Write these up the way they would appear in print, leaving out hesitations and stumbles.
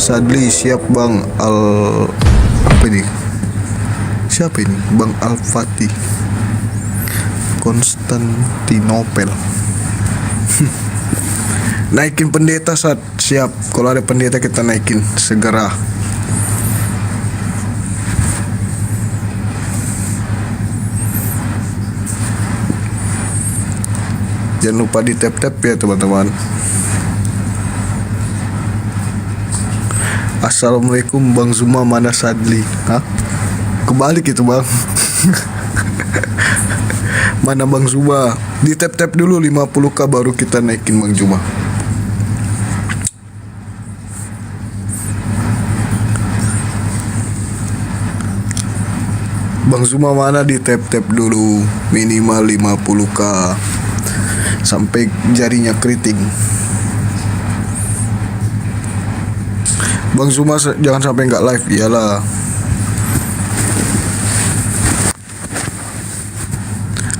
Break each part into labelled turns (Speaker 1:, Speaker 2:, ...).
Speaker 1: Sadli siap Bang Al apa ini? Siapa ini? Bang Al-Fatih Konstantinopel. Naikin pendeta saat siap. Kalau ada pendeta kita naikin segera. Jangan lupa di tap-tap ya teman-teman. Assalamualaikum Bang Zuma, mana Sadli? Hah? Kebalik itu Bang. Mana Bang Zuma? Di tap-tap dulu 50k baru kita naikin Bang Zuma. Bang Zuma mana, di tap-tap dulu minimal 50k sampai jarinya keriting. Bang Zuma jangan sampai nggak live, iyalah.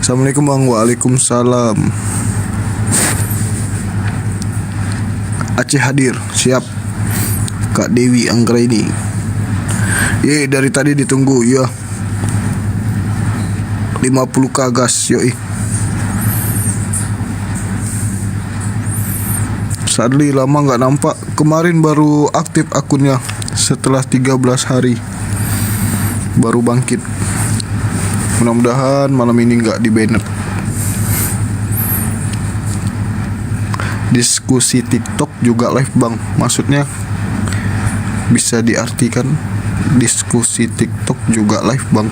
Speaker 1: Assalamualaikum Bang. Waalaikumsalam. Aceh hadir, siap. Kak Dewi Anggraini. Dari tadi ditunggu, ya. 50k gas, yoi. Sadli lama nggak nampak. Kemarin baru aktif akunnya setelah 13 hari baru bangkit. Mudah-mudahan malam ini nggak di banner. Diskusi TikTok juga live Bang. Maksudnya bisa diartikan diskusi TikTok juga live Bang.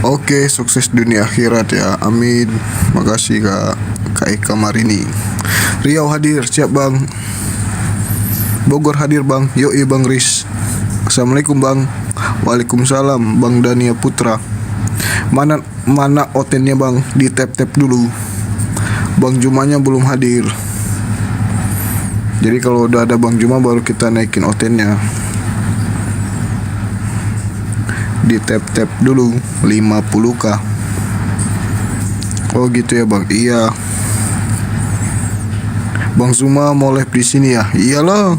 Speaker 1: Oke, sukses dunia akhirat ya, amin. Makasih Kak Eka Marini. Riau hadir, siap Bang. Bogor hadir Bang, yoi Bang Riz. Assalamualaikum Bang. Waalaikumsalam Bang Dania Putra. Mana otennya Bang? Di tap-tap dulu. Bang Jumanya belum hadir. Jadi kalau udah ada Bang Juma baru kita naikin otennya. Di tap-tap dulu 50k. Oh gitu ya Bang. Iya. Bang Zuma mau live di sini ya? Iyalah.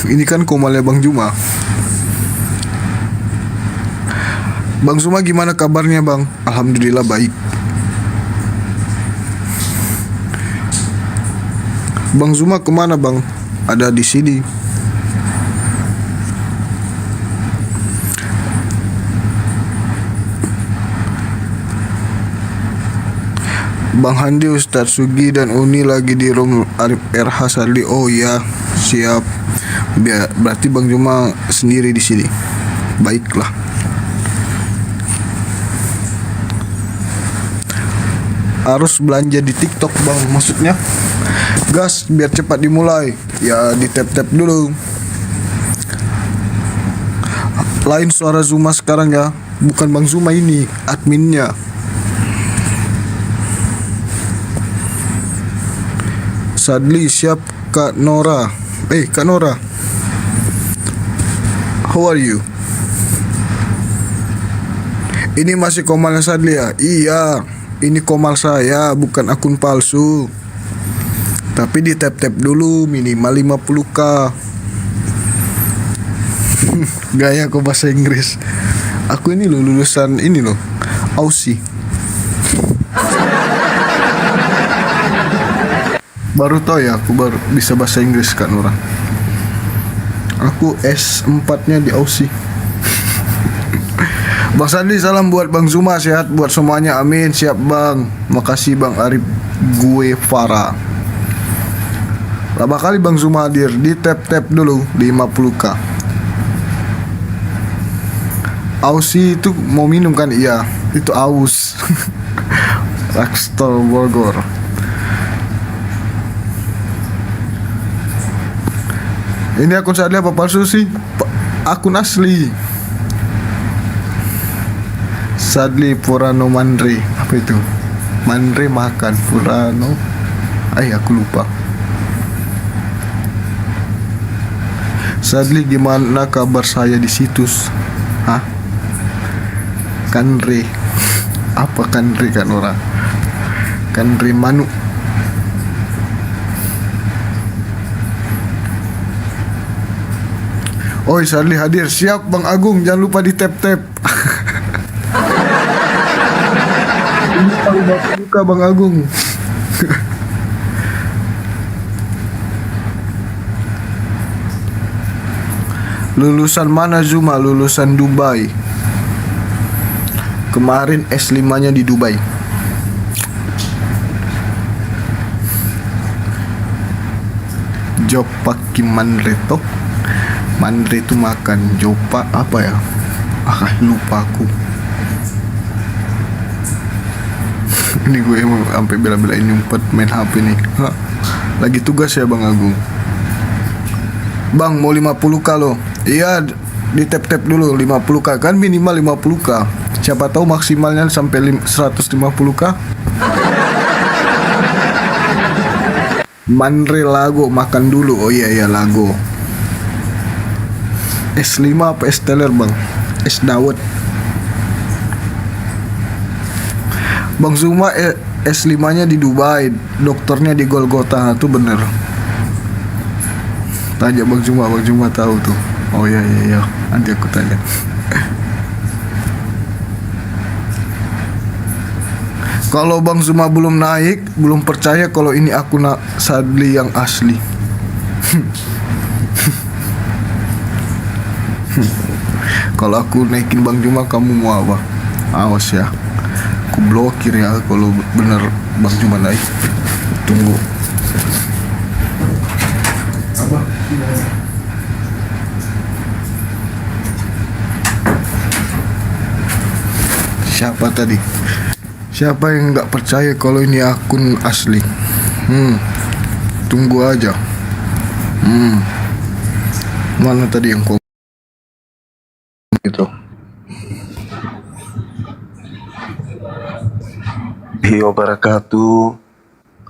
Speaker 1: Ini kan komalnya Bang Zuma. Bang Zuma gimana kabarnya Bang? Alhamdulillah baik. Bang Zuma kemana Bang? Ada di sini. Bang Handi, Ustadz Sugi dan Uni lagi di room Arif RH Sadli. Oh ya, siap. Berarti Bang Juma sendiri di sini. Baiklah. Harus belanja di TikTok Bang, maksudnya gas biar cepat dimulai. Ya di tap-tap dulu. Lain suara Zuma sekarang ya. Bukan Bang Zuma ini, adminnya. Sadli siap Kak Nora. Kak Nora, how are you? Ini masih komalnya Sadli ya? Iya, ini komal saya, bukan akun palsu. Tapi di tap-tap dulu minimal 50k. Gaya kok bahasa Inggris. Aku ini loh lulusan ini loh, Aussie. Baru tau ya, aku baru bisa bahasa Inggris Kak Nora. Aku S4-nya di Aussie. Bang Sadli salam buat Bang Zuma, sehat buat semuanya, amin. Siap Bang. Makasih Bang Arif Guevara. Berapa kali Bang Zuma hadir? Di tap-tap dulu 50k. Aussie itu mau minum kan? Iya, itu aus. Rockstar Bogor. Ini akun Sadli apa palsu sih? Akun asli. Sadli Purano Mandri. Apa itu? Mandri makan Purano. Aku lupa. Sadli gimana kabar saya di situs? Hah? Kanri. Apa Kanri kan orang? Kan Rimanu. Oi, Sarli hadir. Siap Bang Agung, jangan lupa di tap-tap. Ini paling buka Bang Agung. Lulusan mana Zuma? Lulusan Dubai. Kemarin S5-nya di Dubai. Jopa Manre toh. Manre itu makan. Jopa apa ya? Lupa aku. Ini gue emang sampai bela-belain nyumpet main HP nih. Lagi tugas ya Bang Agung. Bang mau 50k loh. Iya, di tap-tap dulu 50k. Kan minimal 50k. Siapa tahu maksimalnya sampai 150k. Manre Lago makan dulu. Oh iya Lago. S5 apa S teler Bang? S dawet. Bang Zuma S5-nya di Dubai, dokternya di Golgota. Itu bener. Tanya Bang Zuma tahu tuh. Oh iya. Nanti aku tanya. Kalau Bang Zuma belum naik, belum percaya kalau ini akun Sadli yang asli. Kalau aku naikin Bang Zuma, kamu mau apa? Awas ya. Aku blokir ya kalau bener Bang Zuma naik. Tunggu. Apa? Siapa tadi? Siapa yang nggak percaya kalau ini akun asli? Tunggu aja. Mana tadi yang komen itu?
Speaker 2: Wabarakatuh.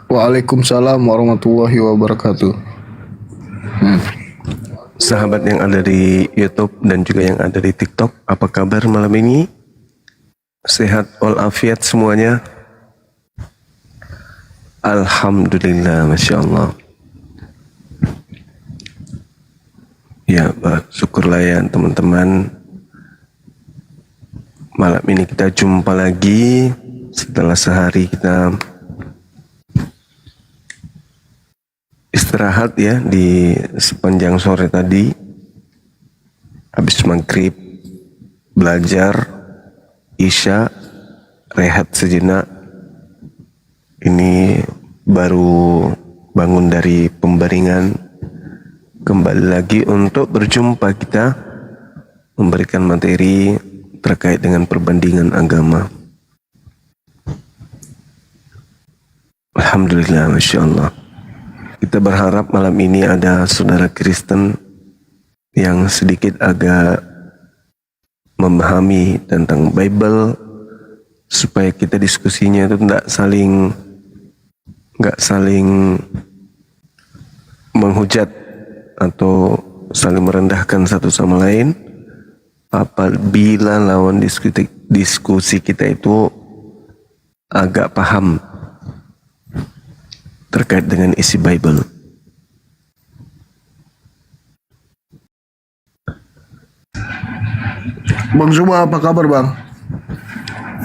Speaker 1: Waalaikumsalam warahmatullahi wabarakatuh.
Speaker 2: Sahabat yang ada di YouTube dan juga yang ada di TikTok, apa kabar malam ini? Sehat walafiat semuanya? Alhamdulillah, Masya Allah. Ya, syukurlah ya teman-teman. Malam ini kita jumpa lagi setelah sehari kita istirahat ya di sepanjang sore tadi. Habis maghrib belajar, Isya rehat sejenak. Ini baru bangun dari pembaringan, kembali lagi untuk berjumpa kita memberikan materi terkait dengan perbandingan agama. Alhamdulillah, Masya Allah. Kita berharap malam ini ada saudara Kristen yang sedikit agak memahami tentang Bible, supaya kita diskusinya itu nggak saling menghujat atau saling merendahkan satu sama lain. Apabila lawan diskusi kita itu agak paham terkait dengan isi Bible.
Speaker 1: Bang Zuma apa kabar Bang?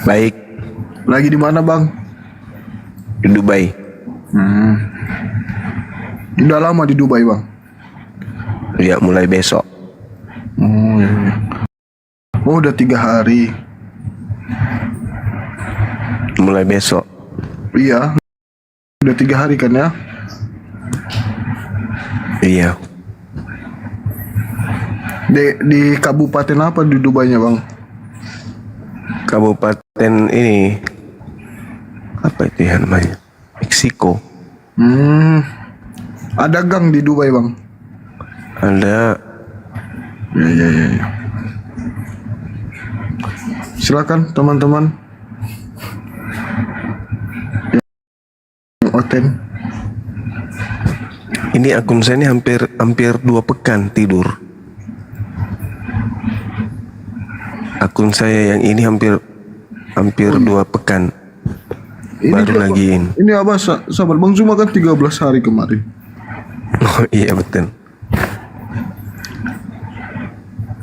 Speaker 2: Baik.
Speaker 1: Lagi di mana Bang?
Speaker 2: Di Dubai.
Speaker 1: Udah lama di Dubai Bang?
Speaker 2: Ya, mulai besok.
Speaker 1: Oh iya. Oh udah 3 hari.
Speaker 2: Mulai besok.
Speaker 1: Iya. Udah 3 hari kan ya?
Speaker 2: Iya.
Speaker 1: Di kabupaten apa di Dubainya Bang?
Speaker 2: Kabupaten ini apa itu ya namanya? Meksiko.
Speaker 1: Ada gang di Dubai Bang?
Speaker 2: Ada.
Speaker 1: Ya. Silakan teman-teman. Yang oten.
Speaker 2: Ini akun saya ini hampir 2 pekan tidur. Akun saya yang ini hampir 2 pekan. baru
Speaker 1: siapa?
Speaker 2: lagiin.
Speaker 1: Ini apa sahabat Bang Zuma kan 13 hari kemarin.
Speaker 2: Oh iya betul.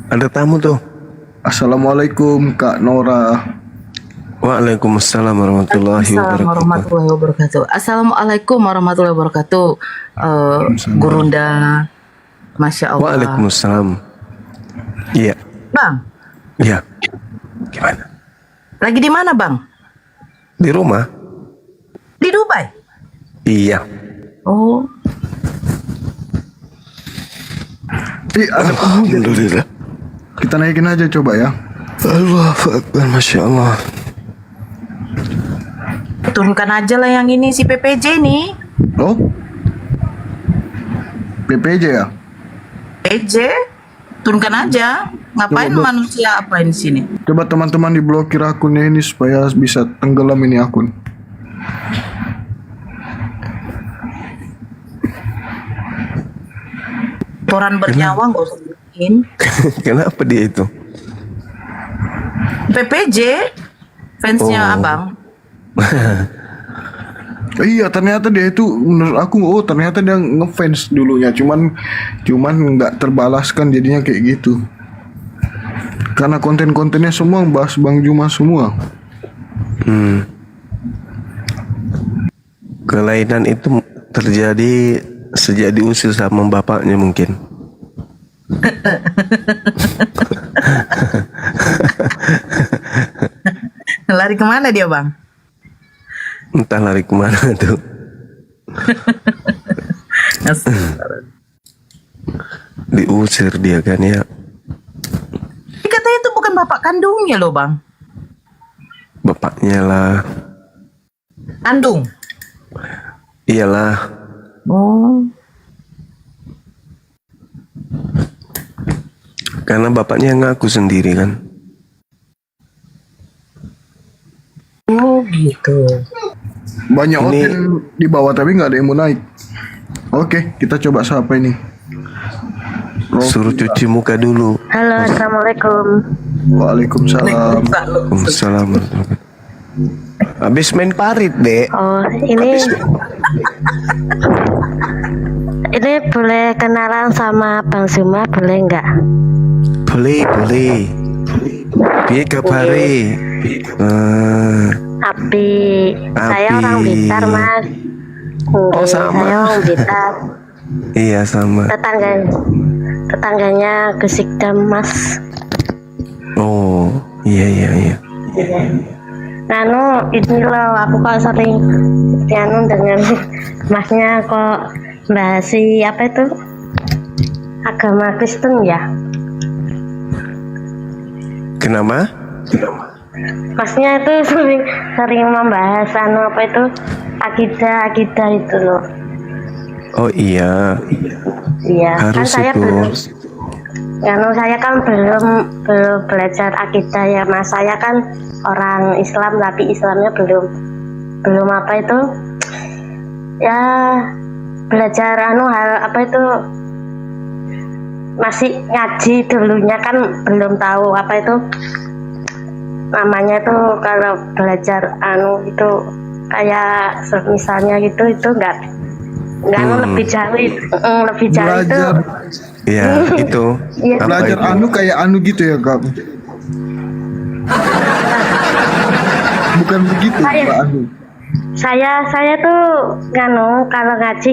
Speaker 2: Ada tamu tuh.
Speaker 1: Assalamualaikum Kak Nora.
Speaker 2: Waalaikumsalam warahmatullahi
Speaker 3: Assalamualaikum
Speaker 2: wabarakatuh.
Speaker 3: warahmatullahi wabarakatuh. Assalamualaikum warahmatullahi wabarakatuh. Gurunda, masya Allah.
Speaker 2: Waalaikumsalam. Iya,
Speaker 3: Bang,
Speaker 2: iya. Gimana?
Speaker 3: lagi di mana bang?
Speaker 2: Di rumah?
Speaker 3: Di Dubai.
Speaker 2: Iya.
Speaker 3: Oh,
Speaker 1: Ada penghujat.
Speaker 2: Alhamdulillah.
Speaker 1: Kita naikin aja coba ya.
Speaker 2: Allahu Akbar, Masya Allah.
Speaker 3: turunkan aja lah yang ini si PPJ nih.
Speaker 1: Oh, PPJ ya.
Speaker 3: PJ, turunkan aja. Ngapain
Speaker 1: Coba, Bang.
Speaker 3: manusia apain di sini?
Speaker 1: Coba teman-teman diblokir akunnya ini supaya bisa tenggelam ini akun.
Speaker 3: Toran bernyawa nggak usah bikin.
Speaker 2: Kenapa dia itu?
Speaker 3: PPJ, fansnya
Speaker 2: Oh.
Speaker 3: abang.
Speaker 1: Iya, ternyata dia itu menurut aku ternyata dia ngefans dulunya, cuman nggak terbalaskan jadinya kayak gitu. Karena konten-kontennya semua bahas Bang Juma semua.
Speaker 2: Kelainan itu terjadi sejak diusir sama bapaknya mungkin.
Speaker 3: Lari kemana dia bang?
Speaker 2: Entah lari kemana tuh. Diusir dia kan ya.
Speaker 3: Katanya itu bukan bapak kandungnya loh bang.
Speaker 2: Bapaknya lah.
Speaker 3: Kandung.
Speaker 2: Iyalah.
Speaker 3: Oh.
Speaker 2: Karena bapaknya ngaku sendiri kan.
Speaker 3: Oh gitu.
Speaker 1: Banyak
Speaker 2: Ini-
Speaker 1: hotel di bawah tapi nggak ada yang mau naik. Oke, kita coba siapa ini?
Speaker 2: Suruh cuci muka dulu.
Speaker 4: Halo, assalamualaikum.
Speaker 1: Waalaikumsalam.
Speaker 2: Waalaikumsalam. Habis main parit, Dek.
Speaker 4: Oh, ini boleh kenalan sama Bang Zuma, boleh nggak?
Speaker 2: Boleh, boleh. Piye kabare?
Speaker 4: Api. Saya
Speaker 2: Api.
Speaker 4: orang Blitar, Mas.
Speaker 2: Oh, sama.
Speaker 4: Saya orang Blitar.
Speaker 2: Iya sama.
Speaker 4: Tetangganya Gesikdam, Mas.
Speaker 2: Oh, iya iya iya.
Speaker 4: Iya. Anu, ini loh, aku kok sering dengan Masnya kok bahas apa itu agama Kristen ya?
Speaker 2: Kenapa?
Speaker 4: Masnya itu sering membahas anu apa itu akidah itu loh.
Speaker 2: Oh iya.
Speaker 4: Iya, kan
Speaker 2: Harus
Speaker 4: saya
Speaker 2: itu.
Speaker 4: saya kan belum belajar akidah ya Mas. Saya kan orang Islam tapi Islamnya belum apa itu ya belajar hal apa itu masih ngaji dulunya kan belum tahu apa itu namanya tuh kalau belajar itu kayak misalnya gitu itu enggak lebih jauh lebih jauh itu
Speaker 1: Belajar,
Speaker 2: Iya, itu.
Speaker 4: Iya.
Speaker 2: Apa
Speaker 1: belajar
Speaker 2: itu?
Speaker 1: kayak gitu ya kak. Bukan begitu Pak Anu.
Speaker 4: Saya tuh kalau ngaji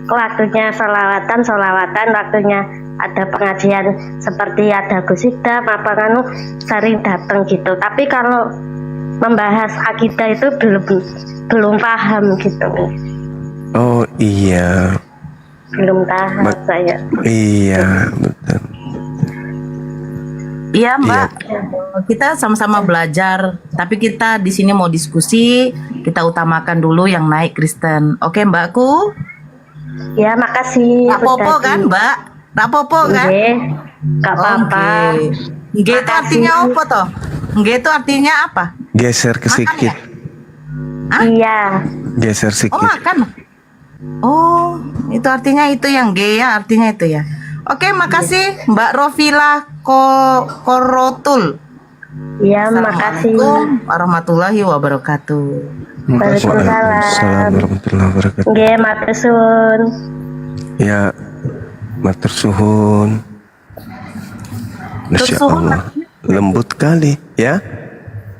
Speaker 4: waktunya solawatan waktunya ada pengajian seperti ada gusidam apa sering datang gitu, tapi kalau membahas akidah itu belum paham gitu,
Speaker 2: Oh iya.
Speaker 4: belum tahu saya.
Speaker 2: Iya, betul.
Speaker 3: Iya Mbak, kita sama-sama belajar, tapi kita di sini mau diskusi, kita utamakan dulu yang naik Kristen. Oke Mbakku?
Speaker 4: Ya makasih.
Speaker 3: Gak popo
Speaker 4: Budi.
Speaker 3: kan Mbak? Gak popo kan?
Speaker 4: Nggih, nggak apa-apa.
Speaker 3: Nggih itu
Speaker 4: Makasih.
Speaker 3: artinya apa toh? Nggih itu artinya apa?
Speaker 2: Geser ke
Speaker 3: Makan
Speaker 2: sikit.
Speaker 3: ya?
Speaker 4: Iya,
Speaker 2: Geser
Speaker 3: Oh
Speaker 2: sikit.
Speaker 3: makan? Oh itu artinya itu yang G ya, artinya itu ya. Oke makasih Mbak Rofila Korotul.
Speaker 4: Ya, makasih.
Speaker 3: Assalamualaikum warahmatullahi wabarakatuh.
Speaker 4: Waalaikumsalam.
Speaker 2: Waalaikumsalam warahmatullahi wabarakatuh.
Speaker 4: Nggih, matur suwun.
Speaker 2: Ya, matur suhun. Masya
Speaker 3: suhun
Speaker 2: Allah, lembut kali ya.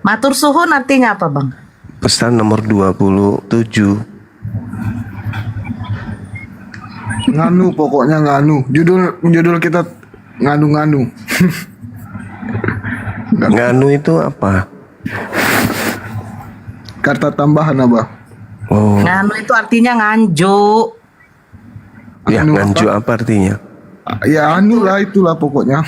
Speaker 3: Matur suhun artinya apa, Bang?
Speaker 2: Pesan nomor 27.
Speaker 1: Nganu, pokoknya nganu. Judul kita nganu-nganu.
Speaker 2: Nganu itu apa?
Speaker 1: Kata tambahan apa?
Speaker 2: Oh,
Speaker 3: Nganu itu artinya nganjuk.
Speaker 2: ya
Speaker 1: Anu
Speaker 2: nganju apa artinya?
Speaker 1: Ya anu lah, itulah pokoknya.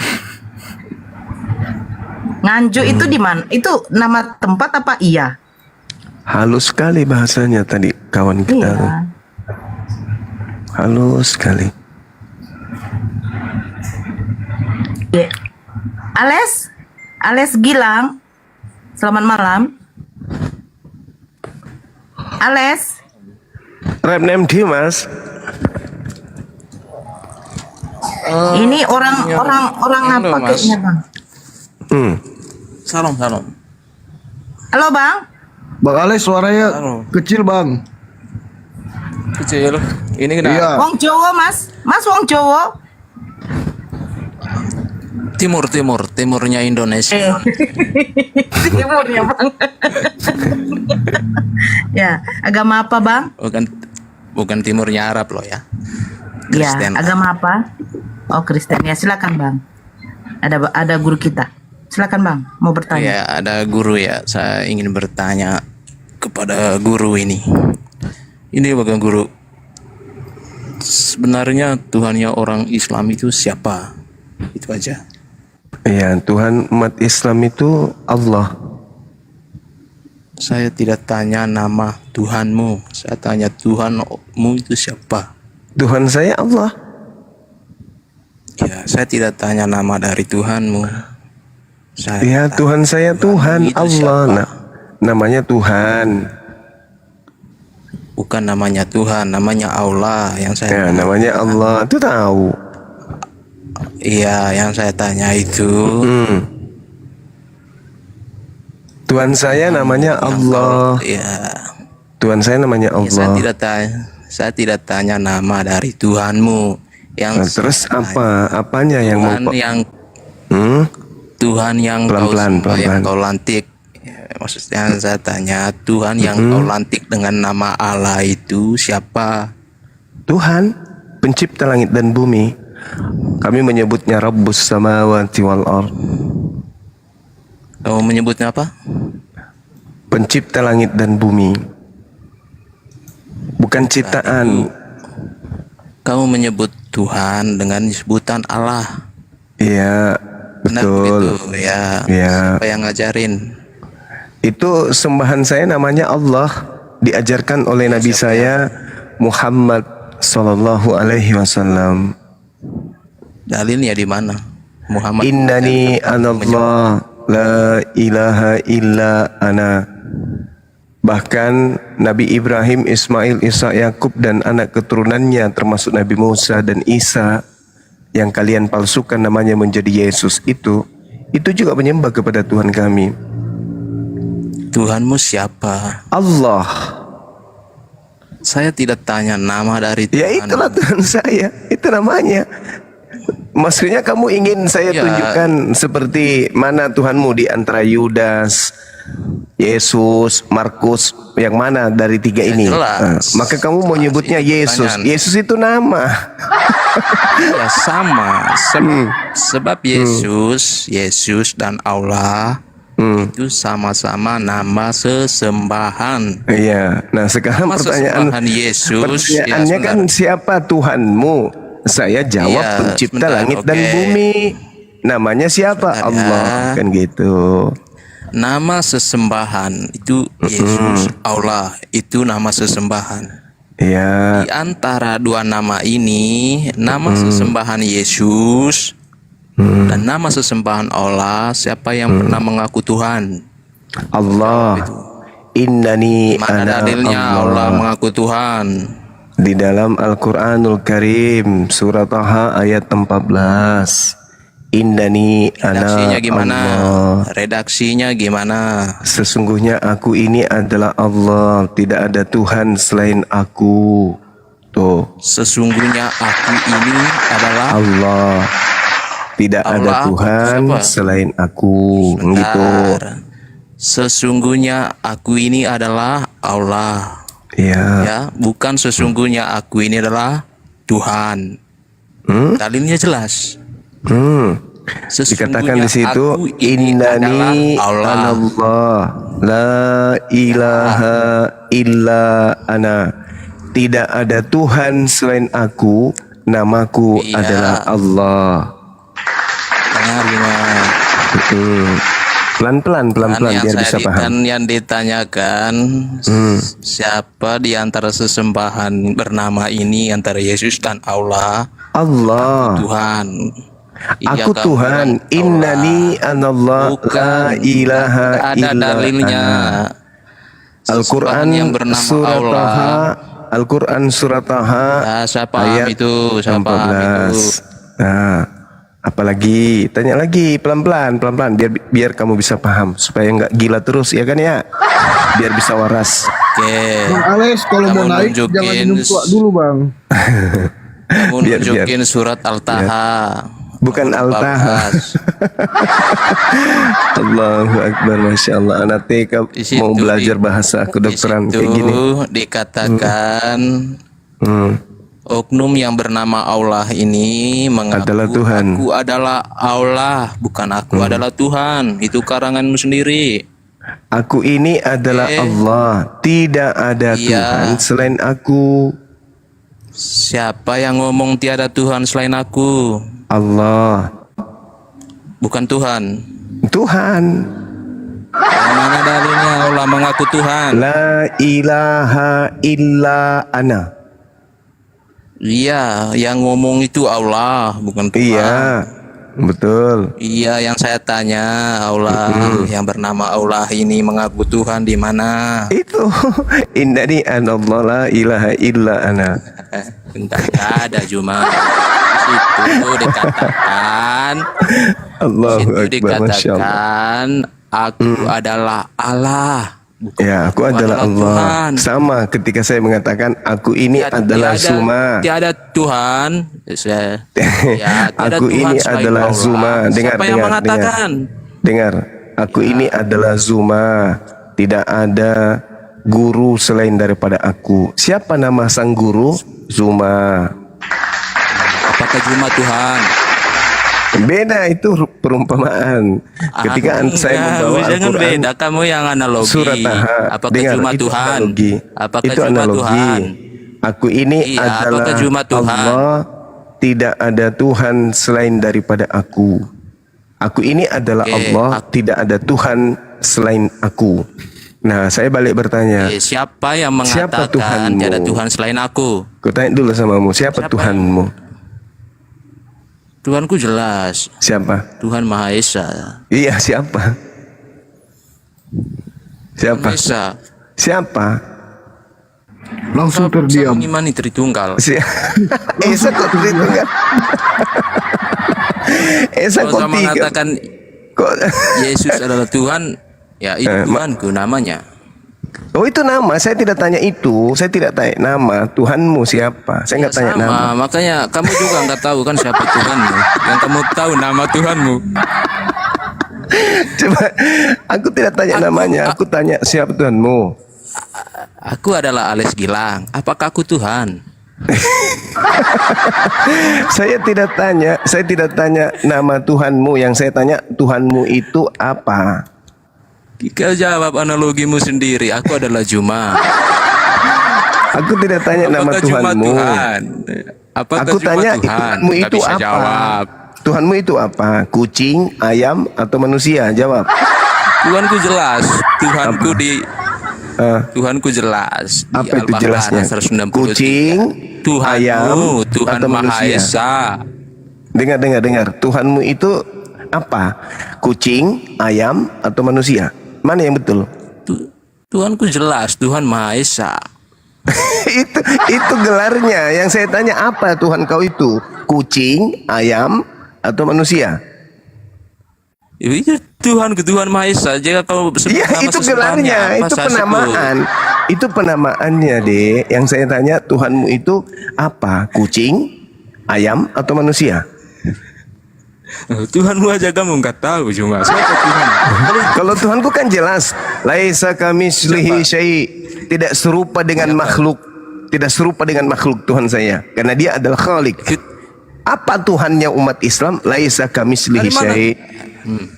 Speaker 3: Nganjuk itu di mana? Itu nama tempat apa iya?
Speaker 2: Halus sekali bahasanya tadi kawan kita tuh.
Speaker 3: Iya.
Speaker 2: Halus sekali.
Speaker 3: Iya. Ales Gilang. Selamat malam. Ales.
Speaker 2: Rap name Dimas.
Speaker 3: Ini orang
Speaker 5: Halo,
Speaker 3: apa
Speaker 5: Mas.
Speaker 3: kayaknya, Bang?
Speaker 5: Salam.
Speaker 3: Halo, Bang.
Speaker 1: Bang Alex suaranya
Speaker 5: Halo.
Speaker 1: kecil bang.
Speaker 5: Kecil. Ini kena
Speaker 1: Iya.
Speaker 3: Wong Jowo, Mas. Mas Wong Jowo.
Speaker 5: timurnya Indonesia.
Speaker 3: Timur ya, Bang. Ya, agama apa, Bang?
Speaker 5: Bukan timurnya Arab loh ya.
Speaker 3: Ya,
Speaker 5: Kristen.
Speaker 3: agama apa? Oh, Kristen. Ya, silakan, Bang. Ada guru kita. Silakan, Bang. Mau bertanya.
Speaker 5: Ya, ada guru ya. Saya ingin bertanya kepada guru ini. Ini bagaimana guru? Sebenarnya Tuhannya orang Islam itu siapa? Itu aja.
Speaker 2: Ya, Tuhan umat Islam itu Allah.
Speaker 5: Saya tidak tanya nama Tuhanmu. Saya tanya Tuhanmu itu siapa?
Speaker 2: Tuhan saya Allah.
Speaker 5: Ya, saya tidak tanya nama dari Tuhanmu.
Speaker 2: Ya, Tuhan saya Tuhan
Speaker 5: itu
Speaker 2: Allah.
Speaker 5: siapa?
Speaker 2: Nah, namanya Tuhan.
Speaker 5: Bukan namanya Tuhan, namanya Allah yang saya
Speaker 2: Ya,
Speaker 5: tanya.
Speaker 2: namanya Allah. Itu tahu.
Speaker 5: Iya, yang saya tanya itu
Speaker 2: Tuhan saya namanya Allah.
Speaker 5: ya,
Speaker 2: Tuhan saya namanya
Speaker 5: ya, saya
Speaker 2: Allah.
Speaker 5: tidak tanya nama dari Tuhanmu. Yang
Speaker 2: Nah, terus
Speaker 5: saya tanya,
Speaker 2: apa? Apanya yang mau
Speaker 5: Tuhan yang
Speaker 2: Hmm?
Speaker 5: Tuhan yang
Speaker 2: Pelan-pelan,
Speaker 5: kau sembah, yang
Speaker 2: pelan-pelan.
Speaker 5: kau lantik. Ya, maksudnya saya tanya Tuhan yang kau lantik dengan nama Allah itu siapa?
Speaker 2: Tuhan, pencipta langit dan bumi. Kami menyebutnya Rabbus samawati wal ard.
Speaker 5: Kamu menyebutnya apa?
Speaker 2: Pencipta langit dan bumi. Bukan ciptaan.
Speaker 5: Kamu menyebut Tuhan dengan sebutan Allah.
Speaker 2: Iya,
Speaker 5: Benar
Speaker 2: betul.
Speaker 5: begitu ya.
Speaker 2: Iya.
Speaker 5: Siapa yang ngajarin?
Speaker 2: Itu sembahan saya namanya Allah, diajarkan oleh Nabi saya Muhammad sallallahu alaihi wasallam.
Speaker 5: Dalilnya di mana? Muhammad.
Speaker 2: Innani anallah la ilaha illa ana. Bahkan Nabi Ibrahim, Ismail, Ishak, Yakub dan anak keturunannya termasuk Nabi Musa dan Isa yang kalian palsukan namanya menjadi Yesus itu juga menyembah kepada Tuhan kami.
Speaker 5: Tuhanmu siapa?
Speaker 2: Allah.
Speaker 5: Saya tidak tanya nama dari Tuhan.
Speaker 2: Ya itulah Tuhan saya. Itu namanya. Maksudnya kamu ingin saya
Speaker 5: Ya.
Speaker 2: tunjukkan seperti mana Tuhanmu di antara Yudas, Yesus, Markus, yang mana dari tiga ini?
Speaker 5: jelas.
Speaker 2: Maka kamu mau
Speaker 5: Jelas,
Speaker 2: nyebutnya
Speaker 5: itu
Speaker 2: Yesus.
Speaker 5: pertanyaan.
Speaker 2: Yesus itu nama.
Speaker 5: Ya sama. Sebab Yesus dan Allah itu sama-sama nama sesembahan.
Speaker 2: Iya. Nah sekarang
Speaker 5: Nama
Speaker 2: pertanyaan,
Speaker 5: sesembahan Yesus.
Speaker 2: pertanyaannya kan siapa Tuhanmu? Saya jawab
Speaker 5: Iya,
Speaker 2: pencipta
Speaker 5: sebentar,
Speaker 2: langit dan
Speaker 5: oke.
Speaker 2: bumi. Namanya siapa?
Speaker 5: Sebentar ya.
Speaker 2: Allah. Kan gitu.
Speaker 5: Nama sesembahan itu Yesus, Allah itu nama sesembahan.
Speaker 2: Iya.
Speaker 5: Di antara dua nama ini, nama sesembahan Yesus dan nama sesembahan Allah, siapa yang pernah mengaku Tuhan?
Speaker 2: Allah. Innani
Speaker 5: Mana
Speaker 2: ana
Speaker 5: dalilnya Allah mengaku Tuhan?
Speaker 2: Di dalam Al-Quranul Karim surat Taha ayat 14. Innani
Speaker 5: Redaksinya
Speaker 2: ana
Speaker 5: gimana?
Speaker 2: Allah.
Speaker 5: Redaksinya gimana?
Speaker 2: Sesungguhnya aku ini adalah Allah, tidak ada Tuhan selain aku. Tuh,
Speaker 5: Sesungguhnya aku ini adalah
Speaker 2: Allah. Tidak ada
Speaker 5: Allah apa?
Speaker 2: Tuhan
Speaker 5: Siapa?
Speaker 2: selain aku. Gitu.
Speaker 5: Bentar. Sesungguhnya aku ini adalah Allah.
Speaker 2: Ya.
Speaker 5: Ya, bukan sesungguhnya aku ini adalah Tuhan.
Speaker 2: Hmm?
Speaker 5: Dalilnya jelas.
Speaker 2: Dikatakan di situ
Speaker 5: aku ini
Speaker 2: innani
Speaker 5: adalah Allah.
Speaker 2: anallah la ilaha illa ana. Tidak ada Tuhan selain aku, namaku
Speaker 5: Iya.
Speaker 2: adalah Allah.
Speaker 5: Dengar gimana?
Speaker 2: Pelan-pelan
Speaker 5: Yang
Speaker 2: biar bisa paham.
Speaker 5: kan yang ditanyakan siapa di antara sesembahan bernama ini antara Yesus dan Allah?
Speaker 2: Allah.
Speaker 5: Tuhan. Iya,
Speaker 2: Aku
Speaker 5: kamu
Speaker 2: Tuhan.
Speaker 5: bilang Allah.
Speaker 2: Innani anallah la
Speaker 5: Bukan.
Speaker 2: ilaha
Speaker 5: Ada
Speaker 2: illa
Speaker 5: dalilnya.
Speaker 2: ana. Al-Quran
Speaker 5: Sesembahan yang bernama
Speaker 2: surat
Speaker 5: Allah.
Speaker 2: Taha. Al-Quran surat Taha
Speaker 5: Ya, saya paham
Speaker 2: ayat
Speaker 5: itu, saya paham
Speaker 2: 14.
Speaker 5: itu.
Speaker 2: Nah, apalagi tanya lagi pelan-pelan biar kamu bisa paham supaya nggak gila terus ya kan ya, biar bisa waras.
Speaker 5: Oke.
Speaker 1: Bang Alex kalau
Speaker 5: Kamu
Speaker 1: mau naik
Speaker 5: nunjukin
Speaker 1: jangan minum tua dulu bang.
Speaker 5: Kamu
Speaker 2: Biar-
Speaker 5: nunjukin surat Al-Taha.
Speaker 2: Bukan
Speaker 5: Nomor
Speaker 2: Al-Taha.
Speaker 5: 14.
Speaker 2: Allahu Akbar, Masya Allah. Anak TK
Speaker 5: Di situ
Speaker 2: mau belajar bahasa kedokteran kayak gini.
Speaker 5: dikatakan
Speaker 2: Hmm.
Speaker 5: oknum yang bernama Allah ini mengaku
Speaker 2: Adalah Tuhan.
Speaker 5: aku adalah Allah, bukan aku adalah Tuhan. Itu karanganmu sendiri.
Speaker 2: Aku ini adalah Allah, tidak ada
Speaker 5: Iya.
Speaker 2: Tuhan selain aku.
Speaker 5: Siapa yang ngomong tiada Tuhan selain aku?
Speaker 2: Allah,
Speaker 5: Bukan Tuhan.
Speaker 2: Tuhan.
Speaker 5: Yang mana dalilnya Allah mengaku Tuhan?
Speaker 2: La ilaha illa ana.
Speaker 5: Iya, yang ngomong itu Allah, bukan Tuhan.
Speaker 2: Iya, betul.
Speaker 5: Iya, yang saya tanya Allah yang bernama Allah ini mengaku Tuhan di mana?
Speaker 2: Itu innani anallah la ilaha illa ana.
Speaker 5: Bentar, ada cuma di situ dikatakan,
Speaker 2: Allahu
Speaker 5: situ
Speaker 2: Akbar, Masya Allah.
Speaker 5: dikatakan aku adalah Allah. Bukan
Speaker 2: Ya, aku adalah Allah.
Speaker 5: Tuhan.
Speaker 2: Sama ketika saya mengatakan aku ini adalah Zuma.
Speaker 5: Tiada Tuhan. Tiada
Speaker 2: Aku
Speaker 5: Tuhan
Speaker 2: ini
Speaker 5: selain
Speaker 2: adalah
Speaker 5: Allah.
Speaker 2: Zuma. Dengar,
Speaker 5: Siapa yang mengatakan?
Speaker 2: Dengar. Aku ini adalah Zuma. Tidak ada guru selain daripada aku. Siapa nama sang guru? Zuma.
Speaker 5: Apakah cuma Tuhan?
Speaker 2: Beda itu perumpamaan. Ketika saya membawa
Speaker 5: jangan
Speaker 2: Al-Quran,
Speaker 5: beda, kamu yang analogi.
Speaker 2: surat Taha.
Speaker 5: Apakah
Speaker 2: Dengar,
Speaker 5: cuma
Speaker 2: itu
Speaker 5: Tuhan?
Speaker 2: analogi.
Speaker 5: Apakah
Speaker 2: Itu
Speaker 5: cuma
Speaker 2: analogi.
Speaker 5: Tuhan?
Speaker 2: Aku ini
Speaker 5: Iya,
Speaker 2: adalah
Speaker 5: apakah cuma Tuhan?
Speaker 2: Allah, tidak ada Tuhan selain daripada aku. Aku ini adalah
Speaker 5: Oke,
Speaker 2: Allah, tidak ada Tuhan selain aku. Nah, saya balik bertanya.
Speaker 5: Siapa yang
Speaker 2: Siapa
Speaker 5: mengatakan
Speaker 2: Tuhanmu?
Speaker 5: tiada Tuhan selain aku?
Speaker 2: Ku tanya dulu samamu, siapa Tuhanmu?
Speaker 5: Tuhanku jelas,
Speaker 2: Siapa?
Speaker 5: Tuhan Maha Esa.
Speaker 2: Iya, siapa? Siapa?
Speaker 5: Maha Esa.
Speaker 2: Siapa?
Speaker 1: Langsung terdiam.
Speaker 5: Mengimani Tritunggal.
Speaker 2: Esa kok Tritunggal? Esa
Speaker 5: Kalau
Speaker 2: kok
Speaker 5: saya
Speaker 2: tiga?
Speaker 5: mengatakan
Speaker 2: Kok?
Speaker 5: Yesus adalah Tuhan, ya itu Tuhanku namanya.
Speaker 2: Oh, itu nama. Saya tidak tanya itu. Saya tidak tanya nama. Tuhanmu siapa? Saya nggak tanya
Speaker 5: Sama,
Speaker 2: nama.
Speaker 5: makanya kamu juga nggak tahu kan siapa Tuhanmu. Yang kamu tahu nama Tuhanmu.
Speaker 2: Coba, aku tidak tanya namanya. Aku tanya siapa Tuhanmu.
Speaker 5: Aku adalah Alex Gilang. Apakah aku Tuhan?
Speaker 2: Saya tidak tanya nama Tuhanmu. Yang saya tanya Tuhanmu itu apa?
Speaker 5: Kau jawab analogimu sendiri. Aku adalah Juma.
Speaker 2: Aku tidak tanya nama
Speaker 5: Apakah Juma
Speaker 2: Tuhanmu.
Speaker 5: Tuhan? Apakah
Speaker 2: Aku
Speaker 5: Juma
Speaker 2: tanya
Speaker 5: Tuhan?
Speaker 2: Tuhanmu
Speaker 5: Nggak
Speaker 2: itu
Speaker 5: bisa
Speaker 2: apa?
Speaker 5: jawab.
Speaker 2: Tuhanmu itu apa? Kucing, ayam, atau manusia? Jawab.
Speaker 5: Tuhanku jelas. Tuhanku di Tuhanku jelas. Di
Speaker 2: Apa itu
Speaker 5: Al-Baqarah
Speaker 2: jelasnya?
Speaker 5: 163.
Speaker 2: Kucing,
Speaker 5: Tuhanmu,
Speaker 2: ayam,
Speaker 5: Tuhan
Speaker 2: atau
Speaker 5: Maha
Speaker 2: manusia?
Speaker 5: Esa.
Speaker 2: Dengar. Tuhanmu itu apa? Kucing, ayam, atau manusia? Mana yang betul?
Speaker 5: Tuhanku jelas. Tuhan Maha Esa.
Speaker 2: itu gelarnya. Yang saya tanya apa Tuhan kau itu? Kucing, ayam, atau manusia?
Speaker 5: Tuhan Maha Esa. Jika kau sebut
Speaker 2: Iya,
Speaker 5: nama
Speaker 2: itu
Speaker 5: sesembahannya,
Speaker 2: gelarnya,
Speaker 5: apa
Speaker 2: itu
Speaker 5: saya sebut?
Speaker 2: penamaan. Itu penamaannya, Dek. Yang saya tanya, Tuhanmu itu apa? Kucing, ayam, atau manusia?
Speaker 5: Tuhanmu aja kamu nggak tahu cuma. Siapa Tuhan?
Speaker 2: Kalau Tuhanku kan jelas, laisa kamislihi syai', tidak serupa dengan makhluk, tidak serupa dengan makhluk Tuhan saya, karena Dia adalah Khalik. Apa Tuhannya umat Islam? Laisa kamislihi
Speaker 5: Dari mana?
Speaker 2: syai',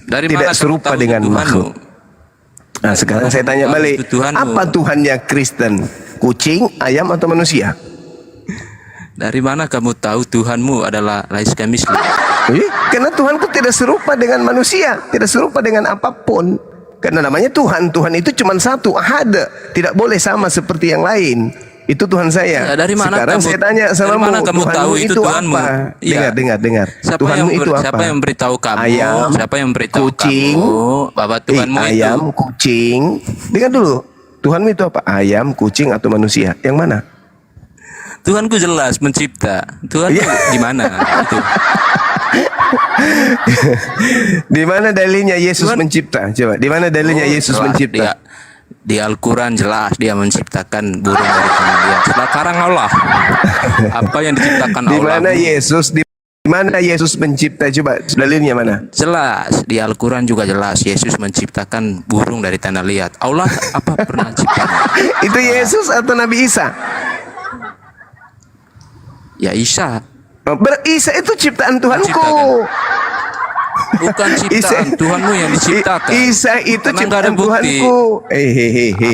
Speaker 5: Dari
Speaker 2: tidak
Speaker 5: mana kamu
Speaker 2: serupa
Speaker 5: tahu
Speaker 2: dengan
Speaker 5: itu Tuhanmu?
Speaker 2: makhluk. Nah, sekarang saya tanya
Speaker 5: Tahu
Speaker 2: balik,
Speaker 5: itu Tuhanmu.
Speaker 2: apa Tuhannya Kristen? Kucing, ayam, atau manusia?
Speaker 5: Dari mana kamu tahu Tuhanmu adalah Laisa Kamisli?
Speaker 2: Karena Tuhanku tidak serupa dengan manusia, tidak serupa dengan apapun. Karena namanya Tuhan, Tuhan itu cuma satu, ahad, tidak boleh sama seperti yang lain. Itu Tuhan saya.
Speaker 5: Ya, dari mana
Speaker 2: Sekarang
Speaker 5: kamu-
Speaker 2: saya tanya sama
Speaker 5: dari mana kamu
Speaker 2: Tuhanmu
Speaker 5: tahu itu Tuhanmu?
Speaker 2: apa?
Speaker 5: Iya.
Speaker 2: Dengar.
Speaker 5: Siapa
Speaker 2: Tuhanmu
Speaker 5: yang
Speaker 2: itu apa?
Speaker 5: Siapa yang beritahu kamu?
Speaker 2: Ayam,
Speaker 5: Siapa yang beritahu
Speaker 2: kucing,
Speaker 5: kamu bahwa Tuhanmu
Speaker 2: ayam,
Speaker 5: itu?
Speaker 2: kucing. Dengar dulu. Tuhanmu itu apa? Ayam, kucing, atau manusia? Yang mana?
Speaker 5: Tuhanku jelas mencipta. Tuhan
Speaker 2: Iya.
Speaker 5: di mana? Itu.
Speaker 2: Di mana dalilnya Yesus
Speaker 5: Tuhan-
Speaker 2: mencipta? Coba, di mana dalilnya
Speaker 5: Oh,
Speaker 2: Yesus
Speaker 5: jelas.
Speaker 2: mencipta?
Speaker 5: Di Al-Quran jelas dia menciptakan burung dari tanah liat. Sekarang Allah. Apa yang diciptakan
Speaker 2: Di
Speaker 5: Allah?
Speaker 2: mana
Speaker 5: Bu?
Speaker 2: Yesus? Di mana Yesus mencipta? Coba dalilnya mana?
Speaker 5: Jelas di Al-Quran juga jelas Yesus menciptakan burung dari tanah liat. Allah apa pernah ciptakan?
Speaker 2: Itu Yesus atau Nabi Isa?
Speaker 5: Ya Isa.
Speaker 2: Isa itu ciptaan Tuhanku.
Speaker 5: Menciptakan. Bukan ciptaan Tuhanmu yang diciptakan.
Speaker 2: Isa itu
Speaker 5: Karena nggak ada
Speaker 2: ciptaan
Speaker 5: bukti.
Speaker 2: Tuhanku.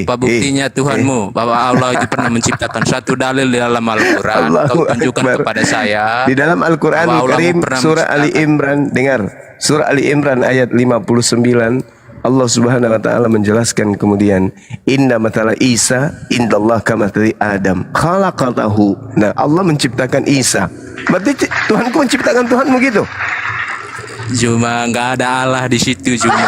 Speaker 5: Apa buktinya Tuhanmu bahwa Allah itu pernah menciptakan satu dalil di dalam Al-Quran? Kau
Speaker 2: Allahu
Speaker 5: tunjukkan
Speaker 2: Akbar.
Speaker 5: kepada saya.
Speaker 2: Di dalam Al-Quran
Speaker 5: bahwa Allah
Speaker 2: Karim
Speaker 5: pernah
Speaker 2: surah Ali
Speaker 5: menciptakan.
Speaker 2: Imran, dengar. Surah Ali Imran ayat 59, Allah Subhanahu wa taala menjelaskan kemudian, inna matala Isa indallah kamathali Adam khalaqatahu. Nah, Allah menciptakan Isa. Berarti Tuhanku menciptakan Tuhanmu gitu.
Speaker 5: Cuma nggak ada Allah di situ cuma.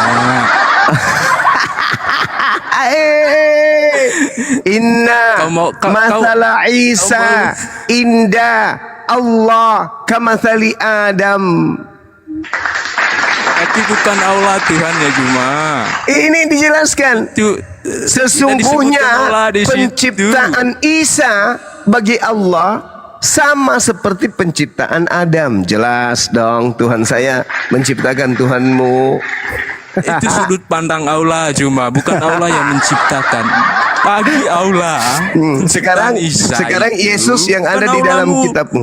Speaker 2: Inna
Speaker 5: Kau-
Speaker 2: mathala Isa inda Allah kamathali Adam.
Speaker 5: Tapi bukan Allah Tuhannya cuma.
Speaker 2: Ini dijelaskan.
Speaker 5: Itu
Speaker 2: Sesungguhnya
Speaker 5: disebutkan Allah di situ.
Speaker 2: penciptaan Isa bagi Allah sama seperti penciptaan Adam. Jelas dong, Tuhan saya menciptakan Tuhanmu.
Speaker 5: Itu sudut pandang Allah cuma, bukan Allah yang menciptakan. Bagi Allah.
Speaker 2: Sekarang
Speaker 5: penciptaan Isa itu
Speaker 2: Yesus yang ada
Speaker 5: bukan
Speaker 2: di dalam
Speaker 5: Allahmu.
Speaker 2: kitabmu.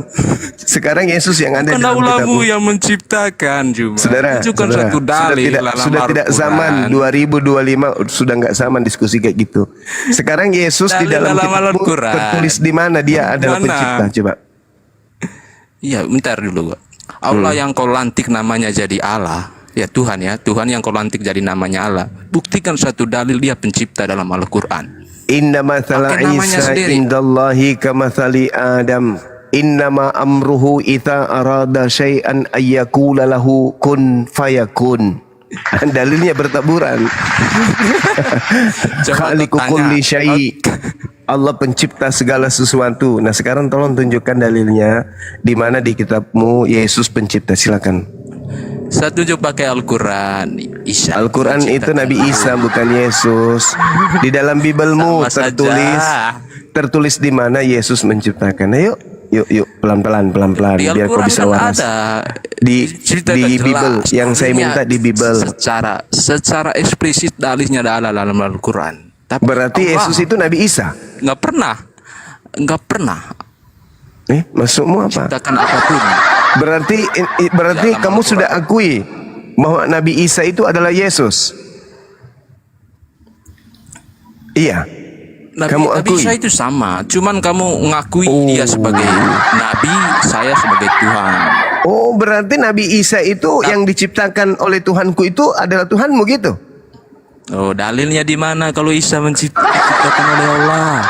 Speaker 2: Sekarang Yesus yang ada
Speaker 5: Bukan
Speaker 2: di dalam
Speaker 5: Allahmu
Speaker 2: kitabmu.
Speaker 5: yang menciptakan cuma.
Speaker 2: Saudara,
Speaker 5: Tunjukkan satu dalil dalam
Speaker 2: sudah tidak
Speaker 5: Al-Quran.
Speaker 2: zaman 2025, sudah nggak zaman diskusi kayak gitu. Sekarang Yesus di
Speaker 5: Dalil
Speaker 2: dalam
Speaker 5: dalam
Speaker 2: kitabmu
Speaker 5: Al-Quran.
Speaker 2: tertulis di mana dia adalah
Speaker 5: Mana?
Speaker 2: pencipta. Coba.
Speaker 5: Iya, bentar dulu. Allah yang kau lantik namanya jadi Allah. Ya Tuhan yang kau lantik jadi namanya Allah. Buktikan satu dalil dia pencipta dalam Al-Quran.
Speaker 2: Inna mathala
Speaker 5: Pakai namanya
Speaker 2: Isa
Speaker 5: sendiri.
Speaker 2: indallahi kamathali Adam. Innama amruhu ita arada syai'an ayyakula lahu kun fayakun. Dalilnya bertaburan.
Speaker 5: Coba
Speaker 2: Khaliqu
Speaker 5: kau tanya.
Speaker 2: kulli syai'. Allah pencipta segala sesuatu. Nah, sekarang tolong tunjukkan dalilnya di mana di kitabmu Yesus pencipta. Silakan.
Speaker 5: Saya tunjuk pakai Al-Quran. Isa
Speaker 2: Al-Quran itu
Speaker 5: menciptakan.
Speaker 2: Nabi Isa bukan Yesus. Di dalam Bibelmu
Speaker 5: Sama
Speaker 2: tertulis di mana Yesus menciptakan. Ayo, yuk pelan-pelan
Speaker 5: Di
Speaker 2: biar kau
Speaker 5: Al-Quran
Speaker 2: bisa
Speaker 5: kan
Speaker 2: waras.
Speaker 5: ada
Speaker 2: di
Speaker 5: ceritakan jelas.
Speaker 2: Bibel yang saya
Speaker 5: Artinya,
Speaker 2: minta di Bibel.
Speaker 5: secara eksplisit dalilnya ada dalam Al-Quran. Tapi
Speaker 2: Berarti
Speaker 5: Allah
Speaker 2: Yesus itu Nabi Isa.
Speaker 5: nggak pernah
Speaker 2: Maksudmu apa?
Speaker 5: ciptakan apapun.
Speaker 2: Berarti
Speaker 5: Dalam
Speaker 2: kamu
Speaker 5: Al-Quran.
Speaker 2: sudah akui bahwa Nabi Isa itu adalah Yesus. Iya. Kamu
Speaker 5: Nabi
Speaker 2: akui?
Speaker 5: Isa itu sama, cuman kamu ngakui dia sebagai Nabi, saya sebagai Tuhan.
Speaker 2: Oh, berarti Nabi Isa itu yang diciptakan oleh Tuhanku itu adalah Tuhanmu gitu?
Speaker 5: Oh, dalilnya di mana kalau Isa diciptakan oleh Allah?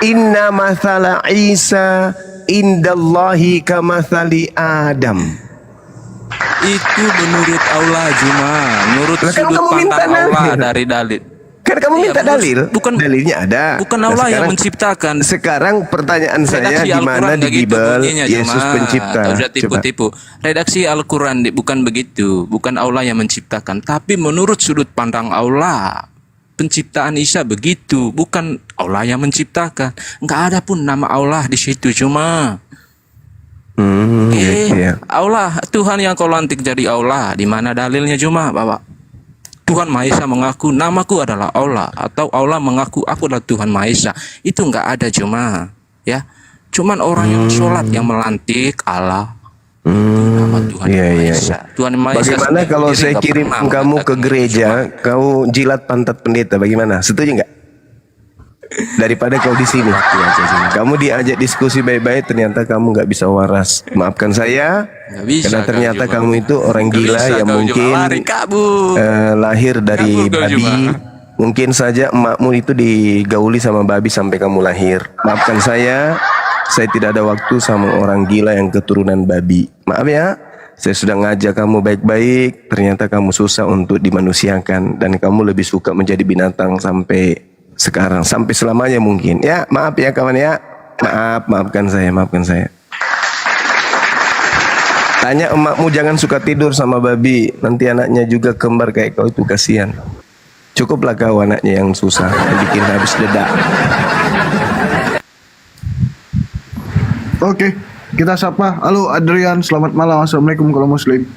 Speaker 2: Inna mathala Isa indallahi kamathali Adam.
Speaker 5: Itu menurut Allah cuma, menurut
Speaker 2: Lah, kan
Speaker 5: sudut
Speaker 2: kamu minta
Speaker 5: pandang Allah
Speaker 2: dalil.
Speaker 5: dari dalil.
Speaker 2: Kan Kan kamu
Speaker 5: Iya,
Speaker 2: minta dalil.
Speaker 5: bukan-
Speaker 2: Dalilnya ada.
Speaker 5: bukan
Speaker 2: Nah,
Speaker 5: Allah yang
Speaker 2: sekarang-
Speaker 5: menciptakan.
Speaker 2: Sekarang pertanyaan saya
Speaker 5: Redaksi
Speaker 2: di mana
Speaker 5: Al-Quran
Speaker 2: di
Speaker 5: nggak gitu
Speaker 2: Bible
Speaker 5: bunyinya,
Speaker 2: Yesus
Speaker 5: Juma.
Speaker 2: pencipta?
Speaker 5: Atau sudah
Speaker 2: Coba.
Speaker 5: tipu-tipu. Redaksi Al-Quran bukan begitu. Bukan Allah yang menciptakan. Tapi menurut sudut pandang Allah, penciptaan Isa begitu. Bukan Allah yang menciptakan. Nggak ada pun nama Allah di situ, cuma.
Speaker 2: Gitu ya.
Speaker 5: Allah, Tuhan yang kau lantik jadi Allah. Di mana dalilnya, cuma Bapak? Tuhan Maha Esa mengaku namaku adalah Allah, atau Allah mengaku aku adalah Tuhan Maha Esa. Itu nggak ada, cuma ya. Cuman orang yang sholat yang melantik Allah. Nama Tuhan
Speaker 2: Iya,
Speaker 5: Maha
Speaker 2: iya,
Speaker 5: Esa. Tuhan Maha Esa
Speaker 2: Bagaimana
Speaker 5: sendiri
Speaker 2: kalau saya
Speaker 5: nggak
Speaker 2: kirim
Speaker 5: pernah
Speaker 2: kamu ke
Speaker 5: mengatakan
Speaker 2: gereja, kau jilat pantat pendeta, bagaimana? Setuju nggak? Daripada kau di sini, kamu diajak diskusi baik-baik, ternyata kamu nggak bisa waras. Maafkan saya,
Speaker 5: Nggak bisa
Speaker 2: karena
Speaker 5: kau
Speaker 2: ternyata
Speaker 5: cuma.
Speaker 2: kamu itu orang
Speaker 5: Nggak
Speaker 2: gila
Speaker 5: bisa
Speaker 2: yang
Speaker 5: kau
Speaker 2: mungkin
Speaker 5: cuma lari kabur.
Speaker 2: lahir dari
Speaker 5: Kabur kau
Speaker 2: babi.
Speaker 5: cuma.
Speaker 2: Mungkin saja emakmu itu digauli sama babi sampai kamu lahir. Maafkan saya tidak ada waktu sama orang gila yang keturunan babi. Maaf ya. Saya sudah ngajak kamu baik-baik, ternyata kamu susah untuk dimanusiakan dan kamu lebih suka menjadi binatang sampai sekarang, sampai selamanya mungkin. Ya, maaf ya kawan ya. Maafkan saya. Tanya emakmu jangan suka tidur sama babi, nanti anaknya juga kembar kayak kau, itu kasihan. Cukuplah kau anaknya yang susah, yang bikin habis dedak.
Speaker 1: Oke, kita sapa. Halo Adrian, selamat malam. Assalamualaikum kalau muslim.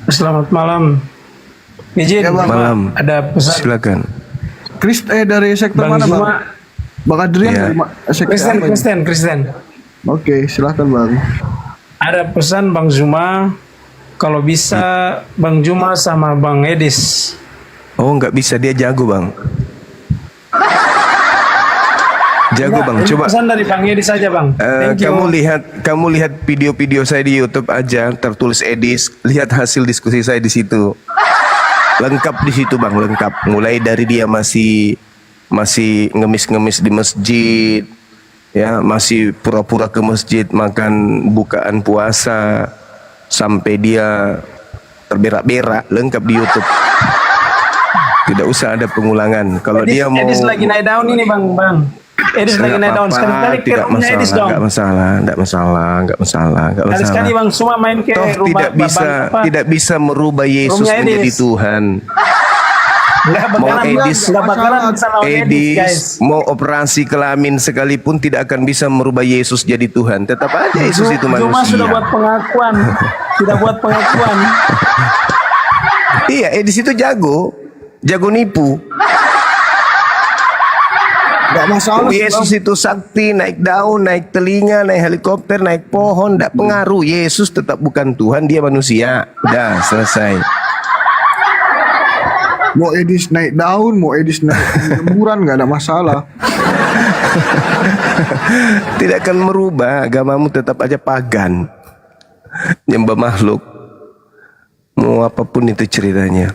Speaker 6: Selamat malam. Izin,
Speaker 1: Ya, Bang.
Speaker 2: Malam.
Speaker 6: ada pesan
Speaker 2: Silakan.
Speaker 1: Dari sektor
Speaker 6: Bang
Speaker 1: mana
Speaker 6: Zuma.
Speaker 1: bang? Bang Adrian
Speaker 2: Ya.
Speaker 1: dari sektor apa ini?
Speaker 6: Kristen.
Speaker 1: Oke, silahkan bang.
Speaker 6: Ada pesan Bang Zuma, kalau bisa Bang Zuma sama Bang Edis.
Speaker 2: Oh, nggak bisa, dia jago bang. Jago
Speaker 6: Enggak,
Speaker 2: bang,
Speaker 6: ini
Speaker 2: coba.
Speaker 6: pesan dari Bang Edis saja Bang. Thank you.
Speaker 2: Kamu lihat video-video saya di YouTube aja, tertulis Edis, lihat hasil diskusi saya di situ. Lengkap di situ bang, lengkap. Mulai dari dia masih ngemis-ngemis di masjid, ya masih pura-pura ke masjid makan bukaan puasa, sampai dia terberak-berak, lengkap di YouTube. Tidak usah ada pengulangan. Kalau dia mau
Speaker 6: Edis lagi naik daun ini Bang. Edis lagi naik daun. Sekali-kali ke
Speaker 2: tidak
Speaker 6: rumahnya Edis dong.
Speaker 2: nggak masalah.
Speaker 6: Sekali-sekali Bang Zuma main ke
Speaker 2: Toh
Speaker 6: rumah
Speaker 2: tidak bisa merubah Yesus
Speaker 6: Rumahnya
Speaker 2: menjadi
Speaker 6: Edis.
Speaker 2: Tuhan.
Speaker 6: Enggak
Speaker 2: Mau
Speaker 6: bakalan
Speaker 2: Edis,
Speaker 6: enggak bakalan bisa lawan Edis, guys.
Speaker 2: Edis mau operasi kelamin sekalipun tidak akan bisa merubah Yesus jadi Tuhan. Tetap aja Yesus itu
Speaker 6: Zuma sudah
Speaker 2: manusia.
Speaker 6: buat pengakuan. Sudah buat pengakuan.
Speaker 2: Iya, Edis itu jago nipu.
Speaker 1: Gak masalah sih,
Speaker 2: Yesus
Speaker 1: Bang.
Speaker 2: itu sakti, naik daun, naik telinga, naik helikopter, naik pohon, tidak pengaruh. Yesus tetap bukan Tuhan, dia manusia. Udah selesai.
Speaker 1: Mau Edis naik daun, mau Edis naik lemburan, gak ada masalah.
Speaker 2: Tidak akan merubah, agamamu tetap aja pagan, nyembah makhluk. Mau apapun itu ceritanya.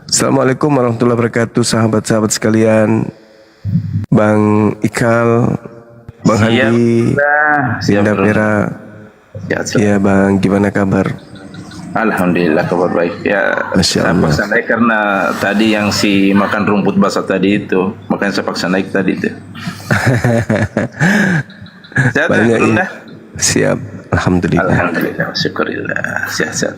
Speaker 2: Assalamualaikum warahmatullahi wabarakatuh, sahabat-sahabat sekalian. Bang Ikal, Bang Handi, Dinda Pera. Ya bang, gimana kabar?
Speaker 7: Alhamdulillah kabar baik ya.
Speaker 2: Masya
Speaker 7: Saya
Speaker 2: Allah.
Speaker 7: paksa naik karena tadi yang si makan rumput basah tadi itu, makanya saya paksa naik tadi itu. Sehat ya,
Speaker 2: Banyak ini.
Speaker 7: Bunda?
Speaker 2: Siap, alhamdulillah.
Speaker 7: Alhamdulillah, syukurillah, sehat-sehat.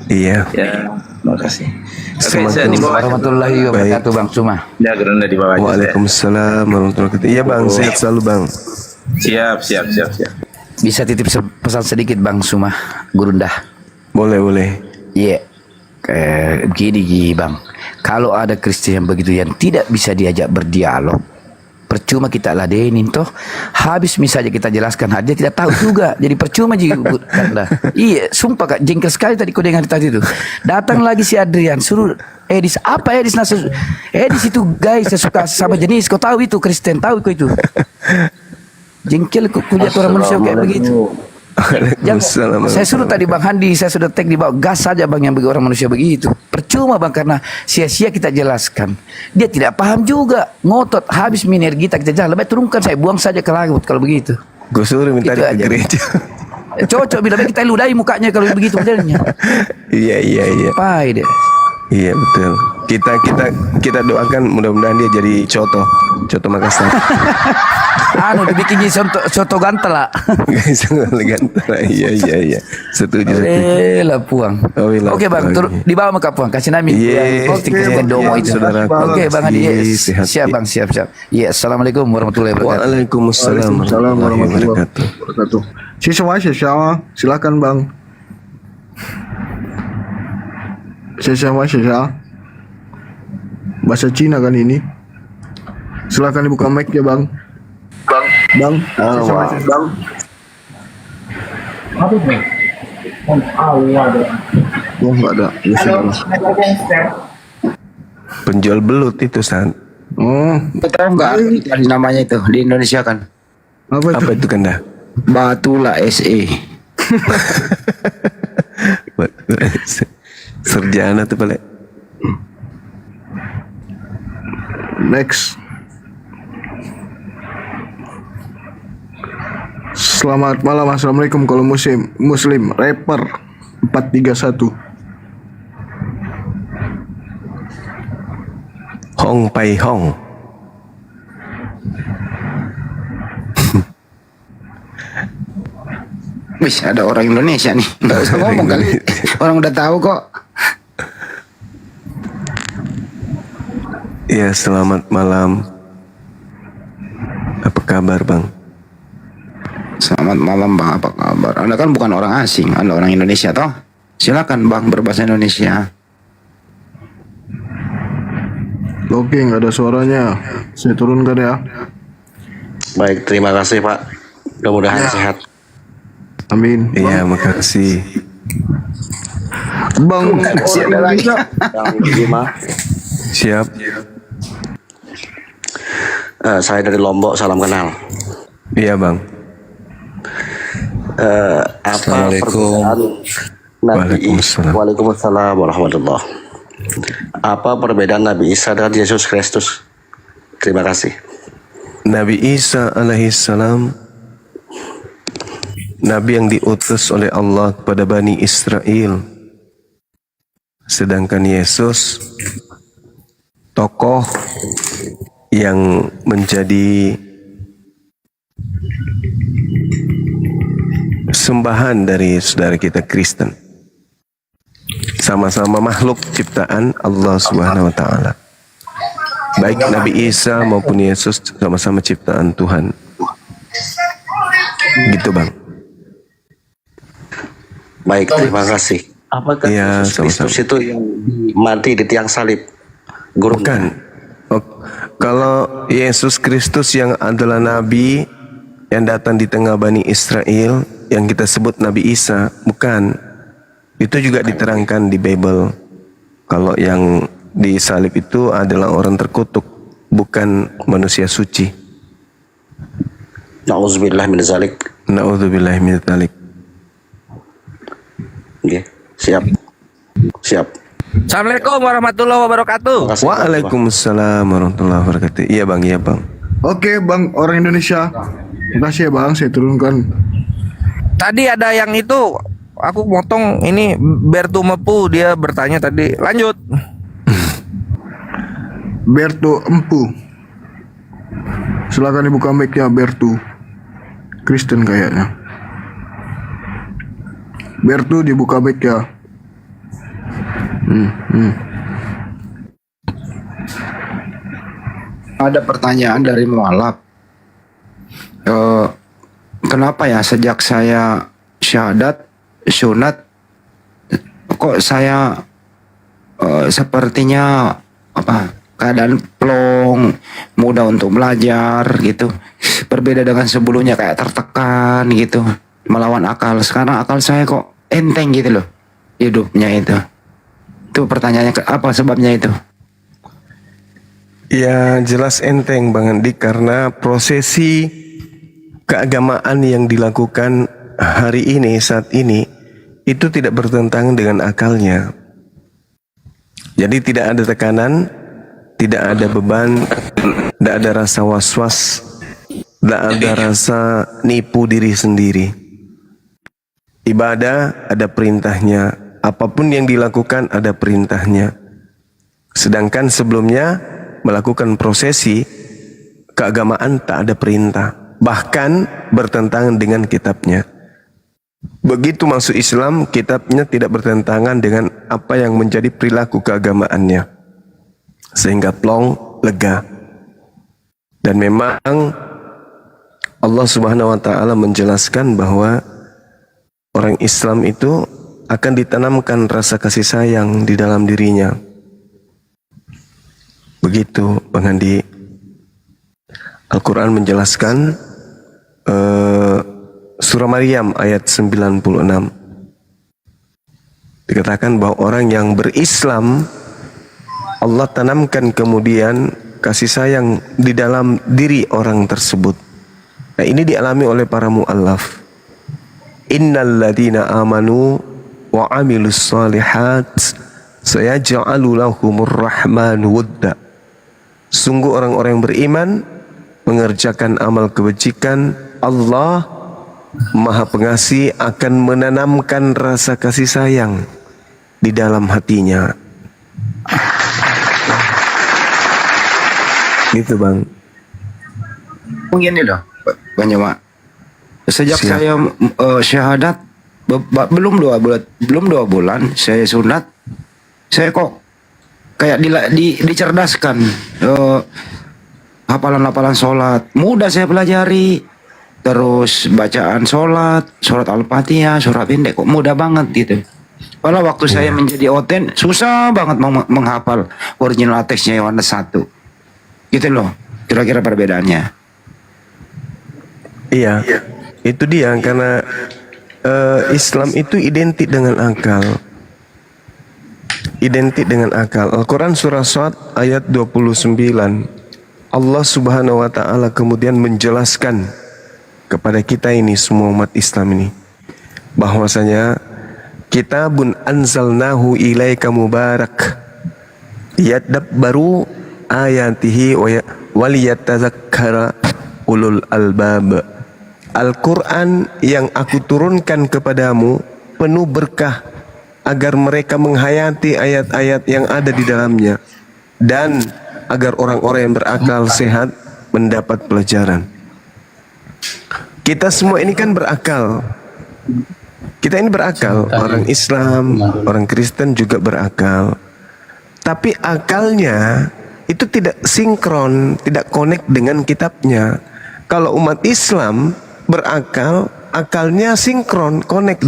Speaker 2: Iya.
Speaker 7: Ya, makasih. Oke,
Speaker 2: Assalamualaikum
Speaker 7: saya di bawah.
Speaker 8: warahmatullahi wabarakatuh Bang Suma.
Speaker 7: Ya, gerunda di bawah aja.
Speaker 2: Waalaikumsalam warahmatullahi wabarakatuh. Iya bang, sehat selalu bang.
Speaker 7: Siap.
Speaker 8: Bisa titip pesan sedikit Bang Suma, Gurundah.
Speaker 2: Boleh.
Speaker 8: Iya. Begini Bang. Kalau ada Kristen yang begitu yang tidak bisa diajak berdialog, percuma kita ladenin toh. Habis misalnya kita jelaskan, dia tidak tahu juga. Jadi percuma juga. Iya, sumpah Kak, jengkel sekali tadi kau dengar tadi itu. Datang lagi si Adrian, suruh Edis. Apa Edis? Edis itu guys, saya suka sama jenis. Kau tahu itu Kristen, tahu kau itu. Jengkel kulihat orang manusia kayak begitu.
Speaker 2: Waalaikumsalam.
Speaker 8: Saya suruh tadi Bang Handi, saya sudah tag di bawah, gas saja Bang yang bagi orang manusia begitu. Percuma Bang, karena sia-sia kita jelaskan. Dia tidak paham juga, ngotot, habis energi kita jalan. Lebih turunkan, saya buang saja ke laut kalau begitu.
Speaker 2: Gue suruh minta
Speaker 8: Itu
Speaker 2: dia ke
Speaker 8: aja.
Speaker 2: gereja.
Speaker 8: cocok bila kita ludahi mukanya kalau begitu modelnya.
Speaker 2: Iya.
Speaker 8: Pai deh.
Speaker 2: Iya betul. Kita doakan mudah-mudahan dia jadi Coto Makassar.
Speaker 8: Dibikinnya soto gantel lah.
Speaker 2: Guys, ganteng. Iya. Setuju.
Speaker 8: Lah puang.
Speaker 2: Oh, iya,
Speaker 8: Oke bang, dibawa ke puang. Kasih nami.
Speaker 2: Yes,
Speaker 8: Posting domo itu. Oke bang Adi. Yes. Siap bang, siap. Ya, assalamualaikum warahmatullahi wabarakatuh.
Speaker 2: Waalaikumsalam warahmatullahi wabarakatuh.
Speaker 1: Silakan bang. Bahasa Cina kan ini. Silakan dibuka mic ya bang. Bang. Bang. Oh nggak ada.
Speaker 2: Penjual belut itu San.
Speaker 1: Oh.
Speaker 8: Tahu nggak namanya itu di Indonesia kan?
Speaker 2: Apa itu Kanda?
Speaker 8: Batula SE.
Speaker 2: Serjana tuh balik.
Speaker 1: Next. Selamat malam, assalamualaikum. Kalau muslim rapper 431.
Speaker 2: Hong Pai Hong.
Speaker 8: Wih, ada orang Indonesia nih. Nggak usah ngomong kali. Orang udah tahu kok.
Speaker 2: Ya, selamat malam. Apa kabar bang?
Speaker 8: Selamat malam bang, apa kabar? Anda kan bukan orang asing, Anda orang Indonesia toh? Silakan bang berbahasa Indonesia.
Speaker 1: Oke, nggak ada suaranya. Saya turunkan ya.
Speaker 9: Baik, terima kasih Pak. Mudah-mudahan sehat.
Speaker 1: Amin.
Speaker 2: Iya, makasih.
Speaker 1: Bang, orang Indonesia.
Speaker 9: Yang kelima,
Speaker 2: Siap.
Speaker 9: saya dari Lombok, salam kenal.
Speaker 2: Iya bang.
Speaker 9: Apa perbedaan
Speaker 2: Waalaikumsalam.
Speaker 9: Waalaikumsalam warahmatullah. Apa perbedaan Nabi Isa dengan Yesus Kristus? Terima kasih.
Speaker 2: Nabi Isa alaihissalam, Nabi yang diutus oleh Allah kepada Bani Israel. Sedangkan Yesus tokoh yang menjadi sembahan dari saudara kita Kristen. Sama-sama makhluk ciptaan Allah Subhanahu wa taala. Baik Nabi Isa maupun Yesus sama-sama ciptaan Tuhan. Gitu bang.
Speaker 9: Baik, terima kasih. Apakah
Speaker 2: Iya,
Speaker 9: Yesus Kristus
Speaker 2: sama-sama.
Speaker 9: itu yang mati di tiang salib? Guru.
Speaker 2: Bukan. Oh, kalau Yesus Kristus yang adalah Nabi yang datang di tengah Bani Israel yang kita sebut Nabi Isa, bukan. Itu juga diterangkan di Bible. Kalau yang di salib itu adalah orang terkutuk, bukan manusia suci.
Speaker 9: Nauzubillah min zalik.
Speaker 2: Na'udzubillah min dzalik.
Speaker 9: Oke, siap. Siap.
Speaker 10: Assalamualaikum warahmatullahi wabarakatuh.
Speaker 9: Terima kasih, Pak.
Speaker 2: Waalaikumsalam warahmatullahi wabarakatuh. Iya bang, iya bang.
Speaker 1: Oke, bang, orang Indonesia. Terima kasih ya bang, saya turunkan.
Speaker 10: Tadi ada yang itu, aku motong ini Bertu Mepu, dia bertanya tadi. Lanjut.
Speaker 1: Bertu Empu. Silakan dibuka mic-nya Bertu. Kristen kayaknya. Bertu dibuka mic-nya.
Speaker 8: Ada pertanyaan dari mualaf. Kenapa ya sejak saya syahadat, sunat, kok saya sepertinya apa keadaan plong, mudah untuk belajar gitu. Berbeda dengan sebelumnya kayak tertekan gitu, melawan akal. Sekarang akal saya kok enteng gitu loh hidupnya itu. Itu pertanyaannya, apa sebabnya itu?
Speaker 2: Ya jelas enteng Bang Andi, karena prosesi keagamaan yang dilakukan hari ini, saat ini, itu tidak bertentangan dengan akalnya. Jadi tidak ada tekanan, tidak ada beban, tidak ada rasa was-was, tidak ada rasa nipu diri sendiri. Ibadah ada perintahnya, apapun yang dilakukan ada perintahnya. Sedangkan sebelumnya melakukan prosesi keagamaan tak ada perintah, bahkan bertentangan dengan kitabnya. Begitu masuk Islam, kitabnya tidak bertentangan dengan apa yang menjadi perilaku keagamaannya, sehingga plong, lega. Dan memang Allah Subhanahu wa taala menjelaskan bahwa orang Islam itu akan ditanamkan rasa kasih sayang di dalam dirinya. Begitu Bang Andi. Al-Quran menjelaskan surah Maryam ayat 96. Dikatakan bahwa orang yang berislam, Allah tanamkan kemudian kasih sayang di dalam diri orang tersebut. Nah, ini dialami oleh para mu'allaf. Innal ladina amanu wa amilus salihat sayaj'alu lahumur rahmanu wudda. Sungguh orang-orang yang beriman mengerjakan amal kebajikan, Allah Maha Pengasih akan menanamkan rasa kasih sayang di dalam hatinya. Gitu Bang.
Speaker 8: Mungkin ini loh, Bang Joma. Sejak
Speaker 2: Siap.
Speaker 8: saya syahadat belum 2 bulan saya sunat, saya kok kayak dicerdaskan. Hafalan-hafalan sholat mudah saya pelajari, terus bacaan sholat Al-Fatihah, surah pendek kok mudah banget gitu. Padahal waktu saya menjadi oten susah banget menghafal original teksnya Yohanes 1. Gitu loh, kira-kira perbedaannya.
Speaker 2: Iya, itu dia, karena Islam itu identik dengan akal. Identik dengan akal. Al-Quran surah Shad ayat 29. Allah Subhanahu wa taala kemudian menjelaskan kepada kita ini, semua umat Islam ini, bahwasanya kitabun anzalnahu ilaika mubarak yadabbaru ayatihi wa liyatadzakkara ulul albab. Al-Quran yang aku turunkan kepadamu penuh berkah agar mereka menghayati ayat-ayat yang ada di dalamnya, dan agar orang-orang yang berakal sehat mendapat pelajaran. Kita semua ini kan berakal. Kita ini berakal, orang Islam, orang Kristen juga berakal. Tapi akalnya itu tidak sinkron, tidak connect dengan kitabnya. Kalau umat Islam berakal, akalnya sinkron, connect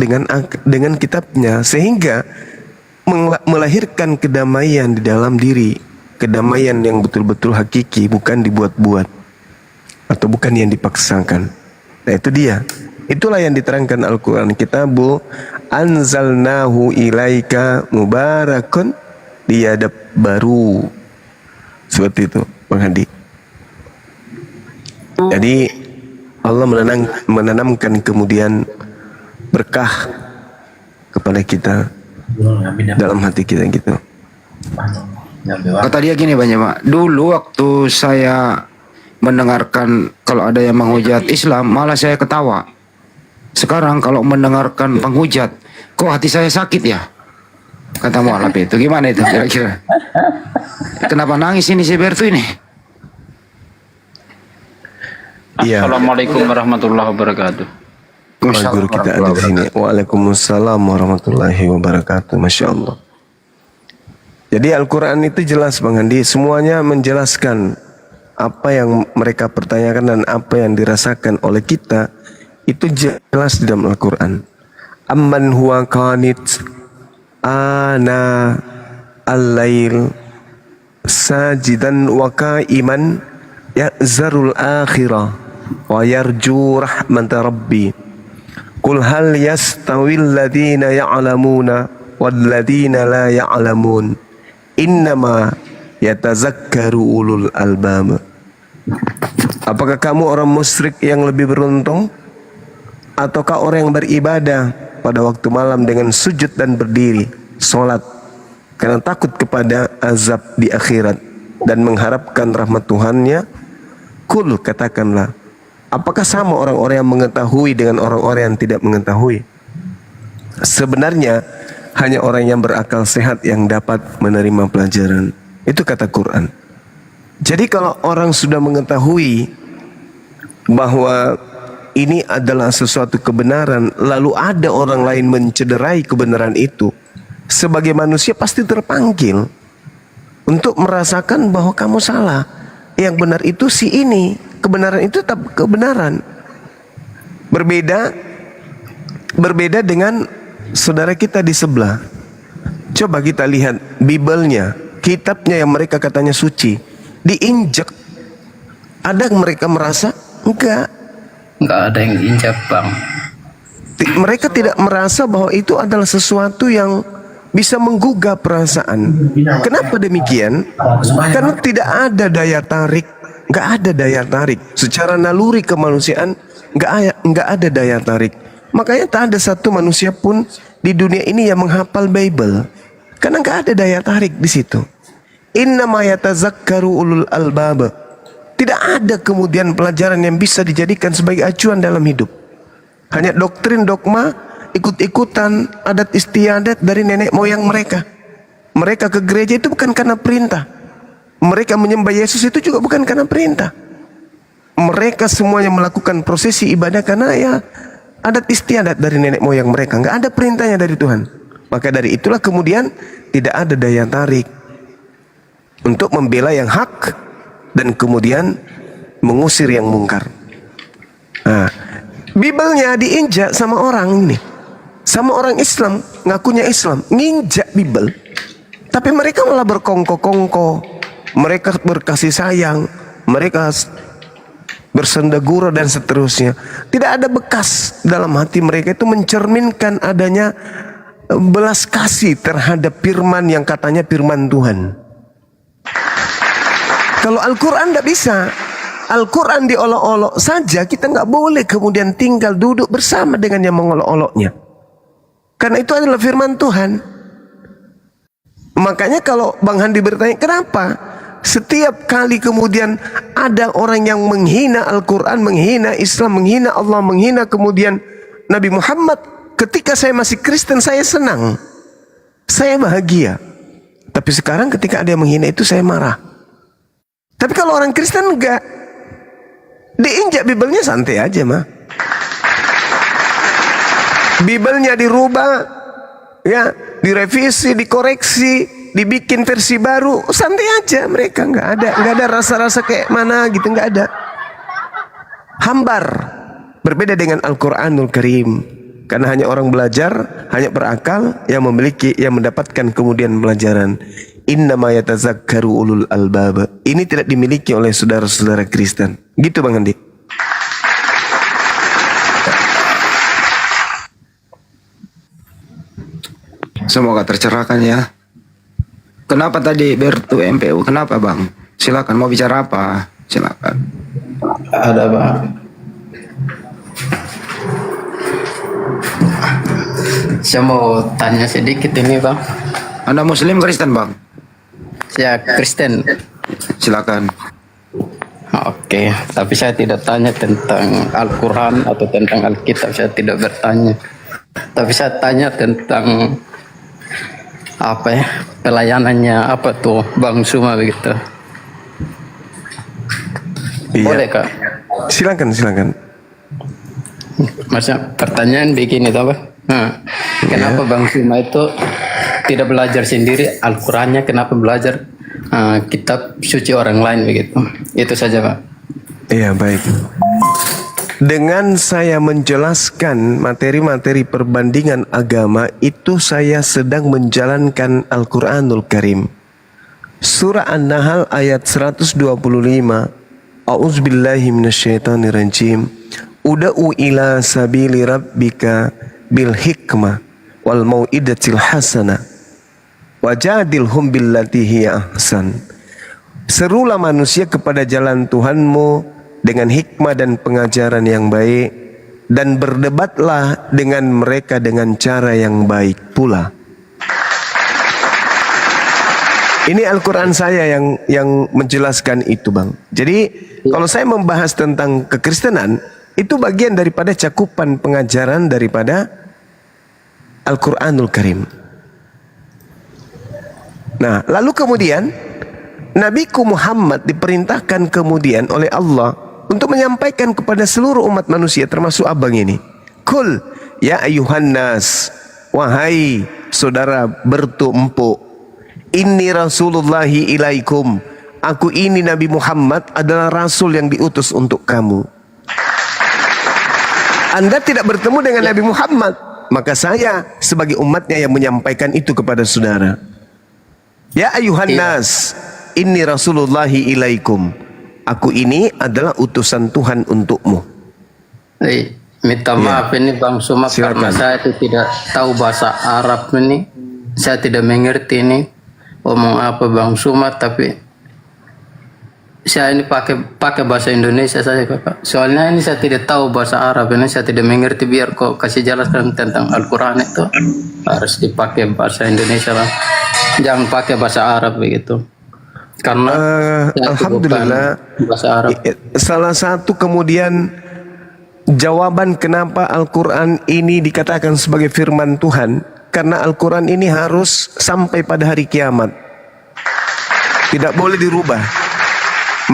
Speaker 2: dengan kitabnya, sehingga melahirkan kedamaian di dalam diri. Kedamaian yang betul-betul hakiki, bukan dibuat-buat atau bukan yang dipaksakan. Nah itu dia. Itulah yang diterangkan Al-Quran. Kitabu anzalnahu ilaika mubarakun liyadabbaru. Seperti itu Bang Hadi. Jadi Allah menanamkan kemudian berkah kepada kita dalam hati kita gitu.
Speaker 8: Kata dia gini Bang Joma, dulu waktu saya mendengarkan kalau ada yang menghujat Islam malah saya ketawa. Sekarang kalau mendengarkan penghujat kok hati saya sakit ya, kata mualaf itu. Gimana itu kira-kira? Kenapa nangis ini si Bertu ini?
Speaker 2: Iya.
Speaker 7: Assalamualaikum warahmatullahi wabarakatuh.
Speaker 2: Guru kita ada di sini. Waalaikumsalam warahmatullahi wabarakatuh. Masya Allah. Jadi Al-Quran itu jelas Bang Andi, semuanya menjelaskan apa yang mereka pertanyakan dan apa yang dirasakan oleh kita, itu jelas di dalam Al-Quran. Amman huwa qanit ana al-lail sajidan wa qa'iman ya'zarul akhirah wa yarju rahmat rabbi. Qul hal yastawil ladina ya'lamuna wal ladina la ya'lamun. Innama yatazakkaru ulul albab. Apakah kamu orang musyrik yang lebih beruntung, ataukah orang yang beribadah pada waktu malam dengan sujud dan berdiri salat karena takut kepada azab di akhirat dan mengharapkan rahmat Tuhannya? Kul, katakanlah, apakah sama orang-orang yang mengetahui dengan orang-orang yang tidak mengetahui? Sebenarnya hanya orang yang berakal sehat yang dapat menerima pelajaran. Itu kata Quran. Jadi kalau orang sudah mengetahui bahwa ini adalah sesuatu kebenaran, lalu ada orang lain mencederai kebenaran itu, sebagai manusia pasti terpanggil untuk merasakan bahwa kamu salah. Yang benar itu si ini, kebenaran itu tetap kebenaran. Berbeda dengan saudara kita di sebelah. Coba kita lihat Bible-nya, kitabnya yang mereka katanya suci, diinjak. Ada mereka merasa? Enggak
Speaker 11: ada yang injak, Bang.
Speaker 2: Mereka tidak merasa bahwa itu adalah sesuatu yang bisa menggugah perasaan. Kenapa demikian? Karena tidak ada daya tarik. Enggak ada daya tarik. Secara naluri kemanusiaan enggak ada daya tarik. Makanya tak ada satu manusia pun di dunia ini yang menghafal Bible. Karena enggak ada daya tarik di situ. Innama yatazakkaru ulul albab. Tidak ada kemudian pelajaran yang bisa dijadikan sebagai acuan dalam hidup. Hanya doktrin, dogma, ikut-ikutan, adat istiadat dari nenek moyang mereka. Mereka ke gereja itu bukan karena perintah. Mereka menyembah Yesus itu juga bukan karena perintah. Mereka semuanya melakukan prosesi ibadah karena ya adat istiadat dari nenek moyang mereka. Nggak ada perintahnya dari Tuhan. Maka dari itulah kemudian tidak ada daya tarik untuk membela yang hak dan kemudian mengusir yang mungkar. Nah, Bible-nya diinjak sama orang ini, sama orang Islam, ngakunya Islam, nginjak Bible. Tapi mereka malah berkongko-kongko, mereka berkasih sayang, mereka bersendagura dan seterusnya. Tidak ada bekas dalam hati mereka itu mencerminkan adanya belas kasih terhadap firman yang katanya firman Tuhan. Kalau Al-Quran tidak bisa. Al-Quran diolok-olok saja, kita nggak boleh kemudian tinggal duduk bersama dengan yang mengolok-oloknya. Karena itu adalah firman Tuhan. Makanya kalau Bang Handi bertanya, kenapa setiap kali kemudian ada orang yang menghina Al-Quran, menghina Islam, menghina Allah, menghina kemudian Nabi Muhammad, ketika saya masih Kristen saya senang, saya bahagia. Tapi sekarang ketika ada yang menghina itu saya marah. Tapi kalau orang Kristen enggak, diinjak Bible-nya santai aja mah. Bible-nya dirubah, ya, direvisi, dikoreksi, dibikin versi baru, santai aja mereka, enggak ada rasa-rasa kayak mana gitu, enggak ada. Hambar, berbeda dengan Al-Quranul Karim. Karena hanya orang belajar, hanya berakal yang memiliki, yang mendapatkan kemudian pelajaran. Innama yatazakkaru ulul albab. Ini tidak dimiliki oleh saudara-saudara Kristen. Gitu Bang Andi.
Speaker 12: Semoga tercerahkan ya. Kenapa tadi Bertu MPU? Kenapa Bang? Silakan, mau bicara apa? Silakan.
Speaker 11: Ada, Bang. Saya mau tanya sedikit ini, Bang.
Speaker 12: Anda Muslim Kristen Bang?
Speaker 11: Saya Kristen.
Speaker 12: Silakan.
Speaker 11: Oke, tapi saya tidak tanya tentang Al-Quran atau tentang Alkitab, saya tidak bertanya. Tapi saya tanya tentang apa ya, pelayanannya apa tuh Bang Suma begitu.
Speaker 2: Iya.
Speaker 11: Boleh Kak?
Speaker 2: Silakan.
Speaker 11: Maksudnya pertanyaan begini toh, Bang. Kenapa Bang Suma itu tidak belajar sendiri Al-Qurannya, kenapa belajar kitab suci orang lain begitu? Itu saja Pak.
Speaker 2: Iya, baik. Dengan saya menjelaskan materi-materi perbandingan agama itu, saya sedang menjalankan Al-Quranul Karim. Surah An-Nahl ayat 125. A'udzubillahi minasyaitonirrajim. Uda'u ila sabili rabbika bil hikmah wal mau'idatil hasanah wajadilhum billati hiya ahsan. Serulah manusia kepada jalan Tuhanmu dengan hikmah dan pengajaran yang baik, dan berdebatlah dengan mereka dengan cara yang baik pula. Ini Al-Quran saya yang menjelaskan itu Bang. Jadi kalau saya membahas tentang kekristenan, itu bagian daripada cakupan pengajaran daripada Al-Quranul Karim. Nah, lalu kemudian Nabiku Muhammad diperintahkan kemudian oleh Allah untuk menyampaikan kepada seluruh umat manusia termasuk abang ini. Kul ya ayuhan nas, wahai saudara bertumpu, inni rasulullahi ilaikum, aku ini Nabi Muhammad adalah rasul yang diutus untuk kamu. Anda tidak bertemu dengan Nabi Muhammad, maka saya sebagai umatnya yang menyampaikan itu kepada saudara. Ya ayuhan nas, inni rasulullahi ilaikum, aku ini adalah utusan Tuhan untukmu.
Speaker 11: Minta maaf ini Bang Sumak, karena saya itu tidak tahu bahasa Arab ini. Saya tidak mengerti ini omong apa Bang Sumak, tapi saya ini pakai bahasa Indonesia saja Kakak. Soalnya ini saya tidak tahu bahasa Arab ini, saya tidak mengerti. Biar kok kasih jelaskan tentang Al-Quran itu harus dipakai bahasa Indonesia lah. Jangan pakai bahasa Arab begitu. Karena
Speaker 2: alhamdulillah
Speaker 11: bahasa Arab.
Speaker 2: Salah satu kemudian jawaban kenapa Al-Quran ini dikatakan sebagai firman Tuhan, karena Al-Quran ini harus sampai pada hari kiamat, tidak boleh dirubah.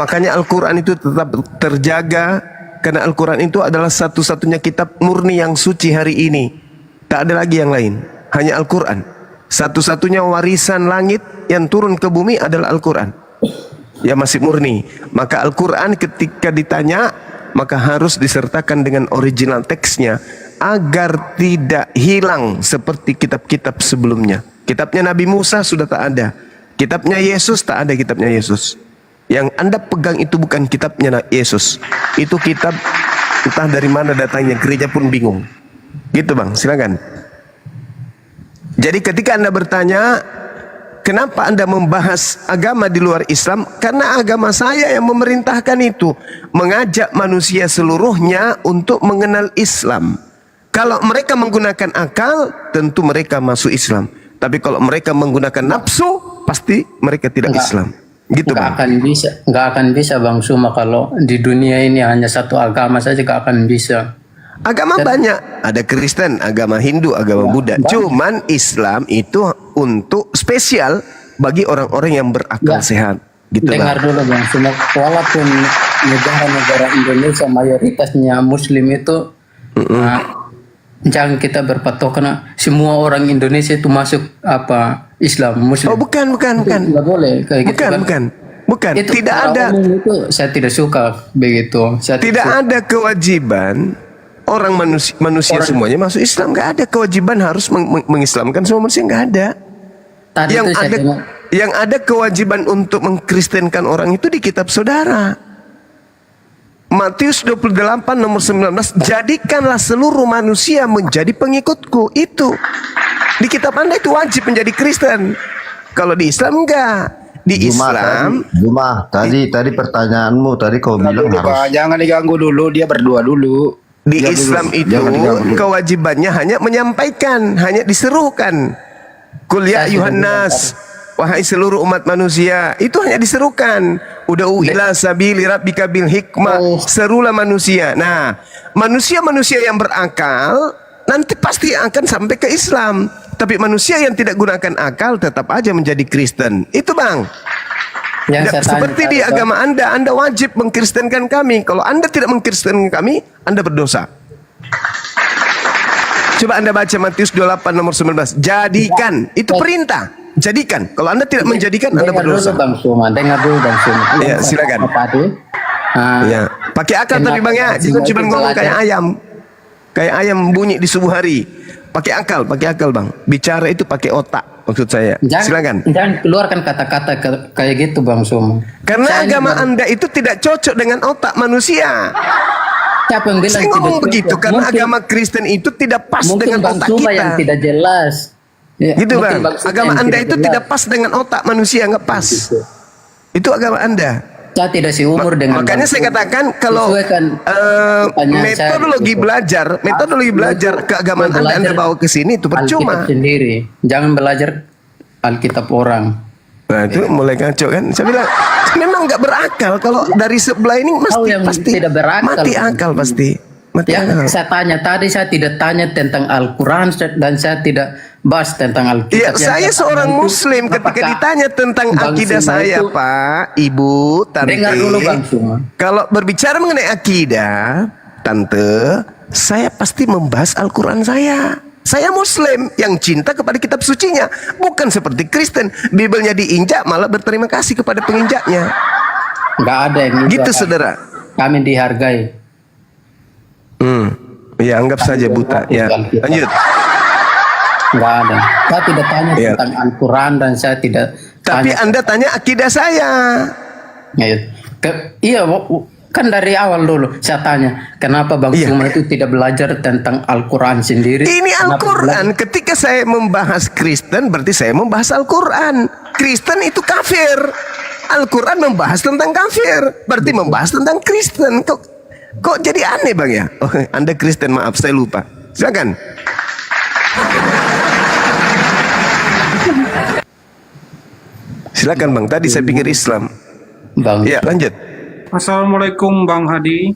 Speaker 2: Makanya Al-Quran itu tetap terjaga, karena Al-Quran itu adalah satu-satunya kitab murni yang suci hari ini. Tak ada lagi yang lain, hanya Al-Quran. Satu-satunya warisan langit yang turun ke bumi adalah Al-Quran, yang masih murni. Maka Al-Quran ketika ditanya, maka harus disertakan dengan original teksnya, agar tidak hilang seperti kitab-kitab sebelumnya. Kitabnya Nabi Musa sudah tak ada, kitabnya Yesus tak ada, kitabnya Yesus. Yang Anda pegang itu bukan kitabnya Yesus, itu kitab entah dari mana datangnya, gereja pun bingung. Gitu Bang, silakan. Jadi ketika Anda bertanya, kenapa Anda membahas agama di luar Islam? Karena agama saya yang memerintahkan itu, mengajak manusia seluruhnya untuk mengenal Islam. Kalau mereka menggunakan akal, tentu mereka masuk Islam. Tapi kalau mereka menggunakan nafsu, pasti mereka tidak Islam. Gitu Bang.
Speaker 11: Nggak akan bisa Bang Suma kalau di dunia ini hanya satu agama saja, nggak akan bisa.
Speaker 2: Agama banyak, ada Kristen, agama Hindu, agama Buddha. Cuman Islam itu untuk spesial bagi orang-orang yang berakal sehat. Gitu
Speaker 11: Dengar
Speaker 2: Bang.
Speaker 11: dulu Bang Suma, walaupun negara-negara Indonesia mayoritasnya Muslim itu, jangan kita berpatokan semua orang Indonesia itu masuk Islam Muslim.
Speaker 2: Oh bukan.
Speaker 11: Nggak boleh kayak gitu.
Speaker 2: Bukan.
Speaker 11: Itu
Speaker 2: Tidak ada.
Speaker 11: Itu saya tidak suka begitu.
Speaker 2: Tidak ada kewajiban orang manusia semuanya masuk Islam. Nggak ada kewajiban harus mengislamkan semua manusia, nggak ada. Yang ada kewajiban untuk mengkristenkan orang itu di kitab saudara. Matius 28 nomor 19, jadikanlah seluruh manusia menjadi pengikutku. Itu di kitab Anda itu wajib menjadi Kristen. Kalau di Islam enggak. Di Islam
Speaker 13: tadi pertanyaanmu tadi kau bilang harus
Speaker 8: jangan diganggu dulu, dia berdua dulu.
Speaker 2: Di Islam itu kewajibannya hanya menyampaikan, hanya diserukan. Qul ya ayuhan nas, wahai seluruh umat manusia, itu hanya diserukan. Ud'u ila sabili rabbika bil hikmah, serulah manusia. Nah, manusia-manusia yang berakal nanti pasti akan sampai ke Islam. Tapi manusia yang tidak gunakan akal tetap aja menjadi Kristen. Itu Bang. Seperti di agama Anda wajib mengkristenkan kami. Kalau Anda tidak mengkristenkan kami, Anda berdosa. Coba Anda baca Matius 28 nomor 19. Jadikan, itu perintah. Jadikan. Kalau Anda tidak menjadikan, Anda berdosa.
Speaker 11: Dengar dulu Bang Suma.
Speaker 2: Ya, silakan. Ya, pakai akal tapi Bang ya. Jangan cuma ngomong kayak ayam. Kayak ayam bunyi di subuh hari. Pakai akal Bang. Bicara itu pakai otak, maksud saya. Silakan.
Speaker 11: Jangan keluarkan kata-kata kayak gitu Bang Suma.
Speaker 2: Karena agama Anda itu tidak cocok dengan otak manusia.
Speaker 11: Siapa yang bilang
Speaker 2: saya ngomong begitu karena agama Kristen itu tidak pas dengan otak kita.
Speaker 11: Yang tidak jelas.
Speaker 2: Ya, gitu Bang. Agama Anda itu tidak pas dengan otak manusia, nggak pas. Itu agama Anda.
Speaker 11: Saya tidak seumur dengan.
Speaker 2: Makanya saya katakan kalau metodologi belajar keagamaan Anda bawa ke sini itu percuma.
Speaker 11: Alkitab sendiri. Jangan belajar Alkitab orang.
Speaker 2: Nah itu mulai kacau kan. Saya bilang memang nggak berakal kalau dari sebelah ini pasti
Speaker 11: tidak berakal.
Speaker 2: mati akal pasti.
Speaker 11: Yang saya tanya tadi, saya tidak tanya tentang Al-Quran dan saya tidak bahas tentang
Speaker 2: Ya,
Speaker 11: Alkitab.
Speaker 2: saya seorang Muslim. Ketika ditanya tentang
Speaker 11: Bang
Speaker 2: akidah
Speaker 11: Suma
Speaker 2: saya,
Speaker 11: itu-
Speaker 2: Pak, Ibu, Tante.
Speaker 11: Dengar dulu Bang Suma.
Speaker 2: Kalau berbicara mengenai akidah, Tante, saya pasti membahas Al-Quran saya. Saya Muslim yang cinta kepada kitab sucinya. Bukan seperti Kristen. Bibelnya diinjak malah berterima kasih kepada penginjaknya.
Speaker 11: Nggak ada yang itu,
Speaker 2: Gitu,
Speaker 11: Pak.
Speaker 2: saudara.
Speaker 11: Kami dihargai.
Speaker 2: Ya, anggap saja buta. Ya, lanjut.
Speaker 11: Nggak ada. Saya tidak tanya
Speaker 2: Ya.
Speaker 11: tentang Al-Quran dan saya tidak
Speaker 2: Tapi
Speaker 11: tanya.
Speaker 2: Anda tanya akidah saya.
Speaker 11: Iya, kan dari awal dulu saya tanya, kenapa Bang Suma itu tidak belajar tentang Al-Quran sendiri?
Speaker 2: Ini
Speaker 11: Kenapa
Speaker 2: Al-Quran. Ketika saya membahas Kristen, berarti saya membahas Al-Quran. Kristen itu kafir. Al-Quran membahas tentang kafir, berarti membahas tentang Kristen. Kok jadi aneh Bang ya? Oh, Anda Kristen, maaf saya lupa. Silakan. Silakan Bang. Tadi saya pikir Islam.
Speaker 11: Bang.
Speaker 2: Ya, lanjut.
Speaker 6: Assalamualaikum Bang Hadi.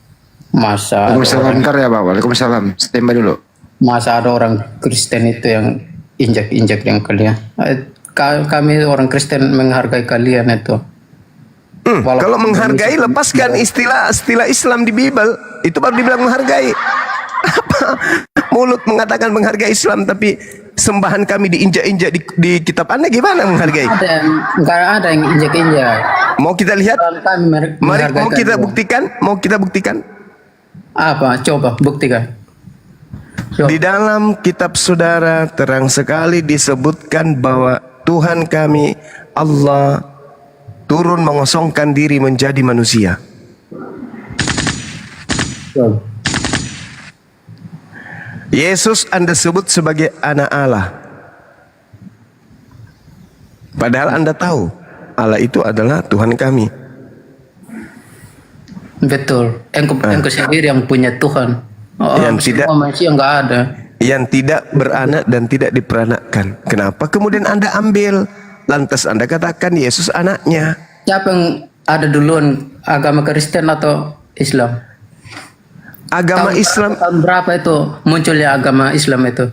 Speaker 11: Masa
Speaker 8: Waalaikumsalam, bentar ya Pak. Waalaikumsalam. Standby dulu.
Speaker 11: masa ada orang Kristen itu yang injak-injak yang kalian? Kami orang Kristen menghargai kalian itu.
Speaker 2: Kalau menghargai, lepaskan istilah Islam di Bible. Itu baru dibilang menghargai. Apa? Mulut mengatakan menghargai Islam, tapi sembahan kami diinjak-injak di kitab Anda, gimana menghargai?
Speaker 11: Nggak ada yang injak-injak.
Speaker 2: Mau kita lihat? Mari, mau kita buktikan? Mau kita buktikan?
Speaker 11: Apa? Coba buktikan.
Speaker 2: Di dalam kitab saudara terang sekali disebutkan bahwa Tuhan kami Allah turun mengosongkan diri menjadi manusia. Yesus Anda sebut sebagai anak Allah. Padahal Anda tahu Allah itu adalah Tuhan kami.
Speaker 11: Betul. Engkau sendiri yang punya Tuhan.
Speaker 2: Yang tidak
Speaker 11: manusia nggak ada.
Speaker 2: Yang tidak beranak dan tidak diperanakkan. Kenapa kemudian Anda ambil? Lantas Anda katakan Yesus anaknya.
Speaker 11: Siapa yang ada duluan, agama Kristen atau Islam?
Speaker 2: Agama Islam.
Speaker 11: Tahun berapa itu munculnya agama Islam itu?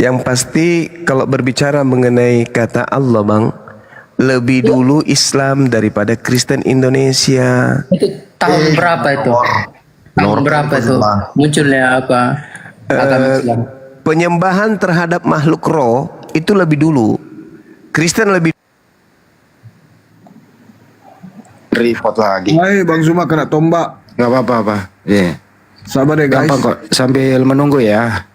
Speaker 2: Yang pasti kalau berbicara mengenai kata Allah Bang, lebih dulu Islam daripada Kristen Indonesia.
Speaker 11: Itu tahun berapa itu? Tahun berapa itu munculnya apa? Agama Islam.
Speaker 2: Penyembahan terhadap makhluk roh itu lebih dulu. Kristen lebih
Speaker 12: report lagi.
Speaker 1: Hai Bang Zuma kena tombak.
Speaker 12: Gak apa-apa. Iya.
Speaker 1: Sabar deh guys.
Speaker 12: Gampang kok. Sambil menunggu ya.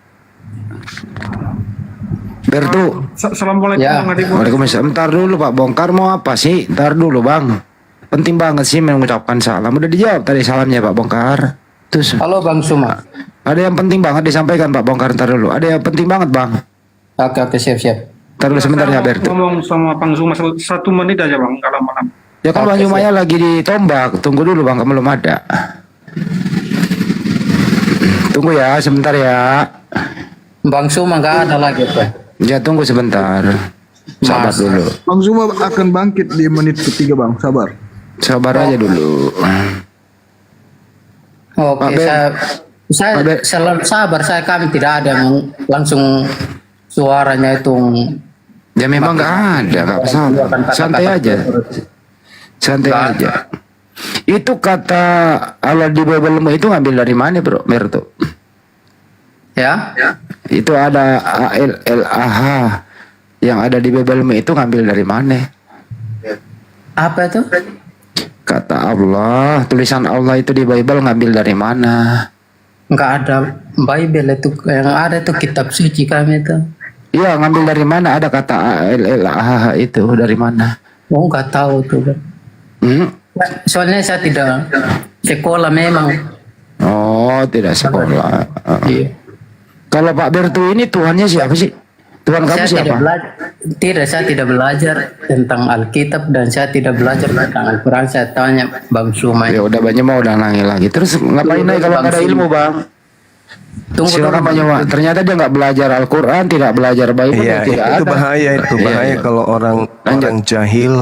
Speaker 12: Bertu.
Speaker 6: Assalamualaikum Bang Hadi.
Speaker 12: Waalaikumsalam. Ntar dulu Pak, bongkar mau apa sih? Ntar dulu Bang. Penting banget sih mengucapkan salam. Udah dijawab tadi salamnya Pak Bongkar. Terus.
Speaker 11: Halo Bang Suma.
Speaker 12: Ada yang penting banget disampaikan Pak Bongkar, ntar dulu. Ada yang penting banget Bang.
Speaker 11: Oke siap.
Speaker 12: Ntar dulu sebentar ya Bertu.
Speaker 6: Ngomong sama Bang Zuma 1 menit aja Bang, kalau malam.
Speaker 12: Ya kan Bang Jumaya lagi ditombak. Tunggu dulu Bang, belum ada. Tunggu ya, sebentar ya.
Speaker 11: Bang Suma nggak ada lagi Pak.
Speaker 12: Ya tunggu sebentar. Sabar dulu.
Speaker 1: Bang Zuma akan bangkit di menit ketiga Bang, sabar.
Speaker 12: Sabar aja dulu.
Speaker 11: Oke, saya selalu sabar. Kami tidak ada yang langsung suaranya itu.
Speaker 12: Ya memang nggak ada, nggak masalah. Santai aja. Santai aja. Itu kata Allah di Bible itu ngambil dari mana bro, Berto?
Speaker 11: Ya?
Speaker 12: Itu ada ALLAH yang ada di Bible itu ngambil dari mana?
Speaker 11: Apa itu?
Speaker 12: Kata Allah, tulisan Allah itu di Bible ngambil dari mana?
Speaker 11: Nggak ada Bible itu, yang ada itu kitab suci kami itu.
Speaker 12: Iya, ngambil dari mana? Ada kata ALLAH itu dari mana?
Speaker 11: Oh, nggak tahu tuh. Soalnya saya tidak sekolah memang.
Speaker 12: Oh, tidak sekolah.
Speaker 11: Iya.
Speaker 12: Kalau Pak Bertu ini Tuhannya siapa sih? Tuhan kamu siapa?
Speaker 11: Saya tidak belajar tentang Alkitab dan saya tidak belajar tentang Al-Quran. Saya tanya Bang Suma.
Speaker 12: Ya udah banyak mau udah nangis lagi. Terus ngapain naik kalau nggak ada ilmu Bang? Silakan Bang Juma. Ternyata dia nggak belajar Al-Quran, tidak belajar Bible.
Speaker 2: Iya,
Speaker 12: tidak
Speaker 2: itu
Speaker 12: ada.
Speaker 2: bahaya itu. Bahaya kalau orang jahil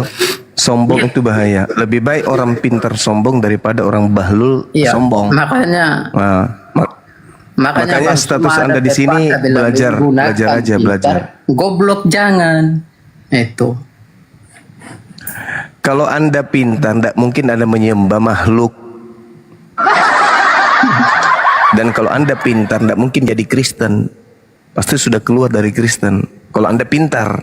Speaker 2: Sombong itu bahaya. Lebih baik orang pintar sombong daripada orang bahlul
Speaker 11: Iya,
Speaker 2: sombong.
Speaker 11: makanya
Speaker 2: Nah, makanya
Speaker 11: Bang
Speaker 2: status
Speaker 11: Suma
Speaker 2: Anda
Speaker 11: ada
Speaker 2: di sini
Speaker 11: pepatah bilang,
Speaker 2: belajar
Speaker 11: "Gunakan
Speaker 2: aja,
Speaker 11: pintar,
Speaker 2: belajar.
Speaker 11: goblok jangan." Itu.
Speaker 2: Kalau Anda pintar, tidak mungkin Anda menyembah makhluk. Dan kalau Anda pintar, tidak mungkin jadi Kristen. Pasti sudah keluar dari Kristen. Kalau Anda pintar.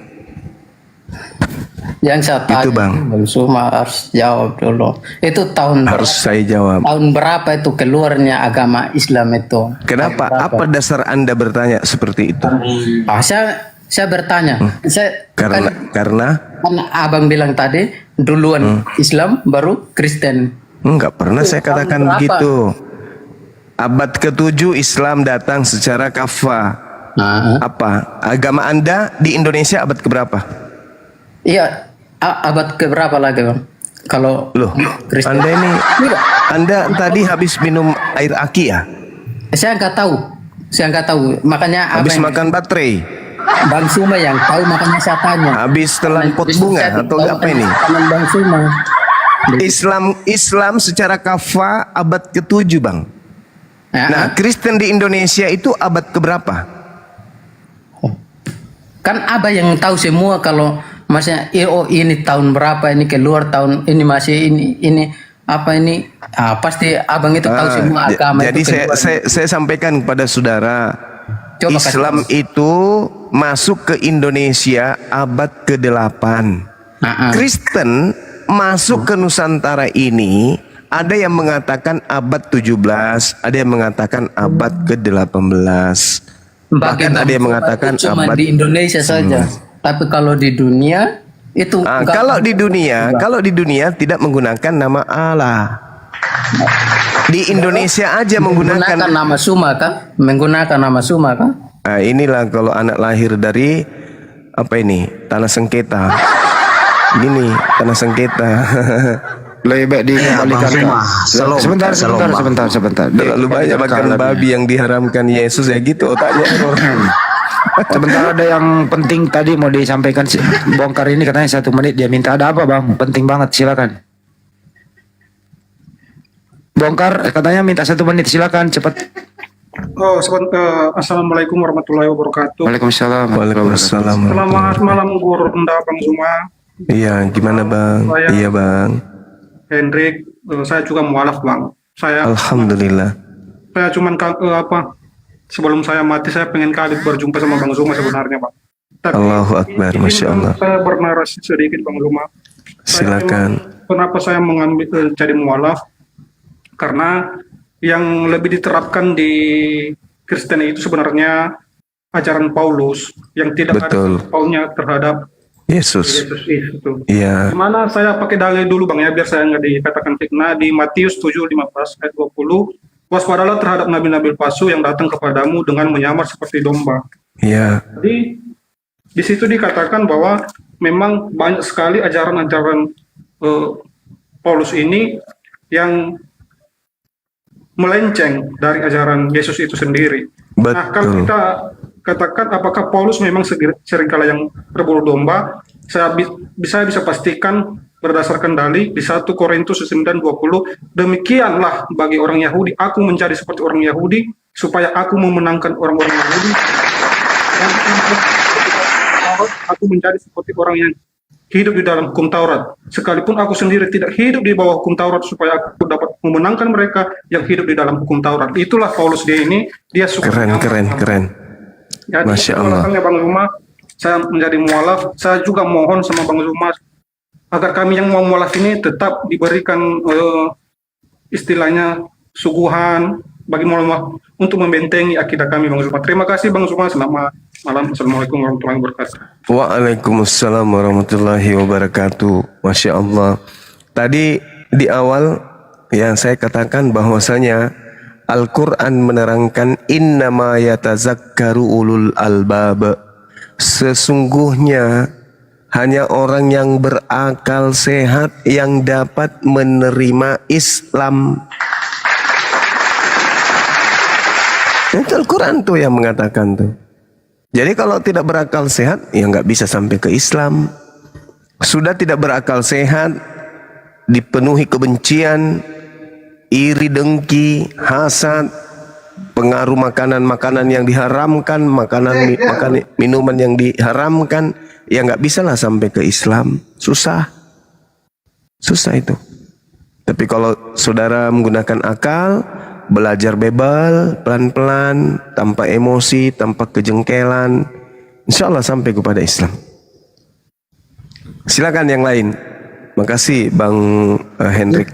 Speaker 11: Yang saya tanya,
Speaker 2: Itu, Bang.
Speaker 11: Bang Suma harus jawab dulu. Itu tahun
Speaker 2: Harus saya jawab.
Speaker 11: tahun berapa itu keluarnya agama Islam itu?
Speaker 2: Kenapa? Apa dasar Anda bertanya seperti itu?
Speaker 11: Saya bertanya. Saya
Speaker 2: Karena
Speaker 11: kan abang bilang tadi duluan Islam baru Kristen.
Speaker 2: enggak pernah saya katakan
Speaker 11: Berapa?
Speaker 2: begitu. Abad ke-7 Islam datang secara kafah. Apa? Agama Anda di Indonesia abad keberapa?
Speaker 11: Iya, abad keberapa lagi bang? Kalau
Speaker 2: Loh,
Speaker 11: Kristen.
Speaker 2: Anda tadi habis minum air aki ya?
Speaker 11: Saya nggak tahu. Makanya
Speaker 2: Habis
Speaker 11: abang,
Speaker 2: makan baterai?
Speaker 11: Bang Suma yang tahu, makanya saya tanya.
Speaker 2: Habis telan pot bunga atau apa ini?
Speaker 11: Bang Suma.
Speaker 2: Islam secara kafah abad ke-7 Bang. Nah, Kristen di Indonesia itu abad keberapa?
Speaker 11: Kan abah yang tahu semua kalau maksudnya ini tahun berapa, ini keluar tahun ini, masih ini apa ini, pasti abang itu tahu semua agama.
Speaker 2: Jadi
Speaker 11: itu keluar.
Speaker 2: saya sampaikan kepada saudara,
Speaker 11: Coba
Speaker 2: Islam itu masuk ke Indonesia abad ke-8. Kristen masuk ke Nusantara ini ada yang mengatakan abad 17, ada yang mengatakan abad ke-18. Bahkan ada yang mengatakan
Speaker 11: cuma
Speaker 2: abad
Speaker 11: di Indonesia saja. Tapi kalau di dunia itu
Speaker 2: kalau di dunia tidak menggunakan nama Allah. Di Indonesia aja menggunakan
Speaker 11: nama Suma kan? Menggunakan nama Suma kan?
Speaker 2: Nah, inilah kalau anak lahir dari apa ini? Tanah sengketa. Gini, tanah sengketa.
Speaker 12: Lebih baik dikembalikan. Sebentar.
Speaker 2: Terlalu banyak makan babi yang diharamkan Yesus ya gitu otaknya.
Speaker 12: Sebentar, ada yang penting tadi mau disampaikan. Bongkar ini katanya 1 menit dia minta. Ada apa bang? Penting banget, silakan. Bongkar katanya minta 1 menit, silakan cepat.
Speaker 14: Assalamualaikum warahmatullahi wabarakatuh.
Speaker 12: Waalaikumsalam.
Speaker 14: Selamat malam Guru Rendah Bang Zuma.
Speaker 2: Iya, gimana Bang? Iya Bang.
Speaker 14: Hendrik, saya juga mualaf Bang.
Speaker 2: Alhamdulillah.
Speaker 14: Saya cuman sebelum saya mati saya pengen kali berjumpa sama Bang Zuma sebenarnya Bang. Tapi
Speaker 2: Allahu Akbar, Masya Allah.
Speaker 14: Saya bernarasi sedikit Bang Zuma.
Speaker 2: Silakan.
Speaker 14: Kenapa saya mengambil jadi mualaf? Karena yang lebih diterapkan di Kristen itu sebenarnya ajaran Paulus yang tidak ada paunya terhadap
Speaker 2: Yesus
Speaker 14: itu.
Speaker 2: Iya.
Speaker 14: Dimana saya pakai dalil dulu Bang ya biar saya nggak dikatakan fitnah. Di Matius 7:15 ayat 20, waspadalah terhadap nabi-nabi palsu yang datang kepadamu dengan menyamar seperti domba.
Speaker 2: Iya.
Speaker 14: Jadi di situ dikatakan bahwa memang banyak sekali ajaran-ajaran Paulus ini yang melenceng dari ajaran Yesus itu sendiri.
Speaker 2: Betul.
Speaker 14: Nah, kalau kita katakan apakah Paulus memang seringkali yang berbulu domba, saya bisa pastikan berdasarkan dalil di 1 Korintus 9:20, demikianlah bagi orang Yahudi aku menjadi seperti orang Yahudi supaya aku memenangkan orang-orang Yahudi, dan aku menjadi seperti orang yang hidup di dalam hukum Taurat, sekalipun aku sendiri tidak hidup di bawah hukum Taurat supaya aku dapat memenangkan mereka yang hidup di dalam hukum Taurat. Itulah Paulus dia suka
Speaker 2: keren.
Speaker 14: Jadi,
Speaker 2: Masya Allah.
Speaker 14: Bang Zuma, saya menjadi mualaf. Saya juga mohon sama Bang Zuma agar kami yang mau mualaf ini tetap diberikan istilahnya suguhan bagi mualaf untuk membentengi akidah kami Bang Zuma. Terima kasih Bang Zuma. Selamat malam. Assalamualaikum warahmatullahi wabarakatuh.
Speaker 2: Waalaikumsalam warahmatullahi wabarakatuh. Masya Allah. Tadi di awal yang saya katakan bahwasanya Al-Quran menerangkan innama yatazakkaru ulul albab. Sesungguhnya hanya orang yang berakal sehat yang dapat menerima Islam. Itu Al-Quran tuh yang mengatakan tuh. Jadi kalau tidak berakal sehat, ya nggak bisa sampai ke Islam. sudah tidak berakal sehat, dipenuhi kebencian, iri, dengki, hasad, pengaruh makanan-makanan yang diharamkan, minuman yang diharamkan, ya nggak bisa lah sampai ke Islam. Susah itu. Tapi kalau saudara menggunakan akal, belajar bebal, pelan-pelan, tanpa emosi, tanpa kejengkelan, insya Allah sampai kepada Islam. Silakan yang lain. Makasih Bang Hendrik.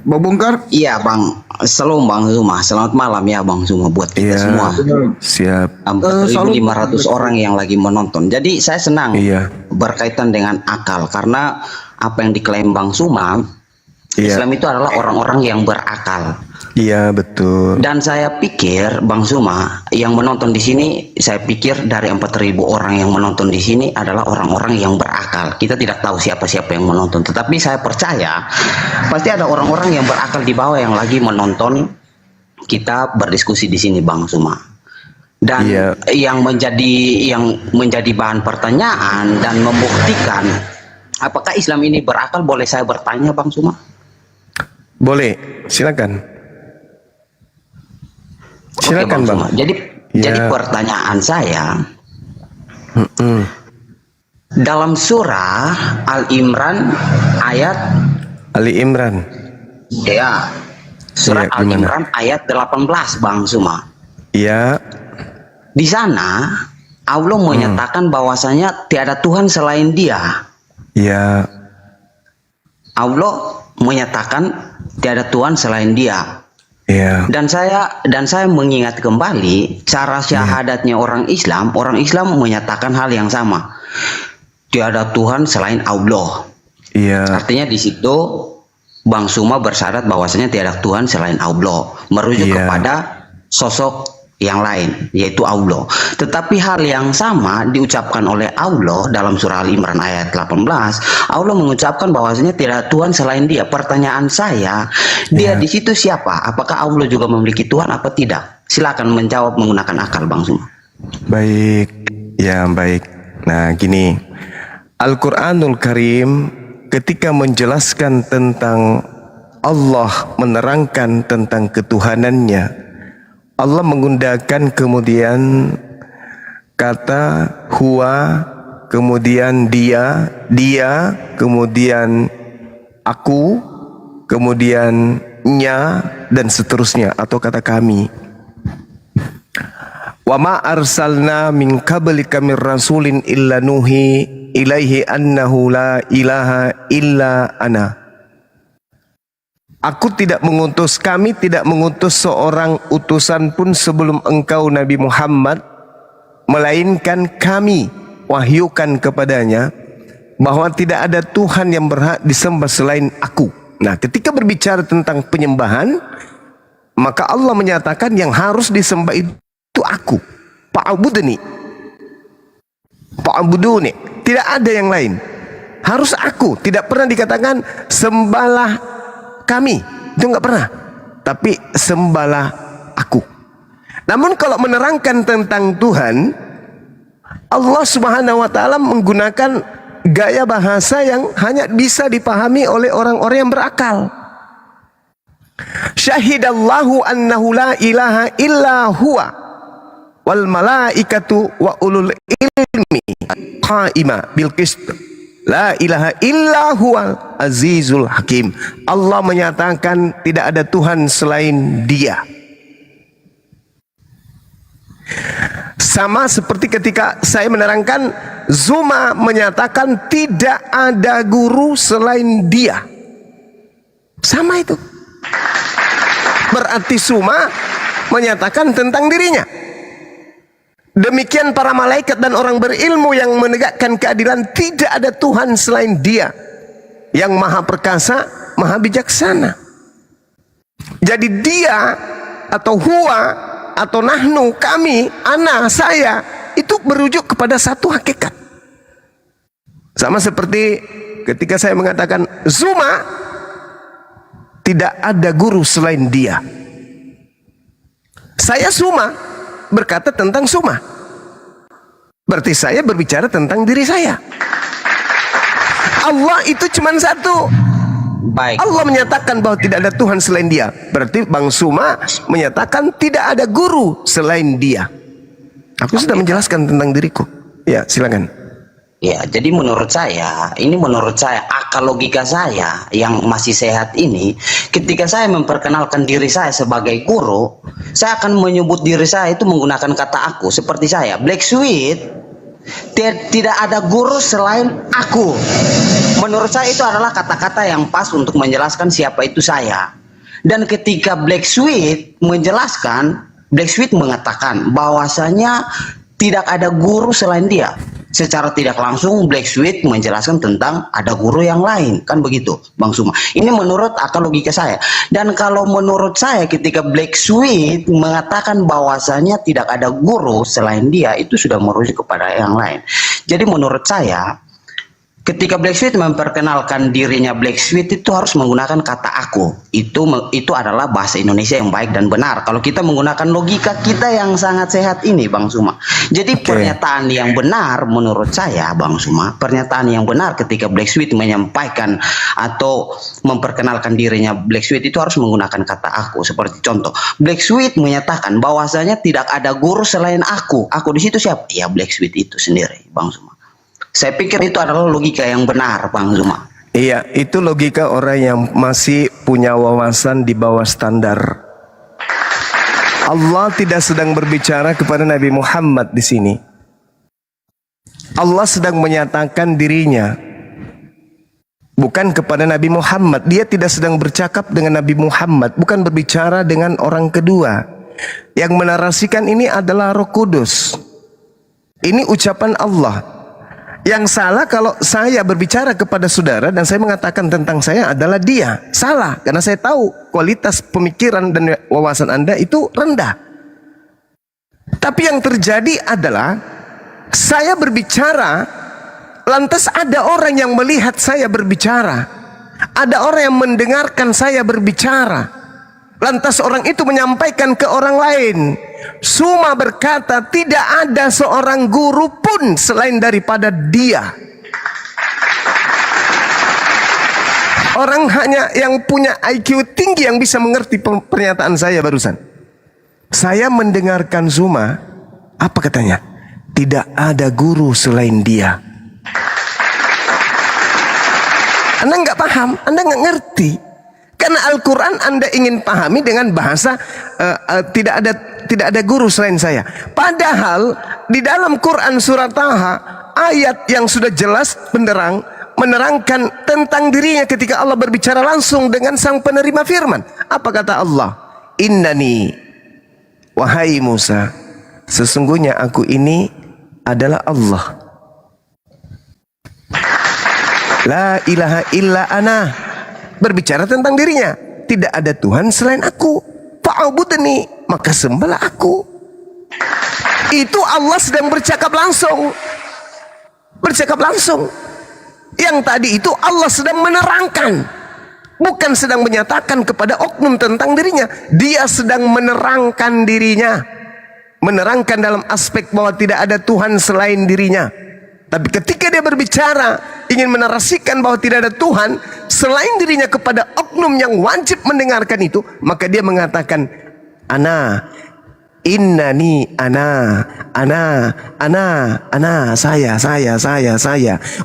Speaker 1: Bang Bongkar?
Speaker 15: Iya Bang, Shalom Bang Zuma. Selamat malam ya Bang Zuma buat kita semua.
Speaker 2: Siap.
Speaker 15: 4.500 orang yang lagi menonton. Jadi saya senang berkaitan dengan akal karena apa yang diklaim Bang Zuma, Islam itu adalah orang-orang yang berakal.
Speaker 2: Iya betul.
Speaker 15: Dan saya pikir Bang Zuma yang menonton di sini, saya pikir dari 4.000 orang yang menonton di sini adalah orang-orang yang berakal. Kita tidak tahu siapa-siapa yang menonton, tetapi saya percaya pasti ada orang-orang yang berakal di bawah yang lagi menonton kita berdiskusi di sini Bang Zuma. Dan yang menjadi bahan pertanyaan dan membuktikan apakah Islam ini berakal, boleh saya bertanya Bang Zuma?
Speaker 2: Boleh, silakan. Silakan
Speaker 15: Bang.
Speaker 2: Bang.
Speaker 15: Jadi pertanyaan saya, dalam surah Al-Imran ayat surah Al-Imran ayat 18 Bang Zuma.
Speaker 2: Iya.
Speaker 15: Di sana Allah menyatakan bahwasanya tiada Tuhan selain Dia.
Speaker 2: Iya.
Speaker 15: Allah menyatakan tiada Tuhan selain Dia.
Speaker 2: Yeah.
Speaker 15: Dan saya mengingat kembali cara syahadatnya orang Islam menyatakan hal yang sama. Tiada Tuhan selain Allah. Artinya di situ Bang Zuma bersyarat bahwasanya tiada Tuhan selain Allah, merujuk kepada sosok yang lain, yaitu Allah. Tetapi hal yang sama diucapkan oleh Allah dalam surah Al-Imran ayat 18. Allah mengucapkan bahwasanya tidak Tuhan selain Dia. Pertanyaan saya, Dia di situ siapa? Apakah Allah juga memiliki Tuhan apa tidak? Silakan menjawab menggunakan akal Bang Zuma.
Speaker 2: Baik, baik. Nah, gini. Al-Qur'anul Karim ketika menjelaskan tentang Allah, menerangkan tentang ketuhanannya, Allah menggunakan kemudian kata huwa, kemudian dia, kemudian aku, kemudian nya, dan seterusnya, atau kata kami. Wa ma arsalna min qablika mir rasulin illa nuhi ilaihi annahu la ilaha illa ana. Kami tidak mengutus seorang utusan pun sebelum engkau Nabi Muhammad, melainkan kami wahyukan kepadanya bahwa tidak ada Tuhan yang berhak disembah selain aku. Nah, ketika berbicara tentang penyembahan, maka Allah menyatakan yang harus disembah itu aku. Fa'budni. Tidak ada yang lain. Harus aku. Tidak pernah dikatakan sembahlah kami, itu nggak pernah, tapi sembahlah aku. Namun kalau menerangkan tentang Tuhan, Allah Subhanahu wa taala menggunakan gaya bahasa yang hanya bisa dipahami oleh orang-orang yang berakal. Syahidallahu annahu la ilaha illa huwa wal malaikatu wa ulul ilmi qaima bil qist. La ilaha illa huwal azizul hakim. Allah menyatakan tidak ada Tuhan selain Dia. Sama seperti ketika saya menerangkan, Zuma menyatakan tidak ada guru selain Dia. Sama itu. Berarti Zuma menyatakan tentang dirinya. Demikian para malaikat dan orang berilmu yang menegakkan keadilan, tidak ada Tuhan selain Dia yang maha perkasa, maha bijaksana. Jadi Dia atau huwa atau nahnu, kami, ana, saya, itu merujuk kepada satu hakikat. Sama seperti ketika saya mengatakan Zuma tidak ada guru selain Dia. Saya Zuma berkata tentang Zuma, berarti saya berbicara tentang diri saya. Allah itu cuma satu.
Speaker 15: Baik.
Speaker 2: Allah menyatakan bahwa tidak ada Tuhan selain Dia. Berarti Bang Suma menyatakan tidak ada guru selain Dia. Aku sudah menjelaskan tentang diriku. Ya, silakan.
Speaker 15: Ya, jadi menurut saya, akal logika saya yang masih sehat ini, ketika saya memperkenalkan diri saya sebagai guru, saya akan menyebut diri saya itu menggunakan kata aku. Seperti saya, Black Sweet, tidak ada guru selain aku. Menurut saya itu adalah kata-kata yang pas untuk menjelaskan siapa itu saya. Dan ketika Black Sweet menjelaskan, Black Sweet mengatakan bahwasanya tidak ada guru selain dia. Secara tidak langsung Black Sweet menjelaskan tentang ada guru yang lain, kan begitu Bang Suma. Ini menurut akal logika saya. Dan kalau menurut saya ketika Black Sweet mengatakan bahwasanya tidak ada guru selain dia, itu sudah merujuk kepada yang lain. Jadi menurut saya ketika Black Sweet memperkenalkan dirinya Black Sweet itu harus menggunakan kata aku. Itu adalah bahasa Indonesia yang baik dan benar. Kalau kita menggunakan logika kita yang sangat sehat ini Bang Suma. Jadi pernyataan yang benar menurut saya Bang Suma, pernyataan yang benar ketika Black Sweet menyampaikan atau memperkenalkan dirinya Black Sweet itu harus menggunakan kata aku. Seperti contoh, Black Sweet menyatakan bahwasanya tidak ada guru selain aku. Aku di situ siapa? Ya Black Sweet itu sendiri Bang Suma. Saya pikir itu adalah logika yang benar, Bang Zuma.
Speaker 2: Iya, itu logika orang yang masih punya wawasan di bawah standar. Allah tidak sedang berbicara kepada Nabi Muhammad di sini. Allah sedang menyatakan dirinya, bukan kepada Nabi Muhammad. Dia tidak sedang bercakap dengan Nabi Muhammad, bukan berbicara dengan orang kedua. Yang menarasikan ini adalah Roh Kudus. Ini ucapan Allah. Yang salah kalau saya berbicara kepada saudara dan saya mengatakan tentang saya adalah dia. Salah, karena saya tahu kualitas pemikiran dan wawasan Anda itu rendah. Tapi yang terjadi adalah saya berbicara, lantas ada orang yang melihat saya berbicara. Ada orang yang mendengarkan saya berbicara. Lantas orang itu menyampaikan ke orang lain. Suma berkata tidak ada seorang guru pun selain daripada dia. Orang hanya yang punya IQ tinggi yang bisa mengerti pernyataan saya barusan. Saya mendengarkan Suma, apa katanya? Tidak ada guru selain dia. Anda nggak paham, Anda nggak ngerti. Karena Al-Quran Anda ingin pahami dengan bahasa tidak ada guru selain saya. Padahal di dalam Quran surat Taha ayat yang sudah jelas menerangkan tentang dirinya ketika Allah berbicara langsung dengan sang penerima firman. Apa kata Allah? Innani, wahai Musa, sesungguhnya aku ini adalah Allah. La ilaha illa ana. Berbicara tentang dirinya, tidak ada Tuhan selain aku. Fa'budni, maka sembahlah aku. Itu Allah sedang bercakap langsung. Bercakap langsung. Yang tadi itu Allah sedang menerangkan, bukan sedang menyatakan kepada oknum tentang dirinya. Dia sedang menerangkan dirinya, menerangkan dalam aspek bahwa tidak ada Tuhan selain dirinya. Tapi ketika dia berbicara ingin menarasikan bahwa tidak ada Tuhan selain dirinya kepada oknum yang wajib mendengarkan itu, maka dia mengatakan ana, innani ana, saya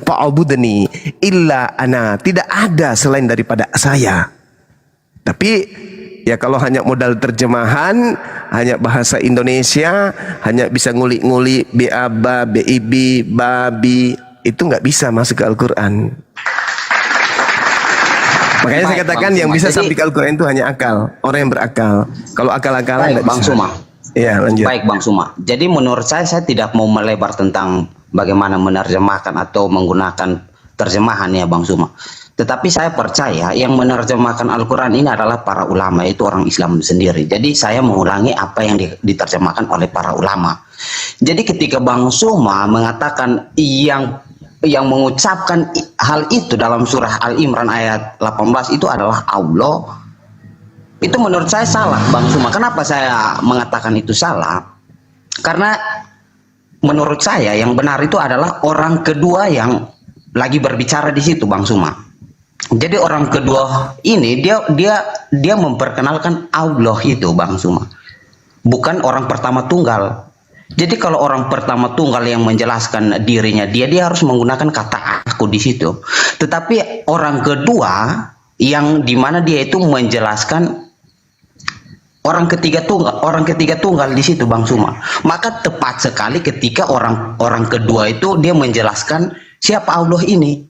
Speaker 2: fa'budni illa ana, tidak ada selain daripada saya. Tapi ya kalau hanya modal terjemahan, hanya bahasa Indonesia, hanya bisa ngulik-ngulik biaba, bibi, babi, itu nggak bisa masuk ke Al-Quran. Makanya saya katakan yang bisa sampai ke Al-Quran itu hanya akal, orang yang berakal. Kalau akal-akalan nggak bisa.
Speaker 15: Bang Suma.
Speaker 2: Iya, lanjut.
Speaker 15: Baik Bang Suma. Jadi menurut saya tidak mau melebar tentang bagaimana menerjemahkan atau menggunakan terjemahan ya Bang Suma. Tetapi saya percaya yang menerjemahkan Al-Quran ini adalah para ulama, itu orang Islam sendiri. Jadi saya mengulangi apa yang diterjemahkan oleh para ulama. Jadi ketika Bang Suma mengatakan yang mengucapkan hal itu dalam surah Al-Imran ayat 18 itu adalah Allah, itu menurut saya salah Bang Suma. Kenapa saya mengatakan itu salah? Karena menurut saya yang benar itu adalah orang kedua yang lagi berbicara di situ Bang Suma. Jadi orang kedua ini dia memperkenalkan Allah itu Bang Suma. Bukan orang pertama tunggal. Jadi kalau orang pertama tunggal yang menjelaskan dirinya dia harus menggunakan kata aku di situ. Tetapi orang kedua yang dimana dia itu menjelaskan orang ketiga tunggal di situ Bang Suma. Maka tepat sekali ketika orang kedua itu dia menjelaskan siapa Allah ini.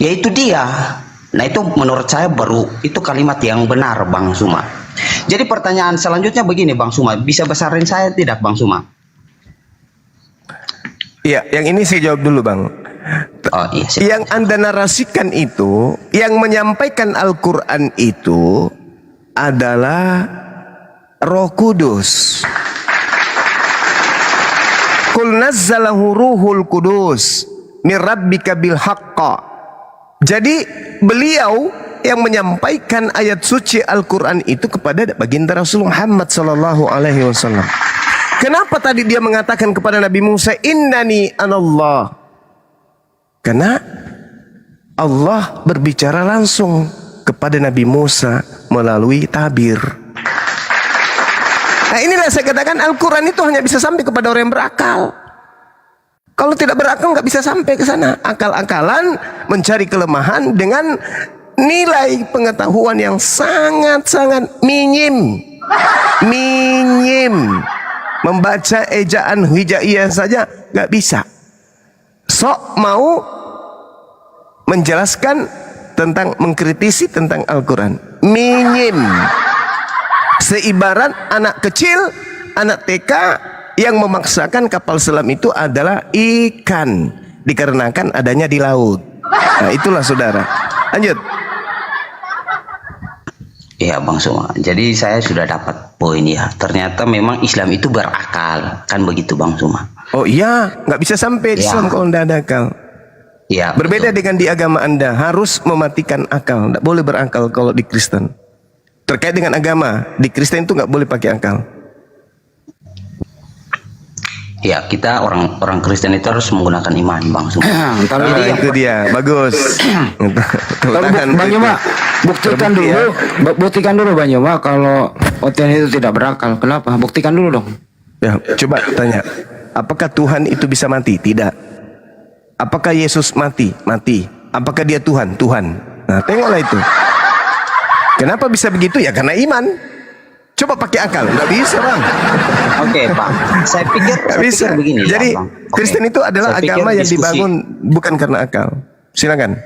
Speaker 15: Yaitu dia. Nah itu menurut saya baru itu kalimat yang benar Bang Suma. Jadi pertanyaan selanjutnya begini Bang Suma, bisa besarin saya tidak Bang Suma?
Speaker 2: Iya, yang ini saya jawab dulu Bang.
Speaker 15: Oh, iya,
Speaker 2: yang Anda narasikan itu, yang menyampaikan Al-Quran itu adalah Roh Kudus. Qul nazzalahu ruhul kudus min rabbika bil haqqa. Jadi beliau yang menyampaikan ayat suci Al-Quran itu kepada baginda Rasul Muhammad sallallahu alaihi wasallam. Kenapa tadi dia mengatakan kepada Nabi Musa, innani anallah? Karena Allah berbicara langsung kepada Nabi Musa melalui tabir. Nah inilah saya katakan Al-Quran itu hanya bisa sampai kepada orang yang berakal. Kalau tidak berakal nggak bisa sampai ke sana. Akal-akalan mencari kelemahan dengan nilai pengetahuan yang sangat-sangat minim. Membaca ejaan hijaiyah saja nggak bisa. Sok mau menjelaskan tentang mengkritisi tentang Al-Quran. Minim. Seibarat anak kecil, anak TK yang memaksakan kapal selam itu adalah ikan. Dikarenakan adanya di laut. Nah itulah saudara. Lanjut.
Speaker 15: Iya Bang Suma. Jadi saya sudah dapat poin ya. Ternyata memang Islam itu berakal. Kan begitu Bang Suma.
Speaker 2: Oh iya, nggak bisa sampai
Speaker 15: Ya.
Speaker 2: Islam kalau tidak ada akal.
Speaker 15: Ya,
Speaker 2: Berbeda dengan di agama Anda, harus mematikan akal. Tidak boleh berakal kalau di Kristen. Terkait dengan agama, di Kristen itu nggak boleh pakai akal.
Speaker 15: ya kita orang Kristen itu harus menggunakan iman Bang Suma.
Speaker 2: Jadi itu dia, bagus.
Speaker 12: Kalau Bang Yoma, buktikan dulu Bang Yoma kalau OTN itu tidak berakal. Kenapa? Buktikan dulu dong.
Speaker 2: Ya, coba tanya. Apakah Tuhan itu bisa mati? Tidak. Apakah Yesus mati? Mati. Apakah dia Tuhan? Tuhan. Nah, tengoklah itu. Kenapa bisa begitu? Ya karena iman. Coba pakai akal, nggak bisa Bang.
Speaker 15: Oke Pak, saya pikir begini.
Speaker 2: Jadi
Speaker 15: ya, Bang.
Speaker 2: Kristen itu adalah
Speaker 15: Saya pikir
Speaker 2: agama yang
Speaker 15: diskusi-
Speaker 2: dibangun bukan karena akal. Silakan.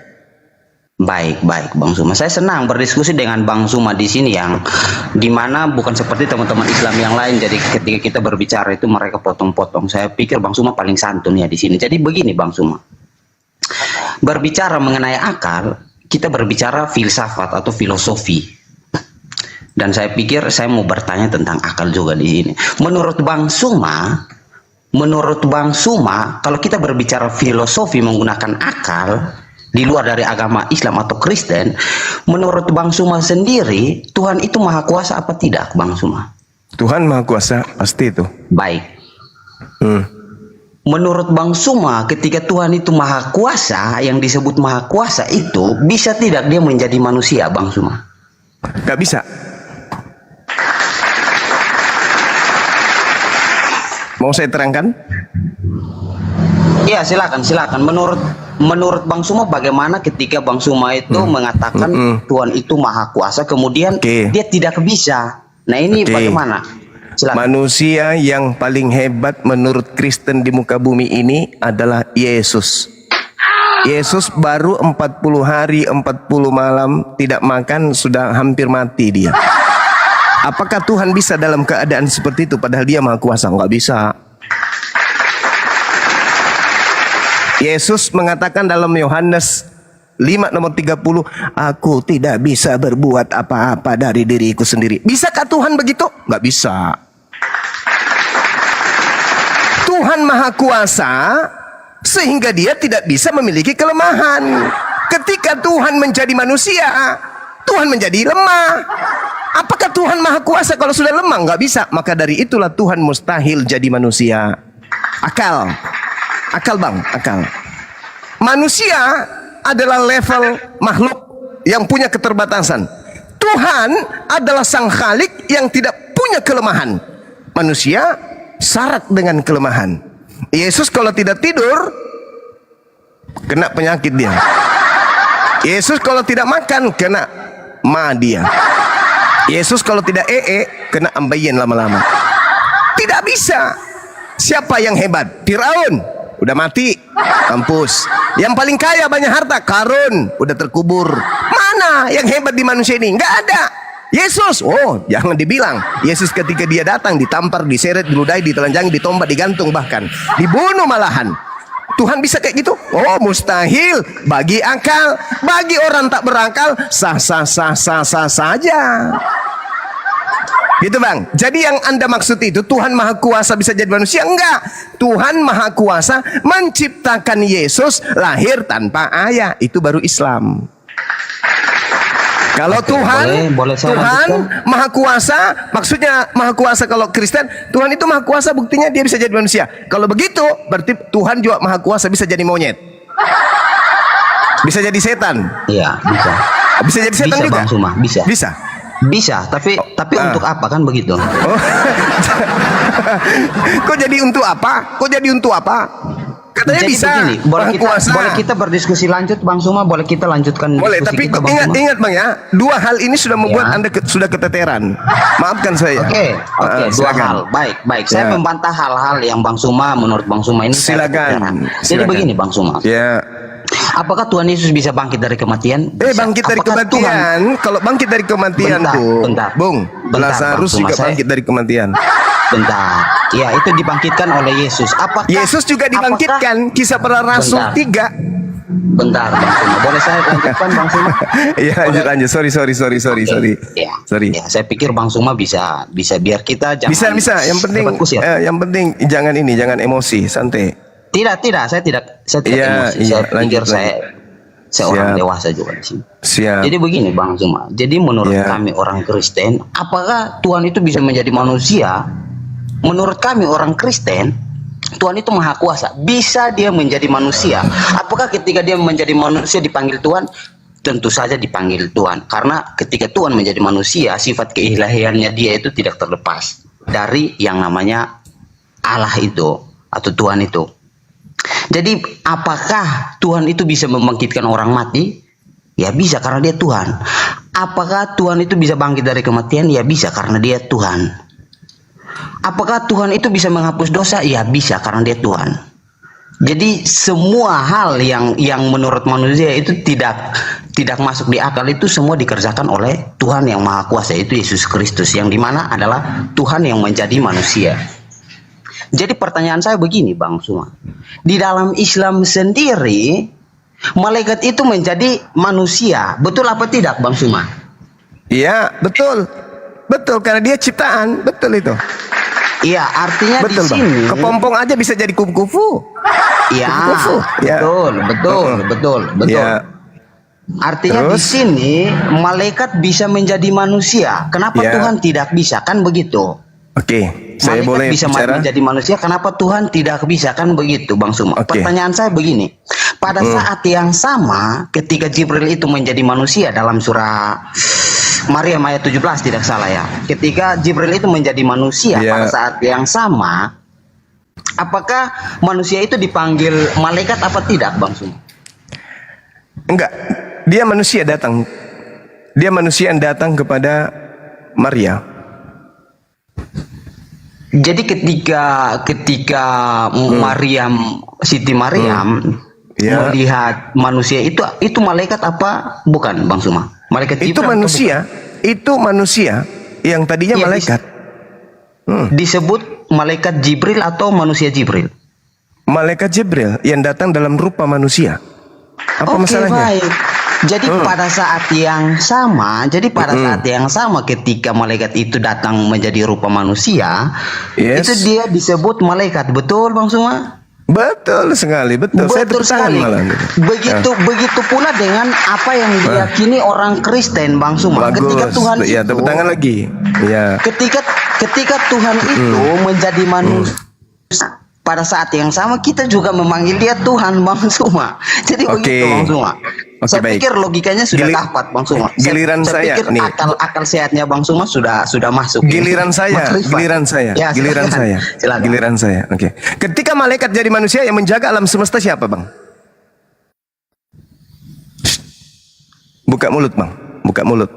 Speaker 15: Baik Bang Suma. Saya senang berdiskusi dengan Bang Suma di sini yang dimana bukan seperti teman-teman Islam yang lain. Jadi ketika kita berbicara itu mereka potong-potong. Saya pikir Bang Suma paling santun ya di sini. Jadi begini Bang Suma. Berbicara mengenai akal, kita berbicara filsafat atau filosofi. Dan saya pikir saya mau bertanya tentang akal juga di sini. Menurut Bang Suma, kalau kita berbicara filosofi menggunakan akal di luar dari agama Islam atau Kristen, menurut Bang Suma sendiri, Tuhan itu maha kuasa apa tidak, Bang Suma?
Speaker 2: Tuhan maha kuasa, pasti itu.
Speaker 15: Baik. Menurut Bang Suma, ketika Tuhan itu maha kuasa, yang disebut maha kuasa itu bisa tidak dia menjadi manusia, Bang Suma?
Speaker 2: Gak bisa. Mau saya terangkan?
Speaker 15: Iya, silakan. Menurut Bang Suma bagaimana ketika Bang Suma itu mengatakan Tuhan itu maha kuasa, kemudian dia tidak bisa. Nah ini bagaimana? Silakan.
Speaker 2: Manusia yang paling hebat menurut Kristen di muka bumi ini adalah Yesus. Yesus baru 40 hari 40 malam tidak makan, sudah hampir mati dia. Apakah Tuhan bisa dalam keadaan seperti itu padahal dia maha kuasa? Nggak bisa. Yesus mengatakan dalam Yohanes 5 nomor 30, aku tidak bisa berbuat apa-apa dari diriku sendiri. Bisakah Tuhan begitu? Nggak bisa. Tuhan maha kuasa sehingga dia tidak bisa memiliki kelemahan. Ketika Tuhan menjadi manusia, Tuhan menjadi lemah. Apakah Tuhan maha kuasa kalau sudah lemah? Nggak bisa. Maka dari itulah Tuhan mustahil jadi manusia. Akal Bang, akal. Manusia adalah level makhluk yang punya keterbatasan. Tuhan adalah sang Khalik yang tidak punya kelemahan. Manusia syarat dengan kelemahan. Yesus kalau tidak tidur kena penyakit dia. Yesus kalau tidak makan kena ma dia. Yesus kalau tidak kena ambaien lama-lama. Tidak bisa. Siapa yang hebat? Firaun udah mati, mampus. Yang paling kaya banyak harta, Karun udah terkubur. Mana yang hebat di manusia ini? Nggak ada. Yesus, oh jangan dibilang. Yesus ketika dia datang ditampar, diseret, diludahi, ditelanjangi, ditombak, digantung, bahkan dibunuh malahan. Tuhan bisa kayak gitu? Oh mustahil. Bagi akal, bagi orang tak berakal, sah saja. Gitu bang. Jadi yang anda maksud itu Tuhan Maha Kuasa bisa jadi manusia? Enggak. Tuhan Maha Kuasa menciptakan Yesus lahir tanpa ayah. Itu baru Islam. Kalau Tuhan Maha Kuasa, maksudnya Maha Kuasa kalau Kristen, Tuhan itu Maha Kuasa buktinya dia bisa jadi manusia. Kalau begitu berarti Tuhan juga Maha Kuasa bisa jadi monyet. Bisa jadi setan.
Speaker 15: Iya, bisa.
Speaker 2: Bisa jadi setan juga?
Speaker 15: Bang Suma, bisa.
Speaker 2: Bisa.
Speaker 15: Bisa, tapi untuk apa kan begitu?
Speaker 2: Oh. Kok jadi untuk apa? Katanya
Speaker 15: jadi
Speaker 2: bisa.
Speaker 15: Begini, boleh kita berdiskusi lanjut Bang Suma, boleh kita lanjutkan
Speaker 2: boleh, tapi
Speaker 15: kita,
Speaker 2: ingat Bang ya, dua hal ini sudah membuat Anda sudah keteteran. Maafkan saya.
Speaker 15: Oke, dua hal. Baik. Saya membantah hal-hal yang Bang Suma menurut Bang Suma ini
Speaker 2: silakan.
Speaker 15: Jadi begini Bang Suma.
Speaker 2: Ya.
Speaker 15: Apakah Tuhan Yesus bisa bangkit dari kematian?
Speaker 2: Bangkit dari kematian. Kalau bangkit dari kematian Bung, Lazarus juga bangkit dari kematian.
Speaker 15: Bentar. Ya, itu dibangkitkan oleh Yesus. Apakah
Speaker 2: Yesus juga dibangkitkan? Kisah para Rasul 3.
Speaker 15: Bentar, Bang Suma. Boleh saya lanjutkan, Bang Suma?
Speaker 2: Iya, lanjut. Sorry.
Speaker 15: Ya.
Speaker 2: Sorry.
Speaker 15: Ya, saya pikir Bang Suma bisa biar kita jangan
Speaker 2: bisa. Yang penting jangan emosi, santai.
Speaker 15: Tidak, saya tidak emosi. Saya pikir saya orang dewasa juga di sini.
Speaker 2: Siap.
Speaker 15: Jadi begini Bang Suma. Jadi menurut kami orang Kristen, apakah Tuhan itu bisa menjadi manusia? Menurut kami orang Kristen, Tuhan itu Maha Kuasa. Bisa dia menjadi manusia. Apakah ketika dia menjadi manusia dipanggil Tuhan? Tentu saja dipanggil Tuhan. Karena ketika Tuhan menjadi manusia, sifat keilahiannya dia itu tidak terlepas dari yang namanya Allah itu atau Tuhan itu. Jadi apakah Tuhan itu bisa membangkitkan orang mati? Ya bisa karena dia Tuhan. Apakah Tuhan itu bisa bangkit dari kematian? Ya bisa karena dia Tuhan. Apakah Tuhan itu bisa menghapus dosa? Ya bisa karena dia Tuhan. Jadi semua hal yang menurut manusia itu tidak masuk di akal itu semua dikerjakan oleh Tuhan yang Maha Kuasa, itu Yesus Kristus, yang dimana adalah Tuhan yang menjadi manusia. Jadi pertanyaan saya begini Bang Suma, di dalam Islam sendiri malaikat itu menjadi manusia, betul apa tidak Bang Suma?
Speaker 2: Iya betul karena dia ciptaan, betul itu.
Speaker 15: Iya, artinya
Speaker 2: betul,
Speaker 15: di sini
Speaker 2: Bang. Kepompong aja bisa jadi kupu-kupu.
Speaker 15: Iya, betul. Ya. Artinya di sini malaikat bisa menjadi manusia. Kenapa Tuhan tidak bisa? Kan begitu.
Speaker 2: Oke, saya
Speaker 15: malaikat
Speaker 2: boleh
Speaker 15: bisa
Speaker 2: bicara?
Speaker 15: menjadi manusia. Kenapa Tuhan tidak bisa? Kan begitu, Bang Suma. Pertanyaan saya begini. Pada saat yang sama, ketika Jibril itu menjadi manusia dalam surah Maryam ayat 17 tidak salah ya. Ketika Jibril itu menjadi manusia pada saat yang sama, apakah manusia itu dipanggil malaikat apa tidak, Bang Suma?
Speaker 2: Enggak. Dia manusia datang. Dia manusia yang datang kepada Maria.
Speaker 15: Jadi ketika Maryam, Siti Maryam melihat manusia itu malaikat apa bukan, Bang Suma? Malaikat
Speaker 2: itu manusia yang tadinya malaikat.
Speaker 15: Disebut malaikat Jibril atau manusia Jibril?
Speaker 2: Malaikat Jibril yang datang dalam rupa manusia. Apa masalahnya?
Speaker 15: Baik. Jadi pada saat yang sama, ketika malaikat itu datang menjadi rupa manusia, itu dia disebut malaikat. Betul, Bang Suma?
Speaker 2: Betul sekali, betul. Saya tepuk tangan malah.
Speaker 15: Begitu pula dengan apa yang diyakini orang Kristen, Bang Suma.
Speaker 2: Bagus.
Speaker 15: Ketika Tuhan
Speaker 2: itu, tepuk tangan lagi. Ya.
Speaker 15: Ketika Tuhan itu menjadi manusia, pada saat yang sama kita juga memanggil dia Tuhan, Bang Suma. Jadi begitu, Bang Suma. Saya pikir logikanya sudah dapat, Bang Suma.
Speaker 2: Giliran saya
Speaker 15: pikir
Speaker 2: nih.
Speaker 15: akal sehatnya Bang Suma sudah masuk.
Speaker 2: Giliran saya,
Speaker 15: Ya,
Speaker 2: giliran
Speaker 15: silakan.
Speaker 2: saya,
Speaker 15: Silakan.
Speaker 2: giliran saya. Oke. Ketika malaikat jadi manusia yang menjaga alam semesta siapa, Bang? Buka mulut, Bang. Buka mulut.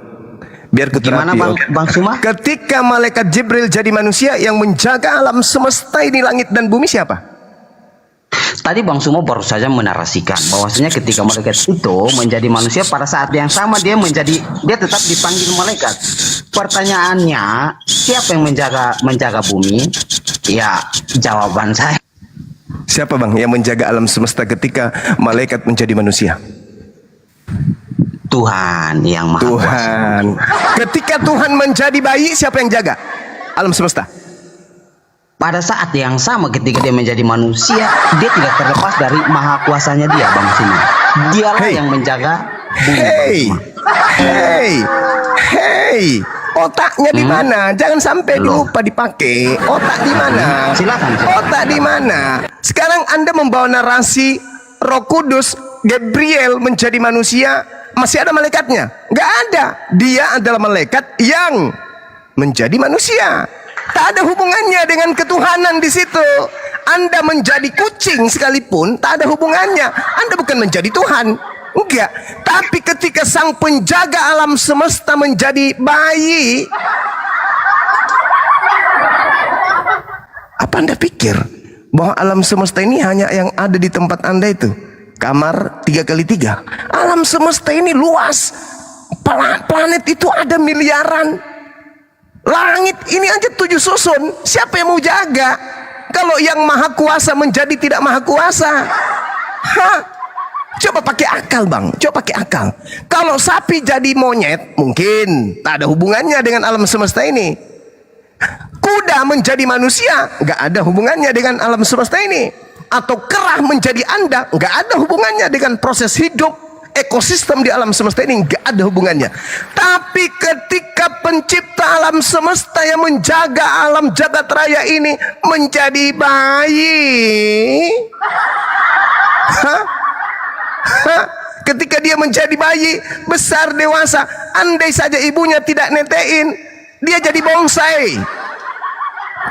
Speaker 2: Biar
Speaker 15: Gimana,
Speaker 2: kuterapi.
Speaker 15: Bang Suma?
Speaker 2: Ketika malaikat Jibril jadi manusia yang menjaga alam semesta ini, langit dan bumi siapa?
Speaker 15: Tadi Bang Suma baru saja menarasikan bahwasanya ketika malaikat itu menjadi manusia, pada saat yang sama dia tetap dipanggil malaikat. Pertanyaannya, siapa yang menjaga bumi? Ya, jawaban saya.
Speaker 2: Siapa, Bang, yang menjaga alam semesta ketika malaikat menjadi manusia?
Speaker 15: Tuhan yang Maha
Speaker 2: Tuhan. Ketika Tuhan menjadi bayi, siapa yang jaga alam semesta?
Speaker 15: Pada saat yang sama ketika dia menjadi manusia, dia tidak terlepas dari maha kuasanya dia, Bang Suma. Dialah yang menjaga bumi.
Speaker 2: Hey, otaknya di mana? Jangan sampai lupa dipakai. Otak di mana?
Speaker 15: Silakan.
Speaker 2: Otak di mana? Sekarang Anda membawa narasi Roh Kudus, Gabriel menjadi manusia, masih ada malaikatnya? Nggak ada. Dia adalah malaikat yang menjadi manusia. Tak ada hubungannya dengan ketuhanan di situ. Anda menjadi kucing sekalipun, tak ada hubungannya. Anda bukan menjadi Tuhan. Enggak. Tapi ketika sang penjaga alam semesta menjadi bayi, apa Anda pikir bahwa alam semesta ini hanya yang ada di tempat Anda itu? Kamar 3x3. Alam semesta ini luas. Planet itu ada miliaran. Langit ini aja 7 susun. Siapa yang mau jaga? Kalau yang maha kuasa menjadi tidak maha kuasa. Coba pakai akal, Bang. Coba pakai akal. Kalau sapi jadi monyet, mungkin tak ada hubungannya dengan alam semesta ini. Kuda menjadi manusia, nggak ada hubungannya dengan alam semesta ini. Atau kerah menjadi Anda, nggak ada hubungannya dengan proses hidup ekosistem di alam semesta ini, nggak ada hubungannya. Tapi ketika pencipta alam semesta yang menjaga alam jagat raya ini menjadi bayi, ketika dia menjadi bayi, besar dewasa, andai saja ibunya tidak netein, dia jadi bonsai.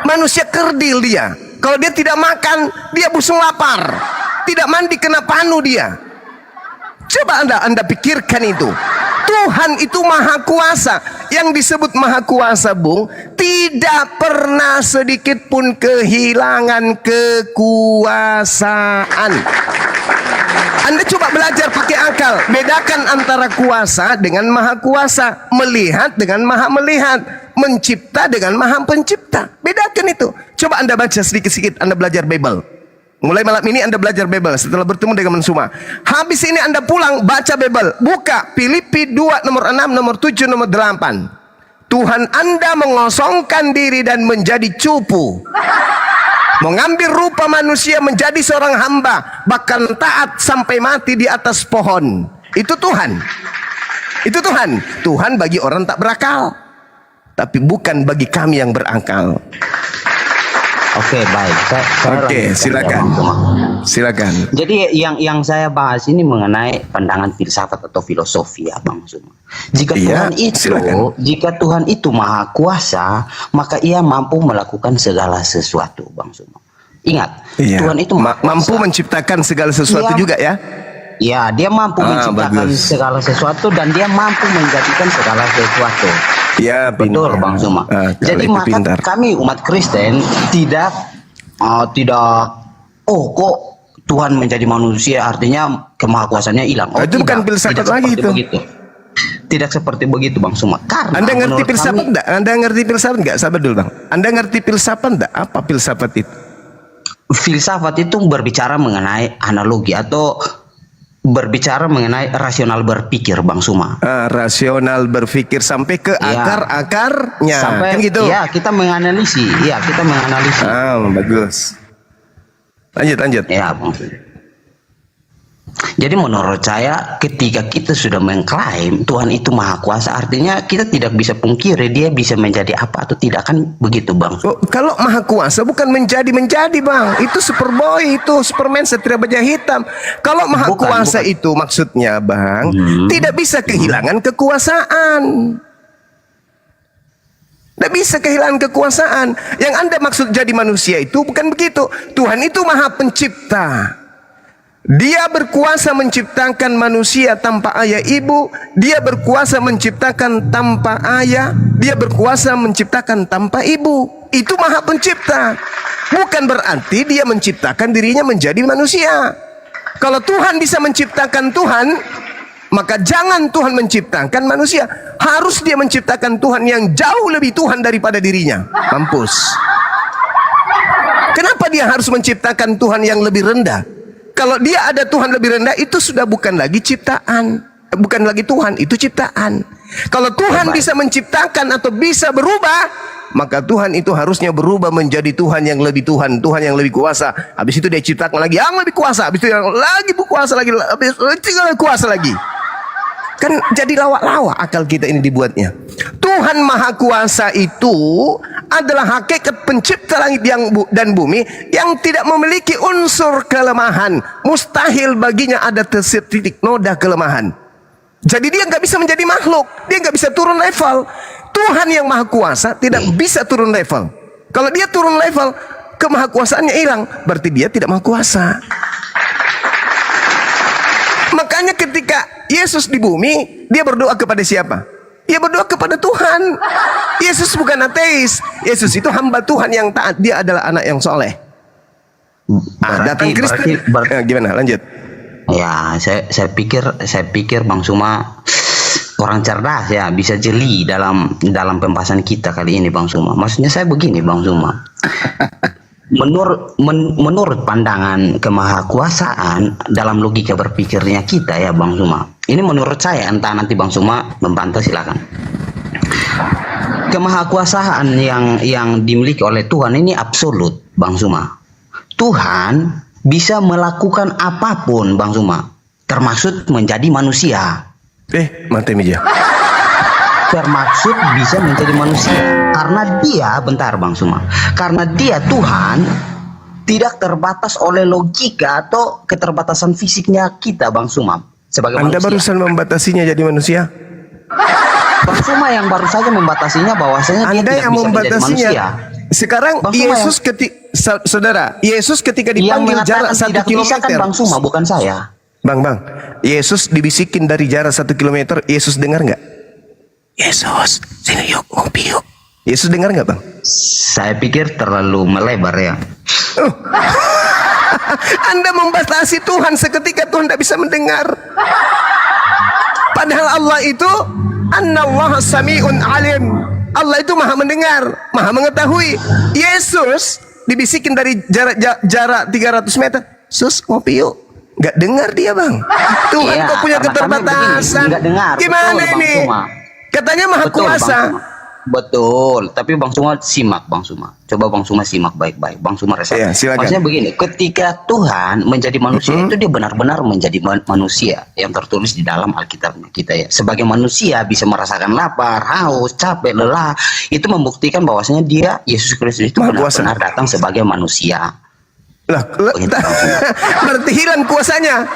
Speaker 2: Manusia kerdil dia. Kalau dia tidak makan, dia busung lapar. Tidak mandi kena panu dia. Coba Anda pikirkan itu. Tuhan itu maha kuasa. Yang disebut maha kuasa, Bung, tidak pernah sedikit pun kehilangan kekuasaan. Anda coba belajar pakai akal. Bedakan antara kuasa dengan maha kuasa, melihat dengan maha melihat, mencipta dengan maha pencipta. Bedakan itu. Coba Anda baca sedikit-sedikit, Anda belajar Bible. Mulai malam ini Anda belajar Bible setelah bertemu dengan Mansuma. Habis ini Anda pulang baca Bible. Buka Filipi 2 nomor 6, nomor 7, nomor 8. Tuhan Anda mengosongkan diri dan menjadi cupu. Mengambil rupa manusia menjadi seorang hamba, bahkan taat sampai mati di atas pohon. Itu Tuhan. Itu Tuhan. Tuhan bagi orang tak berakal, tapi bukan bagi kami yang berakal.
Speaker 15: Oke, baik.
Speaker 2: Oke, silakan. Silakan.
Speaker 15: Jadi yang saya bahas ini mengenai pandangan filsafat atau filosofi ya, Bang Suma. Jika Tuhan itu maha kuasa, maka ia mampu melakukan segala sesuatu, Bang Suma. Ingat, Tuhan itu
Speaker 2: mampu menciptakan segala sesuatu juga ya.
Speaker 15: Ya, dia mampu menciptakan segala sesuatu dan dia mampu menjadikan segala sesuatu.
Speaker 2: Ya,
Speaker 15: betul, Bang Suma. Jadi maka kami umat Kristen tidak kok Tuhan menjadi manusia artinya kemahakuasaannya hilang.
Speaker 2: Itu bukan filsafat lagi itu.
Speaker 15: Tidak seperti begitu, Bang Suma. Karena
Speaker 2: Anda ngerti filsafat enggak? Anda ngerti filsafat enggak? Sabar dulu, Bang. Anda ngerti filsafat enggak? Apa filsafat itu?
Speaker 15: Filsafat itu berbicara mengenai analogi atau berbicara mengenai rasional berpikir, Bang Suma.
Speaker 2: Rasional berpikir sampai ke akar-akarnya.
Speaker 15: Sampai
Speaker 2: kan gitu.
Speaker 15: Ya, kita menganalisis. Ya, kita menganalisis.
Speaker 2: Bagus. Lanjut.
Speaker 15: Ya, Bang. Jadi menurut saya ketika kita sudah mengklaim Tuhan itu maha kuasa, artinya kita tidak bisa pungkiri dia bisa menjadi apa atau tidak, kan begitu Bang.
Speaker 2: Kalau maha kuasa bukan menjadi Bang, itu Superboy, itu Superman, Satria Baja Hitam. Kalau maha kuasa itu maksudnya Bang, tidak bisa kehilangan kekuasaan. Tidak bisa kehilangan kekuasaan. Yang Anda maksud jadi manusia itu bukan begitu. Tuhan itu maha pencipta. Dia berkuasa menciptakan manusia tanpa ayah ibu. Dia berkuasa menciptakan tanpa ayah. Dia berkuasa menciptakan tanpa ibu. Itu maha pencipta. Bukan berarti dia menciptakan dirinya menjadi manusia. Kalau Tuhan bisa menciptakan Tuhan, maka jangan Tuhan menciptakan manusia. Harus dia menciptakan Tuhan yang jauh lebih Tuhan daripada dirinya. Mampus. Kenapa dia harus menciptakan Tuhan yang lebih rendah? Kalau dia ada Tuhan lebih rendah, itu sudah bukan lagi ciptaan. Bukan lagi Tuhan, itu ciptaan. Kalau Tuhan bisa menciptakan atau bisa berubah, maka Tuhan itu harusnya berubah menjadi Tuhan yang lebih Tuhan, Tuhan yang lebih kuasa. Habis itu dia ciptakan lagi yang lebih kuasa. Habis itu yang lagi berkuasa lagi, habis itu yang kuasa lagi. Kan jadi lawak-lawak akal kita ini dibuatnya. Tuhan Maha Kuasa itu adalah hakikat pencipta langit dan bumi yang tidak memiliki unsur kelemahan. Mustahil baginya ada titik noda kelemahan. Jadi dia nggak bisa menjadi makhluk, dia nggak bisa turun level. Tuhan yang Maha Kuasa tidak bisa turun level. Kalau dia turun level, kemahakuasaannya hilang, berarti dia tidak maha kuasa. Makanya ketika Yesus di bumi, dia berdoa kepada siapa? Dia berdoa kepada Tuhan. Yesus bukan ateis. Yesus itu hamba Tuhan yang taat. Dia adalah anak yang soleh. Datang Kristen. Gimana? Lanjut.
Speaker 15: Ya, saya pikir Bang Suma orang cerdas ya, bisa jeli dalam pembahasan kita kali ini Bang Suma. Maksudnya saya begini Bang Suma. Menurut pandangan kemahakuasaan dalam logika berpikirnya kita ya Bang Suma, ini menurut saya, entah nanti Bang Suma membantah silakan. Kemahakuasaan yang dimiliki oleh Tuhan ini absolut Bang Suma. Tuhan bisa melakukan apapun Bang Suma, termasuk menjadi manusia.
Speaker 2: Mati meja.
Speaker 15: Termaksud bisa menjadi manusia karena dia, bentar Bang Suma, karena dia Tuhan tidak terbatas oleh logika atau keterbatasan fisiknya kita Bang Suma sebagai
Speaker 2: Anda
Speaker 15: manusia.
Speaker 2: barusan membatasinya jadi manusia.
Speaker 15: Bang Suma yang baru saja membatasinya bahwasanya dia
Speaker 2: Anda
Speaker 15: tidak
Speaker 2: yang
Speaker 15: bisa menjadi
Speaker 2: membatasinya.
Speaker 15: manusia.
Speaker 2: Sekarang
Speaker 15: Bang Suma
Speaker 2: Yesus saudara, Yesus ketika
Speaker 15: yang
Speaker 2: dipanggil
Speaker 15: mengatakan
Speaker 2: jarak 1
Speaker 15: tidak bisa kan
Speaker 2: kilometer.
Speaker 15: Bang Suma, bukan saya.
Speaker 2: Bang, Yesus dibisikin dari jarak 1 kilometer, Yesus dengar nggak? Yesus, sini yuk ngopi yuk. Yesus dengar nggak Bang?
Speaker 15: Saya pikir terlalu melebar ya.
Speaker 2: Anda membatasi Tuhan seketika Tuhan tidak bisa mendengar. Padahal Allah itu Annallaha sami'un alim. Allah itu maha mendengar, maha mengetahui. Yesus dibisikin dari jarak 300 meter. Sus ngopi yuk. Nggak dengar dia Bang. Tuhan
Speaker 15: Iya,
Speaker 2: kok punya
Speaker 15: karena
Speaker 2: keterbatasan.
Speaker 15: nggak dengar.
Speaker 2: Gimana
Speaker 15: Betul, Bang
Speaker 2: ini?
Speaker 15: Suma.
Speaker 2: Katanya maha
Speaker 15: Betul,
Speaker 2: kuasa.
Speaker 15: Bang Suma. Betul, tapi Bang Suma simak Bang Suma. Coba Bang Suma simak baik-baik. Bang Suma resapi.
Speaker 2: Silakan.
Speaker 15: Maksudnya begini, ketika Tuhan menjadi manusia itu dia benar-benar menjadi manusia yang tertulis di dalam Alkitabnya kita ya. Sebagai manusia bisa merasakan lapar, haus, capek, lelah. Itu membuktikan bahwasanya dia Yesus Kristus itu benar-benar datang sebagai manusia.
Speaker 2: Berarti hilang kuasanya.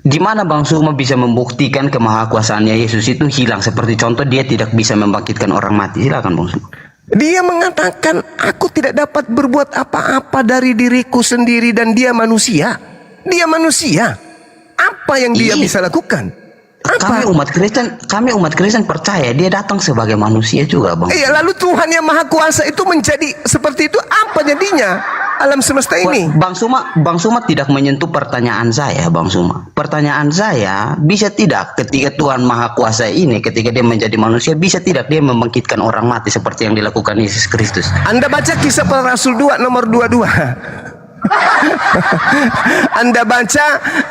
Speaker 15: Di mana Bang Suma bisa membuktikan kemahakuasaannya Yesus itu hilang? Seperti contoh dia tidak bisa membangkitkan orang mati. Silakan Bang Suma.
Speaker 2: Dia mengatakan, aku tidak dapat berbuat apa-apa dari diriku sendiri dan dia manusia. Dia manusia. Apa yang dia bisa lakukan?
Speaker 15: Kami umat Kristen percaya dia datang sebagai manusia juga Bang.
Speaker 2: Iya, lalu Tuhan yang Maha Kuasa itu menjadi seperti itu, apa jadinya alam semesta ini?
Speaker 15: Bang Suma tidak menyentuh pertanyaan saya Bang Suma. Pertanyaan saya, bisa tidak ketika Tuhan Maha Kuasa ini ketika dia menjadi manusia, bisa tidak dia membangkitkan orang mati seperti yang dilakukan Yesus Kristus?
Speaker 2: Anda baca Kisah Para Rasul 2 nomor 22. Anda baca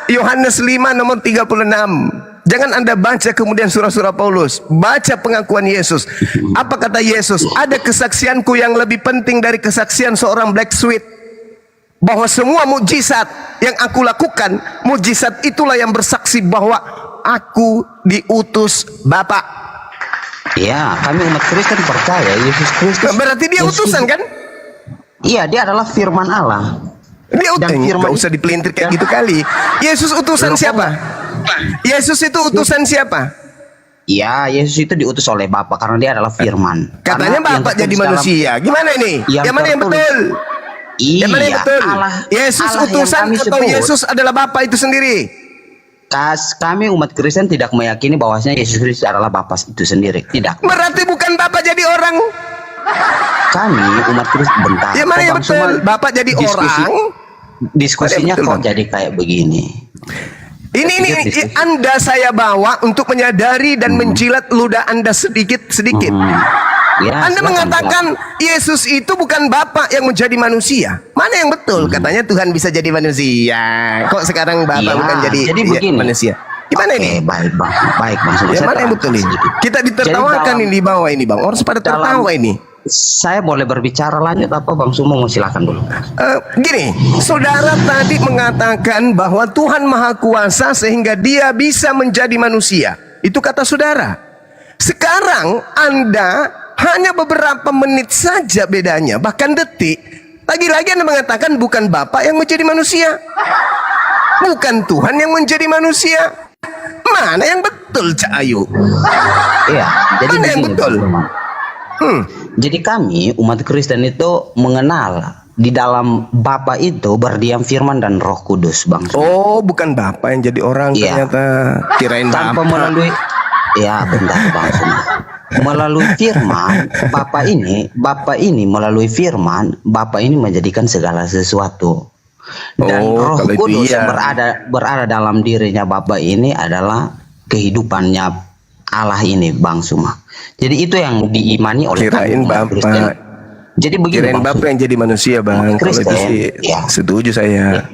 Speaker 2: Yohanes 5 nomor 36. Jangan Anda baca kemudian surah-surah Paulus. Baca pengakuan Yesus. Apa kata Yesus? Ada kesaksianku yang lebih penting dari kesaksian seorang black sweet. bahwa semua mukjizat yang aku lakukan, mukjizat itulah yang bersaksi bahwa aku diutus Bapa.
Speaker 15: Ya, kami umat Kristen percaya Yesus Kristus.
Speaker 2: Berarti dia utusan kan?
Speaker 15: Iya, dia adalah firman Allah.
Speaker 2: Dia utusan, nggak usah dipelintir kayak gitu kali. Yesus utusan siapa? Yesus itu utusan siapa?
Speaker 15: Iya, Yesus itu diutus oleh Bapa karena dia adalah firman.
Speaker 2: Katanya Bapak jadi manusia. Gimana ini? Yang mana yang betul?
Speaker 15: Iya,
Speaker 2: yang mana yang betul?
Speaker 15: Allah,
Speaker 2: Yesus
Speaker 15: Allah
Speaker 2: utusan
Speaker 15: yang kami
Speaker 2: atau
Speaker 15: sebut.
Speaker 2: Yesus adalah Bapa itu sendiri?
Speaker 15: Kami umat Kristen tidak meyakini bahwasanya Yesus Kristus adalah Bapa itu sendiri. Tidak.
Speaker 2: Berarti bukan Bapak jadi orang.
Speaker 15: Kami umat Kristen bentar.
Speaker 2: Ya mana yang
Speaker 15: Bang
Speaker 2: betul?
Speaker 15: Suman,
Speaker 2: Bapak jadi orang.
Speaker 15: Diskusinya
Speaker 2: betul,
Speaker 15: kok
Speaker 2: Bang?
Speaker 15: jadi kayak begini.
Speaker 2: Ini Anda saya bawa untuk menyadari dan menjilat ludah Anda sedikit-sedikit.
Speaker 15: Ya,
Speaker 2: Anda
Speaker 15: silakan,
Speaker 2: mengatakan Yesus itu bukan Bapak yang menjadi manusia. Mana yang betul? Katanya Tuhan bisa jadi manusia. Kok sekarang Bapak
Speaker 15: Iya,
Speaker 2: bukan jadi
Speaker 15: begini.
Speaker 2: manusia? Gimana ini?
Speaker 15: Baik bang, baik bang.
Speaker 2: Ya,
Speaker 15: Saya
Speaker 2: mana yang betul ini?
Speaker 15: sedikit.
Speaker 2: Kita ditertawakan
Speaker 15: Jadi
Speaker 2: ini di bawah ini bang. Orang pada tertawa ini.
Speaker 15: Saya boleh berbicara lanjut apa Bang Sumo? Mau silakan dulu.
Speaker 2: Gini, saudara tadi mengatakan bahwa Tuhan Maha Kuasa sehingga dia bisa menjadi manusia. Itu kata saudara. Sekarang Anda hanya beberapa menit saja bedanya, bahkan detik. Lagi-lagi Anda mengatakan bukan Bapak yang menjadi manusia. Bukan Tuhan yang menjadi manusia. Mana yang betul, Cak Ayu?
Speaker 15: Iya, jadi
Speaker 2: mana yang
Speaker 15: begini,
Speaker 2: betul?
Speaker 15: Jadi kami umat Kristen itu mengenal di dalam Bapa itu berdiam firman dan Roh Kudus, Bang.
Speaker 2: Oh, bukan Bapak yang jadi orang ternyata. Kirain
Speaker 15: Tanpa
Speaker 2: Bapak.
Speaker 15: melalui ya bentar Bang Sumo. Melalui firman Bapa ini melalui firman Bapa ini menjadikan segala sesuatu. Dan Roh
Speaker 2: kalau itu
Speaker 15: Kudus
Speaker 2: iya.
Speaker 15: yang berada dalam dirinya Bapa ini adalah kehidupannya Allah ini, Bang Suma. Jadi itu yang diimani oleh
Speaker 2: Kirain
Speaker 15: umat Kristen.
Speaker 2: Bapak.
Speaker 15: Jadi begini,
Speaker 2: Kirain
Speaker 15: Bang
Speaker 2: Bapak yang jadi manusia, Bang. Kalau
Speaker 15: Kristen,
Speaker 2: itu sih
Speaker 15: ya.
Speaker 2: setuju saya.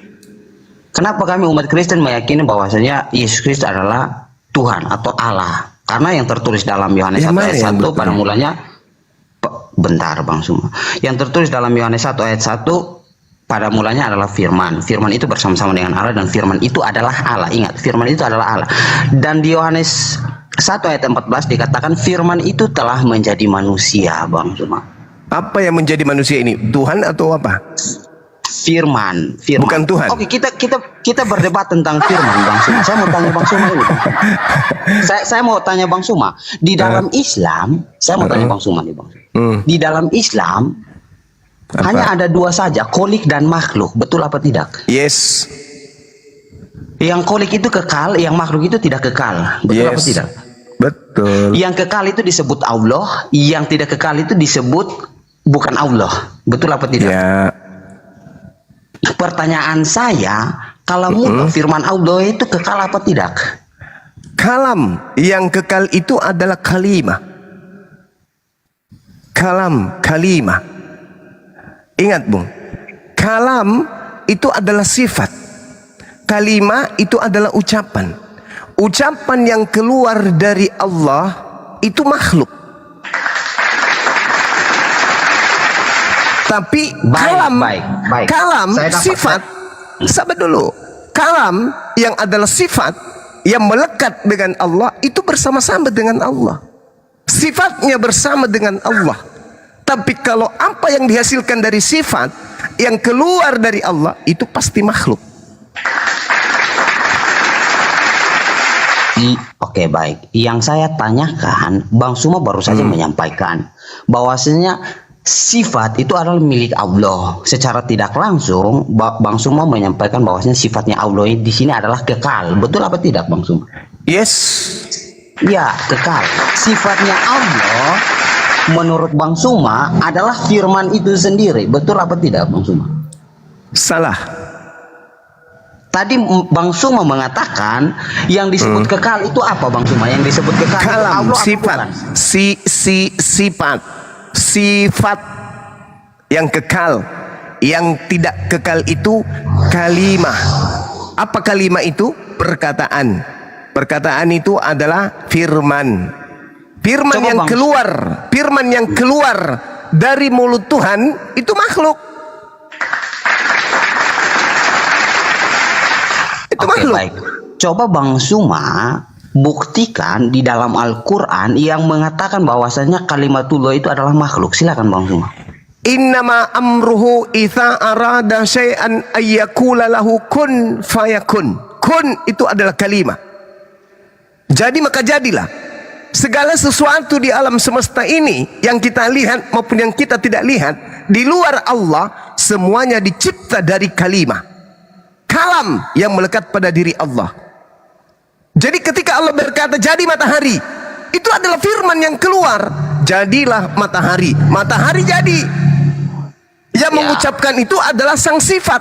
Speaker 15: Kenapa kami umat Kristen meyakini bahwasanya Yesus Kristus adalah Tuhan atau Allah? Karena yang tertulis dalam Yohanes 1 ayat 1 pada mulanya bentar Bang Suma. Yang tertulis dalam Yohanes 1 ayat 1 pada mulanya adalah firman. Firman itu bersama-sama dengan Allah dan firman itu adalah Allah. Ingat, firman itu adalah Allah. Dan di Yohanes 1 ayat 14 dikatakan firman itu telah menjadi manusia, Bang Suma.
Speaker 2: Apa yang menjadi manusia ini? Tuhan atau apa?
Speaker 15: Firman.
Speaker 2: Bukan Tuhan.
Speaker 15: Oke, kita berdebat tentang firman, Bang Suma. Saya mau tanya Bang Suma ini, Bang. Saya mau tanya Bang Suma. Di dalam Islam, saya mau tanya Bang Suma nih, Bang. Di dalam Islam hanya ada dua saja, kholik dan makhluk. Betul apa tidak?
Speaker 2: Yes.
Speaker 15: Yang kholik itu kekal, yang makhluk itu tidak kekal. Betul apa tidak?
Speaker 2: Betul.
Speaker 15: Yang kekal itu disebut Allah, yang tidak kekal itu disebut bukan Allah. Betul apa tidak?
Speaker 2: Ya.
Speaker 15: Pertanyaan saya, kalau mutlak firman Allah itu kekal apa tidak?
Speaker 2: Kalam yang kekal itu adalah kalimah. Kalam, kalimah. Ingat, Bung. Kalam itu adalah sifat. Kalimah itu adalah ucapan. Ucapan yang keluar dari Allah itu makhluk. Tapi kalam, kalam sifat, sabar dulu. Kalam yang adalah sifat yang melekat dengan Allah itu bersama-sama dengan Allah. Sifatnya bersama dengan Allah. Tapi kalau apa yang dihasilkan dari sifat yang keluar dari Allah itu pasti makhluk.
Speaker 15: Oke, baik. Yang saya tanyakan, Bang Suma baru saja menyampaikan bahwasanya sifat itu adalah milik Allah. Secara tidak langsung, Bang Suma menyampaikan bahwasanya sifatnya Allah di sini adalah kekal. Betul apa tidak, Bang Suma?
Speaker 2: Yes.
Speaker 15: Ya, kekal. Sifatnya Allah menurut Bang Suma adalah firman itu sendiri. Betul apa tidak, Bang Suma?
Speaker 2: Salah.
Speaker 15: Tadi Bang Suma mengatakan yang disebut kekal itu apa, Bang Suma? Yang disebut kekal itu
Speaker 2: Kalam,
Speaker 15: Allah
Speaker 2: sifat. Sifat. Sifat yang kekal. Yang tidak kekal itu kalimah. Apa kalimah itu? Perkataan. Perkataan itu adalah firman. Firman yang keluar, firman yang keluar dari mulut Tuhan itu makhluk. Itu
Speaker 15: Oke,
Speaker 2: makhluk.
Speaker 15: baik. Coba Bang Suma buktikan di dalam Al-Quran yang mengatakan bahwasanya kalimatullah itu adalah makhluk. Silakan Bang Suma.
Speaker 2: Innama amruhu idza arada syai'an ayyakula lahu kun fayakun. Kun itu adalah kalimat. Jadi maka jadilah. Segala sesuatu di alam semesta ini yang kita lihat maupun yang kita tidak lihat di luar Allah, semuanya dicipta dari kalimat. Kalam yang melekat pada diri Allah. Jadi ketika Allah berkata jadi matahari, itu adalah firman yang keluar. Jadilah matahari. Matahari jadi. Yang mengucapkan itu adalah sang sifat,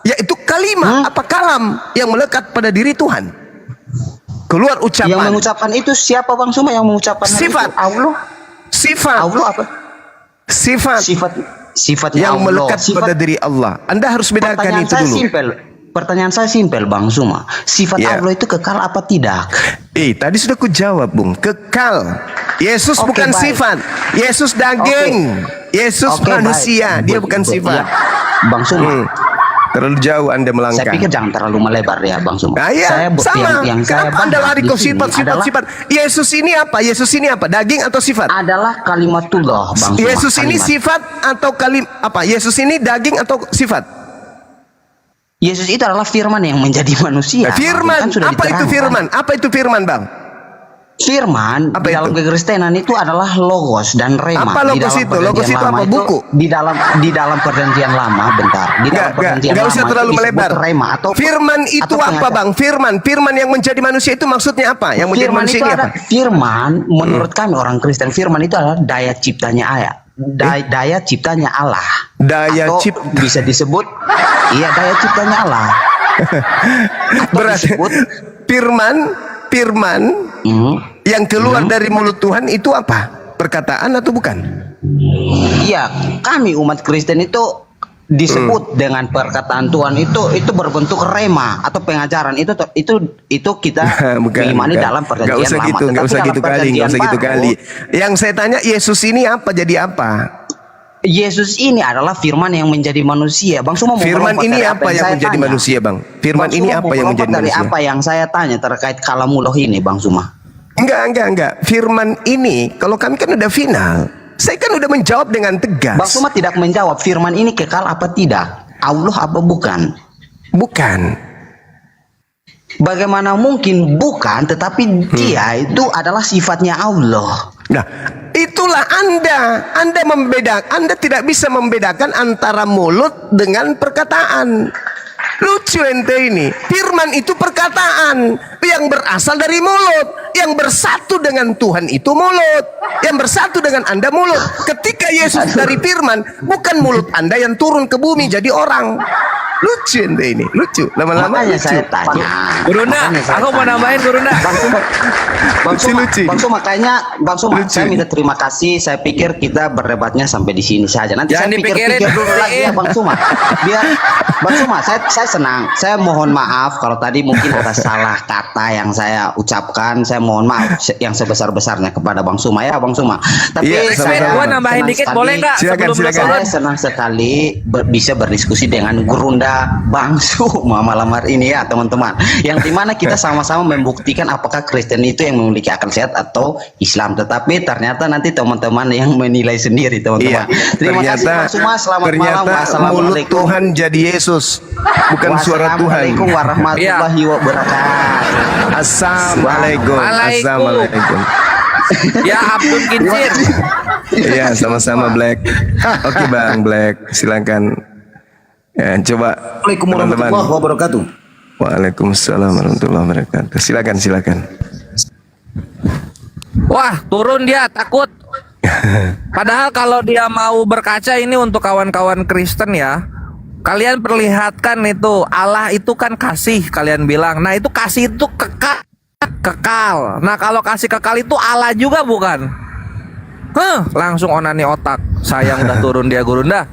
Speaker 2: yaitu kalimat apa kalam yang melekat pada diri Tuhan. Keluar ucapan.
Speaker 15: Yang mengucapkan itu siapa Bang Suma yang mengucapkan
Speaker 2: Sifat.
Speaker 15: itu? Allah.
Speaker 2: Sifat.
Speaker 15: Allah apa?
Speaker 2: Sifat.
Speaker 15: Sifatnya
Speaker 2: yang
Speaker 15: Allah.
Speaker 2: melekat pada diri Allah. Anda harus bedakan
Speaker 15: Pertanyaan
Speaker 2: itu
Speaker 15: saya
Speaker 2: dulu.
Speaker 15: simpel. Pertanyaan saya simpel Bang Suma. Sifat
Speaker 2: Ya.
Speaker 15: Allah itu kekal apa tidak?
Speaker 2: Tadi sudah ku jawab, Bung. Kekal. Yesus
Speaker 15: Oke,
Speaker 2: bukan
Speaker 15: baik.
Speaker 2: sifat. Yesus daging. Yesus
Speaker 15: Oke,
Speaker 2: manusia.
Speaker 15: baik.
Speaker 2: Dia bukan sifat.
Speaker 15: Ya. Bang Suma.
Speaker 2: Terlalu jauh Anda melangkah.
Speaker 15: Saya pikir jangan terlalu melebar ya Bang Suma.
Speaker 2: Nah, iya, sama.
Speaker 15: yang saya
Speaker 2: Kenapa Anda
Speaker 15: bahas
Speaker 2: lari
Speaker 15: di
Speaker 2: ke
Speaker 15: sini adalah
Speaker 2: sifat? Yesus ini apa? Yesus ini apa? Daging atau sifat?
Speaker 15: Adalah kalimatullah Bang Suma.
Speaker 2: Yesus ini
Speaker 15: kalimat.
Speaker 2: sifat atau apa? Yesus ini daging atau sifat?
Speaker 15: Yesus itu adalah firman yang menjadi manusia. Bang.
Speaker 2: Firman.
Speaker 15: Kan sudah
Speaker 2: Apa itu
Speaker 15: diterangkan.
Speaker 2: firman? Apa itu firman, Bang?
Speaker 15: Firman
Speaker 2: Apa
Speaker 15: di dalam
Speaker 2: itu?
Speaker 15: kekristenan itu adalah logos dan rema.
Speaker 2: Apa
Speaker 15: Di
Speaker 2: logos
Speaker 15: dalam
Speaker 2: itu?
Speaker 15: perjanjian
Speaker 2: Logos itu
Speaker 15: lama
Speaker 2: apa? Buku?
Speaker 15: di dalam perjanjian lama, bentar. Di dalam perjanjian
Speaker 2: Nggak
Speaker 15: lama
Speaker 2: usah terlalu
Speaker 15: itu disebut
Speaker 2: melebar.
Speaker 15: rema atau
Speaker 2: Firman itu
Speaker 15: atau
Speaker 2: apa,
Speaker 15: pengajar.
Speaker 2: Bang? Firman yang menjadi manusia itu maksudnya apa? Yang menjadi
Speaker 15: Firman
Speaker 2: manusia
Speaker 15: itu
Speaker 2: ini
Speaker 15: ada
Speaker 2: apa?
Speaker 15: firman menurut kami orang Kristen, firman itu adalah daya ciptanya ayat. Daya ciptanya Allah.
Speaker 2: Daya
Speaker 15: Atau
Speaker 2: cipta.
Speaker 15: bisa disebut daya ciptanya Allah. Atau
Speaker 2: Berarti
Speaker 15: disebut
Speaker 2: firman yang keluar dari mulut Tuhan itu apa? Perkataan atau bukan?
Speaker 15: Iya, kami umat Kristen itu disebut dengan perkataan Tuhan itu berbentuk rema atau pengajaran itu kita mengimani dalam perjanjian
Speaker 2: Nggak usah
Speaker 15: lama.
Speaker 2: gitu, nggak
Speaker 15: Tetapi
Speaker 2: usah
Speaker 15: dalam
Speaker 2: gitu kali,
Speaker 15: perjanjian
Speaker 2: nggak usah gitu
Speaker 15: baru,
Speaker 2: kali. Yang saya tanya, Yesus ini apa? Jadi apa?
Speaker 15: Yesus ini adalah firman yang menjadi manusia. Bang Suma mau
Speaker 2: Firman
Speaker 15: melompat
Speaker 2: ini
Speaker 15: dari
Speaker 2: apa yang
Speaker 15: saya
Speaker 2: menjadi
Speaker 15: tanya.
Speaker 2: manusia, Bang? Firman
Speaker 15: Bang
Speaker 2: ini
Speaker 15: Suma
Speaker 2: apa
Speaker 15: mau
Speaker 2: yang
Speaker 15: melompat
Speaker 2: menjadi
Speaker 15: dari
Speaker 2: manusia?
Speaker 15: apa yang saya tanya terkait kalamullah ini, Bang Suma?
Speaker 2: Enggak. Firman ini, kalau kami kan udah final. Saya kan udah menjawab dengan tegas.
Speaker 15: Bang Suma tidak menjawab firman ini kekal apa tidak? Allah apa bukan?
Speaker 2: Bukan.
Speaker 15: Bagaimana mungkin bukan, tetapi dia itu adalah sifatnya Allah.
Speaker 2: Nah, itulah Anda membedakan. Anda tidak bisa membedakan antara mulut dengan perkataan. Lucu ente ini. Firman itu perkataan yang berasal dari mulut, yang bersatu dengan Tuhan itu mulut, yang bersatu dengan Anda mulut. Ketika Yesus dari firman, bukan mulut Anda yang turun ke bumi jadi orang. Lucu ente ini, lucu. Lama-lama
Speaker 15: Makanya
Speaker 2: lucu.
Speaker 15: saya tanya.
Speaker 10: Gurunda,
Speaker 15: Makanya saya
Speaker 10: aku mau
Speaker 15: tanya.
Speaker 10: nambahin Gurunda.
Speaker 15: Bang Suma, kayaknya Bang Suma, saya minta terima kasih. Saya pikir kita berdebatnya sampai di sini saja. Nanti
Speaker 10: Jangan
Speaker 15: saya
Speaker 10: dipikirin,
Speaker 15: pikir-pikir dulu lagi ya Bang Suma. Biar Bang Suma, saya senang. Saya mohon maaf kalau tadi mungkin ada salah kata yang saya ucapkan. Saya mohon maaf yang sebesar-besarnya kepada Bang Suma ya Bang Suma. Tapi
Speaker 2: Iya,
Speaker 15: saya
Speaker 10: Gua nambahin
Speaker 15: senang
Speaker 10: dikit
Speaker 15: sekali-
Speaker 10: boleh nggak?
Speaker 2: Silakan,
Speaker 10: Sebelum
Speaker 2: silakan.
Speaker 10: Gurunda.
Speaker 15: Saya senang sekali bisa berdiskusi dengan Gurunda Bang Suma malam hari ini ya teman-teman. Yang dimana kita sama-sama membuktikan apakah Kristen itu yang memiliki akal sehat atau Islam. Tetapi ternyata nanti teman-teman yang menilai sendiri teman-teman. Terima kasih Bang Suma. Selamat malam.
Speaker 2: Ternyata mulut
Speaker 15: Wassalamualaikum.
Speaker 2: Tuhan jadi Yesus, bukan suara Tuhan.
Speaker 15: Wassalamualaikum warahmatullahi wabarakatuh.
Speaker 2: Assalamualaikum.
Speaker 10: Waalaikum.
Speaker 2: Assalamualaikum.
Speaker 10: Ya Abdul Kincir.
Speaker 2: Iya, sama-sama Black. Oke Bang Black, silakan. Ya, coba
Speaker 16: Assalamualaikum
Speaker 2: teman-teman.
Speaker 16: warahmatullahi wabarakatuh.
Speaker 2: Waalaikumsalam warahmatullahi wabarakatuh. Silakan.
Speaker 10: Wah, turun dia takut. Padahal kalau dia mau berkaca ini untuk kawan-kawan Kristen ya. Kalian perlihatkan itu Allah itu kan kasih, kalian bilang. Nah, itu kasih itu kekal. Nah, kalau kasih kekal itu Allah juga bukan? Langsung onani otak. Sayang udah turun dia Gurunda.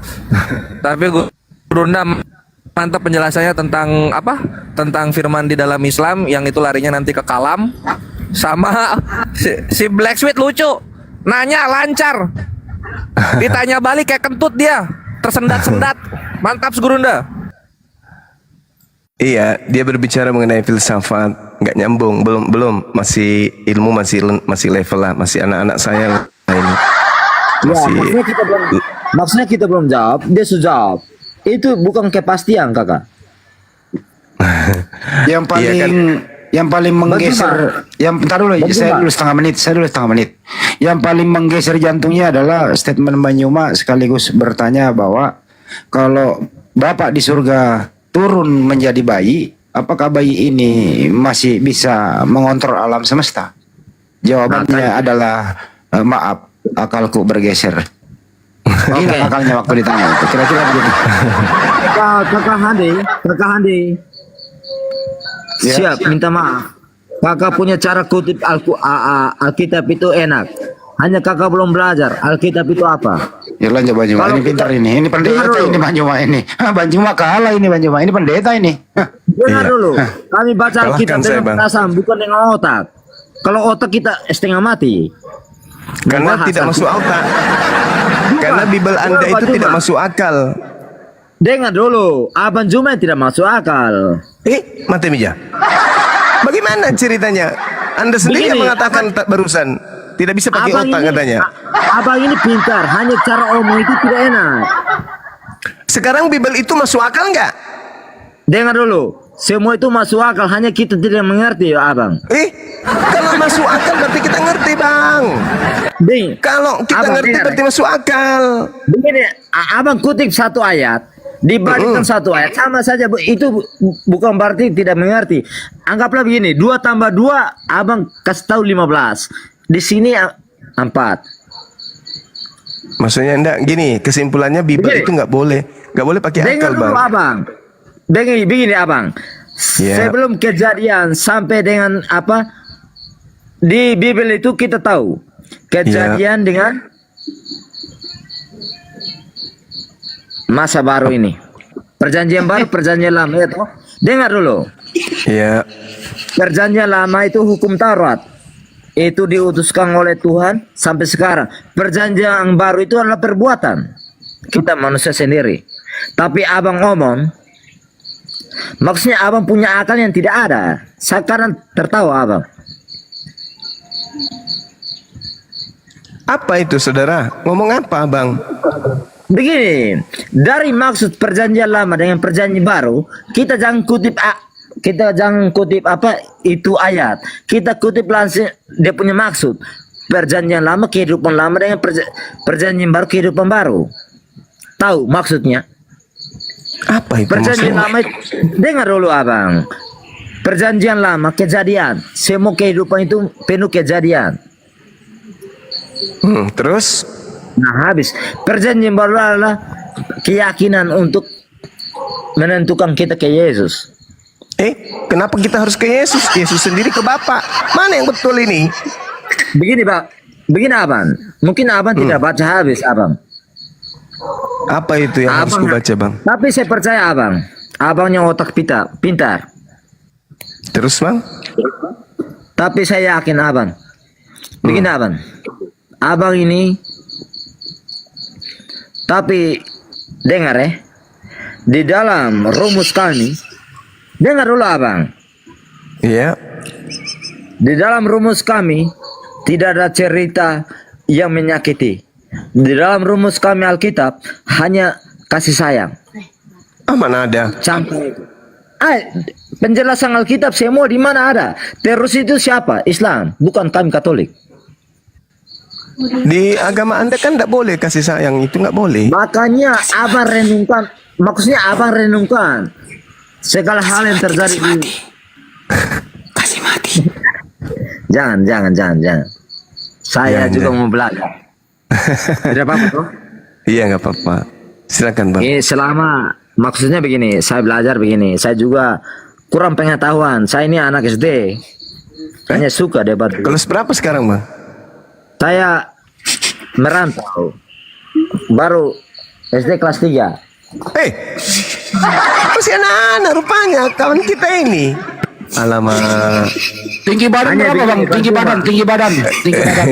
Speaker 10: Tapi Gurunda mantap penjelasannya tentang apa? Tentang firman di dalam Islam yang itu larinya nanti ke kalam. Sama si Black Sweet lucu. Nanya lancar. Ditanya balik kayak kentut dia. Tersendat-sendat. Mantap Gurunda.
Speaker 2: Iya, dia berbicara mengenai filsafat, nggak nyambung, belum, masih ilmu masih level lah, masih anak-anak saya lah ini. Masih,
Speaker 16: maksudnya kita belum jawab, dia sudah jawab. Itu bukan kepastian, kakak.
Speaker 12: Yang paling yang paling menggeser, yang bentar dulu, saya dulu setengah menit. Yang paling menggeser jantungnya adalah statement Mbak Nyuma sekaligus bertanya bahwa kalau Bapak di surga turun menjadi bayi, apakah bayi ini masih bisa mengontrol alam semesta? Jawabannya adalah maaf, akalku bergeser. Hilang akalnya waktu ditanya itu. Kira-kira begitu.
Speaker 16: Kakak Handi.
Speaker 12: Ya.
Speaker 16: Siap, minta maaf. Kakak punya cara kutip Alkitab itu enak. Hanya kakak belum belajar. Alkitab itu apa?
Speaker 12: Ya lanjut Bang Juma, ini pintar ini. Ini pendeta ini Bang Juma ini. Bang Juma kalah ini Bang Juma. Ini pendeta ini.
Speaker 16: Dengar dulu. Kami baca Alkitab dengan perasaan, bukan dengan otak. Kalau otak kita setengah mati.
Speaker 2: Karena tidak masuk otak. Karena Bible Anda itu tidak masuk akal.
Speaker 16: Dengar dulu, Abang Juma tidak masuk akal.
Speaker 2: Mati Mija. Bagaimana ceritanya? Anda sendiri yang mengatakan barusan tidak bisa pakai otak katanya.
Speaker 16: Abang ini pintar, hanya cara omong itu tidak enak.
Speaker 2: Sekarang Bible itu masuk akal nggak?
Speaker 16: Dengar dulu, semua itu masuk akal, hanya kita tidak mengerti, Abang.
Speaker 2: Kalau masuk akal berarti kita ngerti, Bang. Kalau kita ngerti berarti masuk akal.
Speaker 16: Begini, Abang kutip satu ayat, dibandingkan satu ayat sama saja, itu bukan berarti tidak mengerti. Anggaplah begini, 2 tambah 2 Abang kasih tahu 15. Di sini 4.
Speaker 2: Maksudnya enggak gini, kesimpulannya Bible itu nggak boleh pakai akal, Bang.
Speaker 16: Dulu, Abang. Begini Abang. Sebelum kejadian sampai dengan apa? Di Bible itu kita tahu kejadian dengan masa baru ini. Perjanjian baru, perjanjian lama itu. Dengar dulu.
Speaker 2: Iya.
Speaker 16: Perjanjian lama itu hukum Taurat. Itu diutuskan oleh Tuhan sampai sekarang. Perjanjian baru itu adalah perbuatan kita manusia sendiri. Tapi Abang ngomong, maksudnya Abang punya akal yang tidak ada. Sekarang tertawa Abang.
Speaker 2: Apa itu saudara? Ngomong apa Abang?
Speaker 16: Begini, dari maksud perjanjian lama dengan perjanjian baru, kita jangan kutip apa itu ayat. Kita kutip langsung dia punya maksud. Perjanjian lama kehidupan lama dengan perjanjian baru kehidupan baru. Tahu maksudnya?
Speaker 2: Apa itu
Speaker 16: perjanjian
Speaker 2: maksudnya?
Speaker 16: lama? Dengar dulu Abang. Perjanjian lama kejadian. Semua kehidupan itu penuh kejadian.
Speaker 2: Terus?
Speaker 16: Nah habis. Perjanjian baru adalah keyakinan untuk menentukan kita ke Yesus.
Speaker 2: Kenapa kita harus ke Yesus? Yesus sendiri ke Bapa. Mana yang betul ini?
Speaker 16: Begini Pak. Begini Abang. Mungkin Abang tidak baca habis Abang.
Speaker 2: Apa itu yang harus kubaca Bang?
Speaker 16: Tapi saya percaya Abang. Abangnya otak pintar.
Speaker 2: Terus Bang?
Speaker 16: Tapi saya yakin Abang. Begini Abang. Abang ini. Tapi dengar di dalam rumus kami. Dengar dulu Abang.
Speaker 2: Iya.
Speaker 16: Di dalam rumus kami tidak ada cerita yang menyakiti. Di dalam rumus kami Alkitab hanya kasih sayang.
Speaker 2: Mana ada?
Speaker 16: Sampai itu. Penjelasan Alkitab semua di mana ada. Terus itu siapa? Islam, bukan kami Katolik.
Speaker 2: Di agama Anda kan tidak boleh kasih sayang, itu nggak boleh.
Speaker 16: Makanya Abang renungkan. Maksudnya Abang renungkan segala hal yang terjadi di kasih mati. Jangan. Saya juga mau belajar. Tidak apa-apa toh?
Speaker 2: Iya nggak apa-apa. Silakan Bang.
Speaker 16: Selama maksudnya begini, saya belajar begini. Saya juga kurang pengetahuan. Saya ini anak SD. Hanya suka debat.
Speaker 2: Kelas berapa sekarang Bang?
Speaker 16: Saya merantau. Baru SD kelas 3.
Speaker 2: Masih anak-anak rupanya kawan kita ini. Alamak.
Speaker 12: Tinggi badan berapa Bang? Tinggi badan.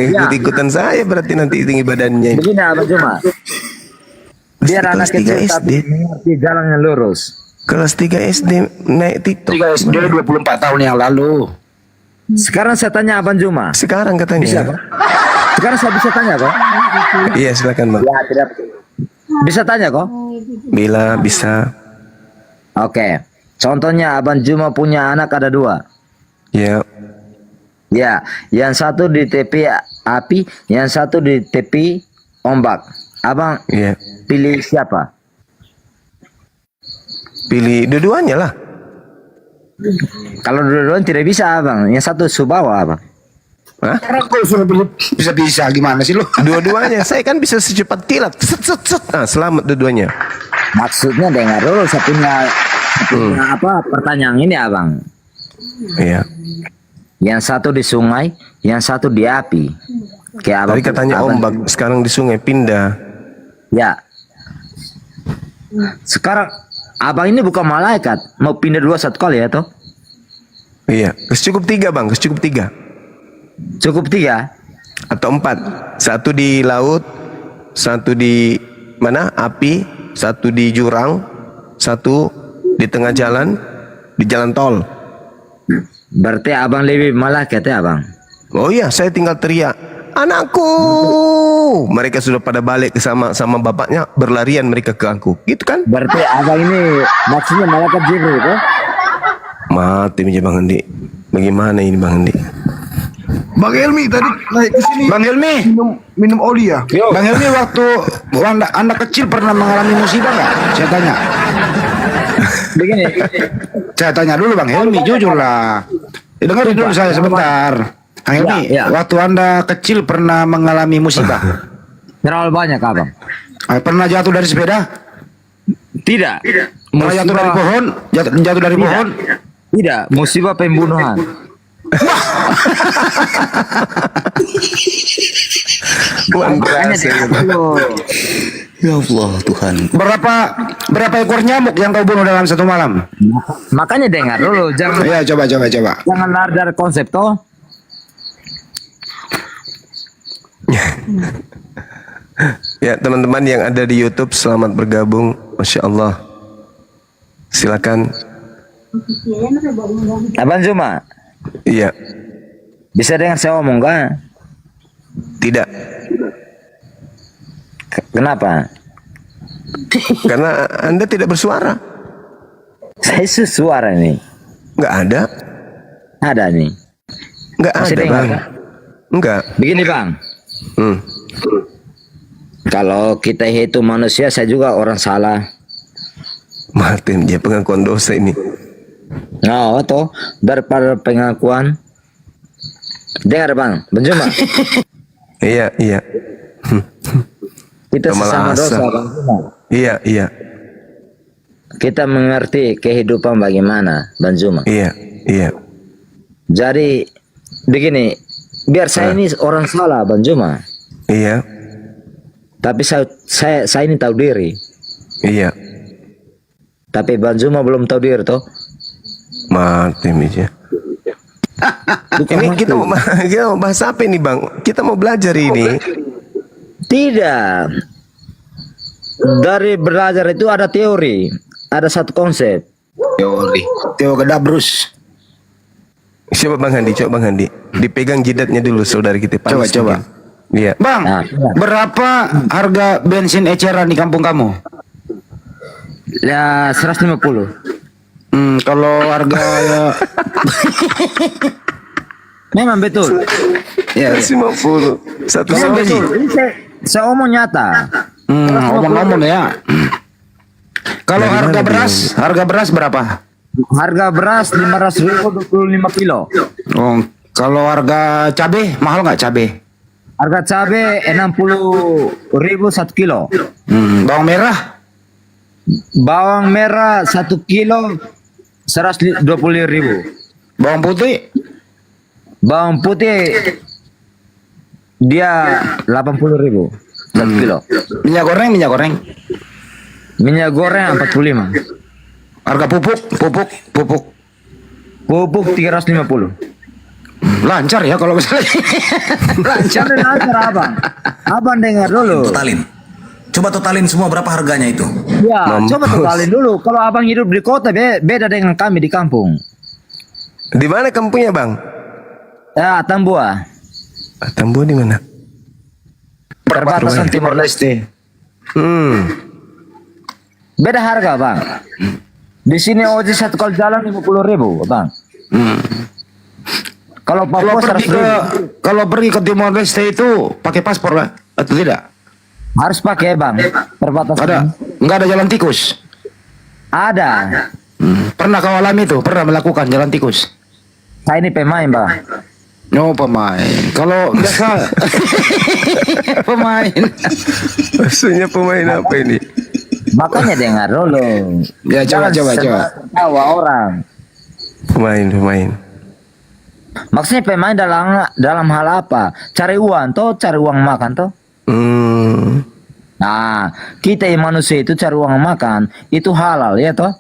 Speaker 2: Ikut-ikutan saya berarti nanti tinggi badannya.
Speaker 16: Begini Abang Juma. Biar anak kecil tapi mengerti jalan yang lurus.
Speaker 2: Kelas 3 SD naik TikTok.
Speaker 12: 3 SD 24 tahun yang lalu.
Speaker 16: Sekarang saya tanya Abang Juma.
Speaker 2: Sekarang katanya.
Speaker 16: Bisa, Pak? Sekarang saya bisa tanya kok?
Speaker 2: Iya, silakan, Bang.
Speaker 16: Ya, tidak. Bisa tanya kok?
Speaker 2: Bila bisa.
Speaker 16: Oke. Contohnya Abang Juma punya anak ada 2.
Speaker 2: Ya.
Speaker 16: Ya, yang satu di tepi api, yang satu di tepi ombak. Abang pilih siapa?
Speaker 2: Pilih dua-duanya lah.
Speaker 16: Kalau dua-duanya tidak bisa, Abang. Yang satu Subawa, Abang.
Speaker 2: Hah?
Speaker 12: Bisa gimana sih lu?
Speaker 2: Dua-duanya. Saya kan bisa secepat kilat. Set, set, set. Nah, selamat dua-duanya.
Speaker 16: Maksudnya dengar dulu, saya punya pertanyaan ini, Abang.
Speaker 2: Iya.
Speaker 16: Yang satu di sungai, yang satu di api. Kayak
Speaker 2: Tadi katanya ombak, sekarang di sungai pindah.
Speaker 16: Ya. Sekarang Abang ini bukan malaikat, mau pindah 2 satu kali ya toh?
Speaker 2: Iya, cukup 3 Bang, cukup 3.
Speaker 16: Cukup 3
Speaker 2: atau 4. Satu di laut, satu di mana? Api, satu di jurang, satu di tengah jalan, di jalan tol.
Speaker 16: Berarti Abang lebih malaikat ya, Abang?
Speaker 2: Oh iya, saya tinggal teriak, anakku. Mereka sudah pada balik ke sama bapaknya, berlarian mereka ke aku. Gitu kan?
Speaker 16: Berarti Abang ini maksudnya malaikat Jibril kan?
Speaker 2: Mati aja Bang Andi. Bagaimana ini Bang Andi?
Speaker 1: Bang Helmi tadi naik ke sini.
Speaker 12: Bang Helmi
Speaker 1: minum oli ya.
Speaker 12: Bang Helmi waktu anda kecil pernah mengalami musibah nggak? Saya tanya.
Speaker 16: Begini.
Speaker 12: Saya tanya dulu Bang Helmi, jujur lah. Dengarin dulu saya sebentar. Bang Helmi, waktu anda kecil pernah mengalami musibah?
Speaker 16: Terlalu banyak, Abang.
Speaker 12: Pernah jatuh dari sepeda?
Speaker 16: Tidak.
Speaker 12: Pernah jatuh dari pohon? Jatuh dari pohon?
Speaker 16: Tidak. Musibah pembunuhan.
Speaker 9: Ya Allah Tuhan.
Speaker 12: Berapa ekor nyamuk yang kau bunuh dalam satu malam?
Speaker 16: Makanya dengar dulu, jangan.
Speaker 12: Ya coba.
Speaker 16: Jangan lari dari konsep toh.
Speaker 2: Ya teman-teman yang ada di YouTube, selamat bergabung. Masya Allah. Silakan.
Speaker 16: Abang Juma.
Speaker 2: Iya.
Speaker 16: Bisa dengar saya omong kan?
Speaker 2: Tidak.
Speaker 16: Kenapa?
Speaker 2: Karena Anda tidak bersuara.
Speaker 16: Saya suara nih.
Speaker 2: Nggak ada.
Speaker 16: Ada nih.
Speaker 2: Nggak
Speaker 16: Masih
Speaker 2: ada
Speaker 16: dengar,
Speaker 2: Bang.
Speaker 16: kan?
Speaker 2: Enggak.
Speaker 16: Begini Bang. Kalau kita itu manusia, saya juga orang salah.
Speaker 2: Martin, dia pengakuan dosa ini.
Speaker 16: Nah, toh daripada pengakuan. Dengar Bang, Benjuma.
Speaker 2: Iya.
Speaker 16: Kita sesama dosa Bang Juma.
Speaker 2: Iya.
Speaker 16: Kita mengerti kehidupan bagaimana, Bang Juma.
Speaker 2: Iya.
Speaker 16: Jadi begini, biar saya ini orang salah, Bang Juma.
Speaker 2: Iya.
Speaker 16: Tapi saya ini tahu diri.
Speaker 2: Iya.
Speaker 16: Tapi Bang Juma belum tahu diri toh.
Speaker 2: Mati aja. Ini kita mau bahas apa ini Bang? Kita mau belajar ini.
Speaker 16: Tidak. Dari belajar itu ada teori, ada satu konsep.
Speaker 12: Teori Gedabrus.
Speaker 2: Coba Bang Handi, dipegang jidatnya dulu saudara kita.
Speaker 12: Coba.
Speaker 2: Iya.
Speaker 12: Bang, berapa harga bensin eceran di kampung kamu?
Speaker 16: Ya 150.
Speaker 12: Kalau harga
Speaker 16: Memang betul.
Speaker 12: Ya,
Speaker 2: 150. Satu
Speaker 16: Memang
Speaker 2: lagi.
Speaker 16: betul. Ini saya omong nyata.
Speaker 12: Ngomong-ngomong ya. Kalau harga beras berapa?
Speaker 16: Harga beras 500.000 25 kilo.
Speaker 12: Oh, kalau harga cabai mahal nggak cabai?
Speaker 16: Harga cabai 60.000 1 kilo.
Speaker 12: Bawang merah?
Speaker 16: Bawang merah 1 kilo 120.000.
Speaker 12: Bawang putih?
Speaker 16: Bawang putih dia 80.000 1 kilo.
Speaker 12: Minyak goreng?
Speaker 16: Minyak goreng 45.
Speaker 12: Harga
Speaker 16: Pupuk 350.
Speaker 12: Lancar ya kalau misalnya.
Speaker 16: Lancar Abang. Abang dengar dulu.
Speaker 17: Coba totalin semua berapa harganya itu.
Speaker 16: Ya, coba totalin dulu. Kalau abang hidup di kota beda dengan kami di kampung.
Speaker 2: Di mana kampungnya, Bang?
Speaker 16: Ya, Tambua.
Speaker 2: Tambua di mana?
Speaker 16: Perbatasan Timor Leste. Beda harga, Bang. Di sini ojek satu kali jalan 50.000, Bang. Kalau Papua
Speaker 12: Kalau pergi ke Timor Leste itu pakai paspor lah atau tidak?
Speaker 16: harus pakai, Bang. Perbatasan.
Speaker 12: Ada? Enggak ada jalan tikus?
Speaker 16: Ada.
Speaker 12: Pernah kau alami itu? Pernah melakukan jalan tikus?
Speaker 16: Saya ini pemain, Bang.
Speaker 12: No, pemain. Kalau biasa pemain.
Speaker 2: Maksudnya pemain apa ini?
Speaker 16: Makanya dengar dulu.
Speaker 12: Ya, coba.
Speaker 16: Tawa orang.
Speaker 2: Pemain.
Speaker 16: Maksudnya pemain dalam hal apa? Cari uang makan toh? Nah, kita yang manusia itu cari uang makan itu halal ya toh?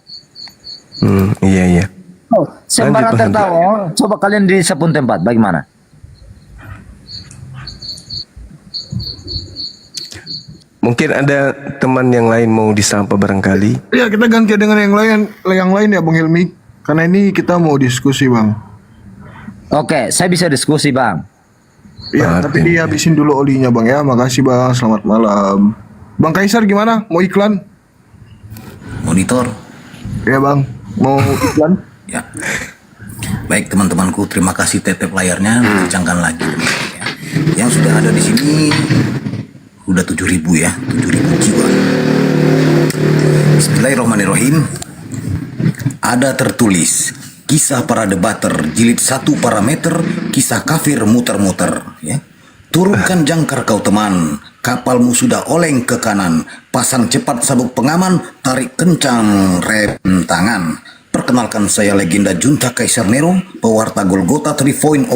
Speaker 2: Iya.
Speaker 16: Oh, sembarang tertawa. Coba kalian di sepun tempat, bagaimana?
Speaker 2: Mungkin ada teman yang lain mau disapa barangkali.
Speaker 1: Ya, kita ganti dengan yang lain ya, Bang Hilmi. Karena ini kita mau diskusi, Bang.
Speaker 16: Oke, saya bisa diskusi, Bang.
Speaker 1: Ya, tapi dihabisin dulu olinya, Bang ya. Makasih, Bang. Selamat malam. Bang Kaisar gimana? Mau iklan?
Speaker 17: Monitor.
Speaker 1: Ya, Bang. Mau iklan?
Speaker 17: Ya. Baik teman-temanku, terima kasih tetep layarnya dikencangkan lagi. Ya. Yang sudah ada di sini udah 7.000 ya, 7.000 jiwa. Bismillahirrahmanirrahim. Ada tertulis kisah para debater jilid 1 parameter, kisah kafir muter-muter ya. Turunkan jangkar kau teman, kapalmu sudah oleng ke kanan, pasang cepat sabuk pengaman, tarik kencang rem tangan. Perkenalkan saya legenda junta Kaisar Nero, pewarta Golgota 3.0,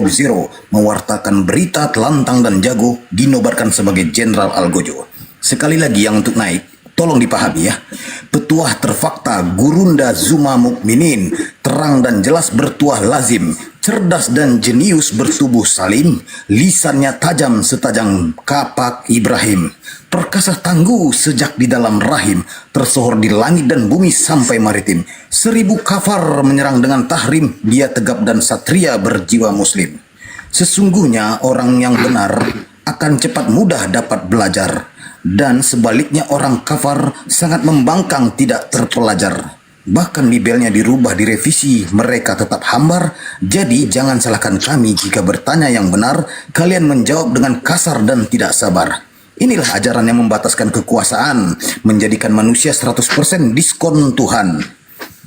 Speaker 17: mewartakan berita telantang dan jago, dinobatkan sebagai Jenderal Algojo. Sekali lagi yang untuk naik, tolong dipahami ya. Petuah terfakta Gurunda Zuma Mukminin, terang dan jelas bertuah lazim, cerdas dan jenius bertubuh salim, lisannya tajam setajam kapak Ibrahim. Perkasa tangguh sejak di dalam rahim, tersohor di langit dan bumi sampai maritim. 1000 kafar menyerang dengan tahrim, dia tegap dan satria berjiwa muslim. Sesungguhnya orang yang benar akan cepat mudah dapat belajar, dan sebaliknya orang kafar sangat membangkang tidak terpelajar. Bahkan libelnya dirubah, direvisi, mereka tetap hambar. Jadi jangan salahkan kami jika bertanya yang benar, kalian menjawab dengan kasar dan tidak sabar. Inilah ajaran yang membataskan kekuasaan, menjadikan manusia 100% diskon Tuhan.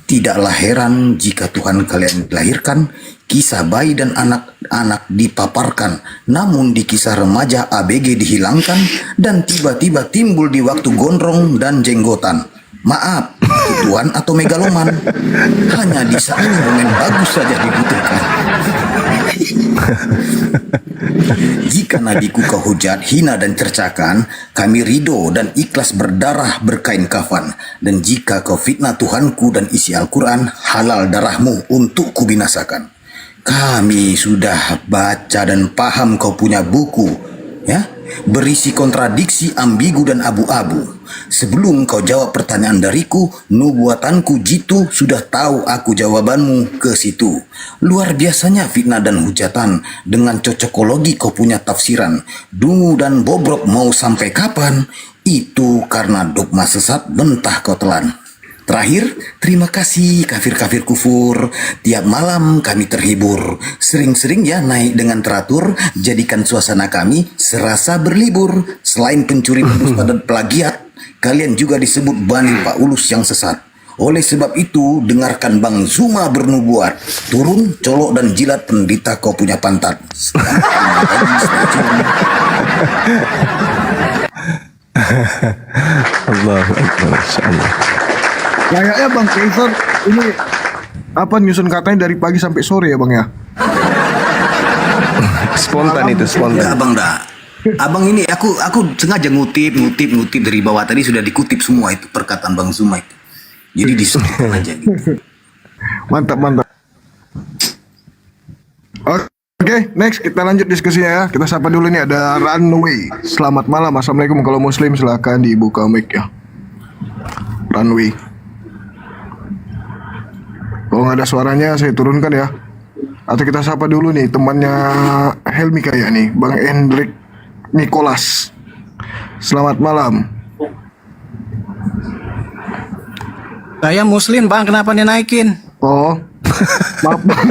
Speaker 17: Tidaklah heran jika Tuhan kalian dilahirkan, kisah bayi dan anak-anak dipaparkan, namun di kisah remaja ABG dihilangkan, dan tiba-tiba timbul di waktu gondrong dan jenggotan. Maaf, itu Tuhan atau megaloman? Hanya di saat momen bagus saja dibutuhkan. Jika nabiku kau hujat, hina dan cercakan, kami ridho dan ikhlas berdarah berkain kafan. Dan jika kau fitnah Tuhanku dan isi Al-Quran, halal darahmu untuk kubinasakan. Kami sudah baca dan paham kau punya buku, ya, berisi kontradiksi, ambigu dan abu-abu. Sebelum kau jawab pertanyaan dariku, nubuatanku jitu, sudah tahu aku jawabanmu ke situ. Luar biasanya fitnah dan hujatan, dengan cocokologi kau punya tafsiran. Dungu dan bobrok mau sampai kapan? Itu karena dogma sesat bentah kau telan. Terakhir, terima kasih kafir-kafir kufur. Tiap malam kami terhibur. Sering-sering ya naik dengan teratur. Jadikan suasana kami serasa berlibur. Selain pencuri pendusta dan plagiat, kalian juga disebut Bani Pak Ulus yang sesat. Oleh sebab itu, dengarkan Bang Zuma bernubuat. Turun, colok dan jilat pendeta kau punya pantat.
Speaker 2: Allahu Akbar, insyaallah.
Speaker 1: Kayaknya Bang Kaisar ini apa nyusun katanya dari pagi sampai sore ya Bang ya?
Speaker 2: Spontan itu, spontan.
Speaker 17: Ya, Abang ini aku sengaja ngutip dari bawah, tadi sudah dikutip semua itu perkataan Bang Zuma itu. Jadi disebutkan aja gitu.
Speaker 1: Mantap. Oke, next kita lanjut diskusinya ya. Kita sapa dulu nih, ada Runway. Selamat malam, assalamualaikum. Kalau muslim silakan dibuka mic ya. runway. Kalau nggak ada suaranya saya turunkan ya. Atau kita sapa dulu nih temannya Helmi kayak nih, Bang Hendrik Nicholas. Selamat malam.
Speaker 18: Saya muslim bang, kenapa dinaikin?
Speaker 1: Oh, maaf bang.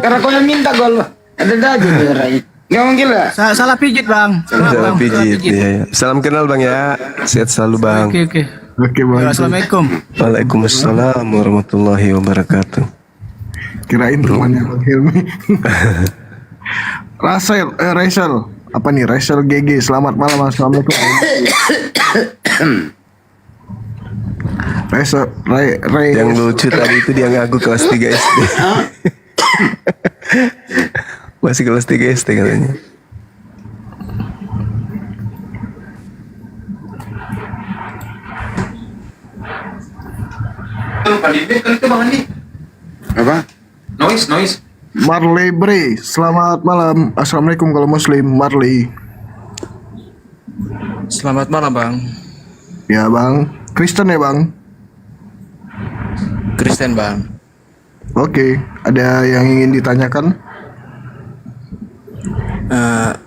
Speaker 12: Karena kau yang minta gol. Ada aja beneran. Nggak mungkin lah.
Speaker 18: Salah pijit bang.
Speaker 2: Salam pijit. Iya, iya. Salam kenal bang ya. Sehat selalu bang.
Speaker 1: Oke bang.
Speaker 18: Assalamualaikum.
Speaker 2: Waalaikumsalam warahmatullahi wabarakatuh.
Speaker 1: Kirain temannya Bang Helmi. Rachel, apa nih? Rachel GG, selamat malam, assalamualaikum.
Speaker 2: Yang lucu tadi itu dia ngaku kelas 3 SD. Masih kelas 3 SD katanya.
Speaker 12: Apa?
Speaker 1: Noise. Marley Bre, selamat malam. Assalamualaikum kalau muslim, Marley.
Speaker 5: Selamat malam bang.
Speaker 1: Ya bang, Kristen ya bang?
Speaker 5: Kristen bang.
Speaker 1: Oke, ada yang ingin ditanyakan?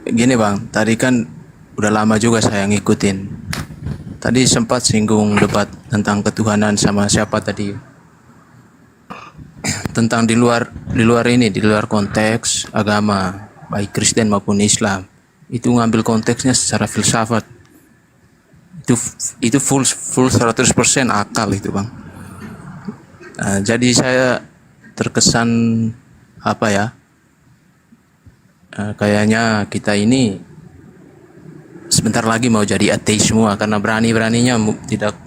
Speaker 5: Gini bang, tadi kan udah lama juga saya ngikutin. Tadi sempat singgung debat tentang ketuhanan sama siapa tadi? Tentang di luar konteks agama, baik Kristen maupun Islam. Itu ngambil konteksnya secara filsafat. Itu full 100% akal itu bang. Jadi saya terkesan apa ya? Kayaknya kita ini sebentar lagi mau jadi ateis semua karena berani-beraninya tidak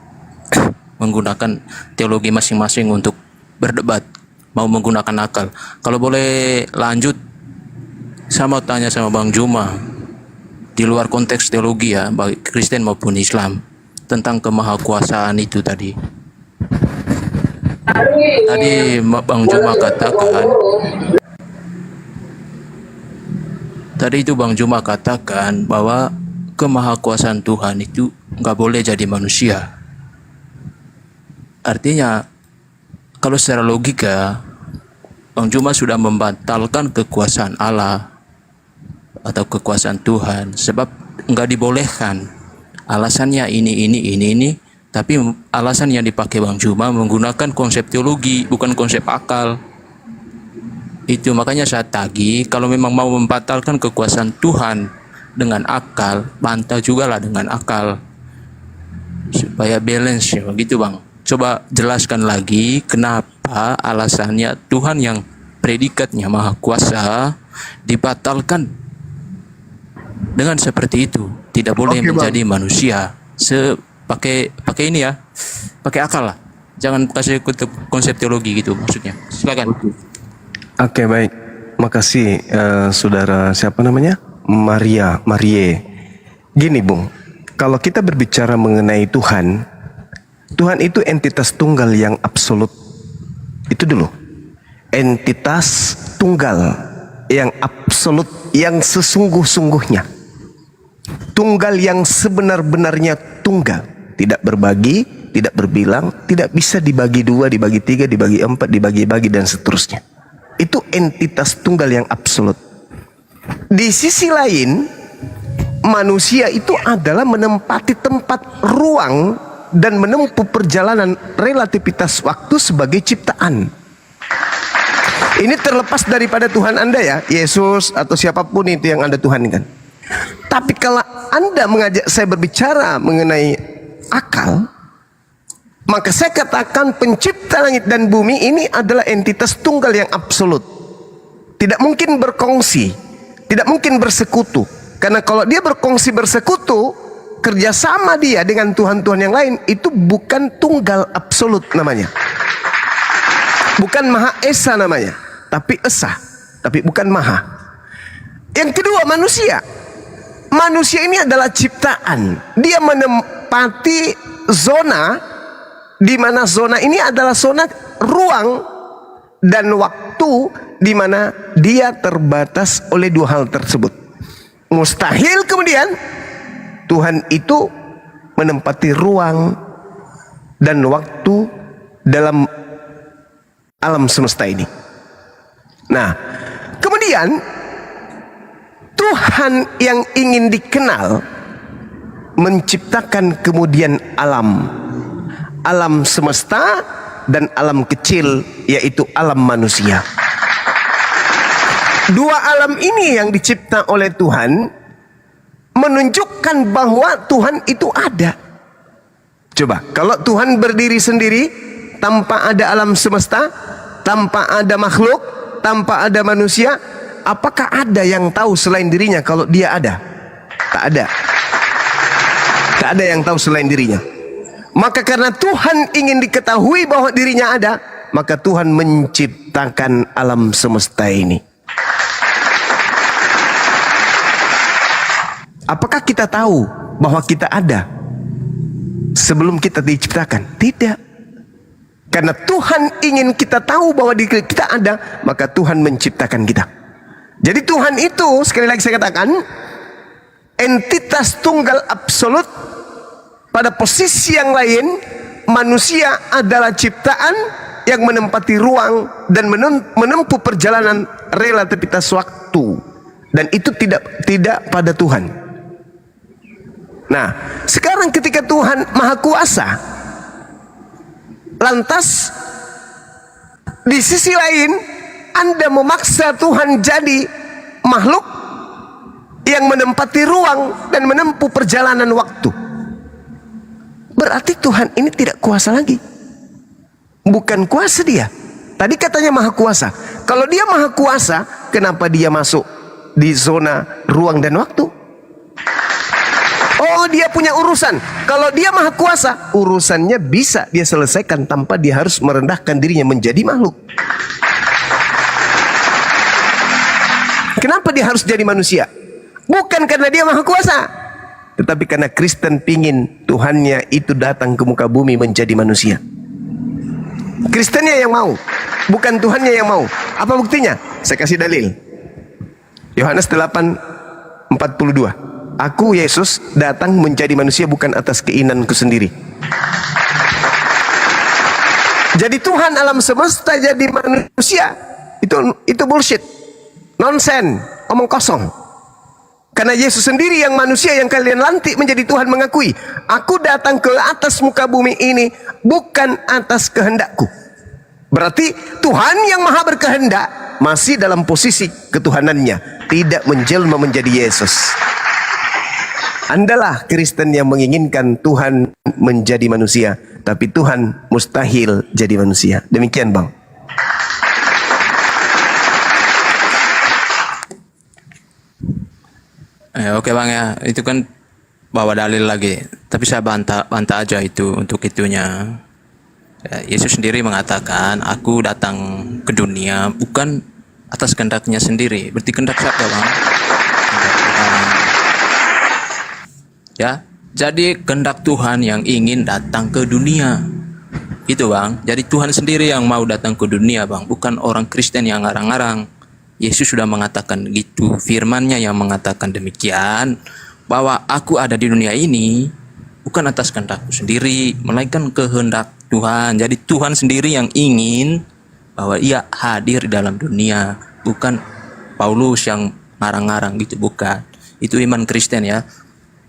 Speaker 5: menggunakan teologi masing-masing untuk berdebat, mau menggunakan akal. Kalau boleh lanjut, saya mau tanya sama Bang Juma di luar konteks teologi ya, baik Kristen maupun Islam, tentang kemahakuasaan itu tadi. Tadi Bang Juma katakan, bahwa kemahakuasaan Tuhan itu nggak boleh jadi manusia. Artinya, kalau secara logika, Bang Juma sudah membatalkan kekuasaan Allah atau kekuasaan Tuhan, sebab nggak dibolehkan. Alasannya ini, tapi alasan yang dipakai Bang Juma menggunakan konsep teologi, bukan konsep akal. Itu makanya saya tagih, kalau memang mau membatalkan kekuasaan Tuhan dengan akal, bantah juga lah dengan akal supaya balance ya, begitu bang. Coba jelaskan lagi kenapa alasannya Tuhan yang predikatnya maha kuasa dibatalkan dengan seperti itu, tidak boleh menjadi manusia. Pakai ini ya, pakai akal lah, jangan kasih konsep teologi gitu maksudnya. Silakan.
Speaker 2: Oke, baik. Makasih saudara siapa namanya? Marie. Gini, Bung. Kalau kita berbicara mengenai Tuhan itu entitas tunggal yang absolut. Itu dulu. Entitas tunggal yang absolut, yang sesungguh-sungguhnya. Tunggal yang sebenar-benarnya tunggal. Tidak berbagi, tidak berbilang, tidak bisa dibagi 2, dibagi 3, dibagi 4, dibagi-bagi dan seterusnya. Itu entitas tunggal yang absolut. Di sisi lain, manusia itu adalah menempati tempat ruang dan menempuh perjalanan relativitas waktu sebagai ciptaan. Ini terlepas daripada Tuhan Anda ya, Yesus atau siapapun itu yang Anda Tuhankan. Tapi kalau Anda mengajak saya berbicara mengenai akal, maka saya katakan pencipta langit dan bumi ini adalah entitas tunggal yang absolut. Tidak mungkin berkongsi, tidak mungkin bersekutu. Karena kalau dia berkongsi bersekutu, kerjasama dia dengan Tuhan-Tuhan yang lain, itu bukan tunggal absolut namanya. Bukan Maha Esa namanya, tapi Esa, tapi bukan Maha. Yang kedua, manusia. Manusia ini adalah ciptaan. Dia menempati zona di mana zona ini adalah zona ruang dan waktu di mana dia terbatas oleh dua hal tersebut. Mustahil kemudian Tuhan itu menempati ruang dan waktu dalam alam semesta ini. Nah, kemudian Tuhan yang ingin dikenal menciptakan kemudian alam semesta dan alam kecil, yaitu alam manusia. Dua alam ini yang dicipta oleh Tuhan menunjukkan bahwa Tuhan itu ada. Coba, kalau Tuhan berdiri sendiri tanpa ada alam semesta, tanpa ada makhluk, tanpa ada manusia, apakah ada yang tahu selain dirinya kalau dia ada? Tak ada. Tak ada yang tahu selain dirinya. Maka karena Tuhan ingin diketahui bahwa dirinya ada, maka Tuhan menciptakan alam semesta ini. Apakah kita tahu bahwa kita ada sebelum kita diciptakan? Tidak. Karena Tuhan ingin kita tahu bahwa diri kita ada, maka Tuhan menciptakan kita. Jadi Tuhan itu, sekali lagi saya katakan, entitas tunggal absolut. Pada posisi yang lain, manusia adalah ciptaan yang menempati ruang dan menempuh perjalanan relativitas waktu. Dan itu tidak pada Tuhan. Nah, sekarang ketika Tuhan Maha Kuasa, lantas di sisi lain Anda memaksa Tuhan jadi makhluk yang menempati ruang dan menempuh perjalanan waktu. Berarti Tuhan ini tidak kuasa lagi. Bukan kuasa dia. Tadi katanya Maha Kuasa. Kalau dia Maha Kuasa, kenapa dia masuk di zona ruang dan waktu? Oh, dia punya urusan. Kalau dia Maha Kuasa, urusannya bisa dia selesaikan tanpa dia harus merendahkan dirinya menjadi makhluk. Kenapa dia harus jadi manusia? Bukan karena dia Maha Kuasa, tetapi karena Kristen pingin Tuhannya itu datang ke muka bumi menjadi manusia. Kristennya yang mau, bukan Tuhannya yang mau. Apa buktinya? Saya kasih dalil. Yohanes 8:42. Aku Yesus datang menjadi manusia bukan atas keinginanku sendiri. Jadi Tuhan alam semesta jadi manusia itu bullshit, nonsen, omong kosong. Karena Yesus sendiri yang manusia yang kalian lantik menjadi Tuhan mengakui, aku datang ke atas muka bumi ini bukan atas kehendakku. Berarti Tuhan yang maha berkehendak masih dalam posisi ketuhanannya, tidak menjelma menjadi Yesus. Andalah Kristen yang menginginkan Tuhan menjadi manusia, tapi Tuhan mustahil jadi manusia. Demikian, Bang.
Speaker 5: Oke Bang ya, itu kan bawa dalil lagi. Tapi saya bantah aja itu untuk itunya. Ya, Yesus sendiri mengatakan, aku datang ke dunia bukan atas kehendaknya sendiri. Berarti kehendak siapa Bang? Ya, jadi kehendak Tuhan yang ingin datang ke dunia. Itu Bang. Jadi Tuhan sendiri yang mau datang ke dunia Bang, bukan orang Kristen yang ngarang-ngarang. Yesus sudah mengatakan gitu, firman-Nya yang mengatakan demikian, bahwa aku ada di dunia ini bukan atas kehendakku sendiri, melainkan kehendak Tuhan. Jadi Tuhan sendiri yang ingin bahwa ia hadir di dalam dunia, bukan Paulus yang ngarang-ngarang gitu, bukan. Itu iman Kristen ya.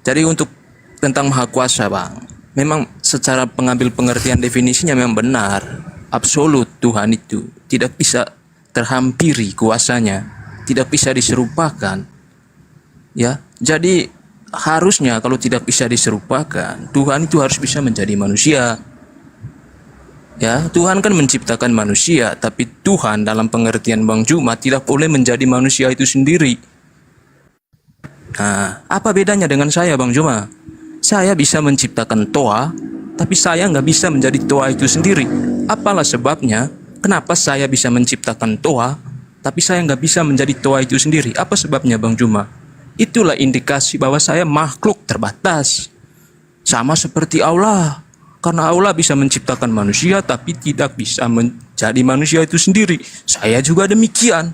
Speaker 5: Jadi untuk tentang Maha Kuasa Bang, memang secara pengambil pengertian definisinya memang benar, absolut. Tuhan itu tidak bisa terhampiri kuasanya, tidak bisa diserupakan. Ya, jadi harusnya kalau tidak bisa diserupakan, Tuhan itu harus bisa menjadi manusia. Ya, Tuhan kan menciptakan manusia, tapi Tuhan dalam pengertian Bang Juma tidak boleh menjadi manusia itu sendiri. Nah, apa bedanya dengan saya Bang Juma? Saya bisa menciptakan toa, tapi saya nggak bisa menjadi toa itu sendiri. Apalah sebabnya? Kenapa saya bisa menciptakan toa, tapi saya nggak bisa menjadi toa itu sendiri? Apa sebabnya Bang Juma? Itulah indikasi bahwa saya makhluk terbatas. Sama seperti Allah. Karena Allah bisa menciptakan manusia, tapi tidak bisa menjadi manusia itu sendiri. Saya juga demikian.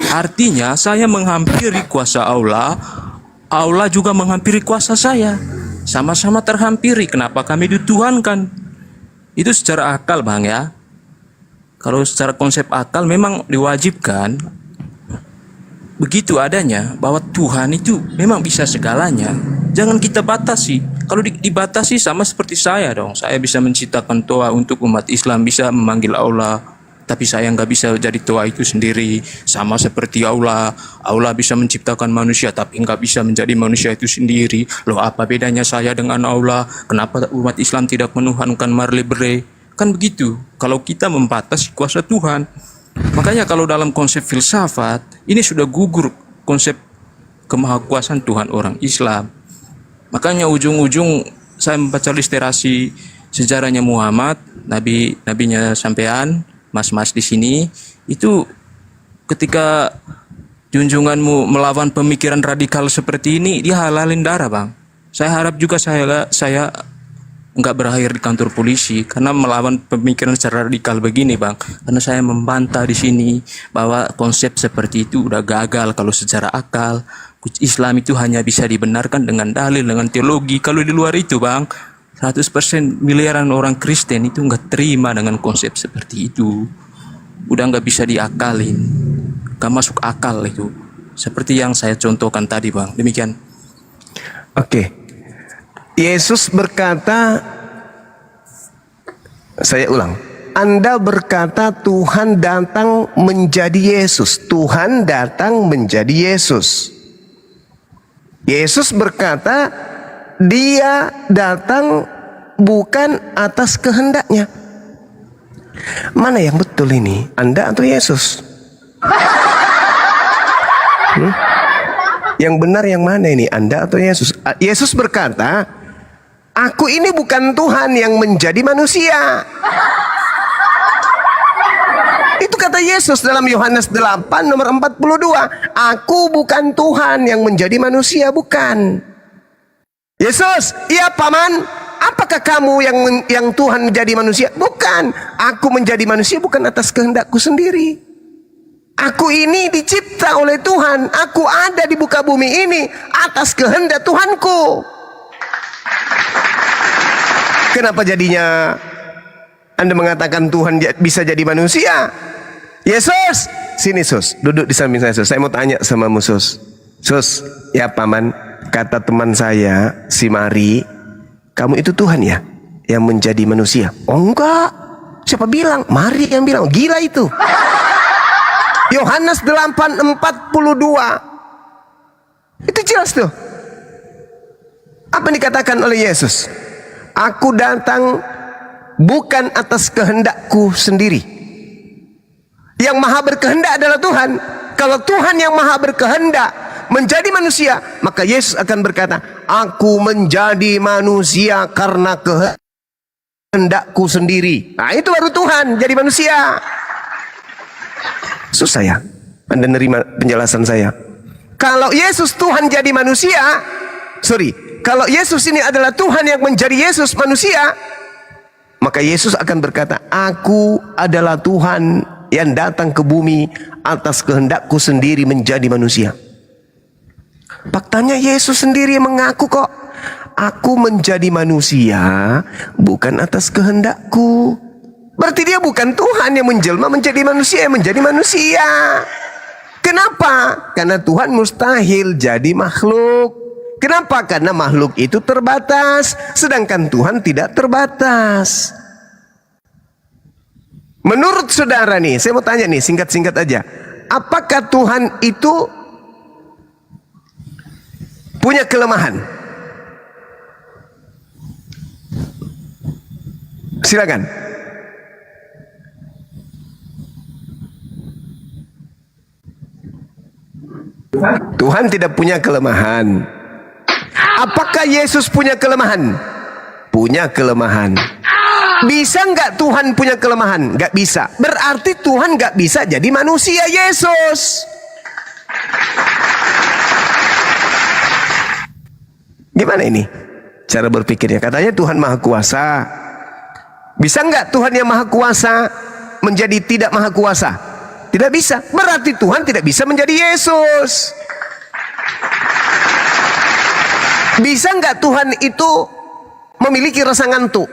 Speaker 5: Artinya saya menghampiri kuasa Allah Allah juga menghampiri kuasa saya. Sama-sama terhampiri. Kenapa kami dituhankan? Itu secara akal Bang ya. Kalau secara konsep akal memang diwajibkan begitu adanya, bahwa Tuhan itu memang bisa segalanya. Jangan kita batasi. Kalau dibatasi sama seperti saya dong. Saya bisa menciptakan toa untuk umat Islam, bisa memanggil Allah, tapi saya nggak bisa jadi toa itu sendiri. Sama seperti Allah. Allah bisa menciptakan manusia, tapi nggak bisa menjadi manusia itu sendiri. Loh, apa bedanya saya dengan Allah? Kenapa umat Islam tidak menuhankan Marley Bre? Kan begitu. Kalau kita membatasi kuasa Tuhan. Makanya kalau dalam konsep filsafat, ini sudah gugur konsep kemahakuasaan Tuhan orang Islam. Makanya ujung-ujung saya membaca literasi sejarahnya Muhammad, nabinya sampean, mas-mas di sini, itu ketika junjunganmu melawan pemikiran radikal seperti ini, dia halalin darah Bang. Saya harap juga saya nggak berakhir di kantor polisi karena melawan pemikiran secara radikal begini Bang. Karena saya membantah di sini bahwa konsep seperti itu udah gagal kalau secara akal. Islam itu hanya bisa dibenarkan dengan dalil, dengan teologi. Kalau di luar itu Bang, 100% miliaran orang Kristen itu nggak terima dengan konsep seperti itu. Udah nggak bisa diakalin, nggak masuk akal itu. Seperti yang saya contohkan tadi Bang. Demikian.
Speaker 2: Oke. Yesus berkata, saya ulang, Anda berkata Tuhan datang menjadi Yesus. Tuhan datang menjadi Yesus. Yesus berkata, dia datang bukan atas kehendaknya. Mana yang betul ini? Anda atau Yesus? Yang benar yang mana ini? Anda atau Yesus? Yesus berkata, aku ini bukan Tuhan yang menjadi manusia. Itu kata Yesus dalam Yohanes 8 nomor 42. Aku bukan Tuhan yang menjadi manusia, bukan. Yesus, iya paman, apakah kamu yang Tuhan menjadi manusia? Bukan. Aku menjadi manusia bukan atas kehendakku sendiri. Aku ini dicipta oleh Tuhan. Aku ada di muka bumi ini atas kehendak Tuhanku. Kenapa jadinya Anda mengatakan Tuhan bisa jadi manusia? Yesus, sini Sus, duduk di samping saya Sus. Saya mau tanya sama Sus. Sus, ya paman, kata teman saya si Mari, kamu itu Tuhan ya yang menjadi manusia? Oh enggak, siapa bilang? Mari yang bilang, gila itu. Yohanes 8:42. Itu jelas tuh. Apa yang dikatakan oleh Yesus? Aku datang bukan atas kehendakku sendiri. Yang maha berkehendak adalah Tuhan. Kalau Tuhan yang maha berkehendak menjadi manusia, maka Yesus akan berkata, aku menjadi manusia karena kehendakku sendiri. Nah itu baru Tuhan jadi manusia. Susah ya Anda nerima penjelasan saya? Kalau Yesus Tuhan jadi manusia, kalau Yesus ini adalah Tuhan yang menjadi Yesus manusia, maka Yesus akan berkata, aku adalah Tuhan yang datang ke bumi atas kehendakku sendiri menjadi manusia. Faktanya Yesus sendiri mengaku kok, aku menjadi manusia bukan atas kehendakku. Berarti dia bukan Tuhan yang menjelma menjadi manusia, yang menjadi manusia. Kenapa? Karena Tuhan mustahil jadi makhluk. Kenapa? Karena makhluk itu terbatas, sedangkan Tuhan tidak terbatas. Menurut saudara nih, saya mau tanya nih, singkat-singkat aja. Apakah Tuhan itu punya kelemahan? Silakan. Tuhan tidak punya kelemahan. Apakah Yesus punya kelemahan? Punya kelemahan. Bisa nggak Tuhan punya kelemahan? Nggak bisa. Berarti Tuhan nggak bisa jadi manusia Yesus. Gimana ini cara berpikirnya? Katanya Tuhan Maha Kuasa. Bisa nggak Tuhan yang Maha Kuasa menjadi tidak Maha Kuasa? Tidak bisa. Berarti Tuhan tidak bisa menjadi Yesus. Bisa nggak Tuhan itu memiliki rasa ngantuk,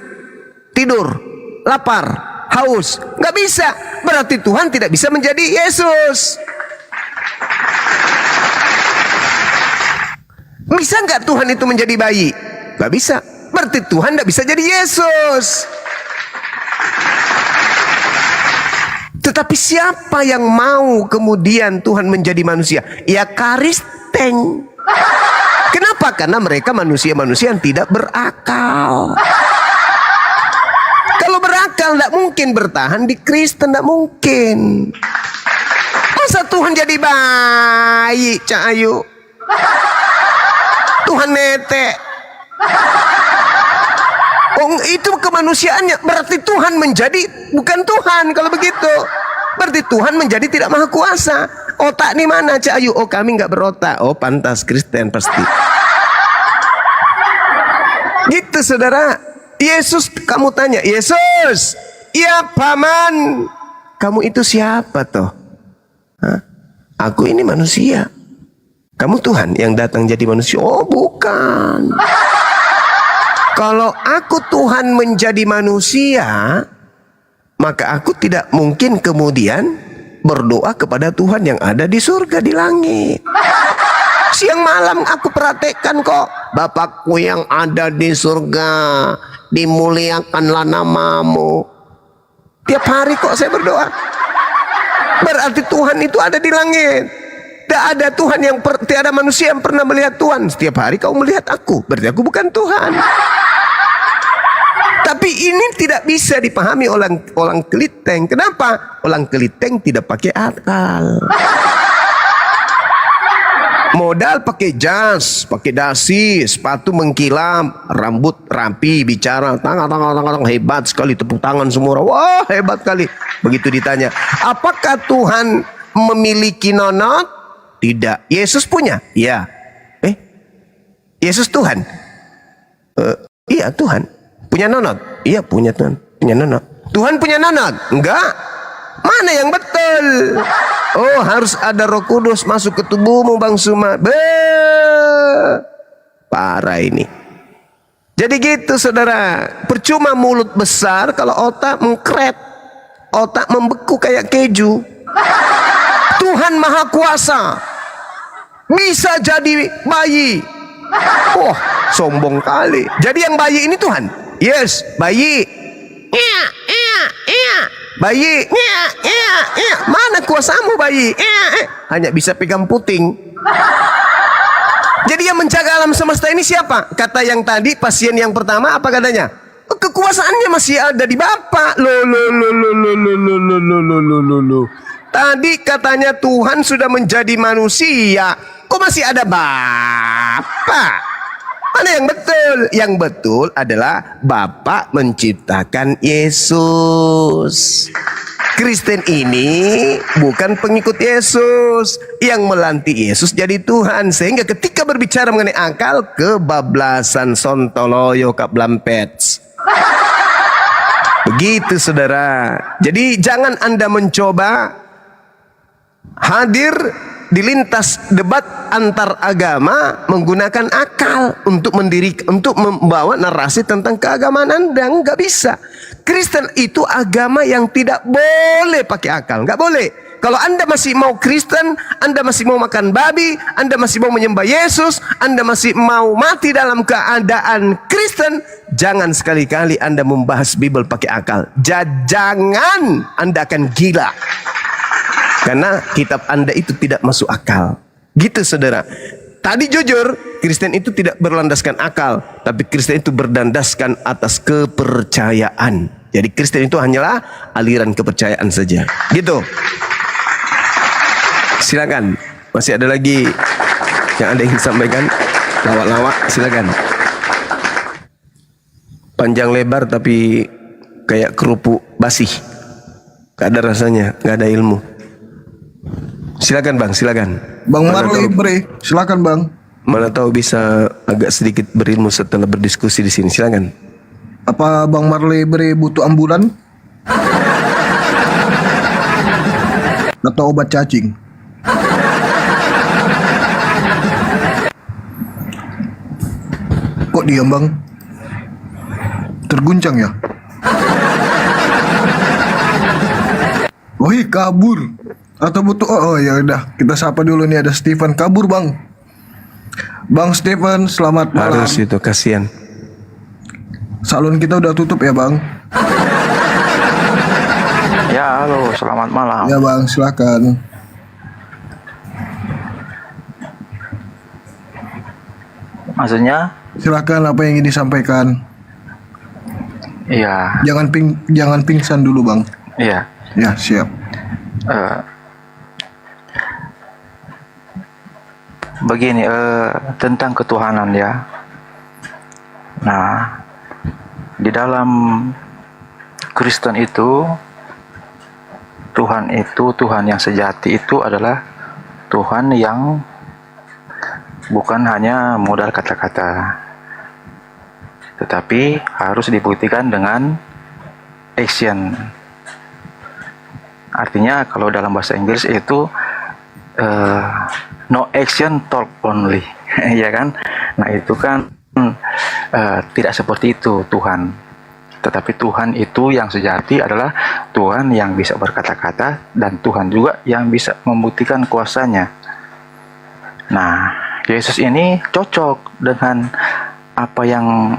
Speaker 2: tidur, lapar, haus? Nggak bisa. Berarti Tuhan tidak bisa menjadi Yesus. Bisa nggak Tuhan itu menjadi bayi? Nggak bisa. Berarti Tuhan nggak bisa jadi Yesus. Tetapi siapa yang mau kemudian Tuhan menjadi manusia? Ya Kristen. Kenapa? Karena mereka manusia-manusia yang tidak berakal. Kalau berakal tidak mungkin bertahan di Kristen, tidak mungkin. Masa Tuhan jadi bayi, Cak Ayu? Tuhan netek. Oh, itu kemanusiaannya. Berarti Tuhan menjadi bukan Tuhan kalau begitu. Berarti Tuhan menjadi tidak maha kuasa. Otak nih mana, Cak Ayu? Oh, kami nggak berotak. Oh, pantas Kristen pasti. Gitu, saudara. Yesus, kamu tanya, Yesus, ya paman, kamu itu siapa toh? Hah? Aku ini manusia. Kamu Tuhan yang datang jadi manusia? Oh, bukan. Kalau aku Tuhan menjadi manusia, maka aku tidak mungkin kemudian berdoa kepada Tuhan yang ada di surga, di langit. Siang malam aku perhatikan kok, Bapakku yang ada di surga, dimuliakanlah namamu. Tiap hari kok saya berdoa. Berarti Tuhan itu ada di langit. Tidak ada Tuhan yang tidak ada manusia yang pernah melihat Tuhan. Setiap hari kau melihat aku, berarti aku bukan Tuhan. Tapi ini tidak bisa dipahami orang keliteng. Kenapa? Orang keliteng tidak pakai akal. Modal pakai jas, pakai dasi, sepatu mengkilap, rambut rapi, bicara, tangan, hebat sekali, tepuk tangan semua orang. Wah, hebat kali. Begitu ditanya, apakah Tuhan memiliki nonot? Tidak. Yesus punya? Iya. Yesus Tuhan? Iya, Tuhan. Punya nonot? Iya, punya Tuhan. Punya nonot. Tuhan punya nonot? Enggak. Mana yang betul? Oh, harus ada Roh Kudus masuk ke tubuhmu, Bang Suma. Parah ini. Jadi gitu, saudara. Percuma mulut besar kalau otak mengkret. Otak membeku kayak keju. Tuhan Maha Kuasa. Bisa jadi bayi. Wah, sombong kali. Jadi yang bayi ini Tuhan? Yes, bayi. Iya. Bayi. Iya. Mana kuasamu bayi? Hanya bisa pegang puting. Jadi yang menjaga alam semesta ini siapa? Kata yang tadi, pasien yang pertama, apa katanya? Kekuasaannya masih ada di Bapa. Loh. Tadi katanya Tuhan sudah menjadi manusia. Kok masih ada Bapa? Mana yang betul? Yang betul adalah Bapa menciptakan Yesus. Kristen ini bukan pengikut Yesus yang melantik Yesus jadi Tuhan. Sehingga ketika berbicara mengenai akal, kebablasan, sontoloyo, kablampets. Begitu, saudara. Jadi jangan Anda mencoba hadir di lintas debat antar agama menggunakan akal untuk membawa narasi tentang keagamaan Anda. Nggak bisa. Kristen itu agama yang tidak boleh pakai akal. Nggak boleh. Kalau Anda masih mau Kristen, Anda masih mau makan babi, Anda masih mau menyembah Yesus, Anda masih mau mati dalam keadaan Kristen, jangan sekali-kali Anda membahas Bible pakai akal. Jangan, Anda akan gila. Karena kitab Anda itu tidak masuk akal. Gitu, saudara. Tadi jujur, Kristen itu tidak berlandaskan akal, tapi Kristen itu berdasarkan atas kepercayaan. Jadi Kristen itu hanyalah aliran kepercayaan saja. Gitu. Silakan. Masih ada lagi yang Anda ingin sampaikan? Lawak-lawak, silakan. Panjang lebar tapi kayak kerupuk basih. Gak ada rasanya, gak ada ilmu. Silakan Bang, silakan.
Speaker 1: Bang Marley Bre, silakan Bang.
Speaker 2: Mana tahu bisa agak sedikit berilmu setelah berdiskusi di sini. Silakan.
Speaker 1: Apa Bang Marley Bre butuh ambulan? Atau obat cacing? kok diam bang? Terguncang ya? Wih kabur. Atau butuh ya udah kita sapa dulu nih, ada Stephen kabur bang. Bang Stephen, selamat malam.
Speaker 2: Harus itu, kasihan.
Speaker 1: Salon kita udah tutup ya bang.
Speaker 19: Ya, halo, selamat malam.
Speaker 1: Ya bang, silakan.
Speaker 19: Maksudnya?
Speaker 1: Silakan, apa yang ingin disampaikan?
Speaker 19: Iya.
Speaker 1: Jangan pingsan dulu bang.
Speaker 19: Iya.
Speaker 1: Ya siap.
Speaker 19: Begini, tentang ketuhanan ya. Nah, di dalam Kristen itu Tuhan yang sejati itu adalah Tuhan yang bukan hanya modal kata-kata, tetapi harus dibuktikan dengan action. Artinya kalau dalam bahasa Inggris itu no action talk only, ya kan? Nah itu kan tidak seperti itu Tuhan. Tetapi Tuhan itu yang sejati adalah Tuhan yang bisa berkata-kata dan Tuhan juga yang bisa membuktikan kuasanya. Nah, Yesus ini cocok dengan apa yang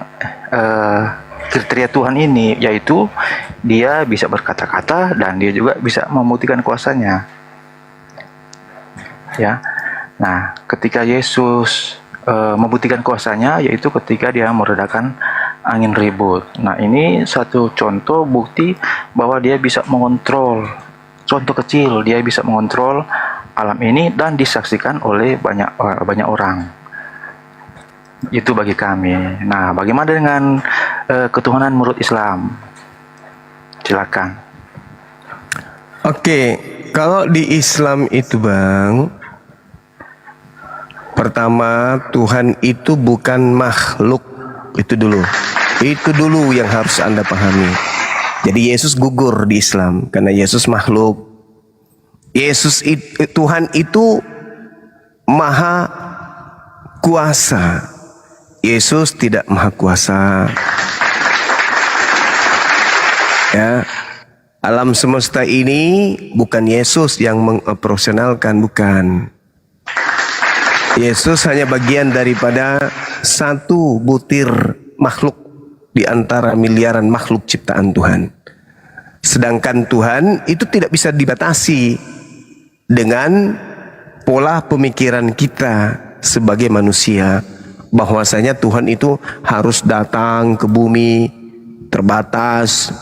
Speaker 19: kriteria Tuhan ini, yaitu dia bisa berkata-kata dan dia juga bisa membuktikan kuasanya. Ya. Nah, ketika Yesus membuktikan kuasanya, yaitu ketika dia meredakan angin ribut. Nah, ini satu contoh bukti bahwa dia bisa mengontrol. Contoh kecil, dia bisa mengontrol alam ini dan disaksikan oleh banyak orang. Itu bagi kami. Nah, bagaimana dengan ketuhanan menurut Islam? Silakan.
Speaker 2: Oke, kalau di Islam itu bang, pertama Tuhan itu bukan makhluk. Itu dulu yang harus Anda pahami. Jadi Yesus gugur di Islam karena Yesus makhluk. Tuhan itu maha kuasa. Yesus tidak maha kuasa. Ya, alam semesta ini bukan Yesus yang mengoperasionalkan, bukan. Yesus hanya bagian daripada satu butir makhluk di antara miliaran makhluk ciptaan Tuhan. Sedangkan Tuhan itu tidak bisa dibatasi dengan pola pemikiran kita sebagai manusia, bahwasanya Tuhan itu harus datang ke bumi terbatas,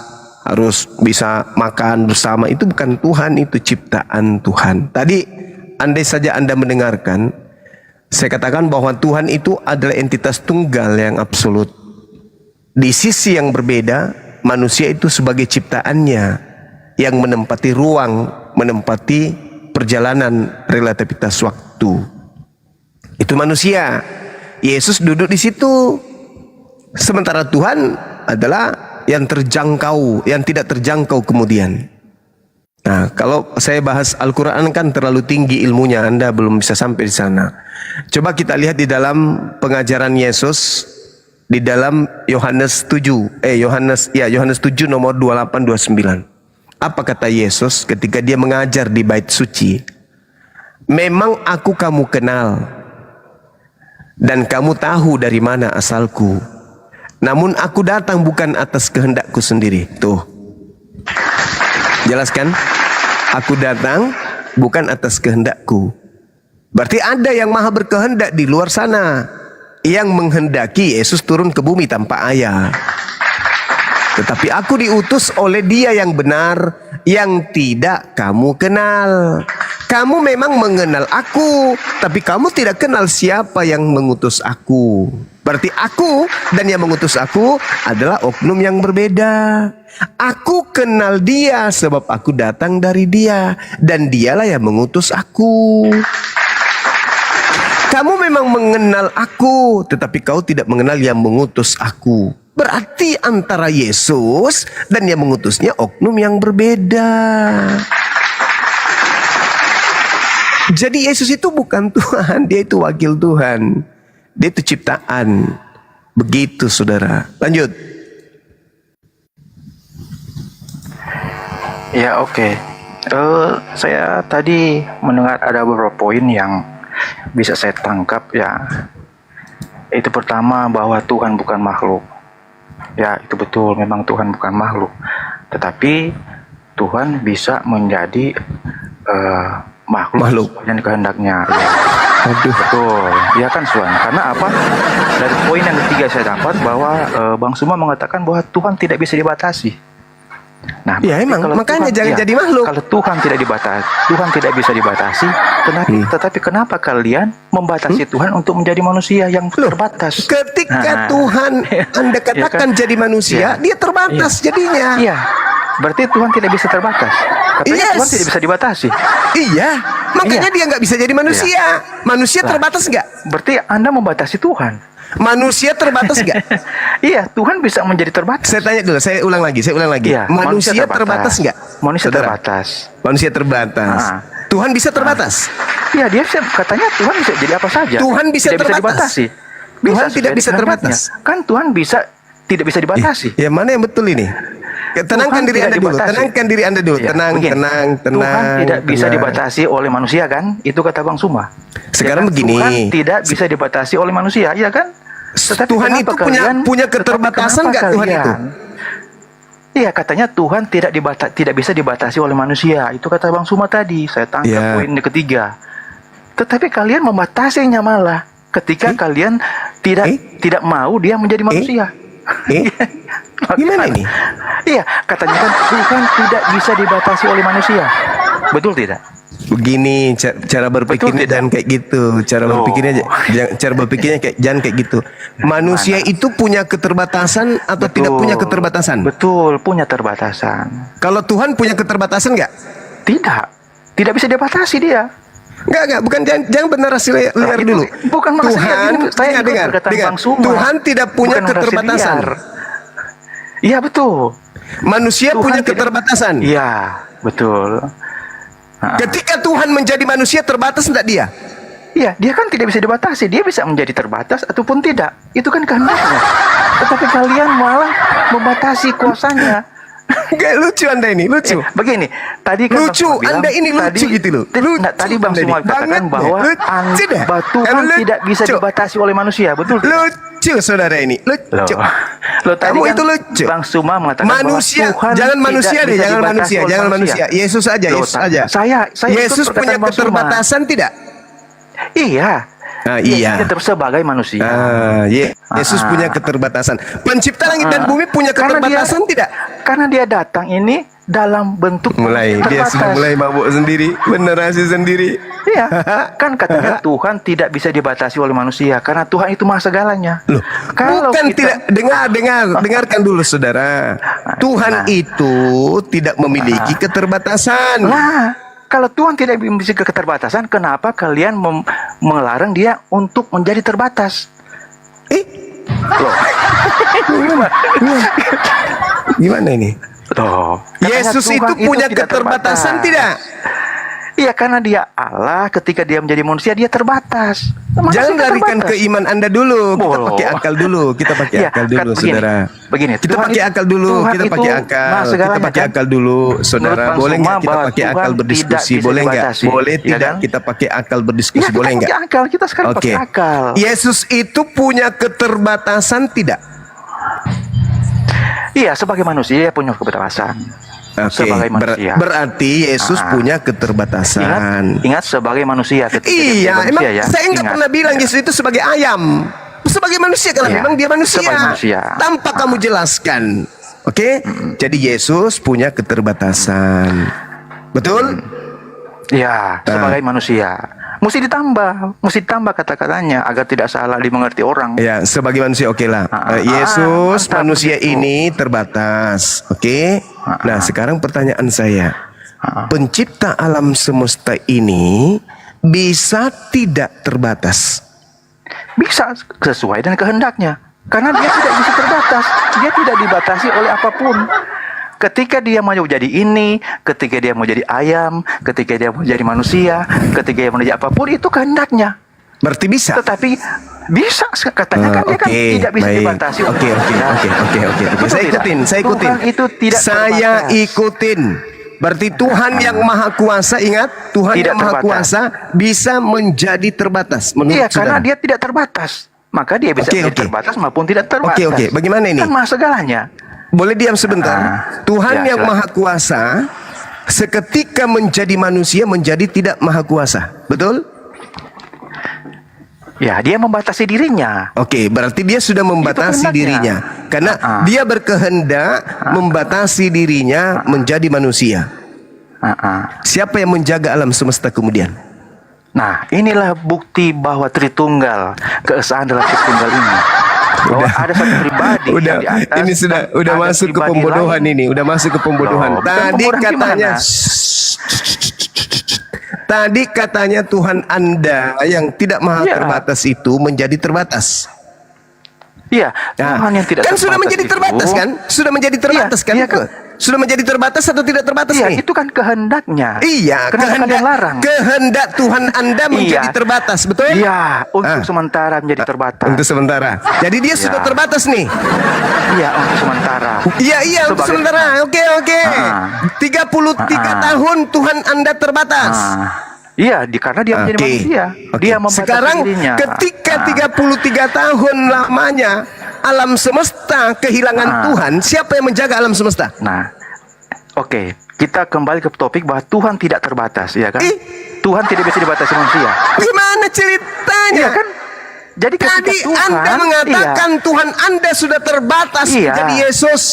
Speaker 2: harus bisa makan bersama. Itu bukan Tuhan, itu ciptaan Tuhan. Tadi andai saja Anda mendengarkan, saya katakan bahwa Tuhan itu adalah entitas tunggal yang absolut. Di sisi yang berbeda, manusia itu sebagai ciptaannya yang menempati ruang, menempati perjalanan relativitas waktu. Itu manusia. Yesus duduk di situ. Sementara Tuhan adalah yang terjangkau, yang tidak terjangkau kemudian. Nah, kalau saya bahas Al-Quran kan terlalu tinggi ilmunya, Anda belum bisa sampai di sana. Coba kita lihat di dalam pengajaran Yesus di dalam Yohanes 7 nomor 28-29. Apa kata Yesus ketika dia mengajar di bait suci? Memang aku kamu kenal dan kamu tahu dari mana asalku. Namun aku datang bukan atas kehendakku sendiri. Tuh. Jelaskan? Aku datang bukan atas kehendakku. Berarti ada yang maha berkehendak di luar sana, yang menghendaki Yesus turun ke bumi tanpa ayah. Tetapi aku diutus oleh Dia yang benar, yang tidak kamu kenal. Kamu memang mengenal aku, tapi kamu tidak kenal siapa yang mengutus aku. Berarti aku dan yang mengutus aku adalah oknum yang berbeda. Aku kenal Dia sebab aku datang dari Dia, dan Dialah yang mengutus aku. Kamu memang mengenal aku, tetapi kau tidak mengenal yang mengutus aku. Berarti antara Yesus dan yang mengutusnya oknum yang berbeda. Jadi Yesus itu bukan Tuhan, Dia itu wakil Tuhan. Dia itu ciptaan. Begitu saudara. Lanjut.
Speaker 19: Ya, oke. Saya tadi mendengar ada beberapa poin yang bisa saya tangkap ya. Itu pertama bahwa Tuhan bukan makhluk. Ya, itu betul, memang Tuhan bukan makhluk. Tetapi Tuhan bisa menjadi makhluk yang kehendaknya. Ya. Betul, ya kan Suan. Karena apa? Dari poin yang ketiga saya dapat bahwa Bang Suma mengatakan bahwa Tuhan tidak bisa dibatasi. Nah,
Speaker 2: ya emang makanya jangan jadi makhluk.
Speaker 19: Kalau Tuhan tidak dibatasi, Tuhan tidak bisa dibatasi. Tetapi kenapa kalian membatasi Tuhan untuk menjadi manusia yang terbatas?
Speaker 2: Ketika Tuhan Anda katakan jadi manusia, dia terbatas jadinya.
Speaker 19: Iya. Berarti Tuhan tidak bisa terbatas. Katanya Tuhan tidak bisa dibatasi.
Speaker 2: Iya. Makanya dia nggak bisa jadi manusia. Manusia terbatas nggak?
Speaker 19: Berarti Anda membatasi Tuhan.
Speaker 2: Manusia terbatas nggak?
Speaker 19: Iya, Tuhan bisa menjadi terbatas.
Speaker 2: Saya tanya dulu, saya ulang lagi.
Speaker 19: Iya,
Speaker 2: manusia terbatas nggak?
Speaker 19: Manusia
Speaker 2: Saudara?
Speaker 19: terbatas.
Speaker 2: Manusia terbatas. Tuhan bisa terbatas?
Speaker 19: Iya, dia bisa, katanya Tuhan bisa jadi apa saja.
Speaker 2: Tuhan bisa
Speaker 19: tidak
Speaker 2: terbatas.
Speaker 19: bisa dibatasi.
Speaker 2: Tuhan tidak bisa terbatas.
Speaker 19: Kan Tuhan bisa tidak bisa dibatasi.
Speaker 2: Ya mana yang betul ini? Tenangkan diri Anda dulu. Tenangkan diri Anda dulu. Tenang.
Speaker 19: Tuhan tidak bisa dibatasi oleh manusia kan? Itu kata Bang Suma.
Speaker 2: Sekarang begini.
Speaker 19: Tuhan tidak bisa dibatasi oleh manusia, iya kan? Tetapi
Speaker 2: Tuhan itu punya keterbatasan nggak Tuhan itu?
Speaker 19: Iya, katanya Tuhan tidak bisa dibatasi oleh manusia. Itu kata Bang Suma tadi. Saya tangkap poin ketiga. Tetapi kalian membatasinya malah ketika kalian tidak mau dia menjadi manusia.
Speaker 2: Gimana ini?
Speaker 19: Iya, katanya kan Tuhan tidak bisa dibatasi oleh manusia. Betul tidak?
Speaker 2: Begini cara berpikirnya jangan kayak gitu. Cara berpikirnya jangan kayak gitu. Manusia itu punya keterbatasan atau tidak punya keterbatasan?
Speaker 19: Betul, punya keterbatasan.
Speaker 2: Kalau Tuhan punya keterbatasan nggak?
Speaker 19: Tidak bisa dibatasi dia.
Speaker 2: Enggak, bukan jangan bernarasi liar dulu.
Speaker 19: Bukan
Speaker 2: Tuhan,
Speaker 19: saya
Speaker 2: dengar. Tuhan tidak punya keterbatasan.
Speaker 19: Iya, betul.
Speaker 2: Manusia punya keterbatasan.
Speaker 19: Iya, betul.
Speaker 2: Ketika Tuhan menjadi manusia terbatas enggak dia?
Speaker 19: Iya, dia kan tidak bisa dibatasi. Dia bisa menjadi terbatas ataupun tidak. Itu kan kehendaknya. Tetapi kalian malah membatasi kuasanya.
Speaker 2: Gak lucu Anda ini, lucu.
Speaker 19: Begini, tadi kan
Speaker 2: lucu, Anda ini lucu gitu loh.
Speaker 19: Tadi Bang Suma katakan bahwa Tuhan tidak bisa dibatasi oleh manusia, betul tidak?
Speaker 2: Lucu saudara ini, lucu.
Speaker 19: Tadi
Speaker 2: Kamu
Speaker 19: kan
Speaker 2: itu lucu.
Speaker 19: Bang Suma mengatakan
Speaker 2: manusia,
Speaker 19: bahwa Tuhan
Speaker 2: jangan manusia
Speaker 19: tidak
Speaker 2: deh,
Speaker 19: bisa
Speaker 2: jangan
Speaker 19: dibatasi
Speaker 2: manusia,
Speaker 19: oleh
Speaker 2: jangan manusia. Yesus aja, Yesus aja.
Speaker 19: Saya
Speaker 2: Yesus
Speaker 19: ikut
Speaker 2: punya
Speaker 19: perkataan Bang Suma.
Speaker 2: keterbatasan tidak?
Speaker 19: Iya.
Speaker 2: Iya.
Speaker 19: Dia sebagai manusia.
Speaker 2: Yesus punya keterbatasan. Pencipta langit dan bumi punya keterbatasan tidak?
Speaker 19: Karena dia datang ini dalam bentuk
Speaker 2: dia sudah mulai mabuk sendiri, benerasi sendiri.
Speaker 19: Iya, kan katanya Tuhan tidak bisa dibatasi oleh manusia karena Tuhan itu maha segalanya.
Speaker 2: Loh, bukan tidak dengarkan dulu saudara. Tuhan itu tidak memiliki keterbatasan.
Speaker 19: Nah, kalau Tuhan tidak memiliki keterbatasan, kenapa kalian melarang dia untuk menjadi terbatas? Loh.
Speaker 2: Gimana ini?
Speaker 19: Loh,
Speaker 2: Yesus itu punya keterbatasan tidak?
Speaker 19: Iya, karena dia Allah, ketika dia menjadi manusia dia terbatas.
Speaker 2: Jangan larikan ke iman Anda dulu. Kita pakai akal dulu. Kita pakai akal dulu, saudara.
Speaker 19: Begini,
Speaker 2: kita pakai akal dulu. Kita pakai akal. Kita pakai akal dulu, saudara. Boleh nggak kita pakai akal berdiskusi? Boleh nggak? Boleh tidak? Kita pakai akal berdiskusi? Boleh nggak?
Speaker 19: Pakai akal. Kita sekarang pakai akal.
Speaker 2: Yesus itu punya keterbatasan tidak?
Speaker 19: Iya, sebagai manusia dia punya keterbatasan. Sebagai manusia.
Speaker 2: Berarti Yesus punya keterbatasan.
Speaker 19: Ingat sebagai manusia.
Speaker 2: Iya, emang saya nggak pernah bilang Yesus itu sebagai ayam. Sebagai manusia karena memang dia manusia. Tanpa kamu jelaskan. Oke? Jadi Yesus punya keterbatasan. Betul?
Speaker 19: Iya, sebagai manusia. Mesti ditambah kata-katanya agar tidak salah dimengerti orang.
Speaker 2: Ya, sebagai manusia oke lah. Yesus manusia ini terbatas. Oke? Nah, sekarang pertanyaan saya. Pencipta alam semesta ini bisa tidak terbatas?
Speaker 19: Bisa, sesuai dengan kehendaknya. Karena dia tidak bisa terbatas. Dia tidak dibatasi oleh apapun. Ketika dia mau jadi ini, ketika dia mau jadi ayam, ketika dia mau jadi manusia, ketika dia mau jadi apapun, itu kehendaknya.
Speaker 2: Berarti bisa.
Speaker 19: Tetapi bisa katanya kan dia kan tidak bisa dibatasi.
Speaker 2: Oke.
Speaker 19: Betul
Speaker 2: Saya
Speaker 19: tidak?
Speaker 2: ikutin.
Speaker 19: Tuhan itu tidak
Speaker 2: Saya
Speaker 19: terbatas.
Speaker 2: ikutin. Berarti Tuhan yang Maha Kuasa, ingat, Tuhan
Speaker 19: Tidak
Speaker 2: yang Maha
Speaker 19: terbatas.
Speaker 2: Kuasa bisa menjadi terbatas menurut
Speaker 19: Iya, karena
Speaker 2: saudara.
Speaker 19: dia tidak terbatas. Maka dia bisa menjadi terbatas maupun tidak terbatas.
Speaker 2: Oke. Bagaimana ini?
Speaker 19: Kan Maha segalanya.
Speaker 2: Boleh diam sebentar. Tuhan
Speaker 19: ya,
Speaker 2: yang
Speaker 19: silakan.
Speaker 2: Maha Kuasa seketika menjadi manusia menjadi tidak Maha Kuasa. Betul?
Speaker 19: Ya, dia membatasi dirinya.
Speaker 2: Oke, berarti dia sudah membatasi dirinya. Karena dia berkehendak membatasi dirinya menjadi manusia. Siapa yang menjaga alam semesta kemudian?
Speaker 19: Nah, inilah bukti bahwa Tritunggal, keesaan dalam Tritunggal ini. Bahwa ada satu pribadi yang di atas,
Speaker 2: ini sudah
Speaker 19: ada
Speaker 2: masuk ke
Speaker 19: pribadi
Speaker 2: pembodohan
Speaker 19: lain.
Speaker 2: ini, udah masuk ke pembodohan.
Speaker 19: Loh, bukan
Speaker 2: Tadi
Speaker 19: pembodohan
Speaker 2: katanya
Speaker 19: gimana?
Speaker 2: Tadi katanya Tuhan Anda yang tidak maha
Speaker 19: Iya.
Speaker 2: terbatas itu menjadi terbatas.
Speaker 19: Iya, Tuhan yang tidak
Speaker 2: kan sudah menjadi
Speaker 19: itu-
Speaker 2: terbatas kan? Sudah menjadi terbatas kan?
Speaker 19: iya kan?
Speaker 2: Sudah menjadi terbatas atau tidak terbatas
Speaker 19: Iya,
Speaker 2: nih?
Speaker 19: itu kan kehendaknya.
Speaker 2: Iya,
Speaker 19: Kenapa kalian larang?
Speaker 2: kehendak Tuhan Anda menjadi
Speaker 19: Iya.
Speaker 2: terbatas, betul?
Speaker 19: Iya, untuk sementara menjadi terbatas.
Speaker 2: Untuk sementara. Jadi dia sudah
Speaker 19: Iya.
Speaker 2: terbatas nih.
Speaker 19: Iya, untuk sementara.
Speaker 2: Iya, untuk
Speaker 19: Sebagai-
Speaker 2: sementara. Oke. 33 tahun Tuhan Anda terbatas.
Speaker 19: Iya, karena dia menjadi manusia. Dia membatasi
Speaker 2: Sekarang
Speaker 19: dirinya.
Speaker 2: ketika 33 tahun lamanya alam semesta kehilangan Tuhan, siapa yang menjaga alam semesta?
Speaker 19: Nah, oke, kita kembali ke topik bahwa Tuhan tidak terbatas, ya kan? Tuhan tidak bisa dibatasi manusia.
Speaker 2: Gimana ceritanya?
Speaker 19: Iya kan? Jadi ketika
Speaker 2: Tadi
Speaker 19: Tuhan,
Speaker 2: Anda mengatakan Tuhan Anda sudah terbatas
Speaker 19: Iya.
Speaker 2: menjadi Yesus.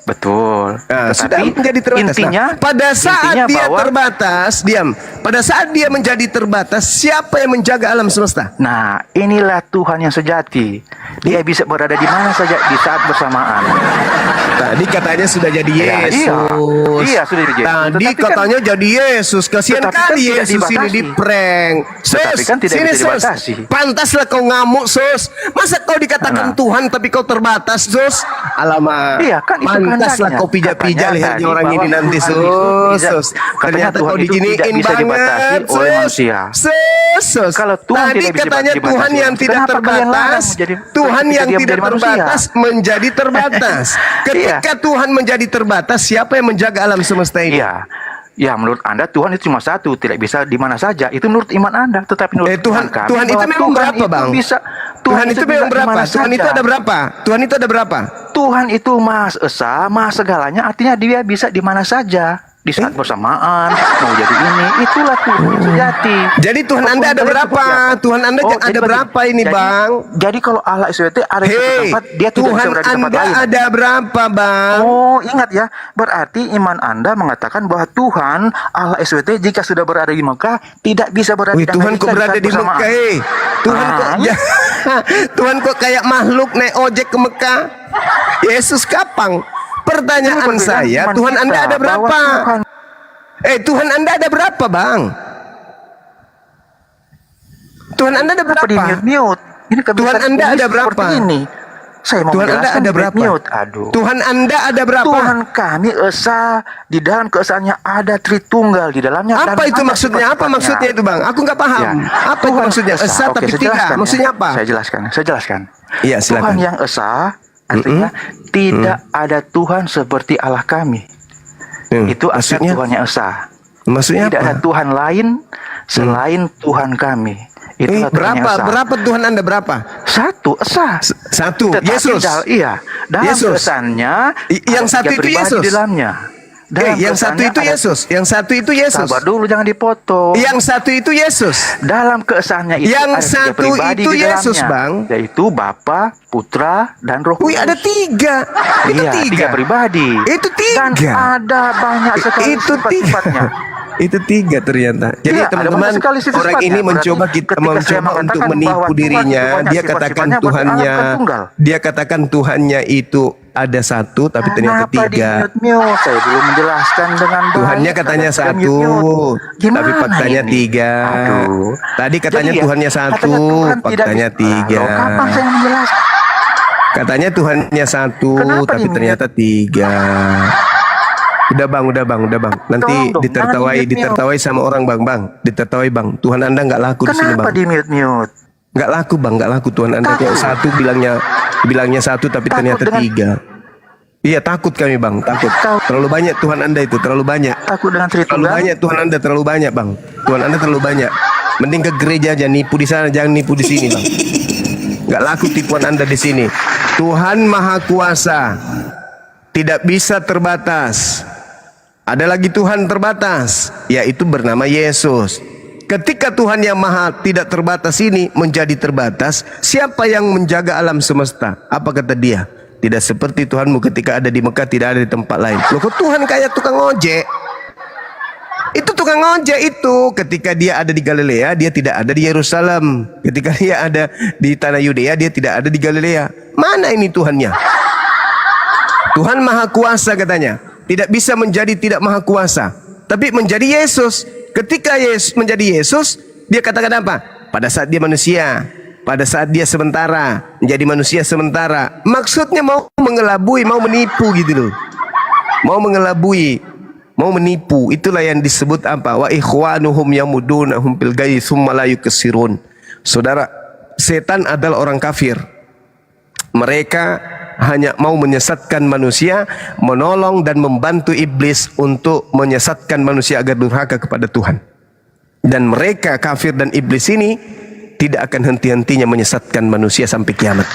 Speaker 19: Betul.
Speaker 2: Nah, sudah
Speaker 19: Tetapi
Speaker 2: menjadi terbatas.
Speaker 19: intinya,
Speaker 2: Nah, pada saat
Speaker 19: intinya
Speaker 2: dia
Speaker 19: bahwa-
Speaker 2: terbatas, diam. Pada saat dia menjadi terbatas, siapa yang menjaga alam semesta?
Speaker 19: Nah, inilah Tuhan yang sejati. Dia bisa berada di mana saja di saat bersamaan.
Speaker 2: Tadi katanya sudah jadi
Speaker 19: Iya,
Speaker 2: Yesus.
Speaker 19: iya, sudah jadi Yesus.
Speaker 2: Tadi
Speaker 19: Tetapi kan-
Speaker 2: katanya jadi Yesus. Kasihan
Speaker 19: Tetapi kan
Speaker 2: kali
Speaker 19: tidak
Speaker 2: Yesus ini
Speaker 19: dibatasi.
Speaker 2: di prank.
Speaker 19: Tetapi kan tidak
Speaker 2: sini,
Speaker 19: bisa dibatasi.
Speaker 2: Pantaslah kau ngamuk, Sus. Masa kau dikatakan Tuhan tapi kau terbatas, Sus? Alamak.
Speaker 19: Iya, kan itu
Speaker 2: Pantaslah
Speaker 19: kehendaknya.
Speaker 2: kau pijak-pijak
Speaker 19: Katanya
Speaker 2: lehernya
Speaker 19: tadi
Speaker 2: orang ini
Speaker 19: bahwa
Speaker 2: nanti,
Speaker 19: Tuhan itu
Speaker 2: Sus.
Speaker 19: tidak-
Speaker 2: Sus.
Speaker 19: katanya
Speaker 2: Ternyata
Speaker 19: Tuhan
Speaker 2: kau
Speaker 19: itu
Speaker 2: diginiin
Speaker 19: tidak bisa dibatasi
Speaker 2: banget,
Speaker 19: oleh
Speaker 2: Sus.
Speaker 19: manusia.
Speaker 2: Sus.
Speaker 19: Kalau Tuhan
Speaker 2: Tadi
Speaker 19: tidak bisa
Speaker 2: katanya
Speaker 19: dibatasi
Speaker 2: Tuhan yang
Speaker 19: manusia,
Speaker 2: tidak
Speaker 19: kenapa kalian larang
Speaker 2: terbatas,
Speaker 19: menjadi-
Speaker 2: Tuhan
Speaker 19: ketika
Speaker 2: yang
Speaker 19: dia
Speaker 2: tidak
Speaker 19: menjadi manusia?
Speaker 2: terbatas menjadi terbatas. Ketika Tuhan menjadi terbatas, siapa yang menjaga alam semesta ini?
Speaker 19: Iya. Ya, menurut Anda Tuhan itu cuma satu, tidak bisa di mana saja. Itu menurut iman Anda, tetapi menurut
Speaker 2: Tuhan
Speaker 19: kami,
Speaker 2: Tuhan itu
Speaker 19: bahwa
Speaker 2: memang berapa,
Speaker 19: itu
Speaker 2: Bang?
Speaker 19: Bisa,
Speaker 2: Tuhan itu
Speaker 19: bisa
Speaker 2: memang
Speaker 19: di
Speaker 2: berapa?
Speaker 19: mana
Speaker 2: Tuhan itu
Speaker 19: saja.
Speaker 2: ada berapa? Tuhan itu ada berapa?
Speaker 19: Tuhan itu Maha Esa, Maha segalanya, artinya dia bisa di mana saja. Di saat bersamaan, mau jadi ini, itulah Tuhan yang sejati.
Speaker 2: Jadi Tuhan Anda ada berapa? Tuhan Anda ada berapa ini, Bang?
Speaker 19: Jadi kalau Allah SWT ada di satu
Speaker 2: Hei,
Speaker 19: tempat, dia tidak
Speaker 2: Tuhan
Speaker 19: bisa berada di tempat
Speaker 2: Anda
Speaker 19: lain.
Speaker 2: ada berapa, Bang?
Speaker 19: Oh, ingat ya. Berarti iman Anda mengatakan bahwa Tuhan Allah SWT jika sudah berada di Mekah tidak bisa berada
Speaker 2: Wih,
Speaker 19: di
Speaker 2: Tuhan
Speaker 19: Amerika
Speaker 2: kok berada
Speaker 19: saat
Speaker 2: di
Speaker 19: bersamaan.
Speaker 2: Mekah? Tuhan kok
Speaker 19: iya.
Speaker 2: Tuhan kok kayak makhluk naik ojek ke Mekah? Yesus kapang. Pertanyaan
Speaker 19: Ini perbedaan
Speaker 2: saya,
Speaker 19: iman
Speaker 2: Tuhan
Speaker 19: kita
Speaker 2: Anda ada
Speaker 19: bahwa
Speaker 2: berapa?
Speaker 19: Tuhan-
Speaker 2: Tuhan Anda ada berapa, Bang? Tuhan Anda ada berapa?
Speaker 19: Di mute. Ini kebiasaan
Speaker 2: Tuhan Anda
Speaker 19: komunis
Speaker 2: ada berapa?
Speaker 19: seperti ini. Saya mau
Speaker 2: Tuhan Anda
Speaker 19: menjelaskan
Speaker 2: ada
Speaker 19: di
Speaker 2: berapa?
Speaker 19: mute. Aduh.
Speaker 2: Tuhan Anda ada berapa?
Speaker 19: Tuhan kami Esa, di dalam keesaannya ada Tritunggal di dalamnya. dan
Speaker 2: Apa itu
Speaker 19: ada
Speaker 2: maksudnya? Apa
Speaker 19: sifat-sifatnya.
Speaker 2: maksudnya itu, Bang? Aku nggak paham.
Speaker 19: Ya,
Speaker 2: Apa itu
Speaker 19: Tuhan
Speaker 2: maksudnya? Esa
Speaker 19: Oke,
Speaker 2: tapi
Speaker 19: saya
Speaker 2: tiga.
Speaker 19: jelaskan ya.
Speaker 2: Maksudnya apa?
Speaker 19: Saya jelaskan.
Speaker 2: Iya, silakan.
Speaker 19: Tuhan yang Esa artinya tidak ada Tuhan seperti Allah kami. Itu artinya
Speaker 2: maksudnya?
Speaker 19: Tuhan yang Esa.
Speaker 2: Maksudnya
Speaker 19: tidak
Speaker 2: apa?
Speaker 19: ada Tuhan lain selain Tuhan kami. Itulah Tuhan yang
Speaker 2: Berapa?
Speaker 19: Esa.
Speaker 2: Berapa Tuhan Anda berapa?
Speaker 19: Satu, Esa.
Speaker 2: Satu.
Speaker 19: Tetapi
Speaker 2: Yesus.
Speaker 19: Dalam
Speaker 2: Yesus.
Speaker 19: kesannya
Speaker 2: Yang
Speaker 19: ada
Speaker 2: satu
Speaker 19: tiga
Speaker 2: itu
Speaker 19: pribadi
Speaker 2: Yesus.
Speaker 19: di dalamnya.
Speaker 2: Yang satu itu Yesus. Yang satu itu Yesus.
Speaker 19: Sabar dulu, jangan dipotong.
Speaker 2: Yang satu itu Yesus.
Speaker 19: Dalam keesannya itu
Speaker 2: Yang
Speaker 19: ada tiga
Speaker 2: satu
Speaker 19: pribadi
Speaker 2: itu
Speaker 19: di
Speaker 2: Yesus,
Speaker 19: dalamnya,
Speaker 2: Bang.
Speaker 19: yaitu Bapa, Putra, dan Roh
Speaker 2: Wih,
Speaker 19: Kudus.
Speaker 2: ada tiga. Itu
Speaker 19: Iya,
Speaker 2: tiga.
Speaker 19: tiga pribadi.
Speaker 2: Itu
Speaker 19: Dan
Speaker 2: tiga.
Speaker 19: ada banyak sekali
Speaker 2: Itu
Speaker 19: sifat-sifatnya.
Speaker 2: Itu tiga ternyata. Jadi
Speaker 19: Iya, ada
Speaker 2: teman-teman,
Speaker 19: banyak sekali sifat-sifatnya.
Speaker 2: orang ini
Speaker 19: Berarti
Speaker 2: mencoba
Speaker 19: ketika saya
Speaker 2: untuk
Speaker 19: mengatakan bahwa
Speaker 2: menipu
Speaker 19: Tuhan
Speaker 2: dirinya.
Speaker 19: itu banyak
Speaker 2: Dia katakan
Speaker 19: sifat-sifatnya, berarti
Speaker 2: Tuhannya,
Speaker 19: Allah bukan tunggal.
Speaker 2: dia katakan Tuhannya itu ada satu, tapi ternyata
Speaker 19: Kenapa di
Speaker 2: tiga.
Speaker 19: mute-mute? Saya belum menjelaskan dengan baik.
Speaker 2: Tuhannya katanya
Speaker 19: Kenapa
Speaker 2: satu,
Speaker 19: mute-mute? Gimana
Speaker 2: tapi faktanya
Speaker 19: ini?
Speaker 2: tiga.
Speaker 19: Aduh.
Speaker 2: Tadi katanya
Speaker 19: Jadi ya,
Speaker 2: Tuhannya satu,
Speaker 19: katanya Tuhan tidak
Speaker 2: faktanya
Speaker 19: bisa-
Speaker 2: tiga.
Speaker 19: Loh, kapan saya menjelaskan?
Speaker 2: Katanya Tuhannya satu,
Speaker 19: Kenapa
Speaker 2: tapi
Speaker 19: ini?
Speaker 2: ternyata tiga. Udah bang. Nanti
Speaker 19: Tolong dong,
Speaker 2: ditertawai sama orang bang. Ditertawai bang. Tuhan Anda nggak laku di sini
Speaker 19: Kenapa
Speaker 2: bang.
Speaker 19: di mute?
Speaker 2: Nggak laku bang, nggak laku. Tuhan Anda yang satu bilangnya satu tapi ternyata tiga. Iya takut kami bang, takut. Terlalu banyak Tuhan Anda itu, terlalu banyak.
Speaker 19: Takut dengan cerita
Speaker 2: Terlalu banyak Tuhan Anda, terlalu banyak bang. Tuhan Anda terlalu banyak. Mending ke gereja aja, nipu di sana, jangan nipu di sini bang. Nggak laku tipuan Anda di sini. Tuhan Maha Kuasa, tidak bisa terbatas. Ada lagi Tuhan terbatas, yaitu bernama Yesus. Ketika Tuhan yang Maha tidak terbatas ini menjadi terbatas, siapa yang menjaga alam semesta? Apa kata dia? Tidak seperti Tuhanmu ketika ada di Mekah, tidak ada di tempat lain. Loh kok Tuhan kayak tukang ojek? Itu tukang ojek itu. Ketika dia ada di Galilea, dia tidak ada di Yerusalem. Ketika dia ada di tanah Yudea, dia tidak ada di Galilea. Mana ini Tuhannya? Tuhan Maha Kuasa katanya. Tidak bisa menjadi tidak Maha Kuasa, tapi menjadi Yesus. Ketika Yesus menjadi Yesus, dia katakan apa? Pada saat dia manusia, pada saat dia sementara menjadi manusia sementara. Maksudnya mau mengelabui, mau menipu gitu loh. Mau mengelabui, mau menipu. Itulah yang disebut apa? Wa ikhwanuhum yamudunahum fil ghayyi tsumma la yukassirun. Saudara, setan adalah orang kafir. Mereka hanya mau menyesatkan manusia, menolong dan membantu iblis untuk menyesatkan manusia agar durhaka kepada Tuhan. Dan mereka kafir dan iblis ini tidak akan henti-hentinya menyesatkan manusia sampai kiamat.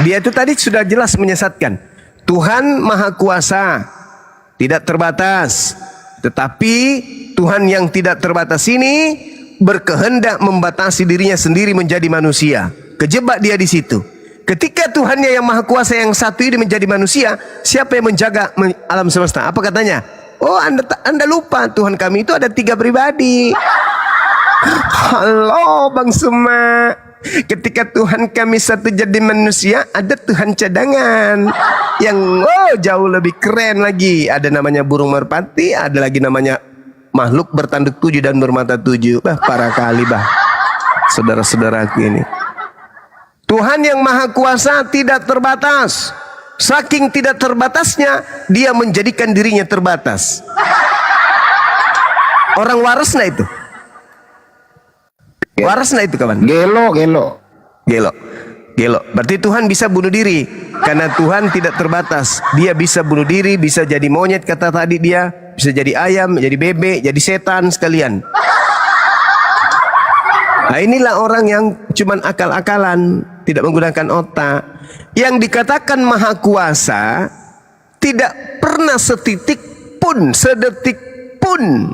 Speaker 2: Dia itu tadi sudah jelas menyesatkan. Tuhan Maha Kuasa, tidak terbatas. Tetapi Tuhan yang tidak terbatas ini berkehendak membatasi dirinya sendiri menjadi manusia. Kejebak dia di situ. Ketika Tuhannya yang Maha Kuasa yang satu ini menjadi manusia, siapa yang menjaga alam semesta? Apa katanya? Oh, anda lupa Tuhan kami itu ada 3 pribadi. Halo Bang Suma. Ketika Tuhan kami satu jadi manusia, ada Tuhan cadangan yang jauh lebih keren lagi. Ada namanya burung merpati, ada lagi namanya makhluk bertanduk 7 dan bermata 7. Parah kali saudara-saudaraku ini. Tuhan yang Maha Kuasa tidak terbatas. Saking tidak terbatasnya, dia menjadikan dirinya terbatas. Orang waras nah itu. Waras nah itu kawan. Gelo. Berarti Tuhan bisa bunuh diri. Karena Tuhan tidak terbatas. Dia bisa bunuh diri, bisa jadi monyet kata tadi dia. Bisa jadi ayam, jadi bebek, jadi setan sekalian. Nah inilah orang yang cuman akal-akalan, tidak menggunakan otak. Yang dikatakan Maha Kuasa tidak pernah setitik pun, sedetik pun,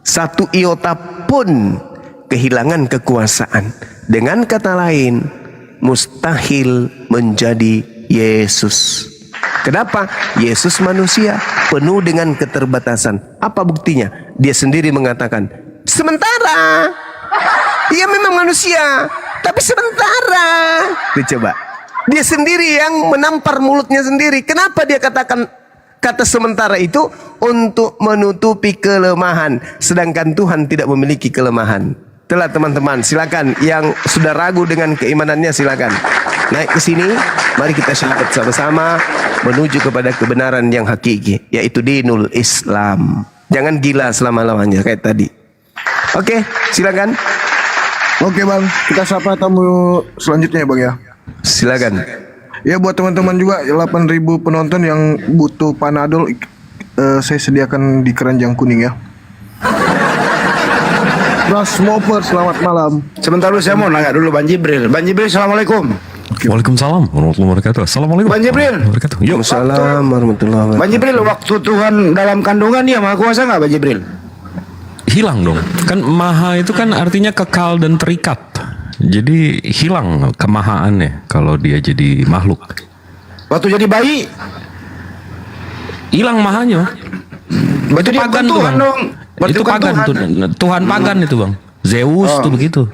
Speaker 2: satu iota pun kehilangan kekuasaan. Dengan kata lain, mustahil menjadi Yesus. Kenapa? Yesus manusia penuh dengan keterbatasan. Apa buktinya? Dia sendiri mengatakan, sementara. Ia memang manusia, tapi sementara. Coba. Dia sendiri yang menampar mulutnya sendiri. Kenapa dia katakan kata sementara itu? Untuk menutupi kelemahan. Sedangkan Tuhan tidak memiliki kelemahan. Itulah teman-teman, silakan yang sudah ragu dengan keimanannya silakan naik ke sini. Mari kita syahadat sama-sama menuju kepada kebenaran yang hakiki, yaitu dinul Islam. Jangan gila selama-lamanya kayak tadi. Oke, silakan.
Speaker 1: Oke bang, kita sapa tamu selanjutnya ya bang ya.
Speaker 2: Silakan.
Speaker 1: Ya buat teman-teman juga 8.000 penonton yang butuh Panadol, saya sediakan di keranjang kuning ya. Ras Moper, selamat malam.
Speaker 12: Sebentar dulu saya mau nanya dulu Bang Jibril. Bang Jibril, assalamualaikum.
Speaker 20: Waalaikumsalam warahmatullahi wabarakatuh. Assalamualaikum.
Speaker 12: Bang Jibril.
Speaker 2: Waalaikumsalam warahmatullahi wabarakatuh.
Speaker 12: Bang Jibril, waktu Tuhan dalam kandungan dia Maha Kuasa nggak Bang Jibril?
Speaker 20: Hilang dong. Kan maha itu kan artinya kekal dan terikat. Jadi hilang kemahaannya kalau dia jadi makhluk.
Speaker 12: Waktu jadi bayi
Speaker 20: hilang mahanya.
Speaker 12: Berarti dia bukan Tuhan dong.
Speaker 20: Itu pagan, Tuhan pagan itu bang. Zeus tuh begitu.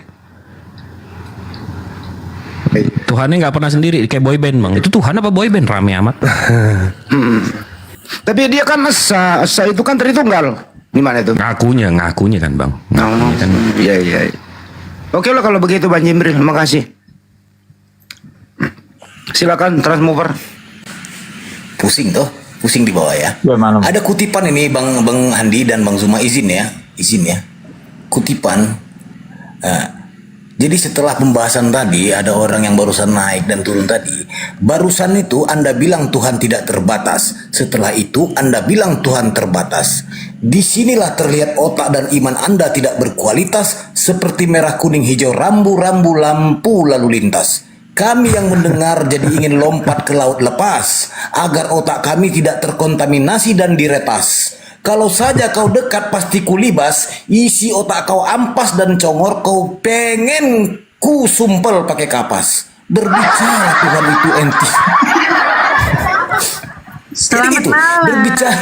Speaker 20: Tuhannya nggak pernah sendiri kayak boyband bang. Itu Tuhan apa boyband? Rame amat.
Speaker 12: Tapi dia kan esa itu kan Tritunggal. Gimana itu?
Speaker 20: Ngakunya kan bang. Ngakunya kan.
Speaker 12: Iya. Oke lah kalau begitu Bang Jibril, makasih. Silakan transmover.
Speaker 17: Pusing toh? pusing di bawah ya. Ada kutipan ini Bang Handi dan Bang Zuma, izin ya. Kutipan. Jadi setelah pembahasan tadi, ada orang yang barusan naik dan turun tadi. Barusan itu Anda bilang Tuhan tidak terbatas. Setelah itu Anda bilang Tuhan terbatas. Disinilah terlihat otak dan iman Anda tidak berkualitas, seperti merah kuning hijau rambu-rambu lampu lalu lintas. Kami yang mendengar jadi ingin lompat ke laut lepas, agar otak kami tidak terkontaminasi dan diretas. Kalau saja kau dekat pasti kulibas, isi otak kau ampas dan congor, kau pengen ku sumpel pakai kapas. Berbicara Tuhan itu enti. Jadi gitu, berbicara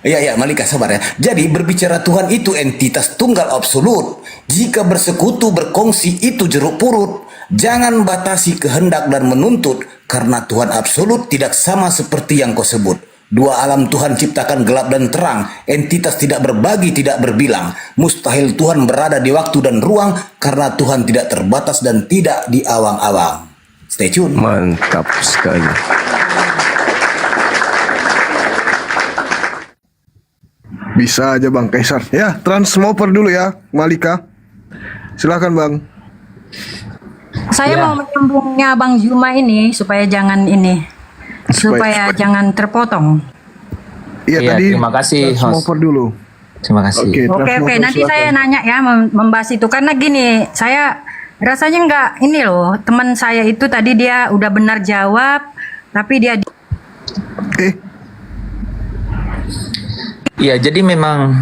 Speaker 17: ya Malika sabar ya. Jadi berbicara Tuhan itu entitas tunggal absolut. Jika bersekutu berkongsi itu jeruk purut. Jangan batasi kehendak dan menuntut, karena Tuhan absolut tidak sama seperti yang kau sebut. Dua alam Tuhan ciptakan gelap dan terang, entitas tidak berbagi, tidak berbilang. Mustahil Tuhan berada di waktu dan ruang, karena Tuhan tidak terbatas dan tidak diawang-awang. Stay tune.
Speaker 2: Mantap sekali.
Speaker 1: Bisa aja Bang Kaisar. Ya, transmoper dulu ya, Malika. Silakan Bang.
Speaker 21: Saya mau menyambungnya Bang Zuma ini supaya jangan jangan terpotong.
Speaker 1: Iya, tadi
Speaker 21: terima kasih,
Speaker 1: transmoper dulu.
Speaker 21: Terima kasih. Oke, nanti saya nanya ya membahas itu karena gini, saya rasanya nggak ini loh, teman saya itu tadi dia udah benar jawab, tapi dia
Speaker 22: Iya, jadi memang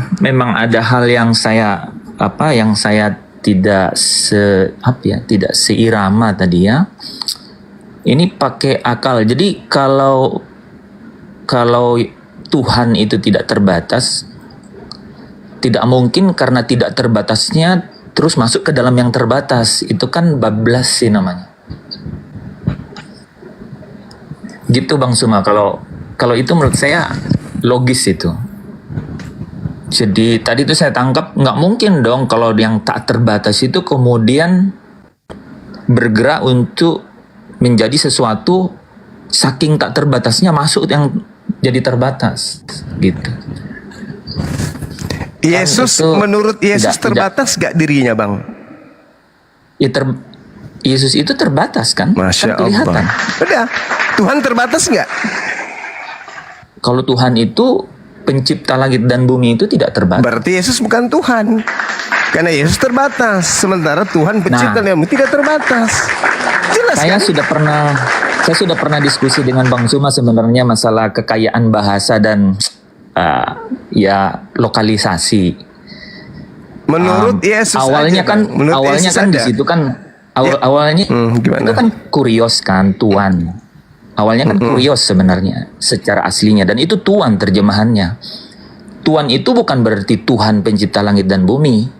Speaker 22: ada hal yang saya tidak tidak seirama tadi ya. Ini pakai akal. Jadi kalau Tuhan itu tidak terbatas, tidak mungkin karena tidak terbatasnya terus masuk ke dalam yang terbatas. Itu kan bablas sih namanya. Gitu Bang Suma. Kalau itu menurut saya logis itu. Jadi tadi itu saya tangkap nggak mungkin dong kalau yang tak terbatas itu kemudian bergerak untuk menjadi sesuatu saking tak terbatasnya masuk yang jadi terbatas gitu.
Speaker 2: Yesus menurut Yesus terbatas gak dirinya Bang?
Speaker 22: Yesus itu terbatas kan?
Speaker 2: Masya
Speaker 22: kan kelihatan.
Speaker 2: Allah. Udah, Tuhan terbatas nggak?
Speaker 22: Kalau Tuhan itu pencipta langit dan bumi itu tidak terbatas.
Speaker 2: Berarti Yesus bukan Tuhan. Karena Yesus terbatas, sementara Tuhan pencipta langit dan bumi tidak terbatas. Jelas
Speaker 22: saya
Speaker 2: kan?
Speaker 22: sudah pernah diskusi dengan Bang Zuma sebenarnya masalah kekayaan bahasa dan lokalisasi.
Speaker 2: Menurut Yesus
Speaker 22: awalnya
Speaker 2: aja,
Speaker 22: kan
Speaker 2: Bang.
Speaker 22: awalnya
Speaker 2: Yesus
Speaker 22: kan di
Speaker 2: ada.
Speaker 22: situ kan awalnya itu kan kurios kan Tuhan. Awalnya kan kurios sebenarnya secara aslinya dan itu Tuhan terjemahannya. Tuhan itu bukan berarti Tuhan pencipta langit dan bumi.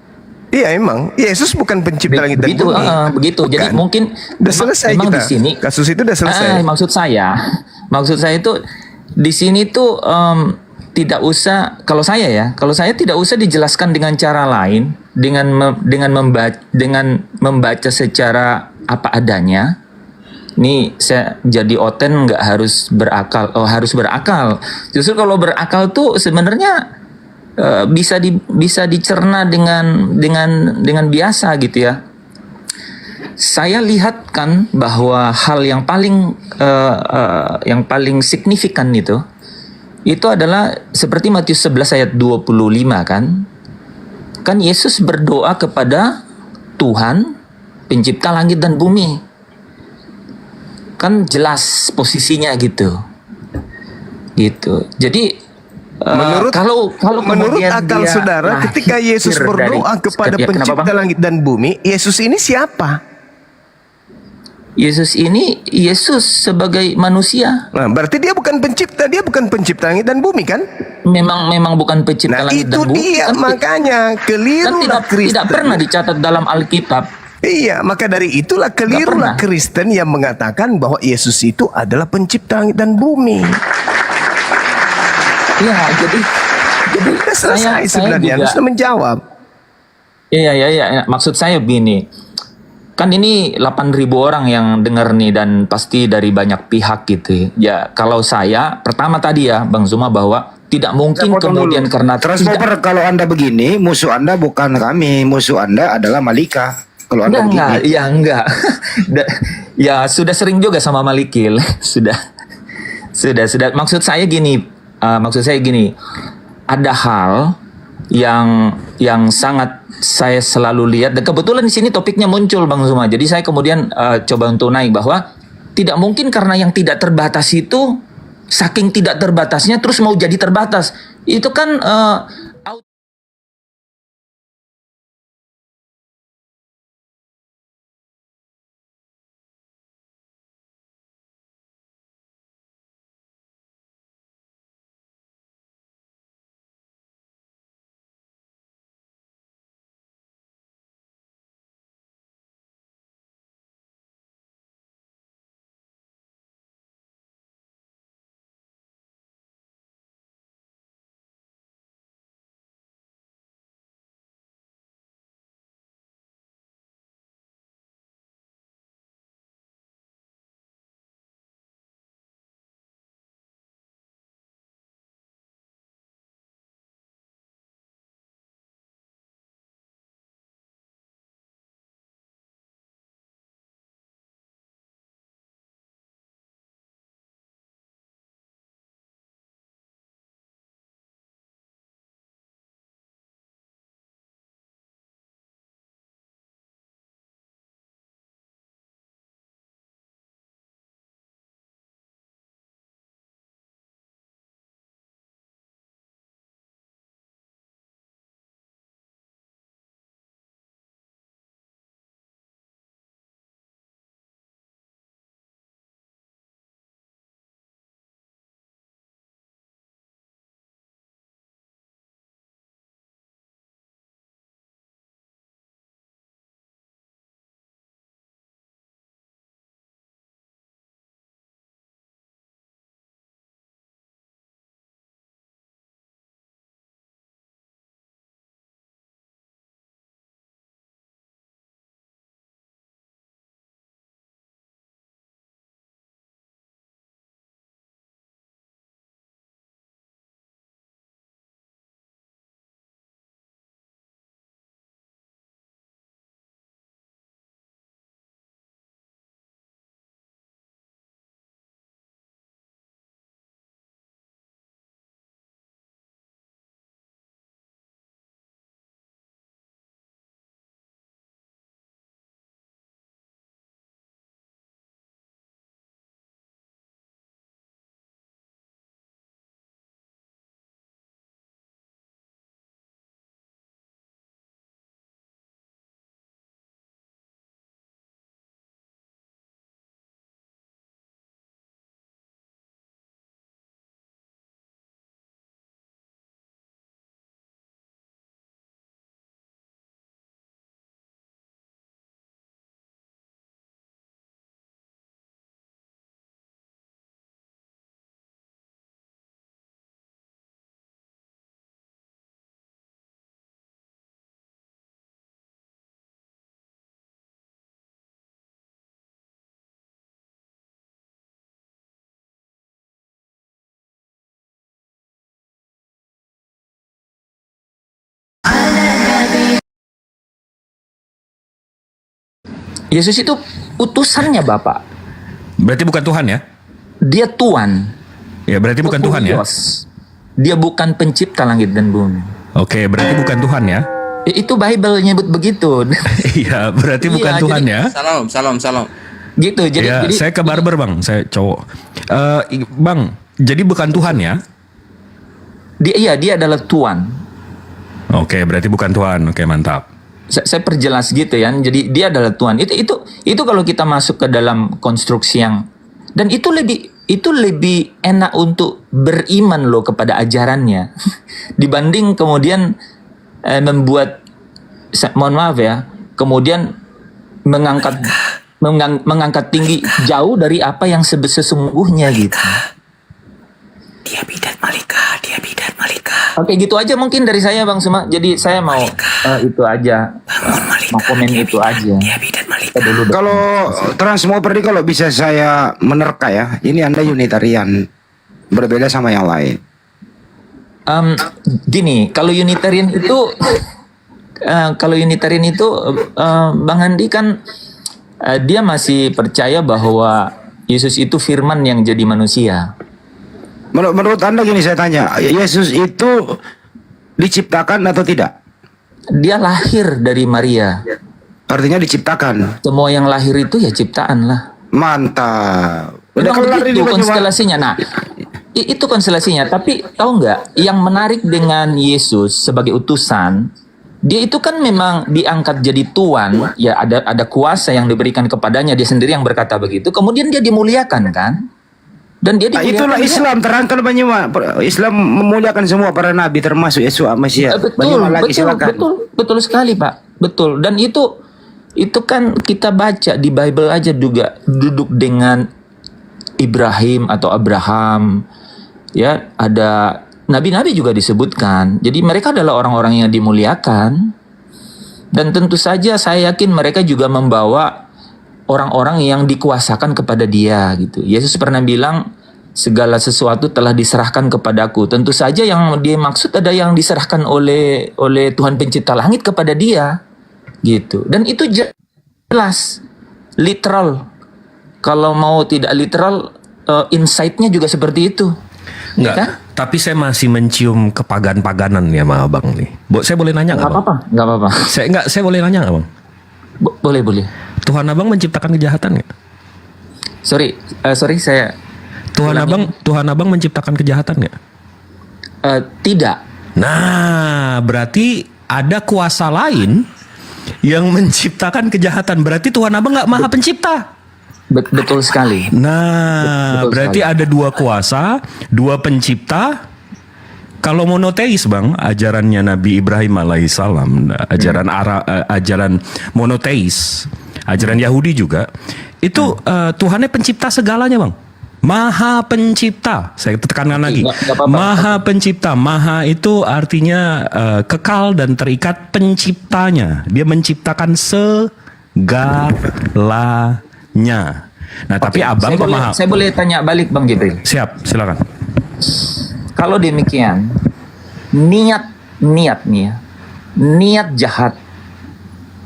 Speaker 2: Iya emang Yesus bukan pencipta langit dan bumi.
Speaker 22: Begitu.
Speaker 2: Bukan.
Speaker 22: Jadi mungkin
Speaker 2: udah selesai
Speaker 22: memang
Speaker 2: kita.
Speaker 22: Di sini
Speaker 2: kasus itu udah selesai.
Speaker 22: Maksud saya itu di sini tuh tidak usah kalau saya tidak usah dijelaskan dengan cara lain dengan membaca secara apa adanya. Nih saya jadi oten nggak harus berakal, harus berakal. Justru kalau berakal tuh sebenarnya bisa dicerna dengan biasa gitu ya. Saya lihat kan bahwa hal yang paling signifikan itu adalah seperti Matius 11 ayat 25 kan. Kan Yesus berdoa kepada Tuhan pencipta langit dan bumi. Kan jelas posisinya gitu. Jadi kalau
Speaker 2: menurut
Speaker 22: kemudian
Speaker 2: akal
Speaker 22: dia
Speaker 2: saudara, ketika Yesus berdoa kepada pencipta langit dan bumi, Yesus ini siapa?
Speaker 22: Yesus sebagai manusia.
Speaker 2: Nah, berarti dia bukan pencipta langit dan bumi kan?
Speaker 22: Memang bukan pencipta langit dan bumi.
Speaker 2: Itu dia makanya keliru
Speaker 22: kan tidak pernah dicatat dalam Alkitab.
Speaker 2: Iya, maka dari itulah kelirulah Kristen yang mengatakan bahwa Yesus itu adalah pencipta langit dan bumi.
Speaker 22: Iya, jadi
Speaker 2: sudah selesai sebenarnya, sudah menjawab.
Speaker 22: Iya. Maksud saya begini, kan ini 8.000 orang yang dengar nih dan pasti dari banyak pihak gitu ya. Kalau saya pertama tadi ya Bang Zuma bahwa tidak mungkin
Speaker 12: Saya potong
Speaker 22: kemudian
Speaker 12: dulu.
Speaker 22: karena
Speaker 12: Transmover, kalau Anda begini, musuh Anda bukan kami, musuh Anda adalah Malika. Kalau Anda
Speaker 22: enggak,
Speaker 12: begini.
Speaker 22: ya enggak. Ya sudah sering juga sama Malikil. sudah. Maksud saya gini, ada hal yang sangat saya selalu lihat dan kebetulan di sini topiknya muncul Bang Zuma. Jadi saya kemudian coba untuk naik bahwa tidak mungkin karena yang tidak terbatas itu saking tidak terbatasnya terus mau jadi terbatas. Itu kan Yesus itu utusannya Bapak.
Speaker 20: Berarti bukan Tuhan ya?
Speaker 22: Dia Tuhan.
Speaker 20: Ya berarti bukan Tuhan ya?
Speaker 22: Dia bukan pencipta langit dan bumi.
Speaker 20: Oke, berarti bukan Tuhan ya?
Speaker 22: Itu Bible nyebut begitu.
Speaker 20: Iya, berarti bukan
Speaker 22: Iya,
Speaker 20: Tuhan
Speaker 22: jadi-
Speaker 20: ya?
Speaker 5: Salam.
Speaker 22: Gitu. Jadi,
Speaker 20: Ya,
Speaker 22: jadi
Speaker 20: saya ke barber bang, saya cowok. Bang, jadi bukan Tuhan ya?
Speaker 22: dia adalah Tuhan.
Speaker 20: Oke, berarti bukan Tuhan. Oke, mantap.
Speaker 22: Saya perjelas gitu ya. Jadi dia adalah Tuhan. Itu kalau kita masuk ke dalam konstruksi yang dan itu lebih enak untuk beriman loh kepada ajarannya dibanding kemudian membuat mohon maaf ya, kemudian mengangkat tinggi jauh dari apa yang sesungguhnya gitu.
Speaker 8: Dia bidat Malika.
Speaker 22: Oke, gitu aja mungkin dari saya Bang Suma. Jadi saya mau itu aja. Mau komen itu aja. kita dulu.
Speaker 12: Kalau Transmoper ini kalau bisa saya menerka ya, ini Anda Unitarian, berbeda sama yang lain.
Speaker 22: Gini, kalau Unitarian itu Bang Andi kan dia masih percaya bahwa Yesus itu firman yang jadi manusia.
Speaker 12: Menurut Anda gini saya tanya, Yesus itu diciptakan atau tidak?
Speaker 22: Dia lahir dari Maria.
Speaker 12: Artinya diciptakan.
Speaker 22: Semua yang lahir itu ya ciptaan lah.
Speaker 12: Mantap.
Speaker 22: Memang begitu konstelasinya. Nah, itu konstelasinya. Tapi tahu nggak, yang menarik dengan Yesus sebagai utusan, dia itu kan memang diangkat jadi tuan. Ya ada kuasa yang diberikan kepadanya. Dia sendiri yang berkata begitu. Kemudian dia dimuliakan kan? Dan dia dimuliakan.
Speaker 12: Itulah Islam, terangkan Banyuma. Islam memuliakan semua para nabi termasuk Yesus Mesias.
Speaker 22: Betul sekali Pak. Betul. Dan itu kan kita baca di Bible aja juga duduk dengan Ibrahim atau Abraham. Ya, ada nabi-nabi juga disebutkan. Jadi mereka adalah orang-orang yang dimuliakan. Dan tentu saja saya yakin mereka juga membawa orang-orang yang dikuasakan kepada dia gitu. Yesus pernah bilang segala sesuatu telah diserahkan kepadaku. Tentu saja yang dia maksud ada yang diserahkan oleh Tuhan pencipta langit kepada dia gitu. Dan itu jelas literal. Kalau mau tidak literal, insight-nya juga seperti itu.
Speaker 20: Enggak, ya kan? Tapi saya masih mencium kepagan-paganan ya sama Abang nih. Saya boleh nanya nggak, Bang?
Speaker 22: Nggak apa-apa.
Speaker 20: Saya boleh nanya nggak, Bang?
Speaker 22: Boleh.
Speaker 20: Tuhan Abang menciptakan kejahatan nggak?
Speaker 22: Sorry saya.
Speaker 20: Tuhan Abang menciptakan kejahatan nggak?
Speaker 22: Tidak.
Speaker 20: Nah, berarti ada kuasa lain yang menciptakan kejahatan. Berarti Tuhan Abang nggak maha pencipta.
Speaker 22: Betul sekali.
Speaker 20: Nah, berarti ada dua kuasa, dua pencipta. Kalau monoteis, Bang, ajarannya Nabi Ibrahim alaihissalam, ajaran monoteis, ajaran Yahudi juga, itu Tuhannya pencipta segalanya, Bang. Maha pencipta. Saya tekankan lagi. Maha pencipta. Maha itu artinya kekal dan terikat penciptanya. Dia menciptakan segalanya. Nah, tapi Abang pemaham.
Speaker 22: Saya boleh tanya balik Bang Jibril?
Speaker 20: Siap, silakan.
Speaker 22: Kalau demikian, niat jahat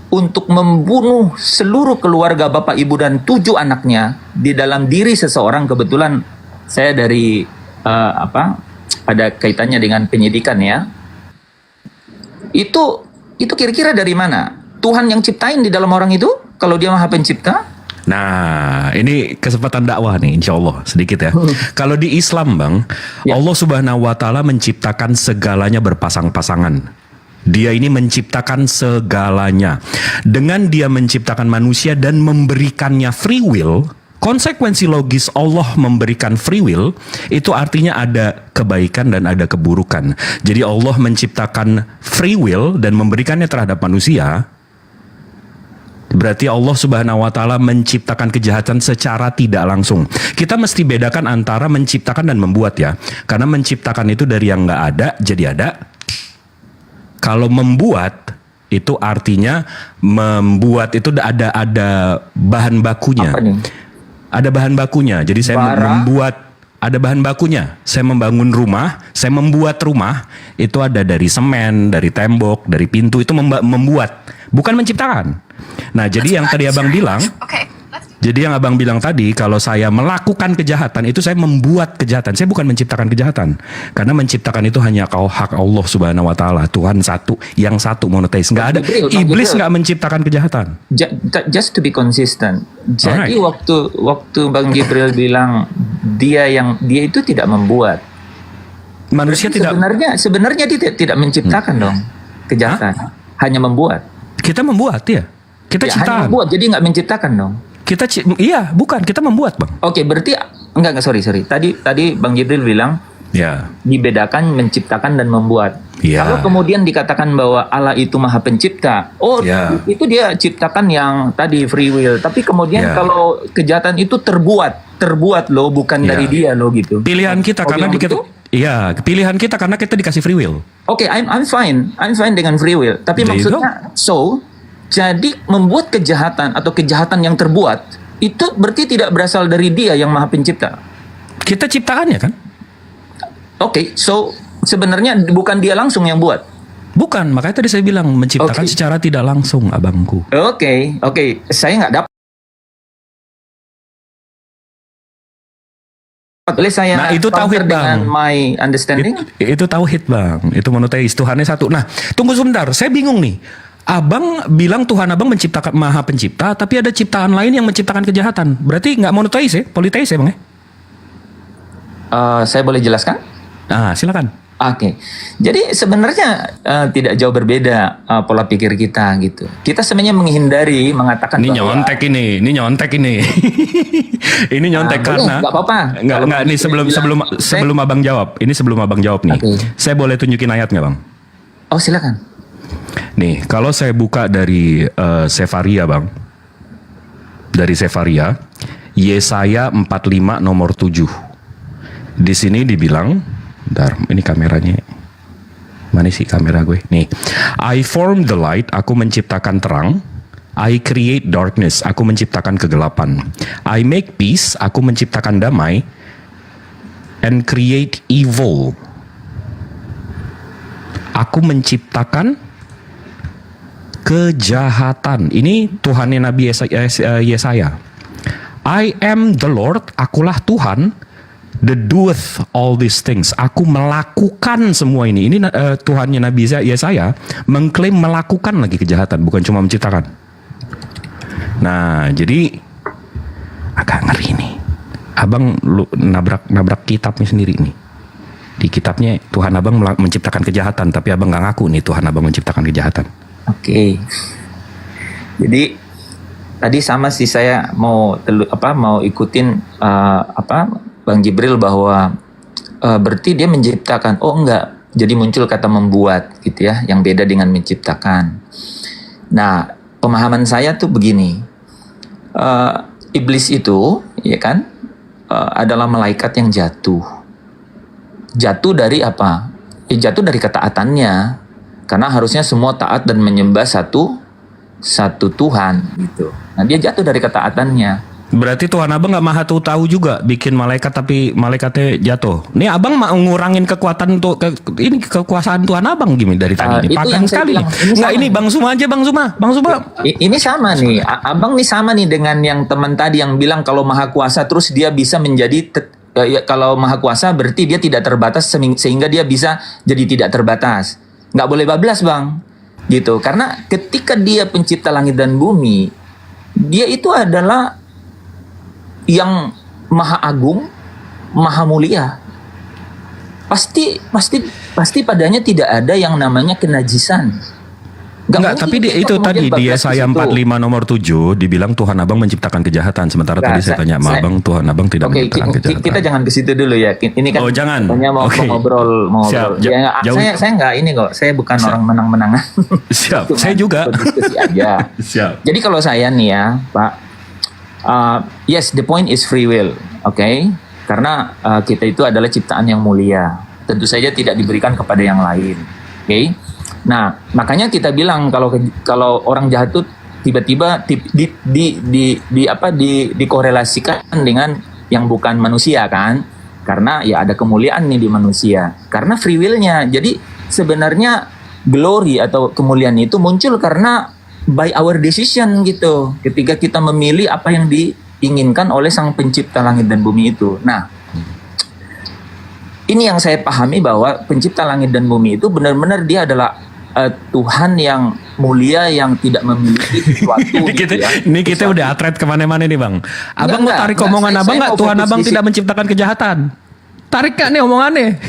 Speaker 22: untuk membunuh seluruh keluarga bapak ibu dan 7 anaknya di dalam diri seseorang, kebetulan saya dari ada kaitannya dengan penyidikan ya. Itu kira-kira dari mana? Tuhan yang ciptain di dalam orang itu kalau dia maha pencipta?
Speaker 20: Nah, ini kesempatan dakwah nih, insya Allah sedikit ya. Kalau di Islam, Bang, Allah Subhanahu Wa Taala menciptakan segalanya berpasang-pasangan. Dia ini menciptakan segalanya. Dengan dia menciptakan manusia dan memberikannya free will, konsekuensi logis Allah memberikan free will itu artinya ada kebaikan dan ada keburukan. Jadi Allah menciptakan free will dan memberikannya terhadap manusia. Berarti Allah Subhanahu Wa Taala menciptakan kejahatan secara tidak langsung. Kita mesti bedakan antara menciptakan dan membuat ya. Karena menciptakan itu dari yang nggak ada jadi ada. Kalau membuat itu artinya membuat itu ada bahan bakunya. Ada bahan bakunya. Jadi saya membuat, ada bahan bakunya. Saya membangun rumah, saya membuat rumah itu ada dari semen, dari tembok, dari pintu, itu membuat, bukan menciptakan. Nah, jadi yang tadi Abang bilang, jadi yang Abang bilang tadi, kalau saya melakukan kejahatan itu saya membuat kejahatan. Saya bukan menciptakan kejahatan. Karena menciptakan itu hanya hak Allah Subhanahu Wa Taala, Tuhan satu, yang satu monoteis. Nggak ada, iblis nggak menciptakan kejahatan.
Speaker 22: Just to be consistent. Jadi waktu Bang Jibril bilang dia itu tidak membuat.
Speaker 20: Manusia tidak.
Speaker 22: Sebenarnya dia tidak menciptakan dong kejahatan, hanya membuat.
Speaker 20: Kita membuat ya. Kita ciptaan.
Speaker 22: Hanya membuat, jadi nggak menciptakan dong.
Speaker 20: Bukan, kita membuat, Bang.
Speaker 22: Oke, berarti enggak sorry. Tadi Bang Jibril bilang dibedakan menciptakan dan membuat. Kalau kemudian dikatakan bahwa Allah itu maha pencipta, itu dia ciptakan yang tadi free will. Tapi kemudian kalau kejahatan itu terbuat loh, bukan dari dia loh gitu.
Speaker 20: Pilihan kita karena pilihan kita karena kita dikasih free will.
Speaker 22: Oke, I'm fine dengan free will. Tapi maksudnya Jadi membuat kejahatan atau kejahatan yang terbuat itu berarti tidak berasal dari Dia yang Maha Pencipta.
Speaker 20: Kita ciptaannya kan?
Speaker 22: Oke, so sebenarnya bukan Dia langsung yang buat.
Speaker 20: Bukan, makanya tadi saya bilang menciptakan secara tidak langsung, abangku.
Speaker 22: Oke, saya nggak dapat. Boleh saya
Speaker 20: Nah, itu tauhid,
Speaker 22: dengan
Speaker 20: Bang.
Speaker 22: my understanding?
Speaker 20: Itu tauhid, Bang. Itu monoteis, Tuhannya satu. Nah, tunggu sebentar, saya bingung nih. Abang bilang Tuhan abang menciptakan Maha Pencipta, tapi ada ciptaan lain yang menciptakan kejahatan. Berarti nggak monoteis ya? Politeis ya, Bang ya?
Speaker 22: Saya boleh jelaskan?
Speaker 20: Silakan.
Speaker 22: Oke, jadi sebenarnya tidak jauh berbeda pola pikir kita gitu. Kita sebenarnya menghindari mengatakan
Speaker 20: Ini
Speaker 22: bahwa
Speaker 20: nyontek ini ini nyontek karena
Speaker 22: nggak apa-apa.
Speaker 20: Nggak nih sebelum abang jawab. Ini sebelum abang jawab nih. Saya boleh tunjukin ayat nggak, Bang?
Speaker 22: Oh, silakan.
Speaker 20: Nih, kalau saya buka dari Sefaria, Bang. Dari Sefaria, Yesaya 45 nomor 7. Di sini dibilang, bentar, ini kameranya. Mana sih kamera gue? Nih. I form the light, aku menciptakan terang. I create darkness, aku menciptakan kegelapan. I make peace, aku menciptakan damai. And create evil. Aku menciptakan kejahatan. Ini Tuhannya Nabi Yesaya. I am the Lord, akulah Tuhan, that doeth all these things. Aku melakukan semua ini. Ini Tuhannya Nabi Yesaya mengklaim melakukan lagi kejahatan, bukan cuma menciptakan. Nah, jadi agak ngeri nih. Abang lu nabrak kitabnya sendiri nih. Di kitabnya Tuhan abang menciptakan kejahatan, tapi abang nggak ngaku nih Tuhan abang menciptakan kejahatan.
Speaker 22: Oke. Jadi tadi sama sih saya mau ikutin Bang Jibril bahwa berarti dia menciptakan. Oh enggak, jadi muncul kata membuat gitu ya, yang beda dengan menciptakan. Nah, pemahaman saya tuh begini. Iblis itu ya kan adalah malaikat yang jatuh. Jatuh dari apa? Jatuh dari ketaatannya. Karena harusnya semua taat dan menyembah satu Tuhan gitu. Nah, dia jatuh dari ketaatannya.
Speaker 20: Berarti Tuhan abang nggak maha tahu juga bikin malaikat tapi malaikatnya jatuh. Nih abang mau ngurangin kekuatan ini kekuasaan Tuhan abang gimana dari tadi ini? Pagan sekali. Nggak ini Bang Suma aja Bang Suma.
Speaker 22: Ini sama nih. Abang nih sama nih dengan yang teman tadi yang bilang kalau maha kuasa terus dia bisa menjadi kalau maha kuasa berarti dia tidak terbatas sehingga dia bisa jadi tidak terbatas. Nggak boleh bablas, Bang. Gitu. Karena ketika dia pencipta langit dan bumi, dia itu adalah yang maha agung, maha mulia. Pasti padanya tidak ada yang namanya kenajisan.
Speaker 20: Enggak, tapi itu tadi di Yesaya 45 nomor 7 dibilang Tuhan abang menciptakan kejahatan. Sementara tadi saya tanya sama abang, Tuhan abang tidak menciptakan kejahatan.
Speaker 22: Kita jangan ke situ dulu ya. Ini kan
Speaker 20: jangan.
Speaker 22: Mau ngobrol.
Speaker 20: Siap,
Speaker 22: saya nggak ini kok. Saya bukan orang menang-menangan.
Speaker 20: Siap. Saya juga.
Speaker 22: Berdiskusi aja.
Speaker 20: Siap.
Speaker 22: Jadi kalau saya nih ya, Pak, yes, the point is free will, okay? Karena kita itu adalah ciptaan yang mulia. Tentu saja tidak diberikan kepada yang lain, okay? Nah, makanya kita bilang kalau orang jahat itu tiba-tiba dikorelasikan dengan yang bukan manusia kan? Karena ya ada kemuliaan nih di manusia. Karena free will-nya. Jadi sebenarnya glory atau kemuliaan itu muncul karena by our decision gitu. Ketika kita memilih apa yang diinginkan oleh Sang Pencipta langit dan bumi itu. Nah, ini yang saya pahami bahwa Pencipta langit dan bumi itu benar-benar dia adalah Tuhan yang mulia yang tidak memiliki sesuatu.
Speaker 20: Ini kita udah atret kemana-mana nih Bang. Abang mau tarik omongan abang nggak? Tuhan abang tidak menciptakan kejahatan. Tarik gak nih omongannya?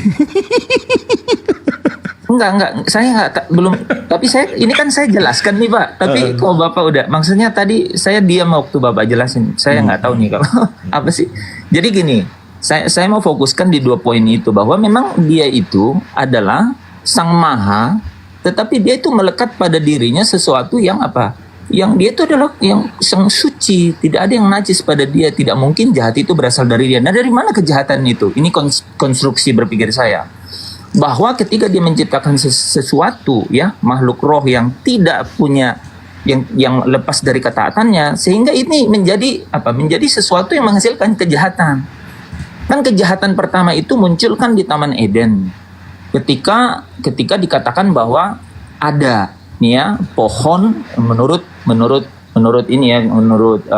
Speaker 22: Enggak, saya belum. Tapi ini kan saya jelaskan nih Pak. Tapi kalau Bapak udah, maksudnya tadi saya diam waktu Bapak jelasin. Saya nggak tahu nih kalau apa sih. Jadi gini, saya mau fokuskan di 2 poin itu bahwa memang dia itu adalah Sang Maha. Tetapi dia itu melekat pada dirinya sesuatu yang apa? Yang dia itu adalah yang sang suci, tidak ada yang najis pada dia, tidak mungkin jahat itu berasal dari dia. Nah, dari mana kejahatan itu? Ini konstruksi berpikir saya. Bahwa ketika dia menciptakan sesuatu ya, makhluk roh yang tidak punya yang lepas dari ketaatannya, sehingga ini menjadi menjadi sesuatu yang menghasilkan kejahatan. Kan kejahatan pertama itu muncul kan di Taman Eden, ketika dikatakan bahwa ada nih ya pohon menurut ini ya, menurut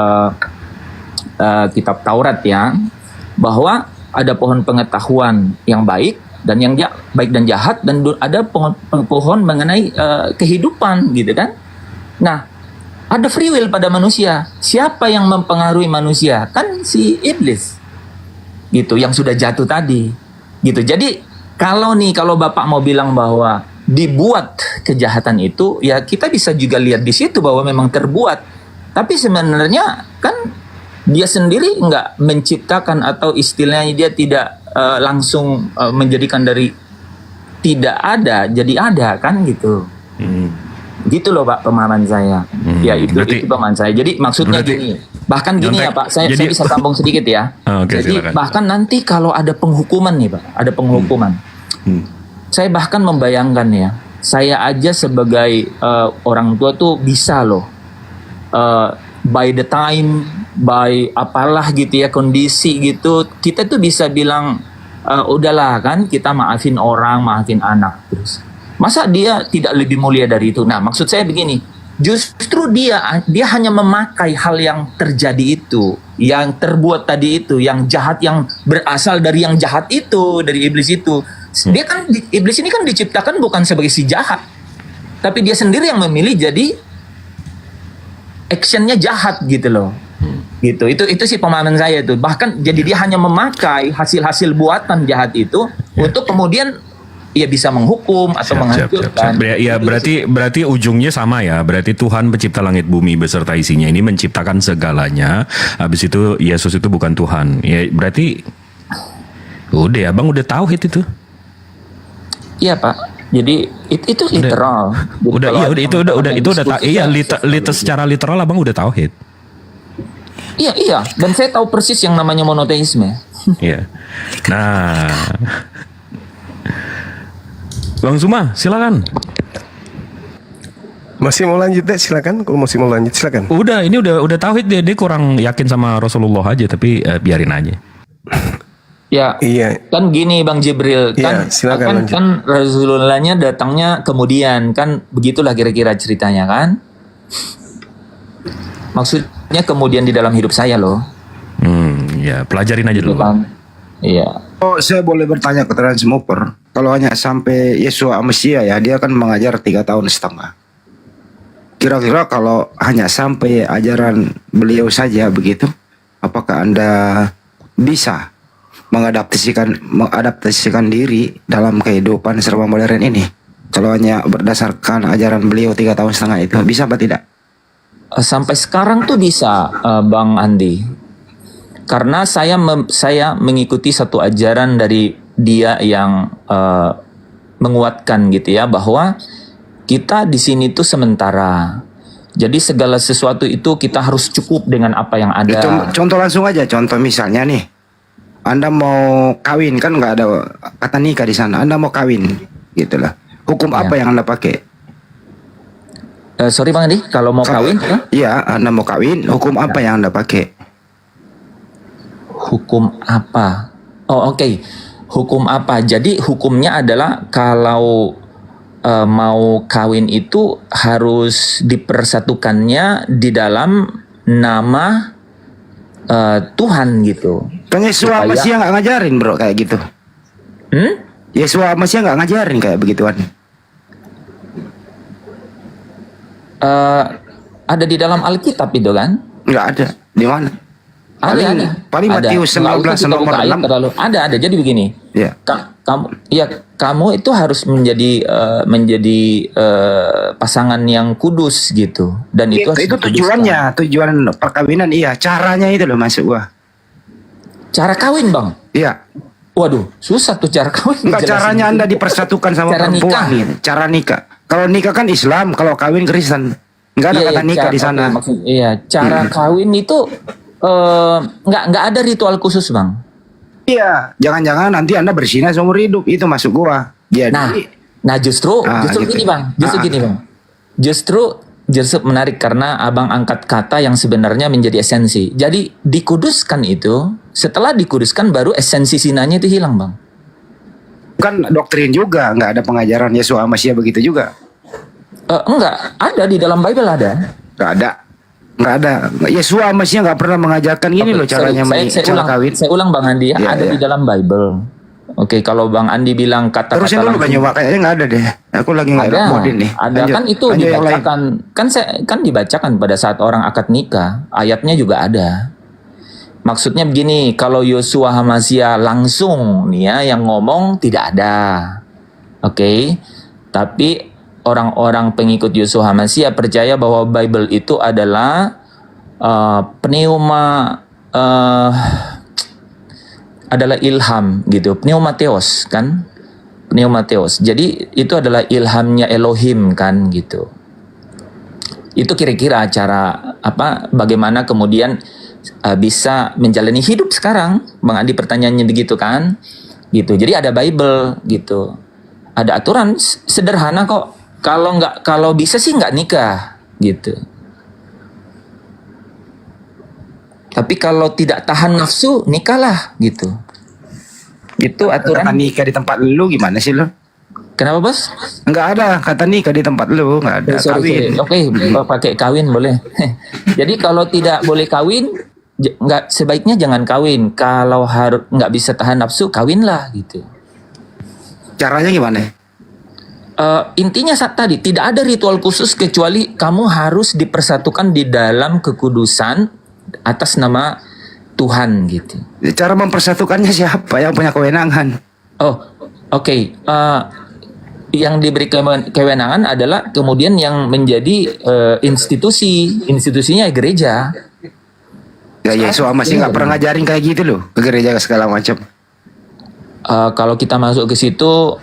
Speaker 22: kitab Taurat ya, bahwa ada pohon pengetahuan yang baik dan yang baik dan jahat, dan ada pohon mengenai kehidupan gitu kan. Nah, ada free will pada manusia. Siapa yang mempengaruhi manusia? Kan si iblis gitu, yang sudah jatuh tadi gitu. Jadi kalau Bapak mau bilang bahwa dibuat kejahatan itu, ya kita bisa juga lihat di situ bahwa memang terbuat. Tapi sebenarnya kan dia sendiri nggak menciptakan, atau istilahnya dia tidak langsung menjadikan dari tidak ada jadi ada kan gitu. Gitu loh Pak pemahaman saya. Ya itu pemahaman saya. Jadi maksudnya gini. Bahkan gini ya Pak, saya bisa sambung sedikit ya. Jadi silakan. Bahkan nanti kalau ada penghukuman nih Pak, ada penghukuman. Saya bahkan membayangkan ya, saya aja sebagai orang tua tuh bisa loh, by the time, by apalah gitu ya, kondisi gitu, kita tuh bisa bilang, udahlah kan kita maafin orang, maafin anak terus. Masa dia tidak lebih mulia dari itu? Nah maksud saya begini, justru dia hanya memakai hal yang terjadi itu, yang terbuat tadi itu, yang jahat, yang berasal dari yang jahat itu, dari iblis itu. Dia kan, iblis ini kan diciptakan bukan sebagai si jahat, tapi dia sendiri yang memilih jadi actionnya jahat gitu loh. Gitu. Itu sih pemahaman saya itu. Bahkan jadi dia hanya memakai hasil-hasil buatan jahat itu untuk kemudian ia bisa menghukum atau menghancurkan.
Speaker 20: Ya berarti ujungnya sama ya. Berarti Tuhan pencipta langit bumi beserta isinya ini menciptakan segalanya. Habis itu Yesus itu bukan Tuhan. Ya berarti udah Abang udah tauhid itu.
Speaker 22: Iya Pak. Jadi itu literal.
Speaker 20: Secara literal Abang udah tauhid.
Speaker 22: Iya. Dan saya tahu persis yang namanya monoteisme.
Speaker 20: Iya. Nah, Bang Zuma, silakan.
Speaker 2: Masih mau lanjut deh, silakan. Kalau masih mau lanjut, silakan.
Speaker 20: Udah tauhid dia kurang yakin sama Rasulullah aja, tapi biarin aja.
Speaker 22: Ya, iya. Kan gini Bang Jibril, kan,
Speaker 2: silakan
Speaker 22: kan Rasulullahnya datangnya kemudian, kan begitulah kira-kira ceritanya kan. Maksudnya kemudian di dalam hidup saya loh.
Speaker 20: Ya pelajarin aja dulu
Speaker 22: Bang. Iya.
Speaker 12: Oh, saya boleh bertanya ke Transmoper, kalau hanya sampai Yesua Mesia ya, dia kan mengajar 3 tahun setengah. Kira-kira kalau hanya sampai ajaran beliau saja begitu, apakah Anda bisa mengadaptasikan diri dalam kehidupan serba modern ini? Kalau hanya berdasarkan ajaran beliau 3 tahun setengah itu, bisa apa tidak?
Speaker 22: Sampai sekarang tuh bisa, Bang Andi. Karena saya mengikuti satu ajaran dari dia yang menguatkan gitu ya, bahwa kita di sini tuh sementara. Jadi segala sesuatu itu kita harus cukup dengan apa yang ada.
Speaker 12: Contoh langsung aja, contoh misalnya nih, Anda mau kawin kan nggak ada kata nikah di sana. Anda mau kawin, gitulah. Hukum apa yang Anda pakai?
Speaker 22: Sorry Bang Andi, kalau mau kawin?
Speaker 12: Iya, Anda mau kawin, hukum apa yang Anda pakai?
Speaker 22: Hukum apa? Oh oke. Hukum apa? Jadi hukumnya adalah kalau mau kawin itu harus dipersatukannya di dalam nama Tuhan gitu.
Speaker 12: Kan Yesus Mesia nggak ngajarin bro kayak gitu. Yesus Mesia nggak ngajarin kayak begituan.
Speaker 22: Ada di dalam Alkitab itu kan?
Speaker 12: Nggak ada. Di mana? Paling Matius 19 nomor 6.
Speaker 22: Ada. Jadi begini.
Speaker 12: Ya.
Speaker 22: Kamu itu harus menjadi pasangan yang kudus gitu. Dan itu
Speaker 12: tujuannya, tujuan perkawinan iya. Caranya itu loh masuk gua.
Speaker 22: Cara kawin Bang?
Speaker 12: Iya.
Speaker 22: Waduh, susah tuh cara kawin.
Speaker 12: Enggak, caranya Anda dipersatukan sama
Speaker 22: cara
Speaker 12: perempuan.
Speaker 22: Nikah.
Speaker 12: Cara nikah. Kalau nikah kan Islam, kalau kawin Kristen. Enggak ada kata nikah di sana.
Speaker 22: Cara kawin itu nggak ada ritual khusus Bang.
Speaker 12: Iya, jangan-jangan nanti Anda bersinah seumur hidup, itu masuk gua. Jadi,
Speaker 22: nah justru gini Bang, justru Jersep menarik karena abang angkat kata yang sebenarnya menjadi esensi. Jadi dikuduskan itu, setelah dikuduskan baru esensi sinanya itu hilang, Bang.
Speaker 12: Kan doktrin juga, nggak ada pengajaran Yesus Masya begitu juga.
Speaker 22: Enggak, ada di dalam Bible ada.
Speaker 12: Nggak ada. Yesus Masya nggak pernah mengajarkan gini loh caranya cara kawin.
Speaker 22: Saya ulang Bang Andi, ada di dalam Bible. Oke, kalau Bang Andi bilang kata-kata
Speaker 12: Terusin dulu Bang Yuma, kayaknya nggak ada deh. Aku lagi nggak ada modin nih.
Speaker 22: Ada
Speaker 12: Lanjut.
Speaker 22: kan itu
Speaker 12: Lanjut yang lain.
Speaker 22: dibacakan, kan dibacakan pada saat orang akad nikah, ayatnya juga ada. Maksudnya begini, kalau Yosua Hamasya langsung nih ya yang ngomong tidak ada. Oke. Tapi orang-orang pengikut Yosua Hamasya percaya bahwa Bible itu adalah adalah ilham gitu, pneumateos kan, pneumateos. Jadi itu adalah ilhamnya Elohim kan gitu. Itu kira-kira cara bagaimana kemudian bisa menjalani hidup sekarang, Bang Andi pertanyaannya begitu kan, gitu. Jadi ada Bible gitu, ada aturan sederhana kok. Kalau bisa sih nggak nikah gitu. Tapi kalau tidak tahan nafsu, nikahlah gitu. Itu aturan.
Speaker 12: Kata nikah di tempat lu gimana sih lo?
Speaker 22: Kenapa bos?
Speaker 12: Nggak ada kata nikah di tempat lu, nggak ada kawin.
Speaker 22: Oke, pakai kawin boleh. Jadi kalau tidak boleh kawin, nggak sebaiknya jangan kawin. Kalau harus nggak bisa tahan nafsu, kawinlah gitu.
Speaker 12: Caranya gimana?
Speaker 22: Intinya saat tadi tidak ada ritual khusus kecuali kamu harus dipersatukan di dalam kekudusan atas nama Tuhan gitu.
Speaker 12: Cara mempersatukannya siapa yang punya kewenangan?
Speaker 22: Oke. Yang diberi kewenangan adalah kemudian yang menjadi institusinya gereja.
Speaker 12: Ya Yesus masih nggak pernah ngajarin kayak gitu loh ke gereja segala macam.
Speaker 22: Kalau kita masuk ke situ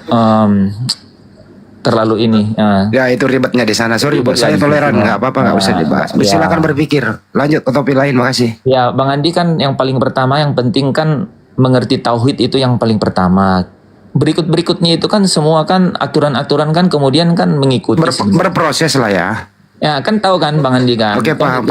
Speaker 22: terlalu ini.
Speaker 12: Ya itu ribetnya di sana. Sorry, saya toleran, nggak apa-apa, nggak usah dibahas. Silakan berpikir. Lanjut ke topik lain, makasih.
Speaker 22: Ya, Bang Andi kan yang paling pertama, yang penting kan mengerti tauhid itu yang paling pertama. Berikutnya itu kan semua kan aturan-aturan kan kemudian kan mengikuti.
Speaker 12: Berproses lah ya.
Speaker 22: Ya kan tahu kan Bang Andi kan.
Speaker 12: Oke, paham.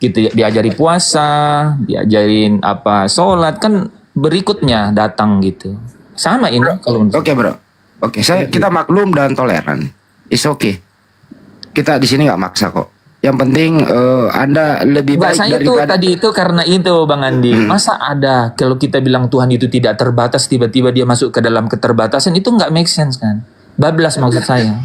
Speaker 22: Gitu diajari puasa, diajarin sholat kan berikutnya datang gitu. Sama ini kalau
Speaker 12: Oke, bro. Oke, kita maklum dan toleran. It's okay. Kita di sini nggak maksa kok. Yang penting Anda lebih baik
Speaker 22: saya
Speaker 12: daripada
Speaker 22: tadi itu karena itu Bang Andi. Masa ada kalau kita bilang Tuhan itu tidak terbatas tiba-tiba dia masuk ke dalam keterbatasan itu nggak make sense kan? Bablas maksud saya.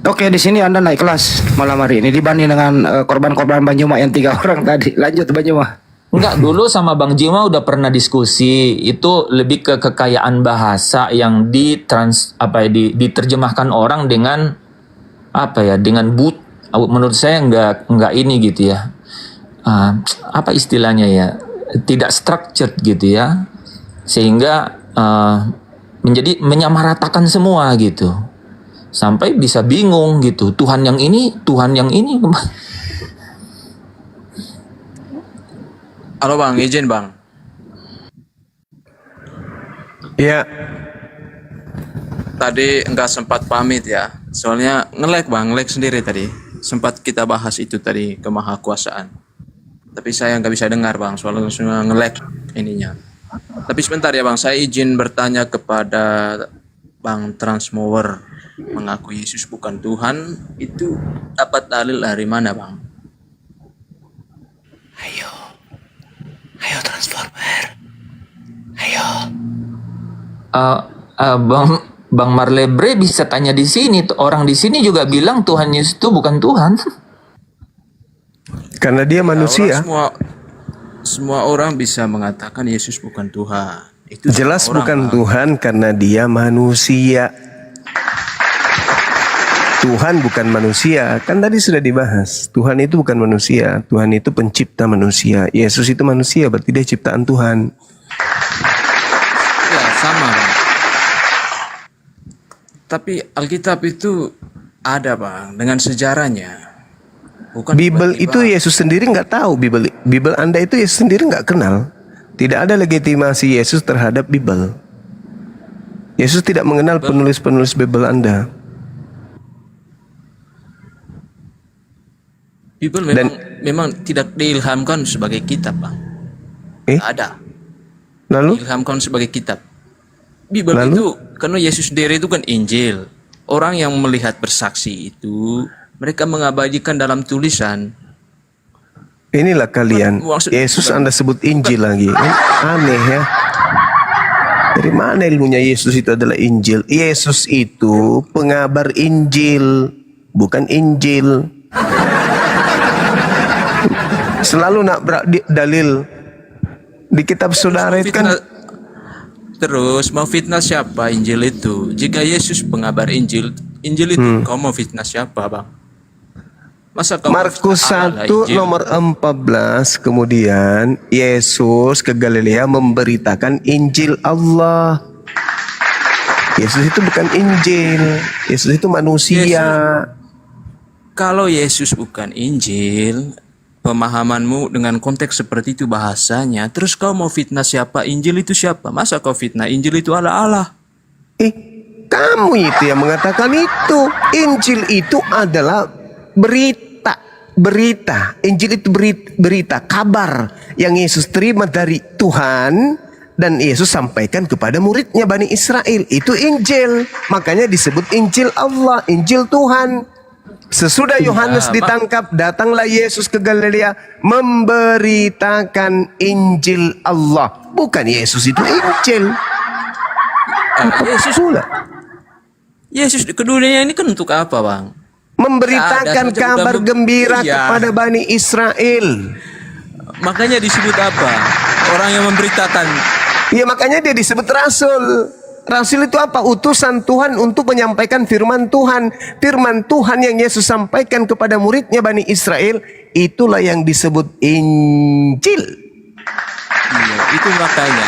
Speaker 12: Oke, di sini Anda naik kelas malam hari ini dibanding dengan korban-korban Banyuma yang 3 orang tadi. Lanjut Banyuma.
Speaker 22: Enggak, dulu sama Bang Jima udah pernah diskusi. Itu lebih ke kekayaan bahasa yang diterjemahkan orang dengan dengan menurut saya enggak ini gitu ya. Apa istilahnya ya? Tidak structured gitu ya. Sehingga menjadi menyamaratakan semua gitu. Sampai bisa bingung gitu. Tuhan yang ini.
Speaker 5: Halo Bang, izin Bang.
Speaker 2: Iya.
Speaker 5: Tadi enggak sempat pamit ya. Soalnya nge-lag Bang, lag sendiri tadi. Sempat kita bahas itu tadi, kemahakuasaan. Tapi saya nggak bisa dengar Bang, soalnya nge-lag ininya. Tapi sebentar ya Bang, saya izin bertanya kepada Bang Transmower. Mengaku Yesus bukan Tuhan, itu dapat dalil dari mana Bang? Ayo Transformer. Ayo.
Speaker 22: Bang Marlebre bisa tanya di sini. Orang di sini juga bilang Tuhan Yesus itu bukan Tuhan.
Speaker 2: Karena dia manusia.
Speaker 5: Semua orang bisa mengatakan Yesus bukan Tuhan. Itu
Speaker 2: jelas bukan Tuhan karena dia manusia. Tuhan bukan manusia, kan tadi sudah dibahas. Tuhan itu bukan manusia, Tuhan itu pencipta manusia. Yesus itu manusia, berarti dia ciptaan Tuhan.
Speaker 5: Ya sama Bang. Tapi Alkitab itu ada Bang dengan sejarahnya. Bukan
Speaker 2: Bible itu Yesus sendiri nggak tahu. Bible Anda itu Yesus sendiri nggak kenal. Tidak ada legitimasi Yesus terhadap Bible. Yesus tidak mengenal penulis-penulis Bible Anda.
Speaker 5: Bible memang tidak diilhamkan sebagai kitab, Bang. Ada.
Speaker 2: Lalu?
Speaker 5: Diilhamkan sebagai kitab. Bible
Speaker 2: Lalu?
Speaker 5: itu karena Yesus sendiri itu kan Injil. Orang yang melihat bersaksi itu mereka mengabadikan dalam tulisan.
Speaker 2: Inilah kalian. Yesus Anda sebut Injil lagi. Kan aneh ya. Dari mana ilmunya Yesus itu adalah Injil? Yesus itu pengabar Injil, bukan Injil. Selalu nak dalil di kitab saudara itu kan.
Speaker 5: Terus mau fitnah siapa Injil itu? Jika Yesus pengabar Injil itu kau mau fitnah siapa, Bang? Masa kau
Speaker 2: Markus
Speaker 5: fitnah Allah
Speaker 2: 1
Speaker 5: Injil?
Speaker 2: nomor 14 kemudian Yesus ke Galilea memberitakan Injil Allah. Yesus itu bukan Injil. Yesus itu manusia.
Speaker 5: Kalau Yesus bukan Injil, pemahamanmu dengan konteks seperti itu bahasanya, terus kau mau fitnah siapa? Injil itu siapa? Masa kau fitnah Injil itu Allah?
Speaker 2: Kamu itu yang mengatakan itu. Injil itu adalah berita. Injil itu berita, kabar yang Yesus terima dari Tuhan dan Yesus sampaikan kepada muridnya Bani Israel. Itu Injil. Makanya disebut Injil Allah, Injil Tuhan. Sesudah Yohanes ditangkap, datanglah Yesus ke Galilea memberitakan Injil Allah. Bukan Yesus itu Injil.
Speaker 5: Yesus ke dunia ini kan untuk apa, Bang?
Speaker 2: Memberitakan kabar gembira kepada Bani Israel.
Speaker 5: Makanya disebut apa? Orang yang memberitakan.
Speaker 2: Ya makanya dia disebut rasul. Rasul itu apa? Utusan Tuhan untuk menyampaikan firman Tuhan. Firman Tuhan yang Yesus sampaikan kepada muridnya Bani Israel, itulah yang disebut Injil.
Speaker 5: Iya, itu makanya.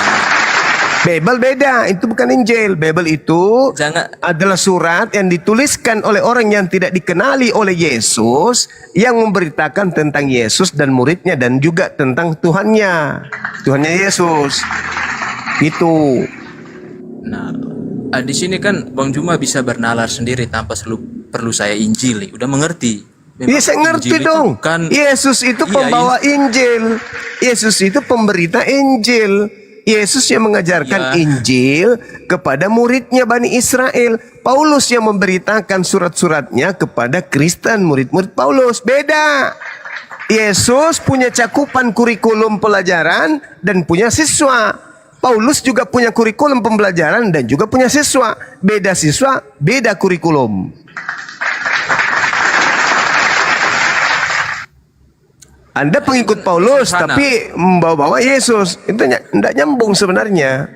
Speaker 2: Bible beda, itu bukan Injil. Bible itu adalah surat yang dituliskan oleh orang yang tidak dikenali oleh Yesus, yang memberitakan tentang Yesus dan muridnya dan juga tentang Tuhannya Yesus. Itu.
Speaker 5: Nah, di sini kan Bang Juma bisa bernalar sendiri tanpa perlu saya injili. Udah mengerti?
Speaker 2: Iya, saya ngerti dong. Yesus itu pembawa Injil. Yesus itu pemberita Injil. Yesus yang mengajarkan Injil kepada muridnya Bani Israel. Paulus yang memberitakan surat-suratnya kepada Kristen, murid-murid Paulus. Beda. Yesus punya cakupan kurikulum pelajaran dan punya siswa. Paulus juga punya kurikulum pembelajaran dan juga punya siswa. Beda siswa, beda kurikulum. Anda pengikut Paulus tapi membawa-bawa Yesus. Itu tidak nyambung sebenarnya.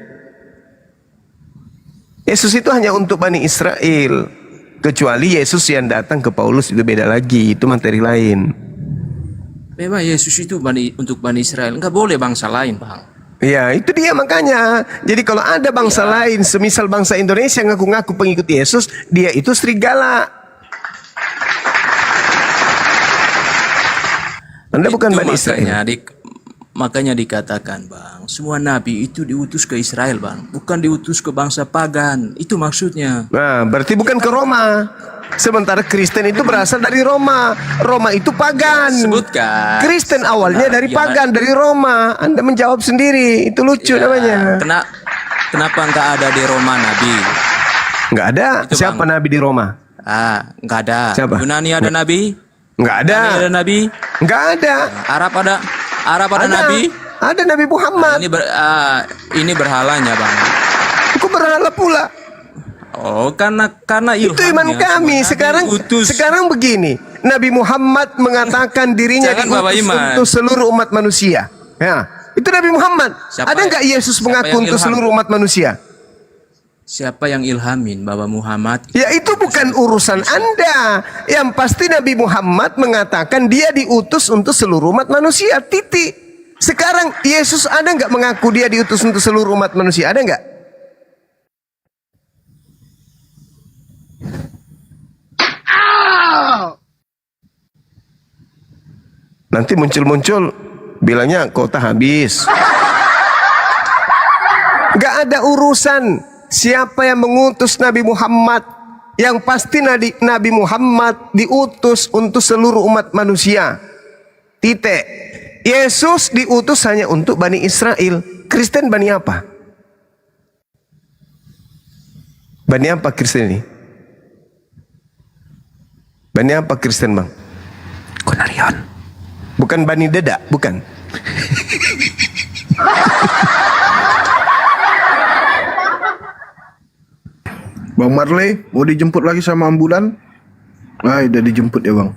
Speaker 2: Yesus itu hanya untuk Bani Israel. Kecuali Yesus yang datang ke Paulus itu beda lagi. Itu materi lain.
Speaker 5: Memang Yesus itu untuk Bani Israel. Enggak boleh bangsa lain, Bang.
Speaker 2: Ya, itu dia makanya. Jadi kalau ada bangsa lain, semisal bangsa Indonesia ngaku-ngaku pengikut Yesus, dia itu serigala. Anda bukan Bani Israel.
Speaker 5: Makanya dikatakan, Bang, semua nabi itu diutus ke Israel, Bang, bukan diutus ke bangsa pagan. Itu maksudnya.
Speaker 2: Nah, berarti bukan ke Roma. Sementara Kristen itu berasal dari Roma. Roma itu pagan.
Speaker 5: Sebutkan.
Speaker 2: Kristen awalnya dari pagan, dari Roma. Anda menjawab sendiri. Itu lucu namanya.
Speaker 5: Kenapa nggak ada di Roma nabi?
Speaker 2: Nggak ada.
Speaker 5: Itu,
Speaker 2: siapa
Speaker 5: Bang.
Speaker 2: nabi di Roma?
Speaker 5: Nggak ada.
Speaker 2: Siapa?
Speaker 5: Yunani ada nabi?
Speaker 2: Nggak ada.
Speaker 5: Yunani ada nabi?
Speaker 2: Nggak ada.
Speaker 5: Arab ada nabi?
Speaker 2: Ada Nabi Muhammad.
Speaker 5: Ini berhalanya, Bang.
Speaker 2: Kok berhala pula?
Speaker 5: Oh, karena ilhamnya.
Speaker 2: Itu iman kami. Sekarang begini. Nabi Muhammad mengatakan dirinya diutus untuk seluruh umat manusia. Ya, itu Nabi Muhammad. Ada nggak Yesus mengaku untuk seluruh umat manusia?
Speaker 5: Siapa yang ilhamin Bapak Muhammad?
Speaker 2: Ya itu bukan urusan Anda. Yang pasti Nabi Muhammad mengatakan dia diutus untuk seluruh umat manusia. Titik. Sekarang Yesus ada nggak mengaku dia diutus untuk seluruh umat manusia? Ada nggak? Nanti muncul-muncul bilangnya kota habis. Gak ada urusan siapa yang mengutus Nabi Muhammad. Yang pasti Nabi Muhammad diutus untuk seluruh umat manusia. Titik. Yesus diutus hanya untuk Bani Israel. Kristen Bani apa? Bani apa Kristen ini? Bani apa Kristen bang?
Speaker 20: Konarion.
Speaker 2: Bukan Bani Deda, bukan.
Speaker 1: Bang Marley mau dijemput lagi sama ambulan? Ah, udah dijemput ya bang.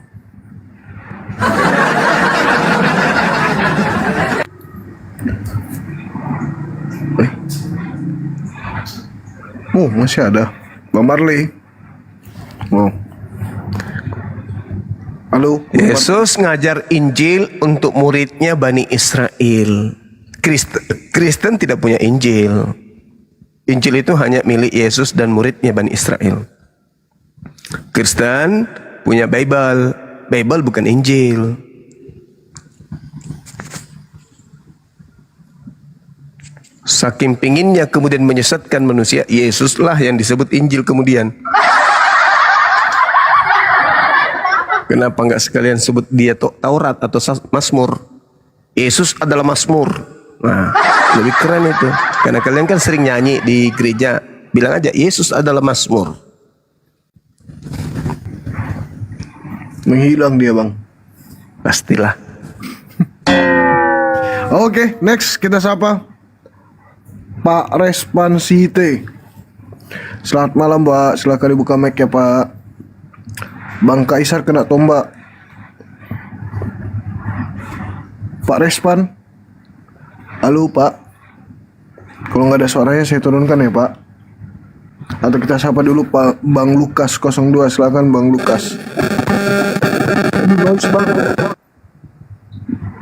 Speaker 1: Oh masih ada Bang Marley. Oh. Halo.
Speaker 2: Yesus ngajar Injil untuk muridnya Bani Israel. Kristen tidak punya Injil. Injil itu hanya milik Yesus dan muridnya Bani Israel. Kristen punya Bible. Bible bukan Injil. Saking pinginnya kemudian menyesatkan manusia, Yesuslah yang disebut Injil kemudian. Kenapa nggak sekalian sebut dia Taurat atau Mazmur? Yesus adalah Mazmur. Nah, lebih keren itu. Karena kalian kan sering nyanyi di gereja. Bilang aja Yesus adalah Mazmur.
Speaker 1: Menghilang dia bang.
Speaker 2: Pastilah.
Speaker 1: Oke, next kita sapa Pak Respansite. Selamat malam Pak, silakan dibuka mic ya Pak. Bang Kaisar kena tombak. Pak Respan. Halo Pak. Kalau nggak ada suaranya saya turunkan ya Pak. Atau kita sapa dulu Pak Bang Lukas 02. Silakan Bang Lukas. Bagus banget.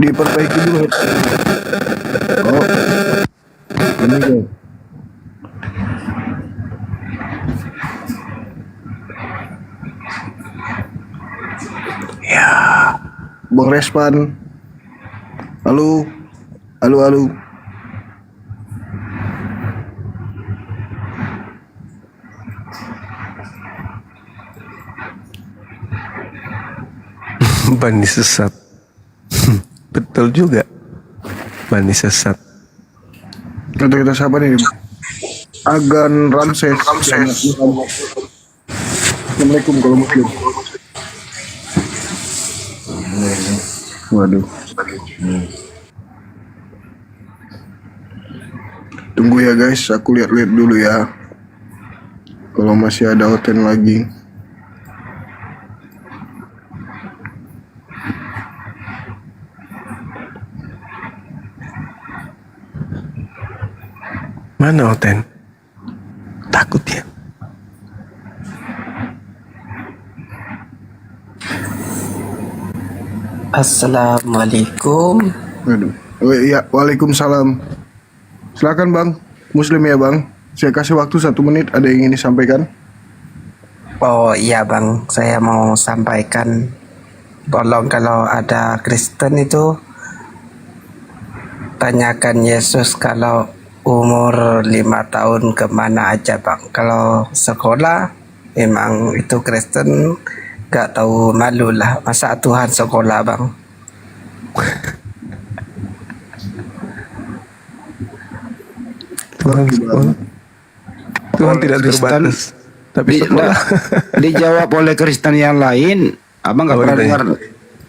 Speaker 1: Diperbaiki dulu. Oh. Ini guys.
Speaker 2: Ya,
Speaker 1: Bang Respan. Halo. Halo, halo.
Speaker 2: Bani sesat. Betul juga. Bani sesat.
Speaker 1: Kita siapa nih? Agan Ramses. Assalamualaikum kalau muslim. Waduh. Tunggu ya guys, aku lihat-lihat dulu ya. Kalau masih ada hoten lagi.
Speaker 2: Mana hoten? Takut ya.
Speaker 11: Assalamualaikum.
Speaker 1: Waduh. Oh, iya, waalaikumsalam. Silakan Bang, muslim ya Bang. Saya kasih waktu 1 menit, ada yang ingin disampaikan?
Speaker 11: Oh iya Bang, saya mau sampaikan, tolong kalau ada Kristen itu tanyakan Yesus kalau umur 5 tahun kemana aja Bang. Kalau sekolah memang itu Kristen gak tahu malu lah, masa Tuhan sekolah Bang.
Speaker 2: Tuhan tidak terbatas. Tapi
Speaker 12: dijawab oleh Kristen yang lain, abang nggak pernah dengar.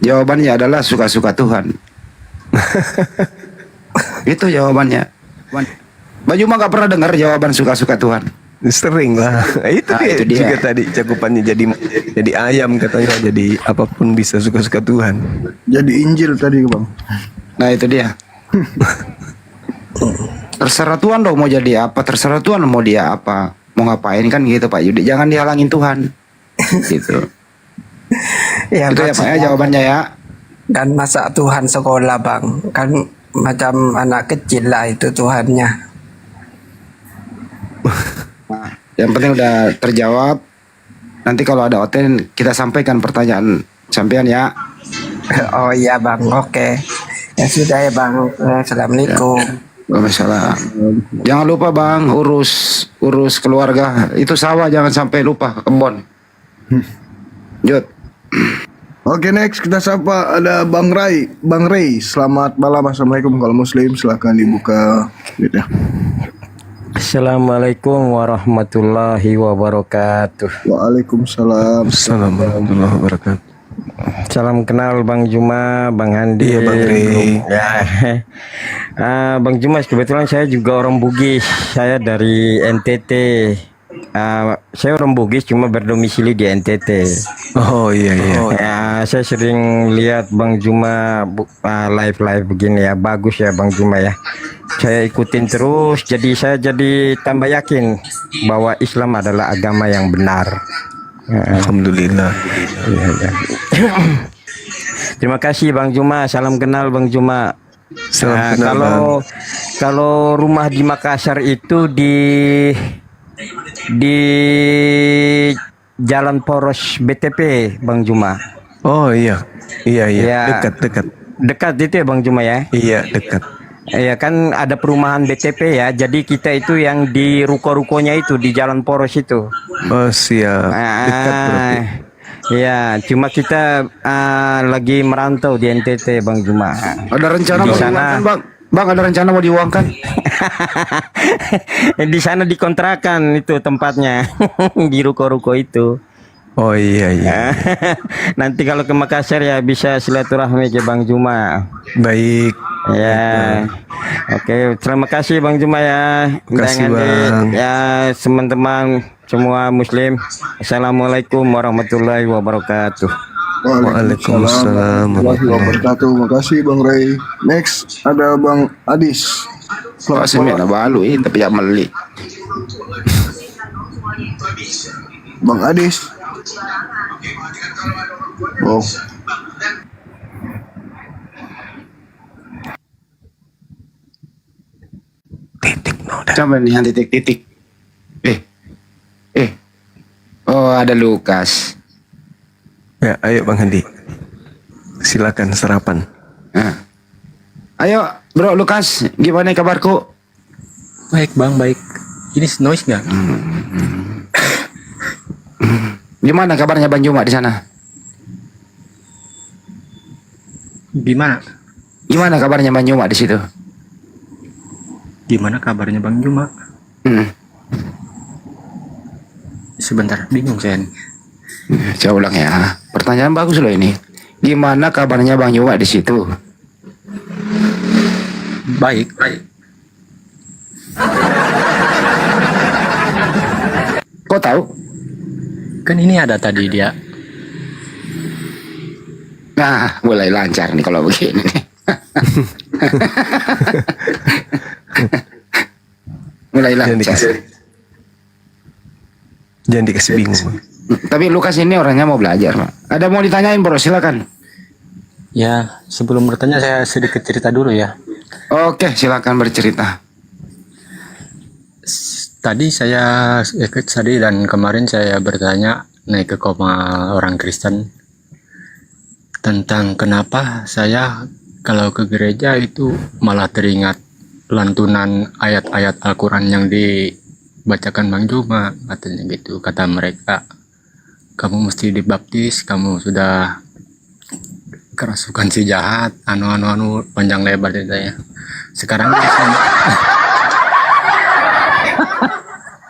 Speaker 12: Jawabannya adalah suka-suka Tuhan. Itu jawabannya. Baju mah nggak pernah dengar jawaban suka-suka Tuhan.
Speaker 2: Sering lah. Itu dia juga tadi cakupannya jadi ayam katanya, jadi apapun bisa suka-suka Tuhan.
Speaker 1: Jadi Injil tadi Bang.
Speaker 12: Nah itu dia. Terserah Tuhan dong mau jadi apa, terserah Tuhan mau dia apa, mau ngapain kan gitu Pak Yudi, jangan dihalangin Tuhan. Gitu.
Speaker 11: Ya,
Speaker 12: itu ya Pak ya jawabannya ya.
Speaker 11: Dan masa Tuhan sekolah Bang, kan macam anak kecil lah itu Tuhannya.
Speaker 12: Nah, yang penting udah terjawab. Nanti kalau ada hotel kita sampaikan pertanyaan sampean ya.
Speaker 11: Oh iya Bang, oke. Ya sudah ya Bang. Assalamualaikum.
Speaker 12: Waalaikumsalam. Jangan lupa bang, urus keluarga. Itu sawah jangan sampai lupa, kebon. Jod.
Speaker 1: Oke, next kita sapa ada Bang Ray. Bang Ray, selamat malam. Assalamualaikum. Kalau Muslim silahkan dibuka. Gitu ya.
Speaker 3: Assalamualaikum warahmatullahi wabarakatuh.
Speaker 1: Waalaikumsalam.
Speaker 2: Assalamualaikum warahmatullahi wabarakatuh.
Speaker 3: Salam kenal Bang Juma, Bang Handi.
Speaker 2: Iya Bang Ray.
Speaker 3: Ya. Bang Juma, kebetulan saya juga orang Bugis. Saya dari NTT. Saya orang Bugis cuma berdomisili di NTT.
Speaker 2: Oh iya iya.
Speaker 3: Ya, saya sering lihat Bang Juma live begini ya. Bagus ya Bang Juma ya. Saya ikutin terus, jadi saya jadi tambah yakin bahwa Islam adalah agama yang benar.
Speaker 2: Alhamdulillah.
Speaker 3: Ya. Terima kasih Bang Juma, salam kenal Bang Juma.
Speaker 2: Salam kenal,
Speaker 3: kalau rumah di Makassar itu di Jalan Poros BTP Bang Juma.
Speaker 2: Oh iya. Iya. Dekat
Speaker 3: itu ya Bang Juma ya.
Speaker 2: Iya dekat.
Speaker 3: Ya kan ada perumahan BTP ya, jadi kita itu yang di ruko-rukonya itu di Jalan Poros itu.
Speaker 2: Oh siap. Dekat berarti.
Speaker 3: Ya, cuma kita lagi merantau di NTT Bang Juma.
Speaker 12: Ada rencana
Speaker 3: di
Speaker 12: mau
Speaker 3: sana,
Speaker 12: diuangkan bang? Bang ada rencana mau diuangkan?
Speaker 3: di sana dikontrakan itu tempatnya di ruko-ruko itu.
Speaker 2: Oh iya.
Speaker 3: Nanti kalau ke Makassar ya bisa silaturahmi ke Bang Juma.
Speaker 2: Baik.
Speaker 3: Ya. Oke, terima kasih Bang Juma ya.
Speaker 2: Kasih Bang.
Speaker 3: Ya, teman-teman semua Muslim. Assalamualaikum warahmatullahi wabarakatuh.
Speaker 2: Waalaikumsalam
Speaker 1: warahmatullahi wabarakatuh. Makasih Bang Ray. Next ada Bang Adis.
Speaker 12: Selamat malam. Tapi ya meli.
Speaker 1: Bang Adis. Oh.
Speaker 12: Coba nih yang titik-titik. Oh ada Lukas.
Speaker 2: Ya ayo Bang Handi. Silakan sarapan.
Speaker 12: Ayo bro Lukas, gimana kabarku?
Speaker 4: Baik bang, baik. Ini noise nggak?
Speaker 12: Gimana kabarnya Bang Juma di sana? Gimana kabarnya Bang Juma di situ?
Speaker 4: Gimana kabarnya Bang Juma? Sebentar, bingung saya nih.
Speaker 12: Saya ulang ya. Pertanyaan bagus loh ini. Gimana kabarnya Bang Juma di situ?
Speaker 4: Baik.
Speaker 12: Kok tahu?
Speaker 4: Kan ini ada tadi dia.
Speaker 12: Nah, mulai lancar nih kalau begini nih. Mulai lancar.
Speaker 2: Jangan dikasih bingung.
Speaker 12: Tapi Lukas ini orangnya mau belajar, Pak. Ada mau ditanyain, Bro? Silakan.
Speaker 4: Ya, sebelum bertanya saya sedikit cerita dulu ya.
Speaker 12: Oke, silakan bercerita.
Speaker 4: Tadi dan kemarin saya bertanya naik ke koma orang Kristen tentang kenapa saya kalau ke gereja itu malah teringat lantunan ayat-ayat Al-Quran yang dibacakan Bang Juma, katanya gitu. Kata mereka, kamu mesti dibaptis, kamu sudah kerasukan si jahat, anu panjang lebar ceritanya. Sekarang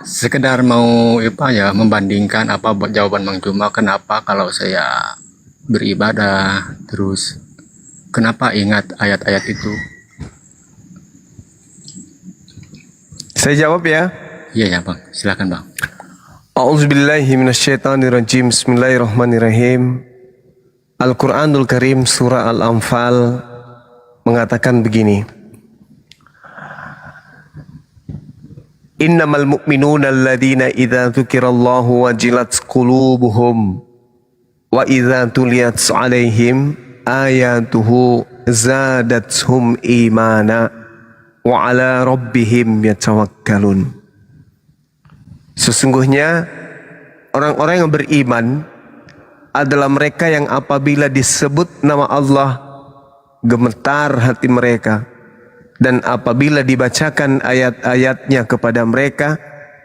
Speaker 4: sekedar mau membandingkan apa jawaban Bang Juma, kenapa kalau saya beribadah terus kenapa ingat ayat-ayat itu.
Speaker 2: Saya jawab ya.
Speaker 4: Iya ya Bang, silakan Bang.
Speaker 2: A'udzubillahi minasyaitonirrajim. Bismillahirrahmanirrahim. Al-Quranul Karim surah Al-Anfal mengatakan begini. Innamal mu'minuna alladhina idza dzukirallahu wajilat qulubuhum wa idza tuliyat 'alaihim ayatuhu zadatuhum imana wa 'ala rabbihim yatawakkalun. Sesungguhnya orang-orang yang beriman adalah mereka yang apabila disebut nama Allah gemetar hati mereka dan apabila dibacakan ayat-ayatnya kepada mereka,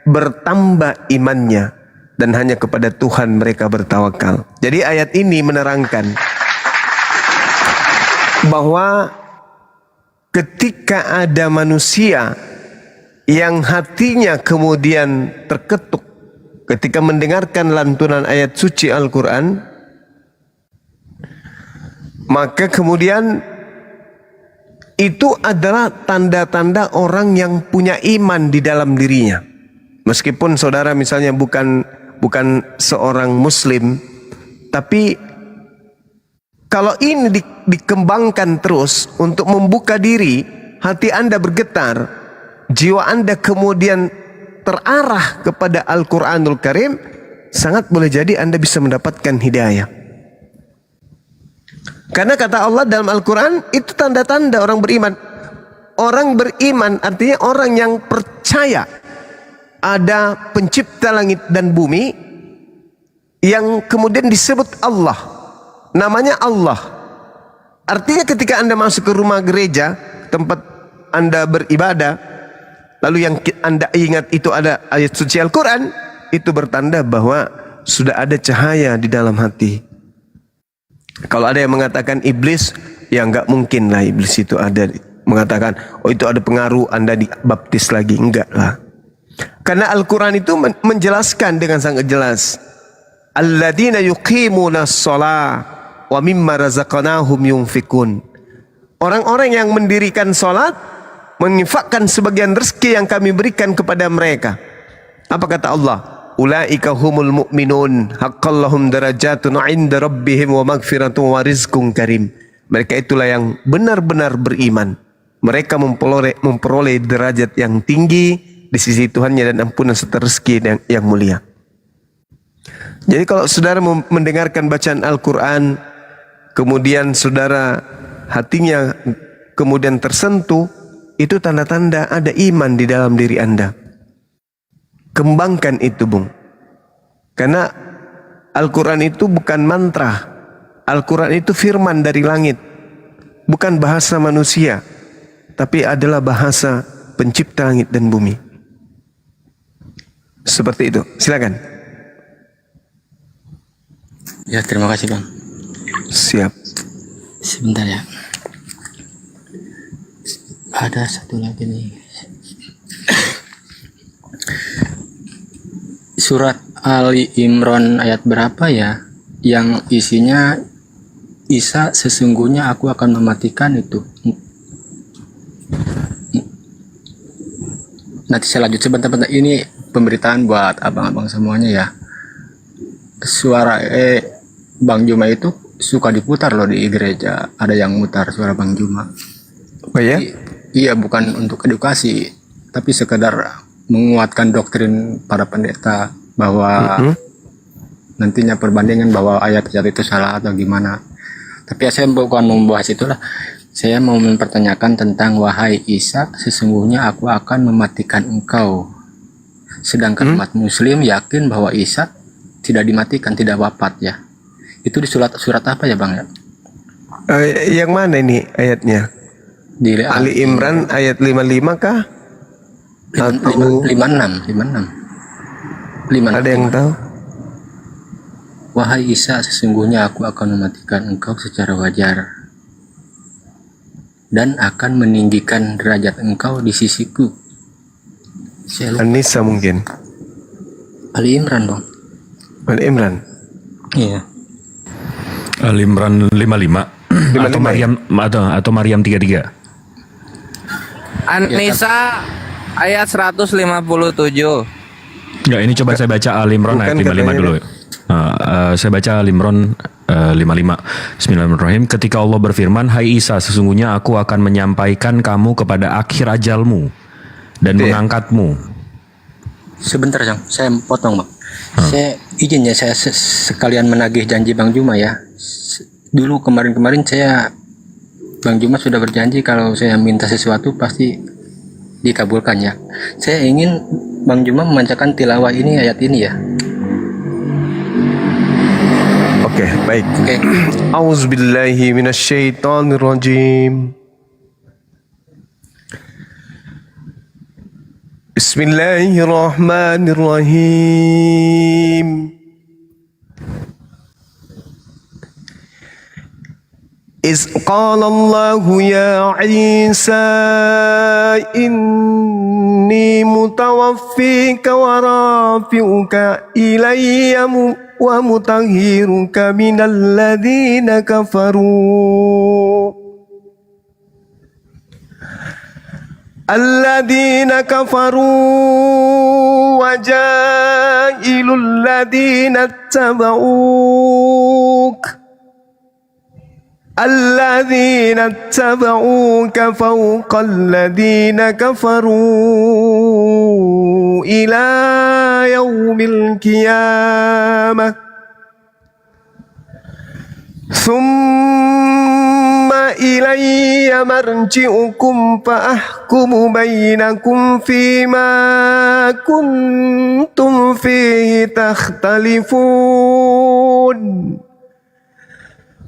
Speaker 2: bertambah imannya, dan hanya kepada Tuhan mereka bertawakal. Jadi ayat ini menerangkan bahwa ketika ada manusia yang hatinya kemudian terketuk ketika mendengarkan lantunan ayat suci Al-Quran, maka kemudian itu adalah tanda-tanda orang yang punya iman di dalam dirinya. Meskipun saudara misalnya bukan seorang muslim, tapi kalau ini dikembangkan terus untuk membuka diri, hati Anda bergetar, jiwa Anda kemudian terarah kepada Al-Quranul Karim, sangat boleh jadi Anda bisa mendapatkan hidayah. Karena kata Allah dalam Al-Quran, itu tanda-tanda orang beriman. Orang beriman artinya orang yang percaya ada pencipta langit dan bumi yang kemudian disebut Allah. Namanya Allah. Artinya ketika Anda masuk ke rumah gereja, tempat Anda beribadah, lalu yang Anda ingat itu ada ayat suci Al-Quran, itu bertanda bahwa sudah ada cahaya di dalam hati. Kalau ada yang mengatakan iblis, ya nggak mungkin lah iblis itu ada. Mengatakan, oh itu ada pengaruh Anda dibaptis lagi. Enggak lah. Karena Al-Quran itu menjelaskan dengan sangat jelas. Alladzina yuqimuna shalah wa mimma razaqnahum yunfikun. Orang-orang yang mendirikan salat, menginfakkan sebagian rezeki yang kami berikan kepada mereka. Apa kata Allah? Ulaika humul mu'minun haqqallahum darajatun 'inda rabbihim wa maghfiratun wa rizqun karim. Mereka itulah yang benar-benar beriman. Mereka memperoleh derajat yang tinggi di sisi Tuhannya dan ampunan serta rezeki yang mulia. Jadi kalau saudara mendengarkan bacaan Al-Quran, kemudian saudara hatinya kemudian tersentuh, itu tanda-tanda ada iman di dalam diri Anda. Kembangkan itu, Bung. Karena Al-Quran itu bukan mantra. Al-Quran itu firman dari langit. Bukan bahasa manusia, tapi adalah bahasa pencipta langit dan bumi. Seperti itu. Silakan.
Speaker 4: Ya, terima kasih Bang.
Speaker 2: Siap.
Speaker 4: Sebentar ya. Ada satu lagi nih. Surat Ali Imran ayat berapa ya? Yang isinya Isa sesungguhnya aku akan mematikan itu. Nanti saya lanjut sebentar. Ini pemberitaan buat abang-abang semuanya ya. Suara Bang Juma itu suka diputar loh di gereja. Ada yang mutar suara Bang Juma.
Speaker 2: Oh ya?
Speaker 4: Iya, bukan untuk edukasi, tapi sekedar menguatkan doktrin para pendeta bahwa nantinya perbandingan bahwa ayat-ayat itu salah atau gimana. Tapi saya bukan membahas itulah. Saya mau mempertanyakan tentang wahai Isa, sesungguhnya aku akan mematikan engkau. Sedangkan umat Muslim yakin bahwa Isa tidak dimatikan, tidak wafat ya. Itu di surat apa ya Bang ya?
Speaker 2: Yang mana ini ayatnya?
Speaker 4: Di
Speaker 2: Ali Imran ayat 55 kah?
Speaker 4: 56.
Speaker 2: Ada yang tahu?
Speaker 4: Wahai Isa, sesungguhnya aku akan mematikan engkau secara wajar dan akan meninggikan derajat engkau di sisiku.
Speaker 2: An-Nisa mungkin.
Speaker 4: Ali Imran dong.
Speaker 2: Ali Imran.
Speaker 4: Iya.
Speaker 20: Ali Imran 55 atau Maryam 33.
Speaker 10: An-Nisa ayat 157.
Speaker 20: Enggak, ini coba saya baca Ali Imran ayat 55 dulu. Saya baca Ali Imran 55. Bismillahirrahmanirrahim. Ketika Allah berfirman, "Hai Isa, sesungguhnya aku akan menyampaikan kamu kepada akhir ajalmu dan mengangkatmu."
Speaker 4: Sebentar, Jang. Saya potong, Bang. Saya izin ya, saya sekalian menagih janji Bang Juma ya. Dulu kemarin-kemarin Bang Juma sudah berjanji kalau saya minta sesuatu pasti dikabulkan ya. Saya ingin Bang Juma membacakan tilawah ini, ayat ini ya.
Speaker 2: Oke, baik. Auzubillahi minasyaitonirrajim. Bismillahirrahmanirrahim. إذ قال الله يا عيسى إني متوفيك ورافعك إلي ومطهرك من الذين كفروا وجائل الذين اتبعوك فوق الذين كفروا إلى يوم القيامة ثم إلي مرجعكم فأحكم بينكم فيما كنتم فيه تختلفون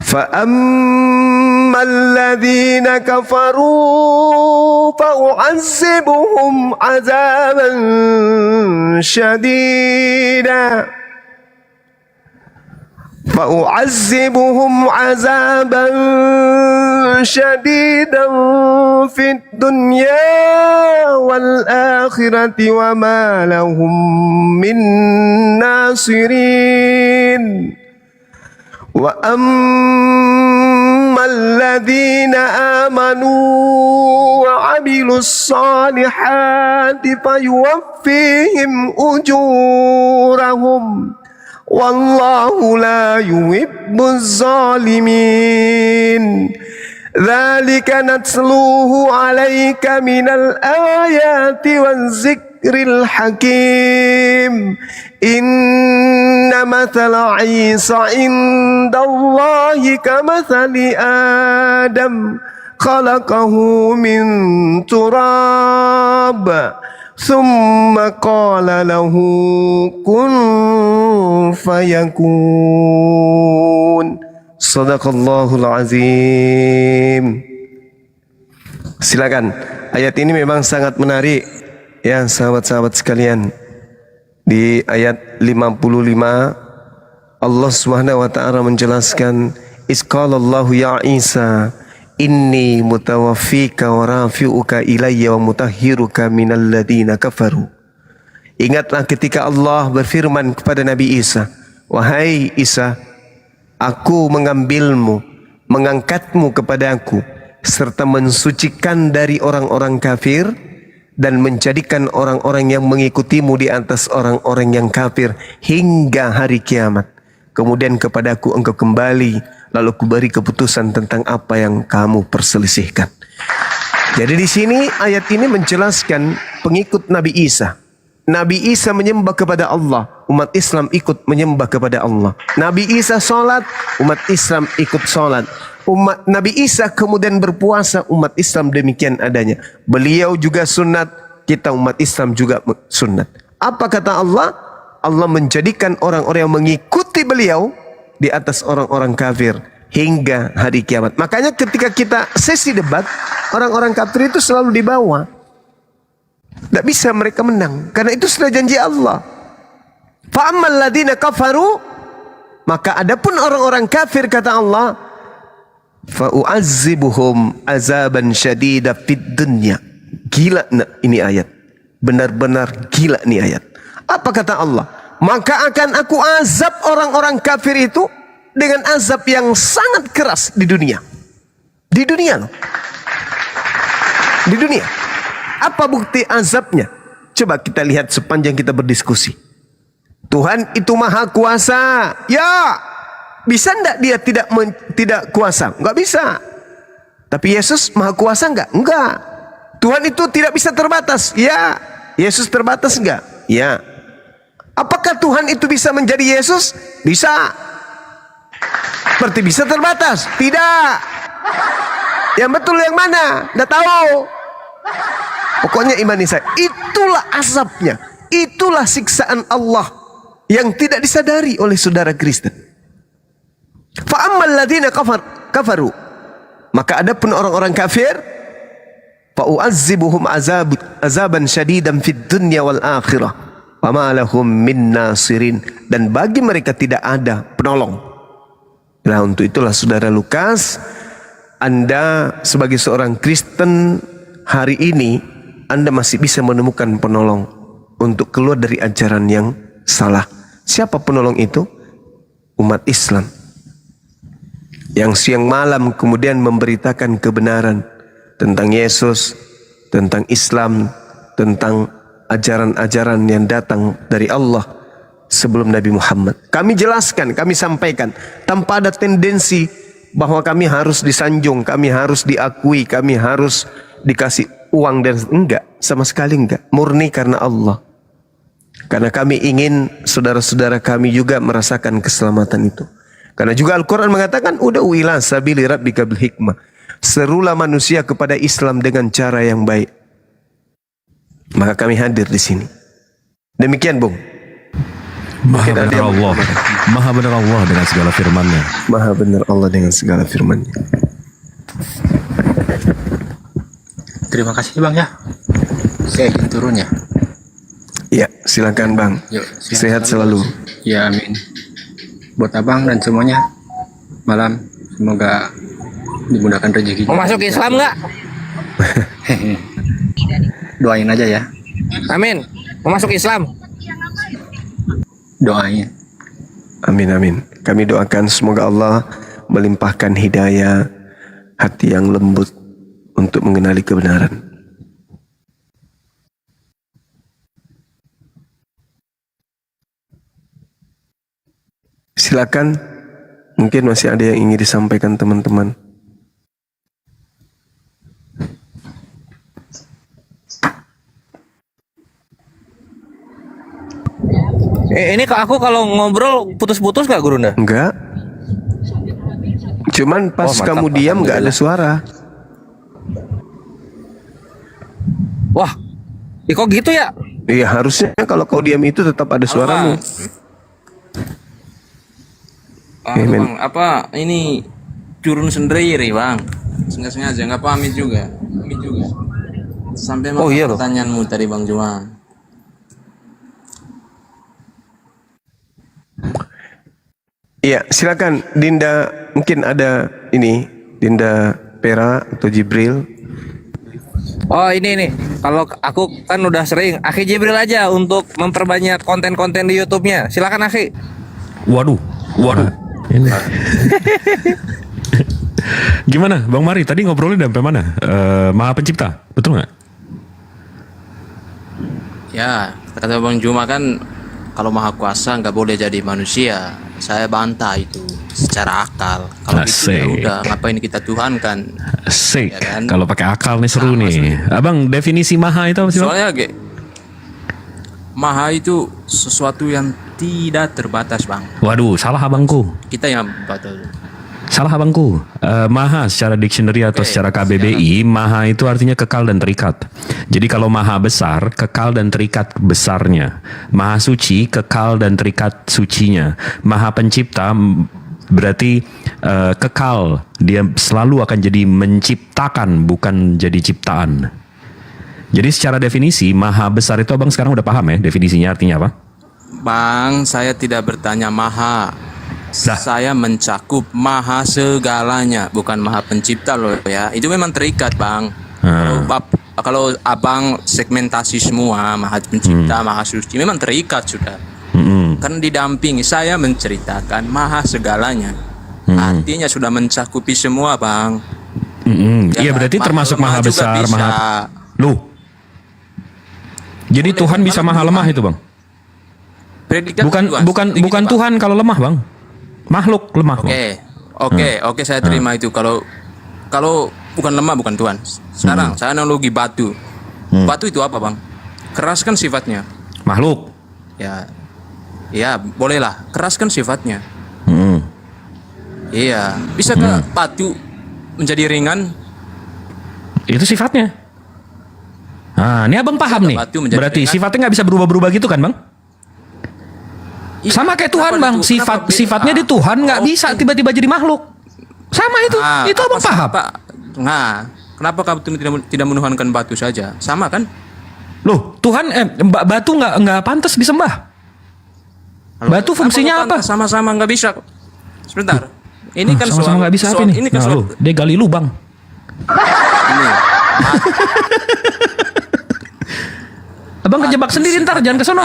Speaker 2: فأما الذين كفروا فأعذبهم عذابا شديدا في الدنيا والآخرة وما لهم من ناصرين وأما الذين آمنوا وعملوا الصالحات فيوفيهم أجورهم والله لا يحب الظالمين ذلك نتلوه عليك من الآيات والذكر الحكيم إن مثل عيسى عند الله كمثل آدم خلقه من تراب ثم قال له كن فيكون Sadaqallahul azim. Silakan. Ayat ini memang sangat menarik ya sahabat-sahabat sekalian. Di ayat 55 Allah Subhanahu wa taala menjelaskan Isqalallahu ya Isa inni mutawaffika wa rafi'uka ilayya wa mutahhiruka minal ladina kafaru. Ingatlah ketika Allah berfirman kepada Nabi Isa, wahai Isa, aku mengambilmu, mengangkatmu kepadaku, serta mensucikan dari orang-orang kafir dan menjadikan orang-orang yang mengikutimu di atas orang-orang yang kafir hingga hari kiamat. Kemudian kepadaku engkau kembali, lalu kuberi keputusan tentang apa yang kamu perselisihkan. Jadi di sini ayat ini menjelaskan pengikut Nabi Isa. Nabi Isa menyembah kepada Allah, umat Islam ikut menyembah kepada Allah. Nabi Isa sholat, umat Islam ikut sholat. Umat Nabi Isa kemudian berpuasa, umat Islam demikian adanya. Beliau juga sunat, kita umat Islam juga sunat. Apa kata Allah? Allah menjadikan orang-orang yang mengikuti beliau di atas orang-orang kafir hingga hari kiamat. Makanya ketika kita sesi debat, orang-orang kafir itu selalu di bawah. Tidak bisa mereka menang, karena itu sudah janji Allah. Fa'ammal ladina kafaru, maka adapun orang-orang kafir kata Allah, fa'u'azzibuhum azaban syadida fid dunya. Gila ini ayat, benar-benar gila ini ayat. Apa kata Allah? Maka akan aku azab orang-orang kafir itu dengan azab yang sangat keras di dunia. Di dunia loh. Di dunia. Apa bukti azabnya? Coba kita lihat sepanjang kita berdiskusi. Tuhan itu maha kuasa. Ya. Bisa enggak dia tidak kuasa? Enggak bisa. Tapi Yesus maha kuasa enggak? Enggak. Tuhan itu tidak bisa terbatas. Ya. Yesus terbatas enggak? Ya. Apakah Tuhan itu bisa menjadi Yesus? Bisa. Berarti bisa terbatas? Tidak. Yang betul yang mana? Enggak tahu. Pokoknya imani saya. Itulah azabnya. Itulah siksaan Allah yang tidak disadari oleh saudara Kristen. Fa'ammal ladina kafaru. Maka ada pun orang-orang kafir fa'u'azzibuhum azaban syadidan fid dunya wal akhirah wa ma lahum min nasirin, dan bagi mereka tidak ada penolong. Nah, untuk itulah saudara Lukas, Anda sebagai seorang Kristen hari ini Anda masih bisa menemukan penolong untuk keluar dari ajaran yang salah. Siapa penolong itu? Umat Islam yang siang malam kemudian memberitakan kebenaran tentang Yesus, tentang Islam, tentang ajaran-ajaran yang datang dari Allah sebelum Nabi Muhammad. Kami jelaskan, kami sampaikan tanpa ada tendensi bahwa kami harus disanjung, kami harus diakui, kami harus dikasih uang, dan enggak, sama sekali enggak. Murni karena Allah. Karena kami ingin saudara-saudara kami juga merasakan keselamatan itu. Karena juga Al-Quran mengatakan, ud'u ila sabili rabbika bil hikmah. Serulah manusia kepada Islam dengan cara yang baik. Maka kami hadir di sini. Demikian, Bung.
Speaker 20: Maha benar Allah. Maha benar Allah dengan segala firman-Nya.
Speaker 2: Maha benar Allah dengan segala firman-Nya.
Speaker 4: Terima kasih Bang ya. Saya izin turun ya.
Speaker 2: Ya, silakan Bang.
Speaker 4: Yuk,
Speaker 2: Sehat selalu.
Speaker 4: Ya, amin. Buat Abang dan semuanya, malam semoga dimudahkan rezeki.
Speaker 10: Mau masuk Islam nggak?
Speaker 4: Doain aja ya.
Speaker 10: Amin. Mau masuk Islam?
Speaker 4: Doain.
Speaker 2: Amin, amin. Kami doakan semoga Allah melimpahkan hidayah, hati yang lembut untuk mengenali kebenaran. Silakan, mungkin masih ada yang ingin disampaikan teman-teman.
Speaker 10: Ini aku kalau ngobrol putus-putus gak Gurunda?
Speaker 2: Enggak. Cuman pas
Speaker 10: Oh, mantap,
Speaker 2: kamu diam nggak ada suara.
Speaker 10: Wah, kok gitu ya?
Speaker 2: Iya, harusnya kalau kau diam itu tetap ada suaramu.
Speaker 5: Bang, apa ini turun sendiri Bang? Sengaja nggak pamit juga. Sampai
Speaker 10: Oh, iya loh.
Speaker 5: pertanyaanmu tadi Bang Juma.
Speaker 2: Iya, silakan Dinda, mungkin ada ini Dinda Pera atau Jibril.
Speaker 10: Oh ini nih, kalau aku kan udah sering, Akhi Jibril aja untuk memperbanyak konten-konten di YouTube-nya. Silakan Akhi.
Speaker 20: Waduh. Ini. Gimana, Bang Mari? Tadi ngobrolnya sampai mana? Maha Pencipta, betul nggak?
Speaker 5: Ya, kata Bang Juma kan kalau Maha Kuasa nggak boleh jadi manusia. Saya bantah itu secara akal. Kalau gitu ya udah, ngapain kita Tuhan kan?
Speaker 20: Asik.
Speaker 5: Ya kan?
Speaker 20: Kalau pakai akal nih seru nih. Abang, definisi maha itu apa sih, Bang?
Speaker 5: Soalnya maha itu sesuatu yang tidak terbatas Bang.
Speaker 20: Waduh, salah abangku.
Speaker 5: Kita yang batal.
Speaker 20: Salah abangku. Maha secara dictionary atau secara KBBI, maha itu artinya kekal dan terikat. Jadi kalau maha besar, kekal dan terikat besarnya. Maha suci, kekal dan terikat sucinya. Maha pencipta berarti kekal. Dia selalu akan jadi menciptakan, bukan jadi ciptaan. Jadi secara definisi, maha besar itu abang sekarang udah paham ya definisinya artinya apa?
Speaker 5: Bang, saya tidak bertanya maha. Saya mencakup maha segalanya, bukan maha pencipta loh ya. Itu memang terikat Bang. Kalau abang segmentasi semua maha pencipta, maha suci, memang terikat sudah. Karena didampingi saya menceritakan maha segalanya. Artinya sudah mencakupi semua Bang.
Speaker 20: Iya berarti termasuk maha besar, maha. Loh. Jadi Tuhan bisa maha lemah itu Bang? Bukan Tuhan kalau lemah Bang. Makhluk lemah.
Speaker 5: Oke, saya terima itu. Kalau bukan lemah bukan Tuhan. Sekarang saya analogi batu. Batu itu apa Bang? Keras kan sifatnya.
Speaker 20: Makhluk.
Speaker 5: Ya bolehlah. Keras kan sifatnya. Iya. Bisakah batu menjadi ringan?
Speaker 20: Itu sifatnya. Nah, ini abang paham nih. Berarti sifatnya nggak bisa berubah-berubah gitu kan Bang? Sama kayak Tuhan Bang, sifatnya di Tuhan nggak bisa tiba-tiba jadi makhluk. Sama itu abang paham.
Speaker 5: Kenapa kamu tidak menuhankan batu saja? Sama kan?
Speaker 20: Loh, Tuhan batu nggak pantas disembah. Batu fungsinya apa?
Speaker 5: Sama-sama nggak bisa. Sebentar. Ini kan
Speaker 20: sama-sama nggak bisa apa nih?
Speaker 5: Ini kan
Speaker 20: Nah,
Speaker 5: soal
Speaker 20: lu, dia gali lubang.
Speaker 5: ini.
Speaker 20: Abang kejebak sendiri ntar, jangan ke sono.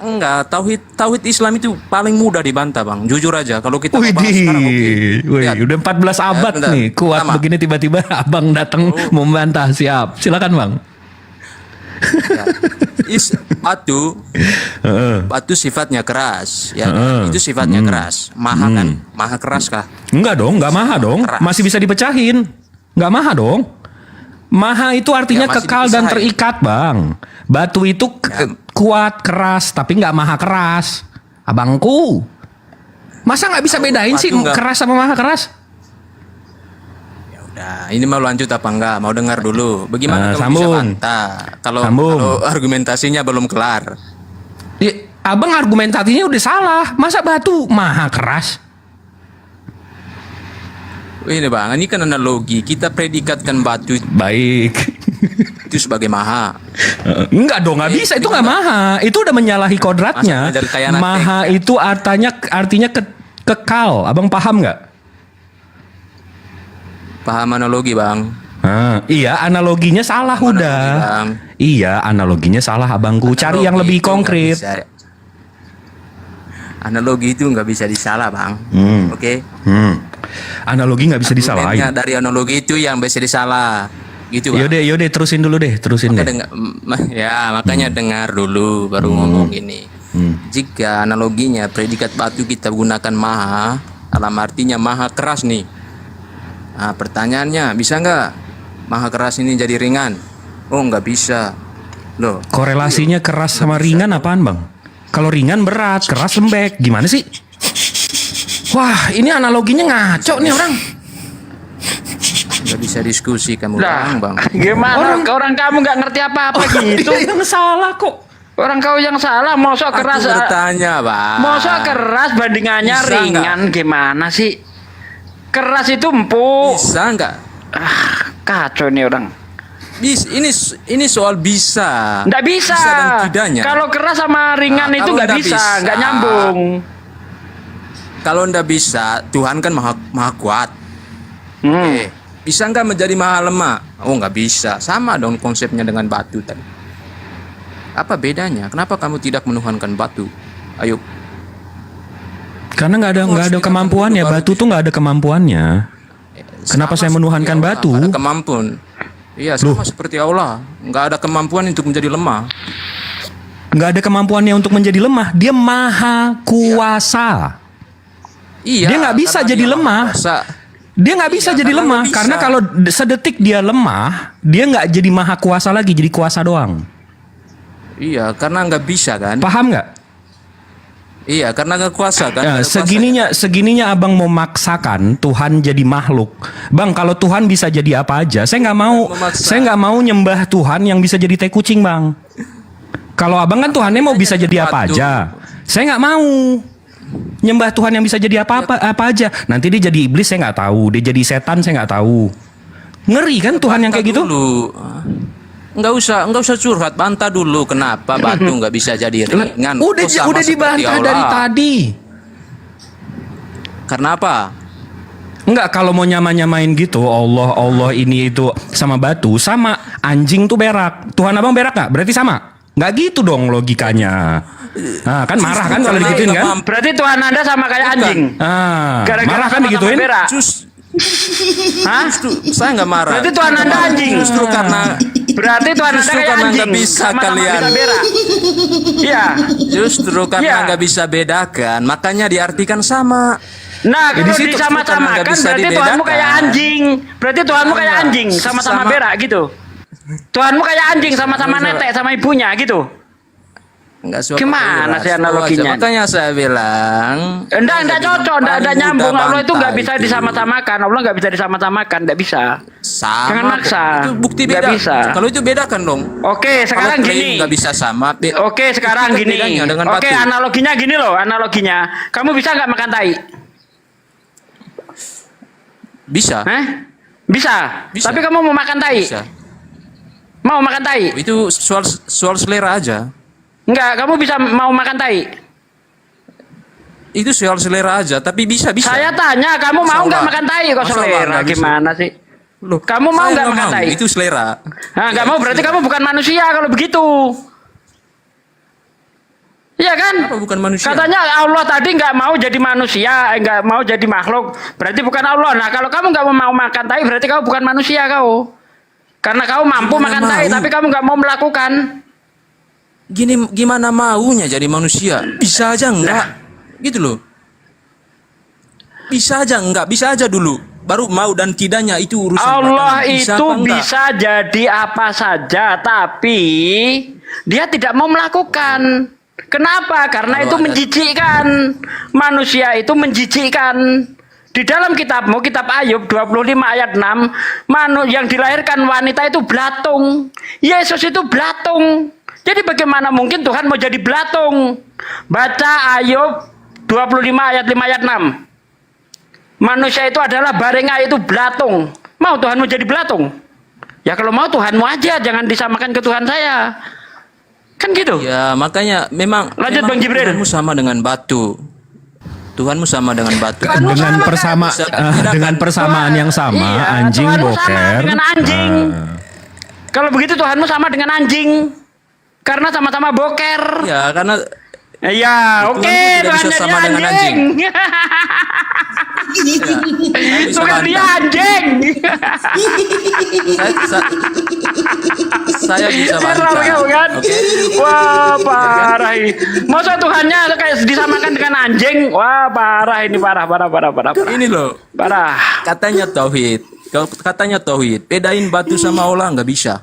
Speaker 5: Enggak, tauhid Islam itu paling mudah dibantah, Bang. Jujur aja, kalau kita mau bahas sekarang,
Speaker 20: Wih, udah 14 abad
Speaker 5: bentar.
Speaker 20: nih, kuat
Speaker 5: Sama.
Speaker 20: begini tiba-tiba abang datang membantah, siap. Silakan, Bang.
Speaker 5: Batu sifatnya keras, ya kan? Itu sifatnya keras. Maha kan? Maha keras kah?
Speaker 20: Enggak dong, enggak maha dong. Masih bisa dipecahin. Enggak maha dong. Maha itu artinya
Speaker 5: Ya, masih
Speaker 20: kekal dan
Speaker 5: dipisahin.
Speaker 20: terikat, Bang. Batu itu kuat, keras, tapi nggak maha keras. Abangku. Masa nggak bisa bedain sih
Speaker 5: Batu nggak-
Speaker 20: keras sama maha keras?
Speaker 5: Nah, ini mau lanjut apa enggak? Mau dengar dulu. Bagaimana kamu bisa
Speaker 20: sambung.
Speaker 5: bantah? Kalau
Speaker 20: Sambung.
Speaker 5: argumentasinya belum kelar.
Speaker 20: Abang argumentasinya udah salah. Masa batu maha keras?
Speaker 5: Ini Bang, ini kan analogi. Kita predikatkan batu
Speaker 20: Baik.
Speaker 5: itu sebagai maha.
Speaker 20: Enggak dong, nggak bisa. Itu nggak maha. Itu udah menyalahi kodratnya.
Speaker 5: Masa dari kayak anak
Speaker 20: Maha itu artinya kekal. Abang paham nggak?
Speaker 5: Paham analogi, Bang?
Speaker 20: Iya, analoginya salah udah.
Speaker 5: Bang?
Speaker 20: Iya, analoginya salah, abangku. Cari yang lebih
Speaker 5: itu nggak
Speaker 20: konkret.
Speaker 5: bisa. Analogi itu nggak bisa disalah, Bang. Oke?
Speaker 20: Analogi nggak bisa disalahin.
Speaker 5: Argumennya dari analogi itu yang bisa disalah. Gitu, Bang.
Speaker 20: Yaudah, terusin dulu deh, terusin
Speaker 5: Maka
Speaker 20: deh.
Speaker 5: makanya dengar dulu baru ngomong gini. Jika analoginya predikat batu kita gunakan maha, dalam artinya maha keras nih. Nah, pertanyaannya bisa nggak maha keras ini jadi ringan? Oh, nggak bisa. Loh.
Speaker 20: Korelasinya keras sama ringan apaan, Bang? Kalau ringan berat, keras lembek. Gimana sih? Wah, ini analoginya ngaco nih orang.
Speaker 5: Nggak bisa diskusi kamu,
Speaker 11: Lah,
Speaker 5: Bang.
Speaker 11: gimana orang kamu nggak ngerti apa-apa gitu?
Speaker 20: Yang salah kok.
Speaker 11: Orang kau yang salah, mosok keras.
Speaker 5: Aku bertanya, Bang.
Speaker 11: Mosok keras bandingannya
Speaker 5: Bisa
Speaker 11: ringan gimana sih? Keras itu empuk.
Speaker 5: Bisa nggak?
Speaker 11: Kacau nih orang.
Speaker 5: Ini soal bisa.
Speaker 11: Nggak bisa.
Speaker 5: dan tidaknya.
Speaker 11: Kalau keras sama ringan
Speaker 5: Nah,
Speaker 11: itu
Speaker 5: kalau
Speaker 11: nggak
Speaker 5: nggak
Speaker 11: bisa,
Speaker 5: bisa,
Speaker 11: nggak nyambung.
Speaker 5: Kalau ndak bisa, Tuhan kan maha kuat. Oke. Bisa nggak menjadi maha lemah? Oh, nggak bisa. Sama dong konsepnya dengan batu tadi. Apa bedanya? Kenapa kamu tidak menuhankan batu? Ayo.
Speaker 20: Karena nggak ada kemampuannya. Batu tuh nggak ada kemampuannya. Kenapa saya menuhankan batu?
Speaker 5: Ada kemampuan. Iya, sama seperti Allah. Nggak ada kemampuan untuk menjadi lemah.
Speaker 20: Nggak ada kemampuannya untuk menjadi lemah. Dia maha kuasa.
Speaker 5: Iya.
Speaker 20: Dia nggak bisa
Speaker 5: karena
Speaker 20: jadi
Speaker 5: dia maha
Speaker 20: lemah.
Speaker 5: kuasa.
Speaker 20: Dia nggak bisa jadi
Speaker 5: karena
Speaker 20: lemah
Speaker 5: nggak bisa.
Speaker 20: karena kalau sedetik dia lemah, dia nggak jadi maha kuasa lagi, jadi kuasa doang.
Speaker 5: Iya, karena nggak bisa kan?
Speaker 20: Paham nggak?
Speaker 5: Iya, karena nggak kuasa kan?
Speaker 20: Ya,
Speaker 5: Nggak ada
Speaker 20: segininya abang mau maksakan Tuhan jadi makhluk. Bang, kalau Tuhan bisa jadi apa aja, saya nggak mau. Saya nggak mau nyembah Tuhan yang bisa jadi tai kucing, Bang. Kalau abang kan Tuhannya mau bisa jadi apa aja, saya nggak mau nyembah Tuhan yang bisa jadi apa aja. Nanti dia jadi iblis, saya nggak tahu. Dia jadi setan, saya nggak tahu. Ngeri kan Tuhan yang kayak gitu?
Speaker 5: Dulu. Nggak usah curhat, bantah dulu kenapa batu nggak bisa jadi ringan.
Speaker 20: Udah
Speaker 5: Oh, sama seperti
Speaker 20: dibantah
Speaker 5: Allah.
Speaker 20: dari tadi.
Speaker 5: Karena apa?
Speaker 20: Enggak, kalau mau nyamain gitu, Allah ini itu sama batu, sama anjing tuh berak. Tuhan abang berak nggak? Berarti sama? Nggak gitu dong logikanya. Nah, kan marah kan kalau digituin kan?
Speaker 11: Berarti Tuhan Anda sama kayak anjing.
Speaker 20: Marah kan
Speaker 11: sama-sama
Speaker 20: digituin?
Speaker 11: berak. Hah?
Speaker 5: Saya nggak marah.
Speaker 11: Berarti Tuhan Anda anjing.
Speaker 5: Justru karena
Speaker 11: Tuhan Anda kayak
Speaker 5: karena
Speaker 11: anjing.
Speaker 5: nggak bisa
Speaker 11: Sama-sama
Speaker 5: kalian.
Speaker 11: bisa berak. Iya.
Speaker 5: Justru karena
Speaker 11: Iya.
Speaker 5: nggak bisa bedakan, makanya diartikan sama.
Speaker 11: Nah,
Speaker 5: Ya, di
Speaker 11: kalau
Speaker 5: situ
Speaker 11: disama-samakan
Speaker 5: nggak bisa
Speaker 11: berarti Tuhanmu
Speaker 5: dibedakan.
Speaker 11: kayak anjing. Berarti Tuhanmu kayak
Speaker 5: Sama.
Speaker 11: anjing, sama-sama
Speaker 5: Sama.
Speaker 11: berak gitu. Tuhanmu kayak anjing sama-sama netek sama ibunya gitu. Gimana sih analoginya?
Speaker 5: Makanya saya bilang.
Speaker 11: Enggak cocok, enggak nyambung. Allah itu enggak bisa disama-samakan. Allah enggak bisa disama-samakan, enggak bisa.
Speaker 5: Sama.
Speaker 11: Jangan maksa.
Speaker 5: Itu bukti
Speaker 11: Nggak
Speaker 5: beda.
Speaker 11: bisa.
Speaker 5: Kalau itu bedakan dong.
Speaker 11: Oke, sekarang
Speaker 5: Kalau klaim
Speaker 11: gini.
Speaker 5: nggak bisa sama.
Speaker 11: Oke, sekarang
Speaker 5: Itu kan
Speaker 11: gini.
Speaker 5: bedanya dengan
Speaker 11: Oke,
Speaker 5: batu.
Speaker 11: analoginya gini loh, analoginya. Kamu bisa nggak makan tai?
Speaker 5: Bisa.
Speaker 11: Bisa. Tapi kamu mau makan tai?
Speaker 5: Bisa.
Speaker 11: Mau makan tai?
Speaker 5: Itu soal selera aja.
Speaker 11: Enggak, kamu bisa mau makan tai?
Speaker 5: Itu soal selera aja, tapi bisa.
Speaker 11: Saya tanya, kamu mau nggak makan tai? Kok
Speaker 5: Masa
Speaker 11: selera?
Speaker 5: nggak bisa?
Speaker 11: Gimana sih?
Speaker 5: Loh,
Speaker 11: Kamu mau
Speaker 5: saya
Speaker 11: nggak
Speaker 5: nggak
Speaker 11: makan
Speaker 5: mau.
Speaker 11: tai?
Speaker 5: Itu selera.
Speaker 11: Nah, nggak
Speaker 5: Ya,
Speaker 11: mau
Speaker 5: itu
Speaker 11: berarti
Speaker 5: selera.
Speaker 11: kamu bukan manusia kalau begitu. Iya kan?
Speaker 5: Apa bukan manusia?
Speaker 11: Katanya Allah tadi nggak mau jadi manusia, nggak mau jadi makhluk. Berarti bukan Allah. Nah, kalau kamu nggak mau makan tai, berarti kamu bukan manusia kau. Karena kau mampu
Speaker 5: Gimana
Speaker 11: makan tai,
Speaker 5: mau?
Speaker 11: tapi kamu nggak mau melakukan.
Speaker 5: Gimana maunya jadi manusia? Bisa aja enggak? Gitu loh. Bisa aja enggak? Bisa aja dulu. Baru mau dan tidaknya itu urusan
Speaker 11: Allah
Speaker 5: belakangan. Bisa
Speaker 11: itu
Speaker 5: apa enggak?
Speaker 11: bisa jadi apa saja, tapi dia tidak mau melakukan. Kenapa? Karena itu menjijikkan. Manusia itu menjijikkan. Di dalam kitabmu, kitab Ayub 25 ayat 6, yang dilahirkan wanita itu belatung. Yesus itu belatung. Jadi bagaimana mungkin Tuhan mau jadi belatung? Baca Ayub 25 ayat 5 ayat 6. Manusia itu adalah barenga, itu belatung. Mau Tuhanmu jadi belatung? Ya kalau mau Tuhanmu aja, jangan disamakan ke Tuhan saya. Kan gitu.
Speaker 5: Ya makanya memang
Speaker 11: Lanjut,
Speaker 5: memang
Speaker 11: Bang Jibril.
Speaker 5: Tuhanmu sama dengan batu. Tuhanmu sama dengan batu.
Speaker 20: Dengan persamaan yang sama,
Speaker 11: Iya,
Speaker 20: anjing
Speaker 11: Tuhanmu sama
Speaker 20: boker.
Speaker 11: dengan anjing. Kalau begitu Tuhanmu sama dengan anjing. Karena sama-sama boker.
Speaker 5: Ya karena
Speaker 11: ya,
Speaker 5: Tuhan
Speaker 11: oke,
Speaker 5: tidak bisa
Speaker 11: Tuhannya
Speaker 5: sama
Speaker 11: dia
Speaker 5: dengan
Speaker 11: anjing.
Speaker 5: bisa
Speaker 11: Tuhan dia
Speaker 5: bantah.
Speaker 11: anjing.
Speaker 5: Saya bisa
Speaker 11: Serem
Speaker 5: bantah.
Speaker 11: kamu kan?
Speaker 5: Oke.
Speaker 11: Wah, parah ini. Masa Tuhannya kayak disamakan dengan anjing? Wah, parah ini, parah.
Speaker 5: Ini loh.
Speaker 11: Parah.
Speaker 5: Katanya tauhid. Katanya tauhid. Bedain batu sama Allah nggak bisa.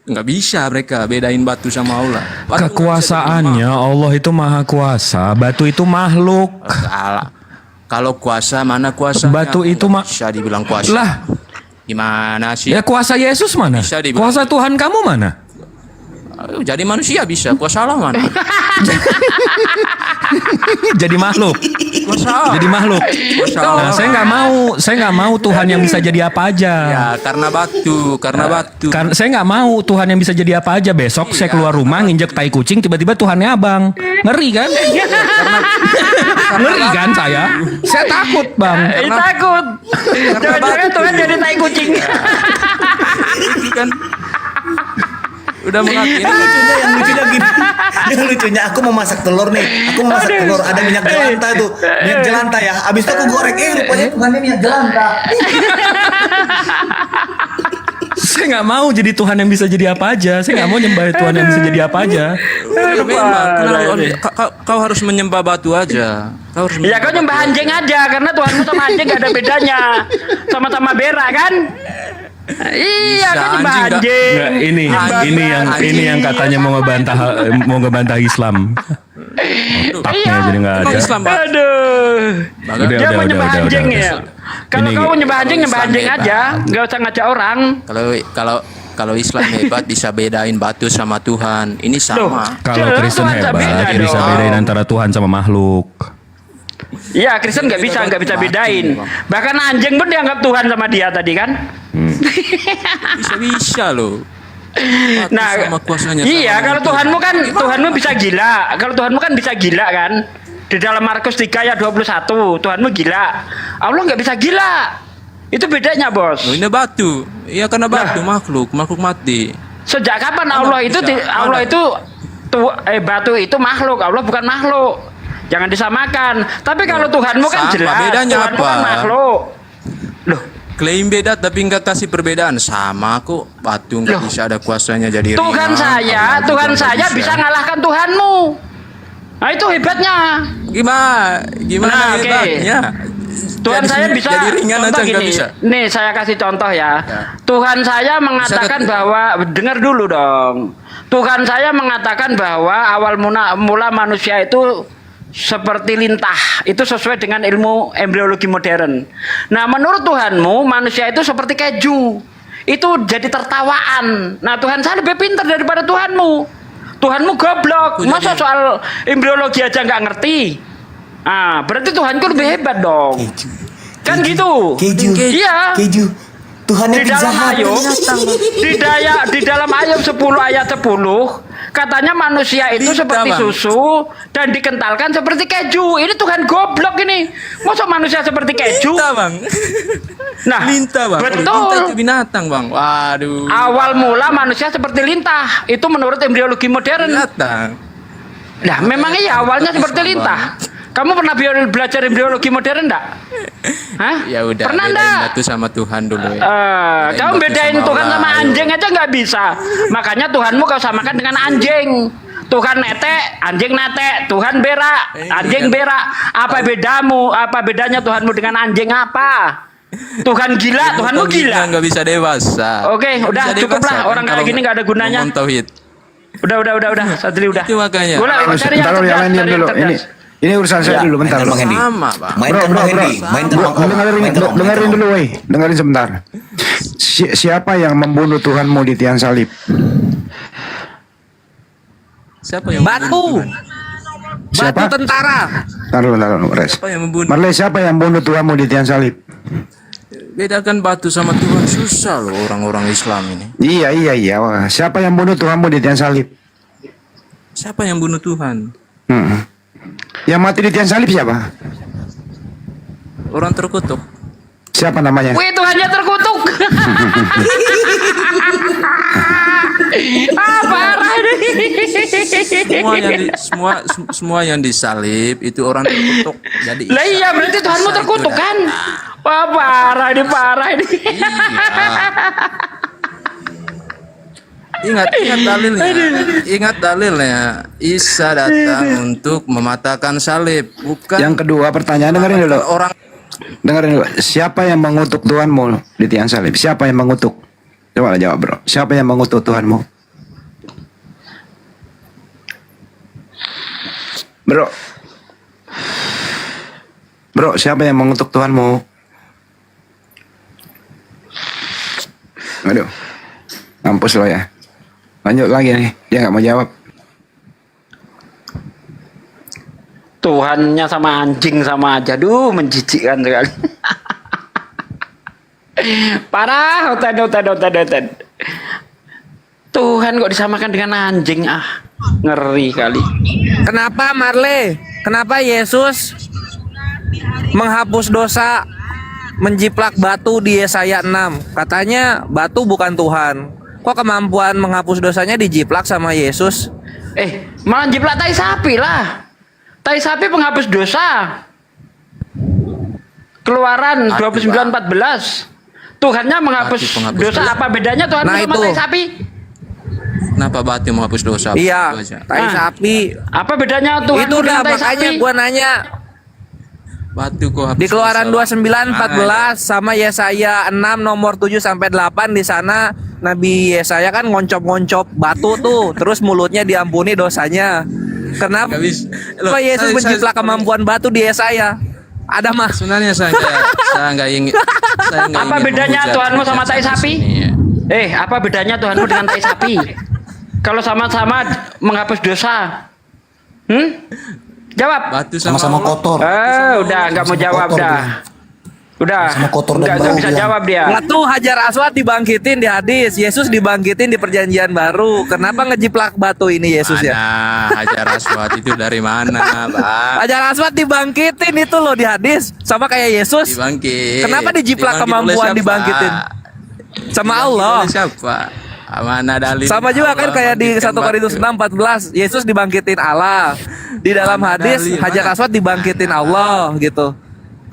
Speaker 5: Nggak bisa mereka bedain batu sama Allah. Batu
Speaker 20: Kekuasaannya Allah itu maha kuasa, batu itu makhluk.
Speaker 5: Salah. Kalau kuasa mana kuasa?
Speaker 20: Batu itu
Speaker 5: bisa dibilang kuasa.
Speaker 20: Lah,
Speaker 5: gimana sih?
Speaker 20: ya kuasa Yesus mana?
Speaker 5: Bisa dibilang.
Speaker 20: Kuasa Tuhan kamu mana?
Speaker 5: Jadi manusia bisa, kuasa Allah mana?
Speaker 20: Jadi makhluk.
Speaker 5: Kuasa Allah.
Speaker 20: Jadi makhluk.
Speaker 5: Kuasa
Speaker 20: Nah,
Speaker 5: Allah.
Speaker 20: saya nggak mau Tuhan yang bisa jadi apa aja.
Speaker 5: Ya, karena batu.
Speaker 20: Saya nggak mau Tuhan yang bisa jadi apa aja. Besok saya keluar rumah nginjek tai kucing, tiba-tiba Tuhannya abang. Ngeri kan? Ngeri kan saya? Saya takut bang.
Speaker 11: Takut. Jangan-jangan Tuhan jadi tai kucing.
Speaker 5: Itu kan udah mengaku.
Speaker 17: Yang lucunya gini. Yang lucunya aku mau masak telur nih. Aku mau masak telur, ada minyak jelantah tuh. Minyak jelantah ya. Abis itu aku goreng. Rupanya Tuhannya minyak jelantah.
Speaker 20: Saya nggak mau jadi Tuhan yang bisa jadi apa aja. Saya nggak mau nyembah Tuhan yang bisa jadi apa aja.
Speaker 5: Memang, kau harus menyembah batu aja.
Speaker 11: Ya kau nyembah anjing aja, karena Tuhanmu sama anjing gak ada bedanya. Sama-sama berak kan? Iya, kau nyembah anjing.
Speaker 20: Nggak, ini yang katanya mau ngebantah Islam. Otaknya jadi nggak ada.
Speaker 11: Aduh. Dia mau nyembah anjing ya. Kalau
Speaker 20: Ini-
Speaker 11: kau nyembah anjing
Speaker 5: hebat.
Speaker 11: aja, nggak usah ngajak orang.
Speaker 5: Kalau Islam hebat bisa bedain batu sama Tuhan. Ini sama.
Speaker 20: Kalau Kristen hebat bisa bedain antara Tuhan sama makhluk.
Speaker 11: Iya, Kristen nggak bisa bedain. Bahkan anjing pun dianggap Tuhan sama dia tadi kan?
Speaker 5: Bisa loh.
Speaker 11: Nah,
Speaker 5: sama kuasanya
Speaker 11: iya,
Speaker 5: sama
Speaker 11: kalau
Speaker 5: itu.
Speaker 11: Tuhanmu bisa gila. Kalau Tuhanmu kan bisa gila kan? Di dalam Markus 3 ayat 21, Tuhanmu gila. Allah nggak bisa gila. Itu bedanya, Bos.
Speaker 5: Loh, ini batu. Iya karena batu makhluk mati.
Speaker 11: Sejak kapan
Speaker 5: Mana
Speaker 11: Allah itu
Speaker 5: bisa?
Speaker 11: Allah itu batu itu makhluk, Allah bukan makhluk. Jangan disamakan. Tapi kalau Tuhanmu kan
Speaker 5: Sama,
Speaker 11: jelas,
Speaker 5: bedanya
Speaker 11: Tuhanmu
Speaker 5: apa?
Speaker 11: kan makhluk. Loh,
Speaker 5: Klaim beda tapi nggak kasih perbedaan. Sama kok. Batu nggak bisa ada kuasanya jadi
Speaker 11: Tuhan
Speaker 5: ringan.
Speaker 11: saya
Speaker 5: Allah juga nggak
Speaker 11: bisa ngalahkan Tuhanmu. Nah, itu hebatnya.
Speaker 5: Gimana
Speaker 11: Nah, oke.
Speaker 5: hebatnya?
Speaker 11: Tuhan saya bisa
Speaker 5: jadi ringan
Speaker 11: contoh
Speaker 5: aja nggak
Speaker 11: gini.
Speaker 5: bisa.
Speaker 11: Nih saya kasih contoh ya. Tuhan saya mengatakan bahwa dengar dulu dong. Tuhan saya mengatakan bahwa awal mula manusia itu seperti lintah. Itu sesuai dengan ilmu embriologi modern. Nah, menurut Tuhanmu manusia itu seperti keju. Itu jadi tertawaan. Nah, Tuhan saya lebih pintar daripada Tuhanmu. Tuhanmu goblok. Masa soal embriologi aja nggak ngerti? Ah, berarti Tuhanku lebih hebat dong.
Speaker 7: Kan gitu.
Speaker 17: Keju.
Speaker 7: Iya.
Speaker 17: Keju. Tuhannya
Speaker 7: Di dalam
Speaker 17: Pizza Hut.
Speaker 7: Ayub, di dalam Ayub 10 ayat 10 katanya manusia itu seperti
Speaker 5: Bang.
Speaker 7: susu dan dikentalkan seperti keju. Ini Tuhan goblok ini. Masa manusia seperti keju?
Speaker 5: Lintah, Bang.
Speaker 7: Nah,
Speaker 5: Lintah, Bang.
Speaker 7: betul.
Speaker 5: Lintah itu binatang, Bang. Waduh.
Speaker 7: Awal mula manusia seperti lintah. Itu menurut embriologi modern.
Speaker 5: Binatang.
Speaker 7: Nah, memangnya ya awalnya seperti lintah. Kamu pernah belajar embriologi modern enggak? Hah?
Speaker 5: Ya udah,
Speaker 7: Pernah
Speaker 5: bedain
Speaker 7: enggak?
Speaker 5: batu sama Tuhan dulu ya.
Speaker 7: Kamu bedain Tuhan sama anjing aja nggak bisa. Makanya Tuhanmu kau samakan dengan anjing. Tuhan netek, anjing netek. Tuhan berak, anjing berak. Apa bedamu? Apa bedanya Tuhanmu dengan anjing apa? Tuhan gila, Tuhanmu gila.
Speaker 5: Nggak bisa dewasa.
Speaker 7: Oke, udah
Speaker 5: Bisa
Speaker 7: cukup
Speaker 5: dewasa
Speaker 7: lah.
Speaker 5: kan
Speaker 7: Orang kayak
Speaker 5: kalau
Speaker 7: gini nggak ada gunanya.
Speaker 5: ngomong tauhid.
Speaker 7: Udah. Sadri udah.
Speaker 5: Itu makanya.
Speaker 7: Gua cari yang
Speaker 12: Bentar, yang
Speaker 7: cerdas,
Speaker 12: lain diam
Speaker 7: cari yang
Speaker 12: dulu.
Speaker 7: cerdas.
Speaker 12: Ini urusan saya dulu, bentar.
Speaker 17: Bang Hendy.
Speaker 5: Sama, Bang.
Speaker 17: Mainkan Bang Hendy. Mainkan Bang Om.
Speaker 12: Dengerin dulu, woi. Dengerin sebentar. Siapa yang membunuh Tuhanmu di tiang salib?
Speaker 5: Siapa yang
Speaker 10: Batu.
Speaker 12: Siapa?
Speaker 10: Batu tentara.
Speaker 12: Taruh, Res.
Speaker 5: Siapa yang membunuh?
Speaker 12: Marley, siapa yang membunuh Tuhanmu di tiang salib?
Speaker 5: Bedakan batu sama Tuhan susah loh orang-orang Islam ini.
Speaker 12: Iya. Wah. Siapa yang membunuh Tuhanmu di tiang salib?
Speaker 5: Siapa yang bunuh Tuhan?
Speaker 12: Yang mati di tiang salib siapa?
Speaker 5: Orang terkutuk.
Speaker 12: Siapa namanya?
Speaker 7: Wih, Tuhannya terkutuk. Parah nih.
Speaker 5: Semua yang disalib itu orang terkutuk. Jadi
Speaker 7: Lah iya berarti Tuhanmu terkutuk kan? Wah, parah ini.
Speaker 5: Ingat dalilnya. Ingat dalilnya. Isa datang untuk mematahkan salib, bukan.
Speaker 12: Yang kedua pertanyaan, dengerin dulu. Dengerin dulu. Siapa yang mengutuk Tuhanmu di tiang salib? Siapa yang mengutuk? Coba jawab, bro. Siapa yang mengutuk Tuhanmu? Bro, siapa yang mengutuk Tuhanmu? Aduh, mampus lo ya. Lanjut lagi nih, dia nggak mau jawab.
Speaker 7: Tuhannya sama anjing sama aja. Duh, menjijikkan sekali. Parah, hutan. Tuhan kok disamakan dengan anjing, ngeri kali.
Speaker 10: Kenapa Marley? Kenapa Yesus menghapus dosa menjiplak batu di Yesaya 6? Katanya batu bukan Tuhan. Kok kemampuan menghapus dosanya dijiplak sama Yesus?
Speaker 7: Malah jiplak tai sapi lah. Tai sapi penghapus dosa. Keluaran 29:14. Tuhannya menghapus dosa. Apa bedanya Tuhan sama tai sapi?
Speaker 5: Kenapa batu menghapus dosa?
Speaker 10: Iya, tai sapi.
Speaker 7: Apa bedanya Tuhan
Speaker 10: Itu udah
Speaker 7: dengan tai
Speaker 10: makanya
Speaker 7: sapi?
Speaker 10: gua nanya.
Speaker 5: Batu kok hapus
Speaker 10: Di Keluaran
Speaker 5: dosa,
Speaker 10: 29:14 sama Yesaya 6 nomor 7 sampai 8 di sana Nabi Yesaya kan ngoncop-ngoncop batu tuh, terus mulutnya diampuni dosanya. Kenapa? Kenapa Yesus menjiplak kemampuan batu di Yesaya? Ada mah.
Speaker 5: Sebenarnya saya nggak ingin.
Speaker 7: Apa bedanya Tuhanmu sama tai sapi? Apa bedanya Tuhanmu dengan tai sapi? Kalau sama-sama menghapus dosa. Jawab.
Speaker 5: Batu
Speaker 17: Sama-sama kotor.
Speaker 7: Udah nggak mau jawab dah. Udah.
Speaker 17: Sama kotor dan
Speaker 7: nggak
Speaker 17: bau
Speaker 7: bisa
Speaker 17: dia.
Speaker 7: jawab dia.
Speaker 10: Batu Hajar Aswad dibangkitin di hadis, Yesus dibangkitin di perjanjian baru. Kenapa ngejiplak batu ini Yesus ya?
Speaker 5: Hajar Aswad itu dari mana, Bang?
Speaker 10: Hajar Aswad dibangkitin itu loh di hadis, sama kayak Yesus.
Speaker 5: Dibangkit.
Speaker 10: Kenapa dijiplak
Speaker 5: Dibangkit
Speaker 10: kemampuan
Speaker 5: oleh siapa?
Speaker 10: dibangkitin? Sama
Speaker 5: Dibangkit
Speaker 10: Allah.
Speaker 5: oleh siapa? Mana dalil?
Speaker 10: Sama juga kan
Speaker 5: Allah
Speaker 10: kayak di
Speaker 5: bangkitkan
Speaker 10: 1 Korintus
Speaker 5: batu.
Speaker 10: 6:14, Yesus dibangkitin Allah. Di dalam hadis
Speaker 5: dalil?
Speaker 10: Hajar Aswad dibangkitin Allah gitu.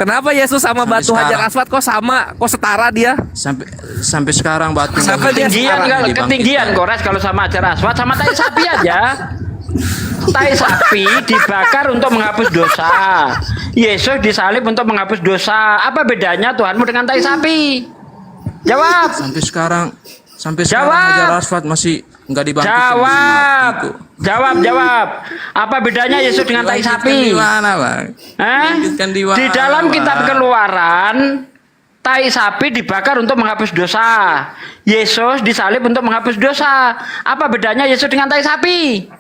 Speaker 10: Kenapa Yesus sama
Speaker 5: Sampai
Speaker 10: batu Hajar
Speaker 5: sekarang.
Speaker 10: Aswad kok sama? Kok setara dia?
Speaker 5: Sampai sekarang batu
Speaker 7: Sampai ketinggian
Speaker 5: dibangkitkan.
Speaker 7: Kores kalau sama Hajar Aswad sama tai sapi aja. Tai sapi dibakar untuk menghapus dosa. Yesus disalib untuk menghapus dosa. Apa bedanya Tuhanmu dengan tai sapi? Jawab.
Speaker 5: Sampai sekarang
Speaker 7: Jawab.
Speaker 5: Hajar Aswad masih nggak dibangkitkan.
Speaker 7: Jawab. Apa bedanya Yesus dengan tai sapi?
Speaker 5: Di mana, Bang? Di mana,
Speaker 7: Di dalam
Speaker 5: Bang?
Speaker 7: kitab Keluaran, tai sapi dibakar untuk menghapus dosa. Yesus disalib untuk menghapus dosa. Apa bedanya Yesus dengan tai sapi?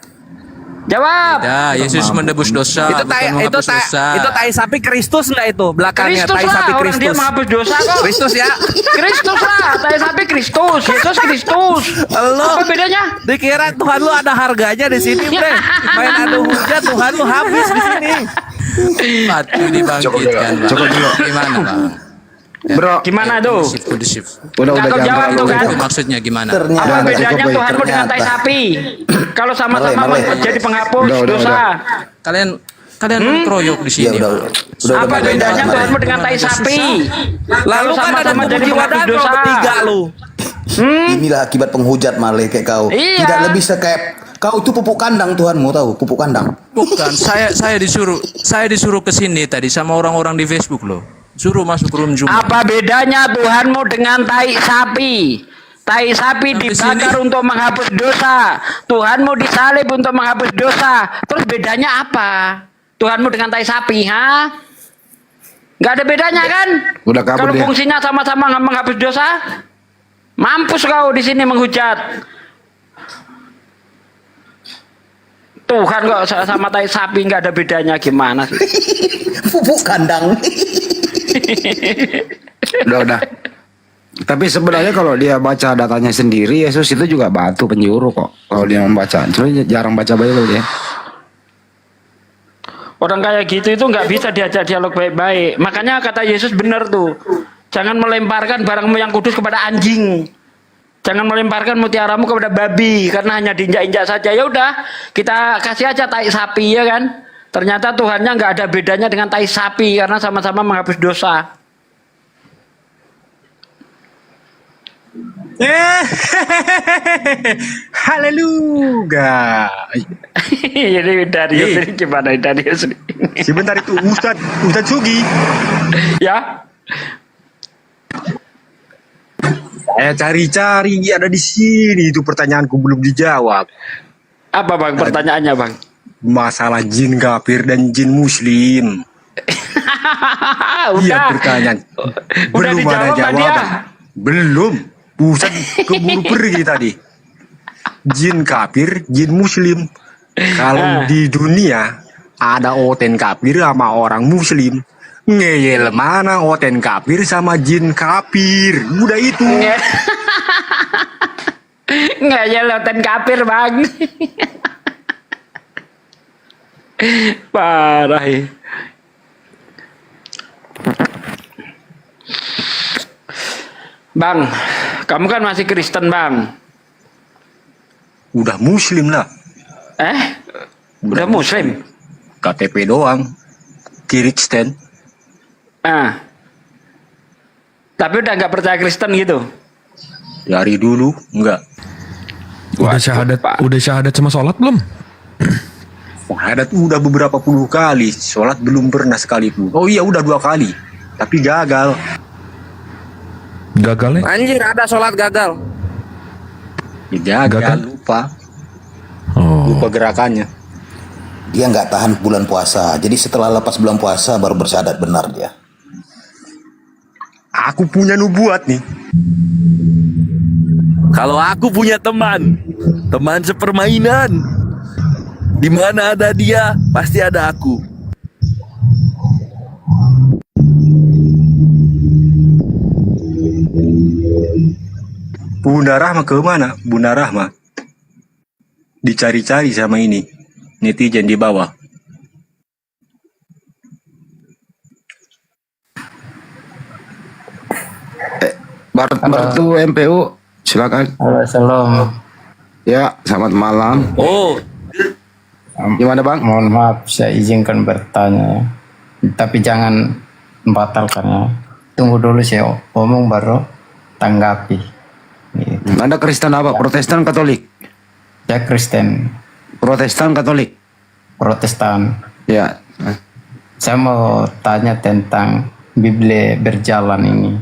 Speaker 7: Jawab.
Speaker 5: Ya, Yesus menebus dosa,
Speaker 10: Itu tai
Speaker 5: bukan menghapus dosa.
Speaker 10: itu tai sapi Kristus enggak itu belakangnya
Speaker 7: Kristus
Speaker 10: tai
Speaker 7: lah,
Speaker 10: sapi
Speaker 7: orang dia
Speaker 10: Kristus.
Speaker 7: menghapus dosa kok.
Speaker 10: Kristus ya.
Speaker 7: Kristus lah, tai sapi Kristus. Yesus Kristus. Apa bedanya?
Speaker 10: Dikira Tuhan lu ada harganya di sini, Bre. Main adu hujat Tuhan lu habis di sini.
Speaker 5: Mati dibangkitkan.
Speaker 1: Cukup dulu.
Speaker 5: Gimana, Bang?
Speaker 1: Bro,
Speaker 7: Gimana tuh?
Speaker 5: Kondusif.
Speaker 1: udah
Speaker 7: Nggak, kau jawab tuh kan.
Speaker 5: Maksudnya gimana?
Speaker 7: Apa bedanya Tuhanmu dengan tai sapi? Kalau sama-sama jadi penghapus dosa.
Speaker 5: Kalian kroyok di sini.
Speaker 7: Apa bedanya Tuhanmu dengan tai sapi?
Speaker 10: Lalu kan ada
Speaker 7: sama-sama jadi
Speaker 10: penghujat
Speaker 7: penghapus
Speaker 10: dosa
Speaker 7: dosa.
Speaker 10: bertiga lu.
Speaker 17: Inilah akibat penghujat Maleh kayak kau.
Speaker 7: Iya.
Speaker 17: Tidak lebih sekep. Kau itu pupuk kandang Tuhanmu tahu, pupuk kandang.
Speaker 5: Bukan, saya disuruh ke sini tadi sama orang-orang di Facebook loh. Suruh masuk room Jumat.
Speaker 7: Apa bedanya Tuhanmu dengan tai sapi? Tai sapi dibakar untuk menghapus dosa. Tuhanmu disalib untuk menghapus dosa. Terus bedanya apa? Tuhanmu dengan tai sapi, ha? Gak ada bedanya kan?
Speaker 1: Udah kabur
Speaker 7: Kalau
Speaker 1: dia.
Speaker 7: fungsinya sama-sama menghapus dosa, mampus kau di sini menghujat. Tuhan kok sama tai sapi nggak ada bedanya, gimana sih?
Speaker 17: Pupuk kandang.
Speaker 12: Udah. Tapi sebenarnya kalau dia baca datanya sendiri, Yesus itu juga bantu penjuru kok. Kalau dia membaca, cuma jarang baca Bible dia.
Speaker 7: Orang kayak gitu itu nggak bisa diajak dialog baik-baik. Makanya kata Yesus benar tuh, jangan melemparkan barangmu yang kudus kepada anjing. Jangan melemparkan mutiaramu kepada babi, karena hanya diinjak-injak saja. Ya udah, kita kasih aja tai sapi, ya kan? Ternyata Tuhannya nggak ada bedanya dengan tai sapi, karena sama-sama menghapus dosa.
Speaker 6: Haleluya.
Speaker 7: Jadi Darius ini gimana Darius ini?
Speaker 6: Sebentar itu Ustadz Sugi.
Speaker 7: Ya.
Speaker 6: Saya cari-cari ada di sini, itu pertanyaanku belum dijawab.
Speaker 7: Apa Bang pertanyaannya Bang?
Speaker 6: Masalah jin kafir dan jin muslim. Iya pertanyaan.
Speaker 7: Udah
Speaker 6: Belum ada
Speaker 7: dijawab Mbak
Speaker 6: jawaban.
Speaker 7: Dia?
Speaker 6: Belum. Ustaz keburu pergi tadi. Jin kafir, jin muslim. Kalau di dunia ada oten kafir sama orang muslim. Ngeyel mana oten kafir sama jin kafir. Udah itu.
Speaker 7: Ngeyel oten kafir Bang. Parah ya. Bang, kamu kan masih Kristen Bang.
Speaker 6: Udah muslim lah.
Speaker 7: Udah muslim?
Speaker 6: KTP doang. Kristen.
Speaker 7: Tapi udah nggak percaya Kristen gitu?
Speaker 6: Dari dulu enggak.
Speaker 20: Udah syahadat sama sholat belum?
Speaker 6: Syahadat udah beberapa puluh kali, sholat belum pernah sekalipun. Oh iya udah 2 kali, tapi gagal.
Speaker 20: Gagal ya?
Speaker 10: Anjir, ada sholat gagal.
Speaker 6: Ya, gagal. Lupa. Lupa gerakannya.
Speaker 17: Dia nggak tahan bulan puasa. Jadi setelah lepas bulan puasa baru bersyahadat benar dia.
Speaker 6: Aku punya nubuat nih.
Speaker 13: Kalau aku punya teman sepermainan, di mana ada dia, pasti ada aku.
Speaker 6: Bunda Rahma ke mana? Bunda Rahma dicari-cari sama ini netizen di bawah.
Speaker 12: Bartu MPU, silakan.
Speaker 11: Halo, salam.
Speaker 12: Ya, selamat malam. Gimana Bang?
Speaker 11: Mohon maaf, saya izinkan bertanya, tapi jangan membatalkan ya. Tunggu dulu saya ngomong baru tanggapi.
Speaker 12: Anda Kristen apa? Protestan Katolik?
Speaker 11: Saya Kristen.
Speaker 12: Protestan Katolik?
Speaker 11: Protestan.
Speaker 12: Ya.
Speaker 11: Saya mau tanya tentang Biblia berjalan ini.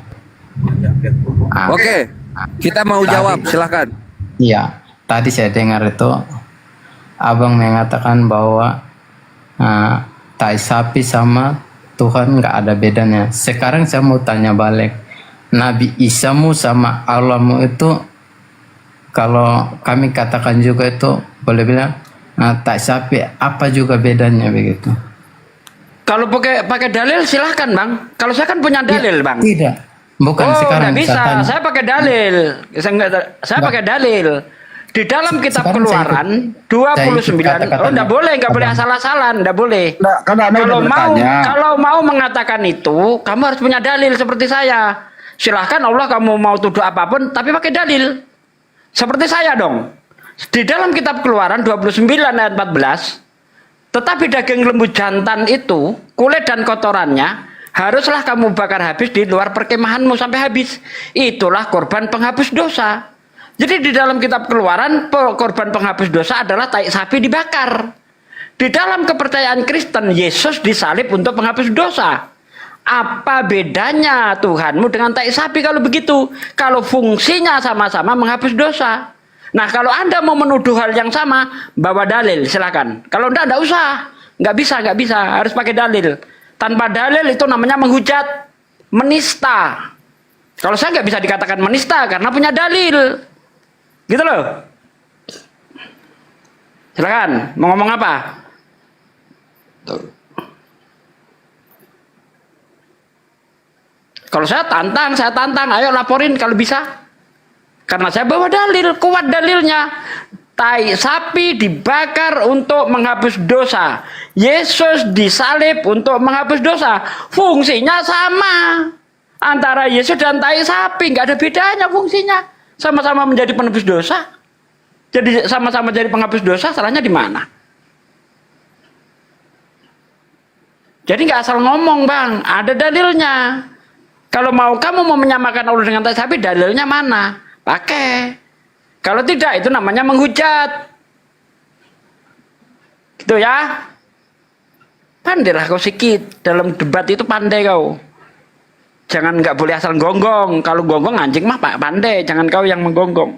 Speaker 10: Oke, kita mau jawab, silakan.
Speaker 11: Iya, tadi saya dengar itu abang mengatakan bahwa tai sapi sama Tuhan nggak ada bedanya. Sekarang saya mau tanya balik, Nabi Isamu sama Allahmu itu, kalau kami katakan juga itu boleh bilang tai sapi apa juga bedanya begitu?
Speaker 7: Kalau pakai dalil silahkan bang. Kalau saya kan punya dalil bang.
Speaker 11: Tidak. Bukan
Speaker 7: Oh,
Speaker 11: sekarang
Speaker 7: nggak bisa.
Speaker 11: tanya.
Speaker 7: Saya pakai dalil. Saya pakai dalil. Di dalam kitab
Speaker 11: Sekarang
Speaker 7: Keluaran
Speaker 11: saya ikut
Speaker 7: 29.
Speaker 11: kata-katanya.
Speaker 7: Oh, nggak boleh asal-asalan, nggak boleh.
Speaker 12: Karena Anda
Speaker 7: Kalau
Speaker 12: udah
Speaker 7: mau
Speaker 12: bertanya.
Speaker 7: kalau mau mengatakan itu, kamu harus punya dalil seperti saya. Silahkan Allah kamu mau tuduh apapun, tapi pakai dalil. Seperti saya dong. Di dalam kitab Keluaran 29 ayat 14, tetapi daging lembu jantan itu, kulit dan kotorannya, haruslah kamu bakar habis di luar perkemahanmu sampai habis. Itulah korban penghapus dosa. Jadi di dalam kitab Keluaran, korban penghapus dosa adalah tai sapi dibakar. Di dalam kepercayaan Kristen, Yesus disalib untuk penghapus dosa. Apa bedanya Tuhanmu dengan tai sapi kalau begitu? Kalau fungsinya sama-sama menghapus dosa. Nah, kalau Anda mau menuduh hal yang sama, bawa dalil, silakan. Kalau enggak usah. Nggak bisa. Harus pakai dalil. Tanpa dalil itu namanya menghujat, menista. Kalau saya nggak bisa dikatakan menista karena punya dalil. Gitu loh. Silakan, mau ngomong apa? Kalau saya tantang, ayo laporin kalau bisa. Karena saya bawa dalil, kuat dalilnya. Tai sapi dibakar untuk menghapus dosa. Yesus disalib untuk menghapus dosa. Fungsinya sama. Antara Yesus dan tai sapi, nggak ada bedanya fungsinya. Sama-sama menjadi penebus dosa. Jadi sama-sama jadi penghapus dosa, salahnya di mana? Jadi nggak asal ngomong bang, ada dalilnya. Kalau kamu mau menyamakan Allah dengan tai sapi, dalilnya mana? Pakai. Kalau tidak, itu namanya menghujat. Gitu ya. Pandailah kau sikit. Dalam debat itu pandai kau. Jangan nggak boleh asal gonggong. Kalau gonggong anjing mah pak pandai. Jangan kau yang menggonggong.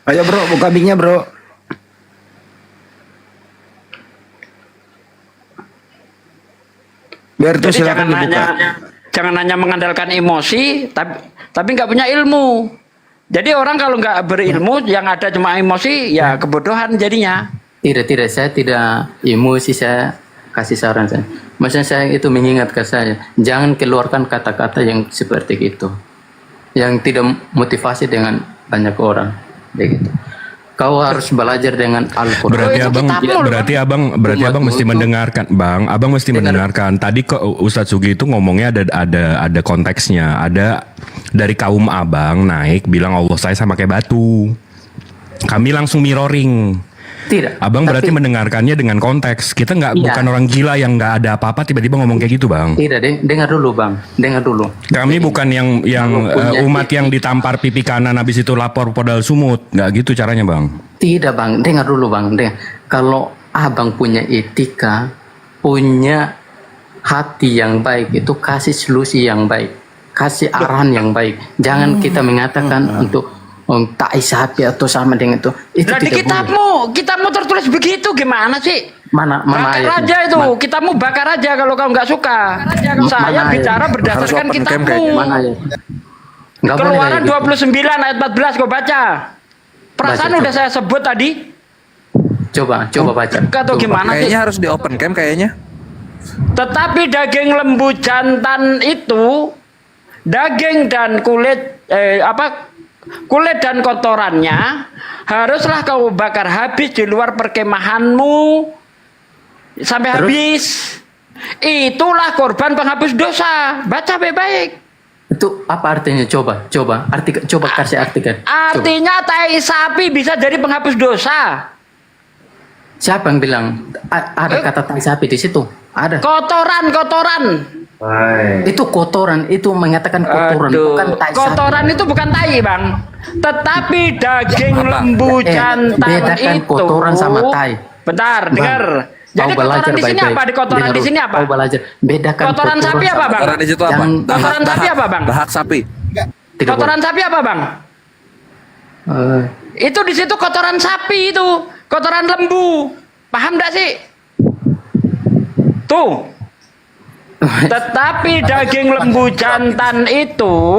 Speaker 12: Ayo bro, buka mic-nya bro. Biar tuh
Speaker 7: Jadi
Speaker 12: silakan dibuka.
Speaker 7: jangan hanya mengandalkan emosi, tapi nggak punya ilmu. Jadi orang kalau nggak berilmu, yang ada cuma emosi, ya kebodohan jadinya.
Speaker 11: Tidak, saya tidak emosi, saya kasih saran saya. Maksudnya saya itu mengingatkan saya, jangan keluarkan kata-kata yang seperti itu, yang tidak motivasi dengan banyak orang, begitu. Kau harus belajar dengan Al-Quran.
Speaker 20: Berarti abang mesti mendengarkan, bang. Abang mesti mendengarkan. Tadi kok Ustadz Sugi itu ngomongnya ada konteksnya. Ada dari kaum abang naik bilang Allah saya sama kayak batu. Kami langsung mirroring.
Speaker 11: Tidak.
Speaker 20: Abang berarti mendengarkannya dengan konteks. Kita bukan orang gila yang nggak ada apa-apa tiba-tiba ngomong kayak gitu, bang.
Speaker 11: Tidak, dengar dulu, bang. Dengar dulu.
Speaker 20: Kami bukan yang umat yang ditampar pipi kanan habis itu lapor podal sumut. Nggak gitu caranya, bang.
Speaker 11: Tidak, bang. Dengar dulu, bang. Kalau abang punya etika, punya hati yang baik, itu kasih solusi yang baik, kasih arahan yang baik. Jangan kita mengatakan untuk tai sapi atau sama dengan itu. Itu
Speaker 7: Nah, di
Speaker 11: tidak boleh.
Speaker 7: kitabmu tertulis begitu gimana sih?
Speaker 11: Mana
Speaker 7: Bakar
Speaker 11: ayatnya?
Speaker 7: aja itu, kitabmu bakar aja kalau kau nggak suka. Saya bicara berdasarkan kitabmu.
Speaker 11: Mana ayatnya? Nggak boleh
Speaker 7: Keluaran
Speaker 11: kayak gitu.
Speaker 7: 29 ayat 14 kau baca. Perasaan
Speaker 11: Baca,
Speaker 7: udah saya sebut tadi.
Speaker 11: Coba baca.
Speaker 7: Atau gimana sih?
Speaker 10: Kayaknya harus di open cam kayaknya.
Speaker 7: Tetapi daging lembu jantan itu, daging dan kulit kulit dan kotorannya haruslah kau bakar habis di luar perkemahanmu sampai habis. Itulah korban penghapus dosa. Baca baik-baik.
Speaker 11: Itu apa artinya? Coba kasih artikan.
Speaker 7: Artinya tai sapi bisa jadi penghapus dosa.
Speaker 11: Siapa yang bilang ada kata tai sapi di situ? Ada.
Speaker 7: Kotoran.
Speaker 11: Itu kotoran, itu mengatakan kotoran, bukan tai sapi.
Speaker 7: Kotoran itu bukan tai, Bang. Tetapi daging lembu jantan
Speaker 11: bedakan
Speaker 7: itu.
Speaker 11: kotoran sama tai.
Speaker 7: Bentar, dengar. Jadi kotoran di sini apa? Di kotoran di sini apa?
Speaker 11: Kau belajar. Bedakan
Speaker 7: kotoran sapi apa, Bang?
Speaker 10: Kotoran di situ apa?
Speaker 7: Kotoran sapi apa, Bang?
Speaker 10: Dahak sapi.
Speaker 7: Kotoran sapi apa, Bang? Itu di situ kotoran sapi itu, kotoran lembu. Paham enggak sih? Tuh. Tetapi daging lembu jantan itu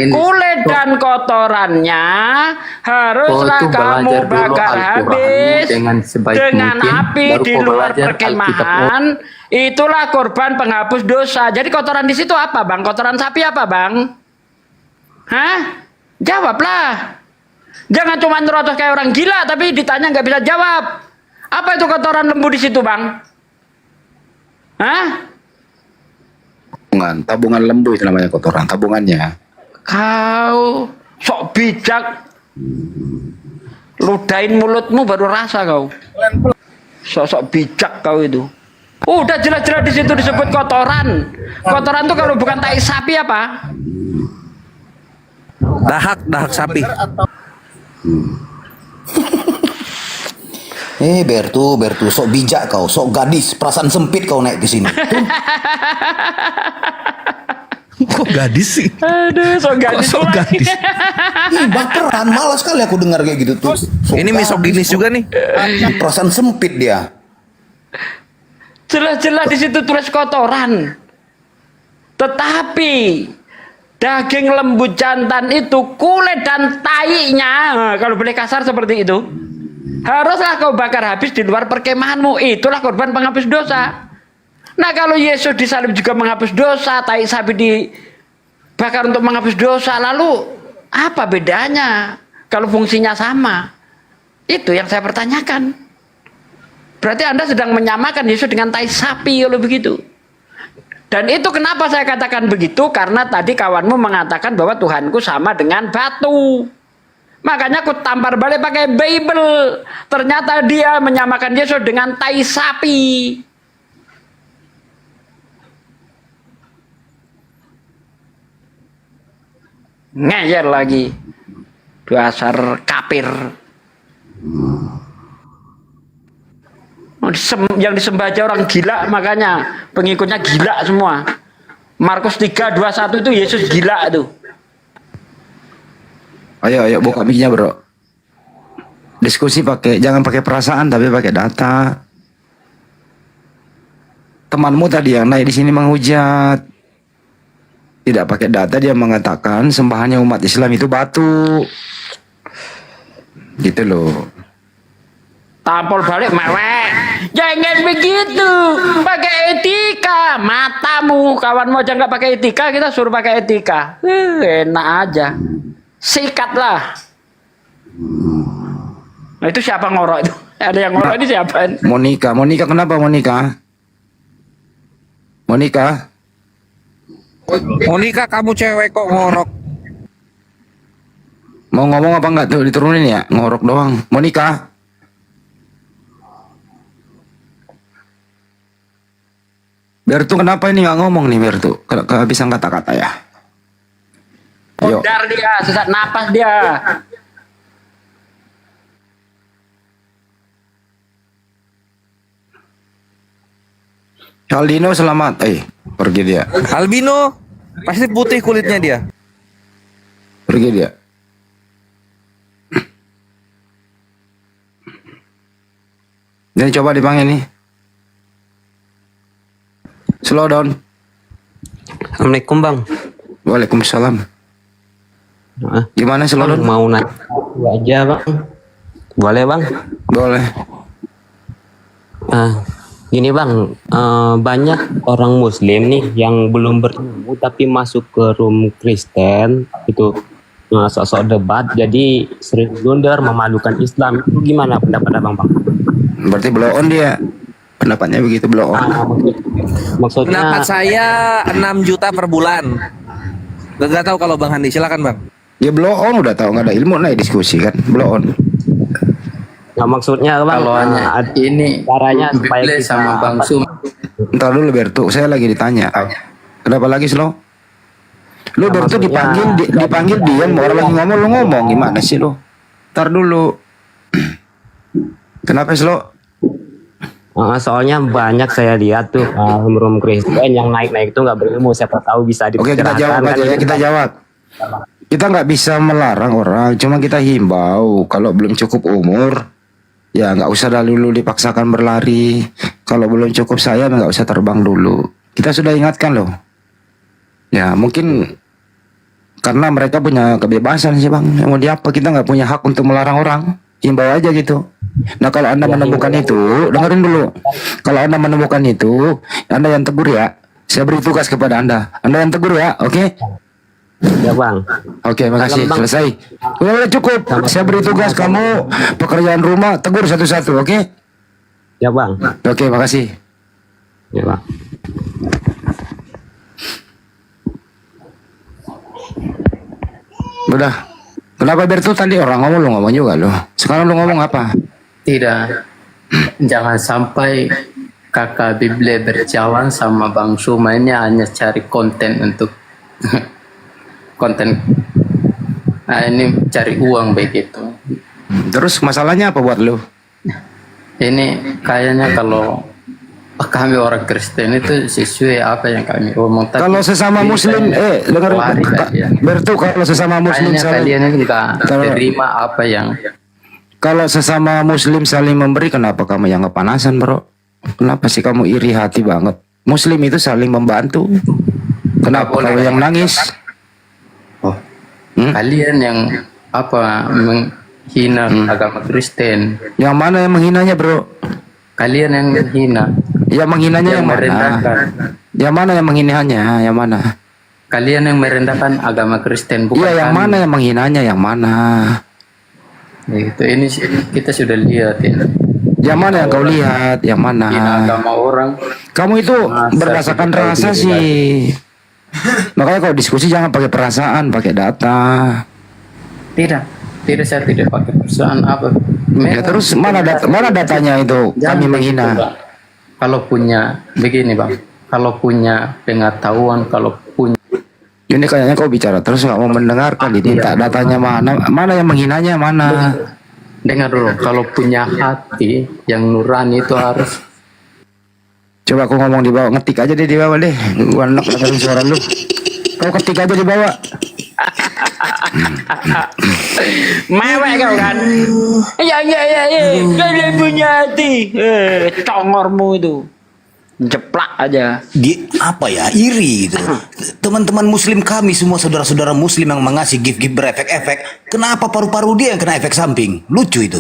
Speaker 7: kulit dan kotorannya haruslah kamu bakar habis dengan api di luar perkemahan. Itulah korban penghapus dosa. Jadi kotoran di situ apa, Bang? Kotoran sapi apa, Bang? Hah? Jawablah. Jangan cuma nerotos kayak orang gila tapi ditanya nggak bisa jawab. Apa itu kotoran lembu di situ, Bang? Hah?
Speaker 12: Tabungan lembu itu namanya kotoran, tabungannya.
Speaker 7: Kau sok bijak, ludahin mulutmu baru rasa kau. Sok bijak kau itu. Udah jelas-jelas di situ disebut kotoran. Kotoran tuh kalau bukan tai sapi apa?
Speaker 10: Dahak sapi.
Speaker 17: Bertu, sok bijak kau, sok gadis, perasaan sempit kau naik ke sini.
Speaker 20: Kok gadis sih?
Speaker 7: Aduh, sok gadis.
Speaker 17: Baperan, malas sekali aku dengar kayak gitu tuh.
Speaker 10: Ini misoginis juga nih.
Speaker 17: Perasaan sempit dia.
Speaker 7: Jelas-jelas di situ tulis kotoran. Tetapi daging lembu jantan itu kulit dan tainya, kalau boleh kasar seperti itu, haruslah kau bakar habis di luar perkemahanmu. Itulah korban penghapus dosa. Nah kalau Yesus disalib juga menghapus dosa, tai sapi dibakar untuk menghapus dosa, lalu apa bedanya kalau fungsinya sama? Itu yang saya pertanyakan. Berarti Anda sedang menyamakan Yesus dengan tai sapi kalau begitu. Dan itu kenapa saya katakan begitu? Karena tadi kawanmu mengatakan bahwa Tuhanku sama dengan batu. Makanya aku tampar balik pakai Bible. Ternyata dia menyamakan Yesus dengan tai sapi. Ngeyel lagi. Dasar kafir. Yang disembah aja orang gila, makanya pengikutnya gila semua. Markus 3:21 itu Yesus gila tuh.
Speaker 12: Ayo buka mic-nya, Bro. Diskusi jangan pakai perasaan tapi pakai data. Temanmu tadi yang naik di sini menghujat. Tidak pakai data, dia mengatakan sembahannya umat Islam itu batu. Gitu loh.
Speaker 7: Tampol balik mewek. Jangan begitu. Pakai etika. Matamu, kawanmu aja nggak pakai etika, kita suruh pakai etika. Enak aja. Sikatlah. Nah itu siapa ngorok itu? Ada yang ngorok ini siapa?
Speaker 12: Monica kenapa Monica?
Speaker 10: Monica, kamu cewek kok ngorok?
Speaker 12: Mau ngomong apa enggak tuh, diturunin ya? Ngorok doang. Monica. Bertu kenapa ini nggak ngomong nih Bertu? Kehabisan kata-kata ya. Ayo.
Speaker 7: Dar dia, sesak napas dia.
Speaker 12: Aldino selamat. Pergi dia.
Speaker 10: Albino, pasti putih kulitnya dia.
Speaker 12: Pergi dia. Ini coba dipanggil nih. Slow down.
Speaker 14: Assalamualaikum Bang.
Speaker 12: Waalaikumsalam. Gimana slow down?
Speaker 14: Mau nanya aja Bang. Boleh Bang?
Speaker 12: Boleh.
Speaker 14: Gini Bang, banyak orang Muslim nih yang belum berilmu tapi masuk ke room Kristen itu sok-sok debat, jadi sering blunder memalukan Islam. Itu gimana pendapat Abang Bang?
Speaker 12: Berarti blow on dia. Pendapatnya begitu blow on.
Speaker 14: Maksudnya
Speaker 10: pendapat saya 6 juta per bulan. Gak tahu kalau Bang Handi, silakan Bang.
Speaker 12: Ya blow on udah tahu, nggak ada ilmu naik diskusi kan, blow on.
Speaker 14: Nah maksudnya Bang,
Speaker 11: kalau hanya ini
Speaker 14: caranya supaya kita
Speaker 11: sama Bang Sum.
Speaker 12: Ntar dulu Bertu, saya lagi ditanya. Kenapa lagi slow? Lu Bertu dipanggil diam, orang lagi ngomong lu ngomong, gimana sih lu? Ntar dulu. Kenapa slow?
Speaker 14: Soalnya banyak saya lihat tuh room Kristen yang naik-naik itu nggak berilmu, siapa tahu bisa
Speaker 12: Oke, kita jawab aja ya, kita jawab. Kita nggak bisa melarang orang, cuma kita himbau kalau belum cukup umur, ya nggak usah dulu dipaksakan berlari. Kalau belum cukup sayap nggak usah terbang dulu. Kita sudah ingatkan loh. Ya mungkin karena mereka punya kebebasan sih bang. Mau diapa, kita nggak punya hak untuk melarang orang. Himbau aja gitu. Nah kalau anda menemukan itu, dengerin dulu. Kalau anda menemukan itu, anda yang tegur ya. Saya beri tugas kepada anda. Anda yang tegur ya, oke?
Speaker 14: Ya bang.
Speaker 12: Oke, makasih.
Speaker 14: Bang.
Speaker 12: Selesai. Udah cukup. Saya beri tugas kamu pekerjaan rumah, tegur satu-satu, oke?
Speaker 14: Ya bang.
Speaker 12: Oke, makasih.
Speaker 14: Ya bang.
Speaker 12: Udah. Kenapa Bertu tadi orang ngomong, lu ngomong juga lu. Sekarang lu ngomong apa?
Speaker 11: Tidak. Jangan sampai kakak Bible berjalan sama Bang Suma ini hanya cari konten untuk konten. Nah, ini cari uang begitu.
Speaker 12: Terus masalahnya apa buat lu?
Speaker 11: Ini kayaknya kalau kami orang Kristen itu sesuai apa yang kami omong tadi.
Speaker 12: Kalau sesama muslim, dengar Bertu, kalau sesama muslim
Speaker 11: kayaknya
Speaker 12: saling,
Speaker 11: kalian ini nggak terima apa yang
Speaker 12: kalau sesama muslim saling memberi, kenapa kamu yang kepanasan bro? Kenapa sih kamu iri hati banget? Muslim itu saling membantu. Kenapa kamu yang nangis?
Speaker 11: Kalian yang apa menghina agama Kristen?
Speaker 12: Yang mana yang menghinanya bro?
Speaker 11: Kalian yang menghina.
Speaker 12: Yang menghinanya yang mana?
Speaker 11: merendahkan.
Speaker 12: Yang mana yang menghinanya? Yang mana?
Speaker 11: Kalian yang merendahkan agama Kristen, bukan
Speaker 12: Iya, yang
Speaker 11: kami.
Speaker 12: mana yang menghinanya? Yang mana?
Speaker 11: Itu ini kita sudah lihat ini.
Speaker 12: Yang mana yang kau lihat? Yang mana?
Speaker 11: Hina agama orang.
Speaker 12: Kamu itu berdasarkan
Speaker 11: kita tahu
Speaker 12: rasa
Speaker 11: diri
Speaker 12: sih. Makanya kalau diskusi jangan pakai perasaan, pakai data.
Speaker 11: Tidak, saya tidak pakai perasaan apa.
Speaker 12: Ya terus mana datanya itu kami menghina?
Speaker 11: Bang. Kalau punya begini bang, kalau punya pengetahuan, kalau punya
Speaker 12: Ini kayaknya kau bicara terus nggak mau mendengarkan. Diminta datanya mana? Mana yang menghinanya mana?
Speaker 11: dengar dulu. Kalau punya hati yang nurani itu harus.
Speaker 12: Coba aku ngomong di bawah, ngetik aja deh di bawah deh. Gua enak dengerin suara lu. Kau ketik aja di bawah.
Speaker 7: Mewek kau kan? Ya. Kalian punya hati. Congormu itu. Jeplak aja.
Speaker 17: Apa ya, iri itu. Teman-teman muslim kami semua, saudara-saudara muslim yang mengasih gift-gift berefek-efek, kenapa paru-paru dia yang kena efek samping? Lucu itu.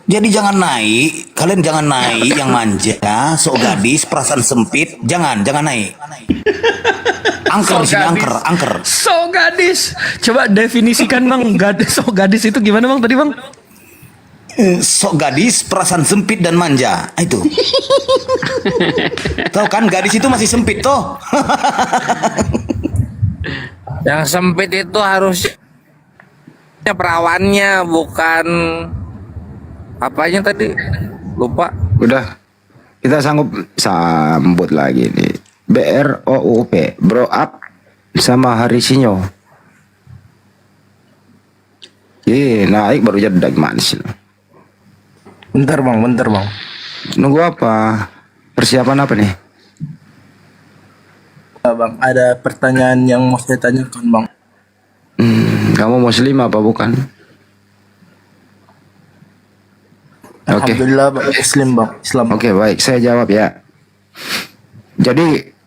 Speaker 17: Jadi jangan naik, kalian jangan naik yang manja, sok gadis, perasaan sempit, jangan naik. Angker di sini, angker.
Speaker 20: So gadis. Coba definisikan bang, so gadis itu gimana bang tadi bang?
Speaker 17: Sok gadis, perasaan sempit dan manja. Itu. Tahu kan gadis itu masih sempit toh.
Speaker 10: Yang sempit itu harusnya perawannya, bukan apanya tadi. Lupa.
Speaker 12: Udah. Kita sambut lagi nih. BROUP, bro up sama Harisinyo. Naik baru jadi gimana sih?
Speaker 9: Bentar bang.
Speaker 12: Nunggu apa? Persiapan apa nih?
Speaker 9: Bang, ada pertanyaan yang mau saya tanyakan bang.
Speaker 12: Kamu muslim apa bukan? Oke.
Speaker 9: Alhamdulillah bang, Muslim bang, Islam.
Speaker 12: Oke, baik, saya jawab ya. Jadi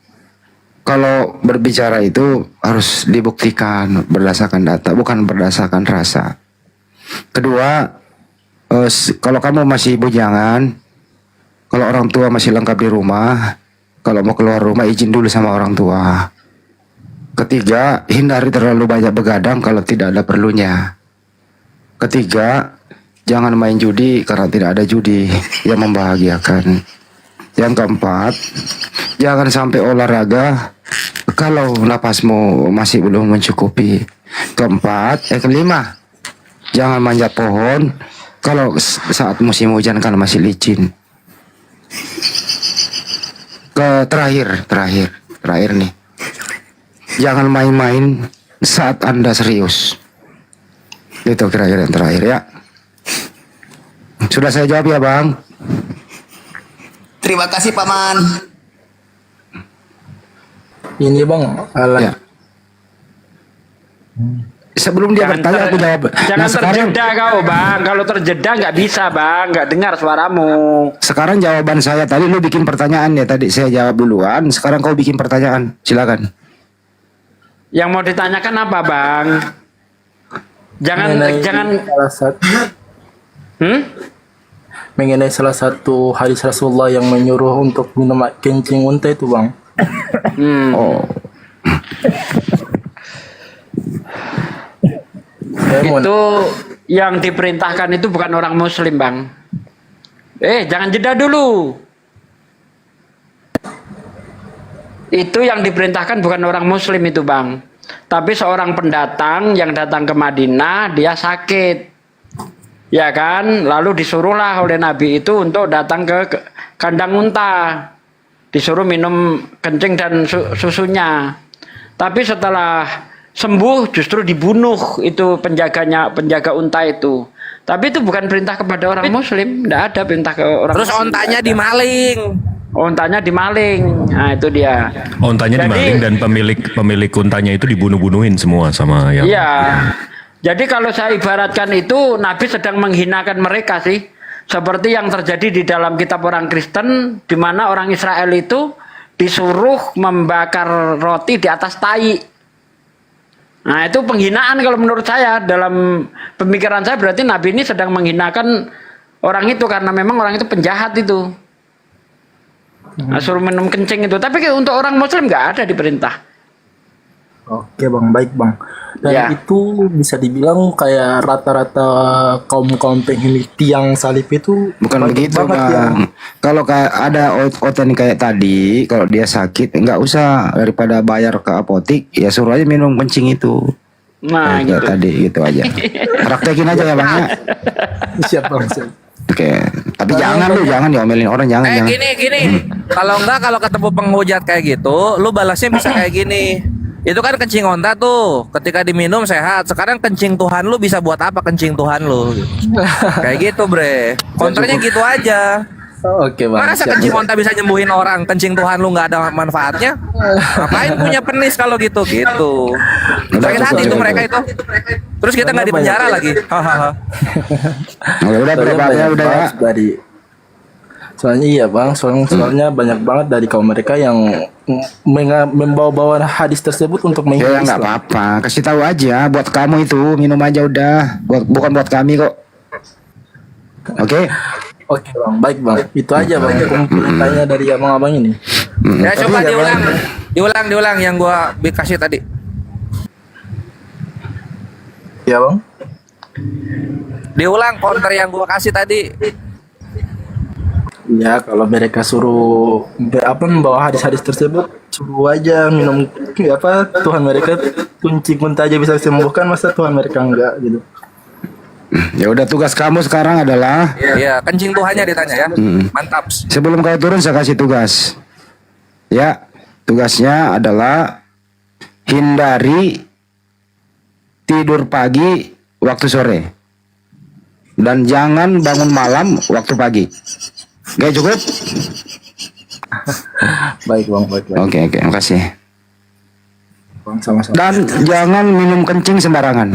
Speaker 12: kalau berbicara itu harus dibuktikan berdasarkan data, bukan berdasarkan rasa. Kedua, kalau kamu masih bujangan, kalau orang tua masih lengkap di rumah, kalau mau keluar rumah izin dulu sama orang tua. Ketiga, hindari terlalu banyak begadang kalau tidak ada perlunya. Ketiga, jangan main judi karena tidak ada judi yang membahagiakan. Yang keempat, jangan sampai olahraga kalau napasmu masih belum mencukupi. Kelima, jangan manjat pohon kalau saat musim hujan kan masih licin. Terakhir nih, jangan main-main saat Anda serius. Itu kira-kira yang terakhir ya. Sudah saya jawab ya bang.
Speaker 17: Terima kasih paman.
Speaker 9: Ini bang,
Speaker 12: Ya. Sebelum dia bertanya aku jawab.
Speaker 7: Jangan terjeda kau bang. Kalau terjeda nggak bisa bang, nggak dengar suaramu.
Speaker 12: Sekarang jawaban saya tadi lu bikin pertanyaan ya, tadi saya jawab duluan. Sekarang kau bikin pertanyaan, silakan.
Speaker 7: Yang mau ditanyakan apa bang? Jangan
Speaker 9: salah satu, mengenai salah satu hadis Rasulullah yang menyuruh untuk minum kencing unta itu bang.
Speaker 12: Oh.
Speaker 7: Itu yang diperintahkan itu bukan orang muslim bang. Jangan jeda dulu. Itu yang diperintahkan bukan orang muslim itu bang, tapi seorang pendatang yang datang ke Madinah, dia sakit, ya kan, lalu disuruhlah oleh Nabi itu untuk datang ke kandang unta, disuruh minum kencing dan susunya. Tapi setelah sembuh justru dibunuh itu penjaga unta itu. Tapi itu bukan perintah kepada orang muslim, tidak ada perintah ke orang
Speaker 10: Terus
Speaker 7: muslim.
Speaker 10: ontanya dimaling.
Speaker 7: Ontanya dimaling. Nah, itu dia.
Speaker 20: Ontanya dimaling dan pemilik untanya itu dibunuh-bunuhin semua sama yang.
Speaker 7: Iya. Jadi kalau saya ibaratkan itu Nabi sedang menghinakan mereka sih. Seperti yang terjadi di dalam kitab orang Kristen, di mana orang Israel itu disuruh membakar roti di atas tai. Nah, itu penghinaan kalau menurut saya. Dalam pemikiran saya berarti Nabi ini sedang menghinakan orang itu karena memang orang itu penjahat itu. Nah, suruh minum kencing itu. Tapi untuk orang muslim nggak ada diperintah.
Speaker 9: Oke bang, baik bang. Dan
Speaker 7: Ya.
Speaker 9: itu bisa dibilang kayak rata-rata kaum penghuni tiang salib itu
Speaker 12: Bukan
Speaker 9: banyak
Speaker 12: begitu
Speaker 9: banget
Speaker 12: bang.
Speaker 9: yang
Speaker 12: Kalau ada oten kayak tadi, kalau dia sakit nggak usah, daripada bayar ke apotik, ya suruh aja minum kencing itu.
Speaker 7: Nah,
Speaker 12: Kayak
Speaker 7: gitu.
Speaker 12: tadi gitu aja. Praktekin aja ya bang ya.
Speaker 9: siap bang, siap.
Speaker 12: Oke, tapi jangan diomelin orang, jangan.
Speaker 10: Gini. Kalau ketemu penghujat kayak gitu, lu balasnya bisa kayak gini. Itu kan kencing onta tuh, ketika diminum sehat. Sekarang kencing Tuhan lu bisa buat apa kencing Tuhan lu? Kayak gitu, bre. Konternya gitu aja.
Speaker 9: Oke bang.
Speaker 10: Masa
Speaker 9: siap.
Speaker 10: kencing onta bisa nyembuhin orang, kencing Tuhan lu nggak ada manfaatnya? Ngapain punya penis kalau gitu? Gitu. Sakit hati itu mereka itu. Terus kita nggak dipenjara lagi. Hahaha.
Speaker 12: Udah berapa ya udah ya.
Speaker 9: Dari soalnya iya bang, soalnya banyak banget dari kaum mereka yang membawa-bawa hadis tersebut untuk
Speaker 12: Ya
Speaker 9: menghina
Speaker 12: nggak
Speaker 9: Islam.
Speaker 12: apa-apa, kasih tahu aja buat kamu itu, minum aja udah, bukan buat kami kok. Oke.
Speaker 9: Oke bang, baik bang. Itu aja bang. Tanya dari abang-abang ini.
Speaker 10: Ya coba diulang yang gua kasih tadi.
Speaker 9: Ya bang.
Speaker 10: Diulang counter yang gua kasih tadi.
Speaker 9: Ya kalau mereka suruh membawa hadis-hadis tersebut, suruh aja minum Tuhan mereka kunci kunta aja bisa sembuhkan, masa Tuhan mereka enggak gitu.
Speaker 12: Ya udah, tugas kamu sekarang adalah
Speaker 10: Iya, kencing Tuhannya ditanya ya. Mantap.
Speaker 12: sebelum kau turun saya kasih tugas. Ya, tugasnya adalah hindari tidur pagi waktu sore. Dan jangan bangun malam waktu pagi. Oke, cukup?
Speaker 9: Baik bang, baik.
Speaker 12: Oke, makasih.
Speaker 9: Bang, sama-sama.
Speaker 12: Dan jangan minum kencing sembarangan.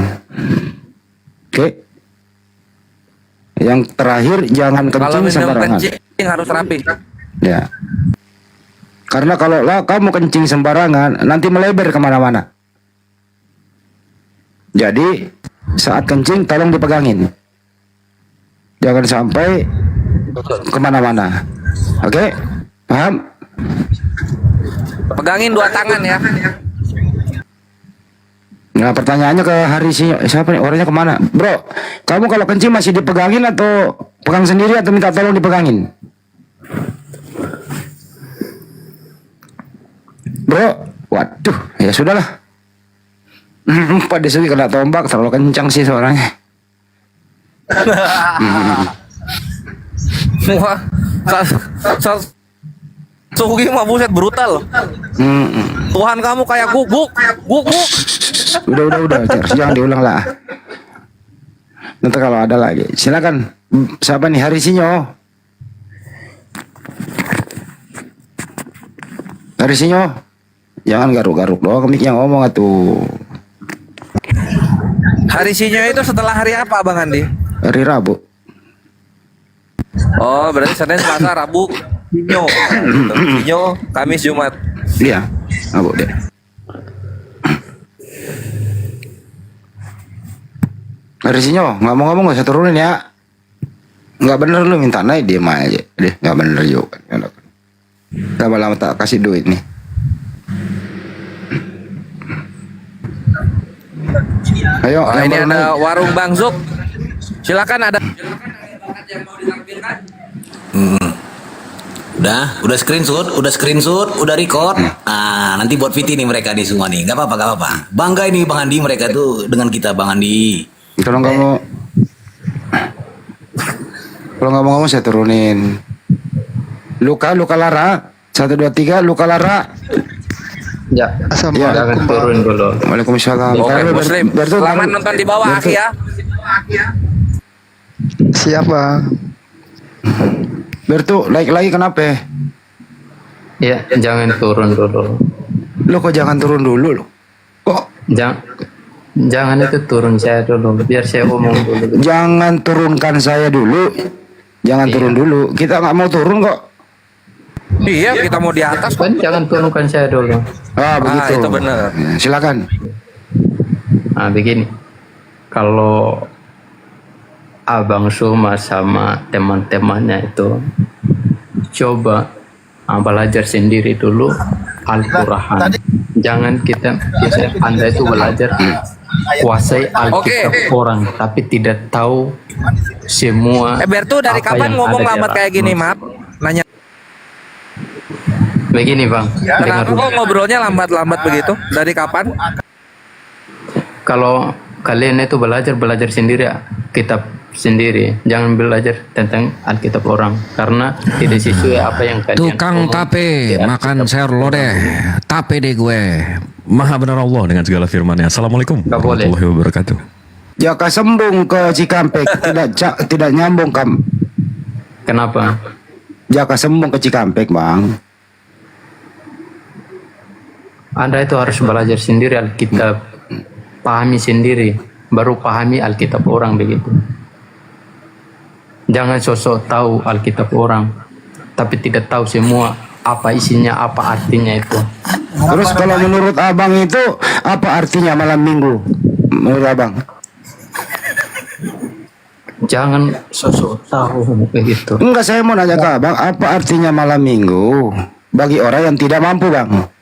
Speaker 12: Oke. Yang terakhir, jangan
Speaker 10: Kalau
Speaker 12: kencing
Speaker 10: minum
Speaker 12: sembarangan.
Speaker 10: kencing harus rapi.
Speaker 12: Ya. Karena kalau kamu kencing sembarangan, nanti melebar kemana-mana. Jadi saat kencing tolong dipegangin. Jangan sampai kemana-mana. Oke? Paham?
Speaker 10: Pegangin dua tangan ya.
Speaker 12: Nah, pertanyaannya ke hari siapa nih? Orangnya kemana? Bro, kamu kalau kencing masih dipegangin atau pegang sendiri atau minta tolong dipegangin? Bro, waduh, ya sudahlah. Pak Desuki kena tombak, terlalu kencang sih suaranya.
Speaker 10: Wah, Sugi mah buset brutal. Tuhan kamu kayak guguk.
Speaker 12: Udah, jangan diulang lah. Nanti kalau ada lagi, silakan. Siapa nih? Harisinyo. Harisinyo. Jangan garuk-garuk doang, mic yang ngomong atuh.
Speaker 10: Hari Sinyo itu setelah hari apa Bang Andi?
Speaker 12: Hari Rabu.
Speaker 10: Oh, berarti Senin, Selasa, Rabu, Sinyo. Gitu. Sinyo, Kamis, Jumat.
Speaker 12: Iya, Rabu deh. Hari Sinyo, ngomong-ngomong gak usah turunin ya. Nggak bener lu minta naik, diem aja deh, nggak bener juga. Lama-lama tak kasih duit nih. Ayo,
Speaker 10: Oh,
Speaker 12: yang
Speaker 10: ini
Speaker 12: baru
Speaker 10: ada
Speaker 12: naik.
Speaker 10: warung Bang Zuk. Silakan ada.
Speaker 17: Udah screenshot, udah record. Ah, nanti buat VT nih mereka nih semua nih. Gak apa-apa. Bangga ini Bang Andi, mereka tuh dengan kita Bang Andi.
Speaker 12: Kalau nggak mau, kalau nggak mau saya turunin. Luka Lara, 1, 2, 3, Luka Lara.
Speaker 11: Ya, jangan turun dulu.
Speaker 12: Waalaikumsalam.
Speaker 10: Oke,
Speaker 12: Kalau
Speaker 10: Muslim.
Speaker 12: Bertu,
Speaker 10: Selamat nonton di bawah, Aki ya.
Speaker 12: Siapa? Bertu, like lagi kenapa?
Speaker 11: Ya, jangan turun dulu.
Speaker 12: Lo kok jangan turun dulu lo?
Speaker 11: Jangan itu turun saya dulu, biar saya omong dulu.
Speaker 12: Jangan turunkan saya dulu. Jangan turun dulu. Kita nggak mau turun kok.
Speaker 10: Iya, kita mau di atas.
Speaker 11: Kan jangan turunkan saya dulu.
Speaker 12: Ah, begitu.
Speaker 10: itu benar.
Speaker 12: Ya, silakan.
Speaker 11: Nah, begini. Kalau Abang Suma sama teman-temannya itu coba belajar sendiri dulu Al-Quran. Jangan Anda itu belajar kuasai Alkitab orang, tapi tidak tahu semua.
Speaker 10: Bertu dari
Speaker 11: apa
Speaker 10: kapan
Speaker 11: yang
Speaker 10: ngomong
Speaker 11: ada di
Speaker 10: lambat kayak gini, maaf? Nanya.
Speaker 11: Begini Bang,
Speaker 10: Kenapa kok ngobrolnya lambat-lambat begitu? Dari kapan?
Speaker 11: kalau kalian itu belajar sendiri kitab sendiri, jangan belajar tentang Alkitab orang, karena tidak sesuai apa yang kalian
Speaker 20: Tukang
Speaker 11: omong.
Speaker 20: tape, makan sayur lodeh, tape deh gue. Maha benar Allah dengan segala firman-Nya. Assalamualaikum warahmatullahi wabarakatuh.
Speaker 12: Jaka sembung ke Cikampek, tidak nyambung kam.
Speaker 11: Kenapa?
Speaker 12: Jaka sembung ke Cikampek, Bang.
Speaker 11: Anda itu harus belajar sendiri Alkitab, pahami sendiri, baru pahami Alkitab orang begitu. Jangan sosok tahu Alkitab orang, tapi tidak tahu semua apa isinya, apa artinya itu.
Speaker 12: Terus kalau menurut Abang itu apa artinya malam minggu? Menurut Abang?
Speaker 11: Jangan sosok tahu begitu.
Speaker 12: Enggak, saya mau nanya ke Abang, apa artinya malam minggu bagi orang yang tidak mampu, Bang?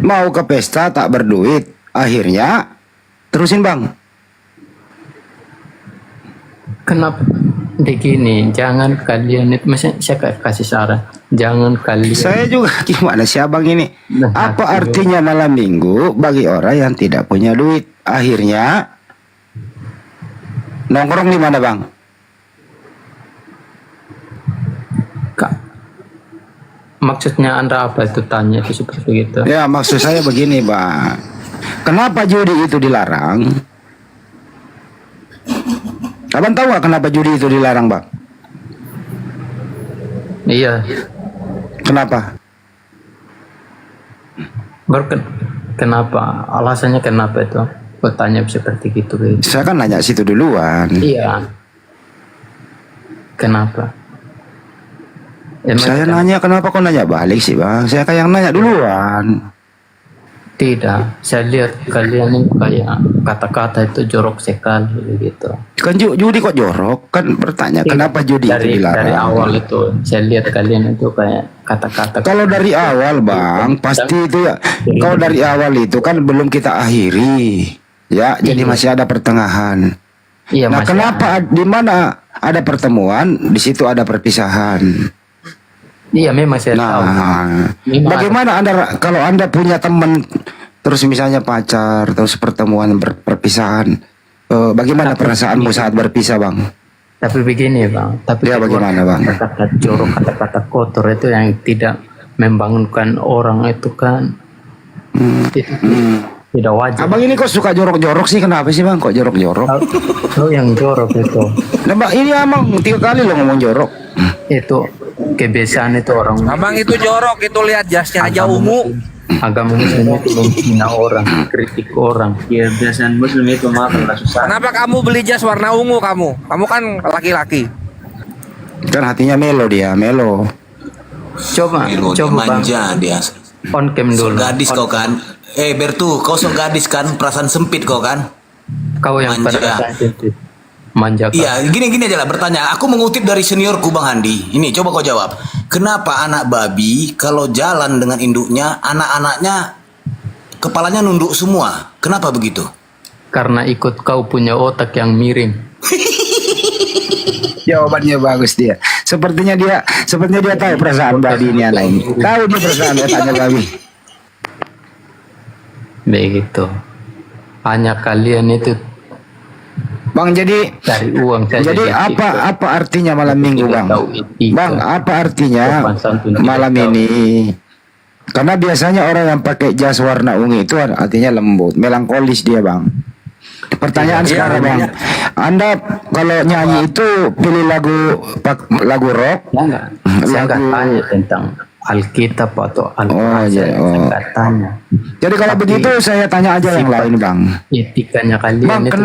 Speaker 12: Mau ke pesta tak berduit, akhirnya terusin, Bang.
Speaker 11: Kenapa begini? Jangan kalian itu, misalnya saya kasih saran, jangan kalian.
Speaker 12: Saya juga gimana sih Abang ini? Apa artinya malam minggu bagi orang yang tidak punya duit? Akhirnya nongkrong di mana, Bang?
Speaker 11: Maksudnya Anda apa itu tanya itu seperti itu?
Speaker 12: Ya, maksud saya begini, Bang. Kenapa judi itu dilarang? Abang tahu nggak kenapa judi itu dilarang, Bang?
Speaker 11: Iya.
Speaker 12: Kenapa?
Speaker 11: Kenapa? Alasannya kenapa itu? Bertanya seperti gitu.
Speaker 12: Saya kan nanya situ duluan.
Speaker 11: Iya. Kenapa?
Speaker 12: Saya nanya kenapa kok nanya balik sih, Bang? Saya kayak yang nanya duluan.
Speaker 11: Tidak, saya lihat kalian ini kayak kata-kata itu jorok sekali gitu.
Speaker 12: Kan judi kok jorok? Kan bertanya kenapa judi itu dilarang?
Speaker 11: Dari awal itu saya lihat kalian itu kayak kata-kata.
Speaker 12: Kalau dari awal, Bang, pasti itu ya. Kalau dari awal itu kan belum kita akhiri, ya. Jadi masih ada pertengahan.
Speaker 11: Iya,
Speaker 12: nah, kenapa di mana ada pertemuan, di situ ada perpisahan?
Speaker 11: Iya, memang saya tahu.
Speaker 12: Bagaimana Anda kalau Anda punya teman terus misalnya pacar terus pertemuan perpisahan, bagaimana perasaanmu saat berpisah, Bang?
Speaker 11: Tapi begini, Bang. Tapi
Speaker 12: ya, bagaimana, Bang?
Speaker 11: Kata-kata jorok, kata-kata kotor itu yang tidak membangunkan orang itu kan. Itu tidak wajar.
Speaker 12: Abang ini kok suka jorok-jorok sih? Kenapa sih, Bang? Kok jorok-jorok?
Speaker 11: Oh, yang jorok itu.
Speaker 12: Nah, Bang, ini Abang 3 kali lo ngomong jorok.
Speaker 11: Itu kebiasaan itu orang.
Speaker 10: Abang itu jorok, itu lihat jasnya aja ungu.
Speaker 11: Agama Muslim itu menghina orang, kritik orang. Ya biasanya Muslim itu makan susah.
Speaker 10: Kenapa kamu beli jas warna ungu kamu? Kamu kan laki-laki.
Speaker 12: Kan hatinya melo dia, melo.
Speaker 11: Coba,
Speaker 17: Melo, dia
Speaker 11: coba bang.
Speaker 17: manja dia.
Speaker 11: On cam
Speaker 17: Sok
Speaker 11: dulu.
Speaker 17: gadis kau kan. Bertu, kau sok gadis kan, perasaan sempit kau kan.
Speaker 11: Kau yang
Speaker 17: Manja.
Speaker 11: pada sensitif. Manja kau.
Speaker 17: Iya, gini aja lah bertanya. Aku mengutip dari seniorku Bang Handi. Ini coba kau jawab. Kenapa anak babi kalau jalan dengan induknya, anak-anaknya kepalanya nunduk semua? Kenapa begitu?
Speaker 11: Karena ikut kau punya otak yang miring.
Speaker 12: Jawabannya bagus dia. Sepertinya dia tahu perasaan babi ini anak ini. Tahu dia perasaan otaknya babi.
Speaker 11: Begitu. Hanya kalian itu
Speaker 12: Bang, jadi
Speaker 11: cari uang saja.
Speaker 12: jadi apa artinya malam minggu, Bang? Bang, apa artinya malam ini? Karena biasanya orang yang pakai jas warna ungu itu artinya lembut, melankolis dia, Bang. Pertanyaan sekarang, Bang. Anda kalau nyanyi itu pilih lagu rock?
Speaker 11: Saya nggak tanya tentang Alkitab atau Al-Quran. Saya nggak tanya.
Speaker 12: Jadi kalau begitu saya tanya aja yang lain, Bang.
Speaker 11: Etikanya kalian
Speaker 12: Bang,
Speaker 11: itu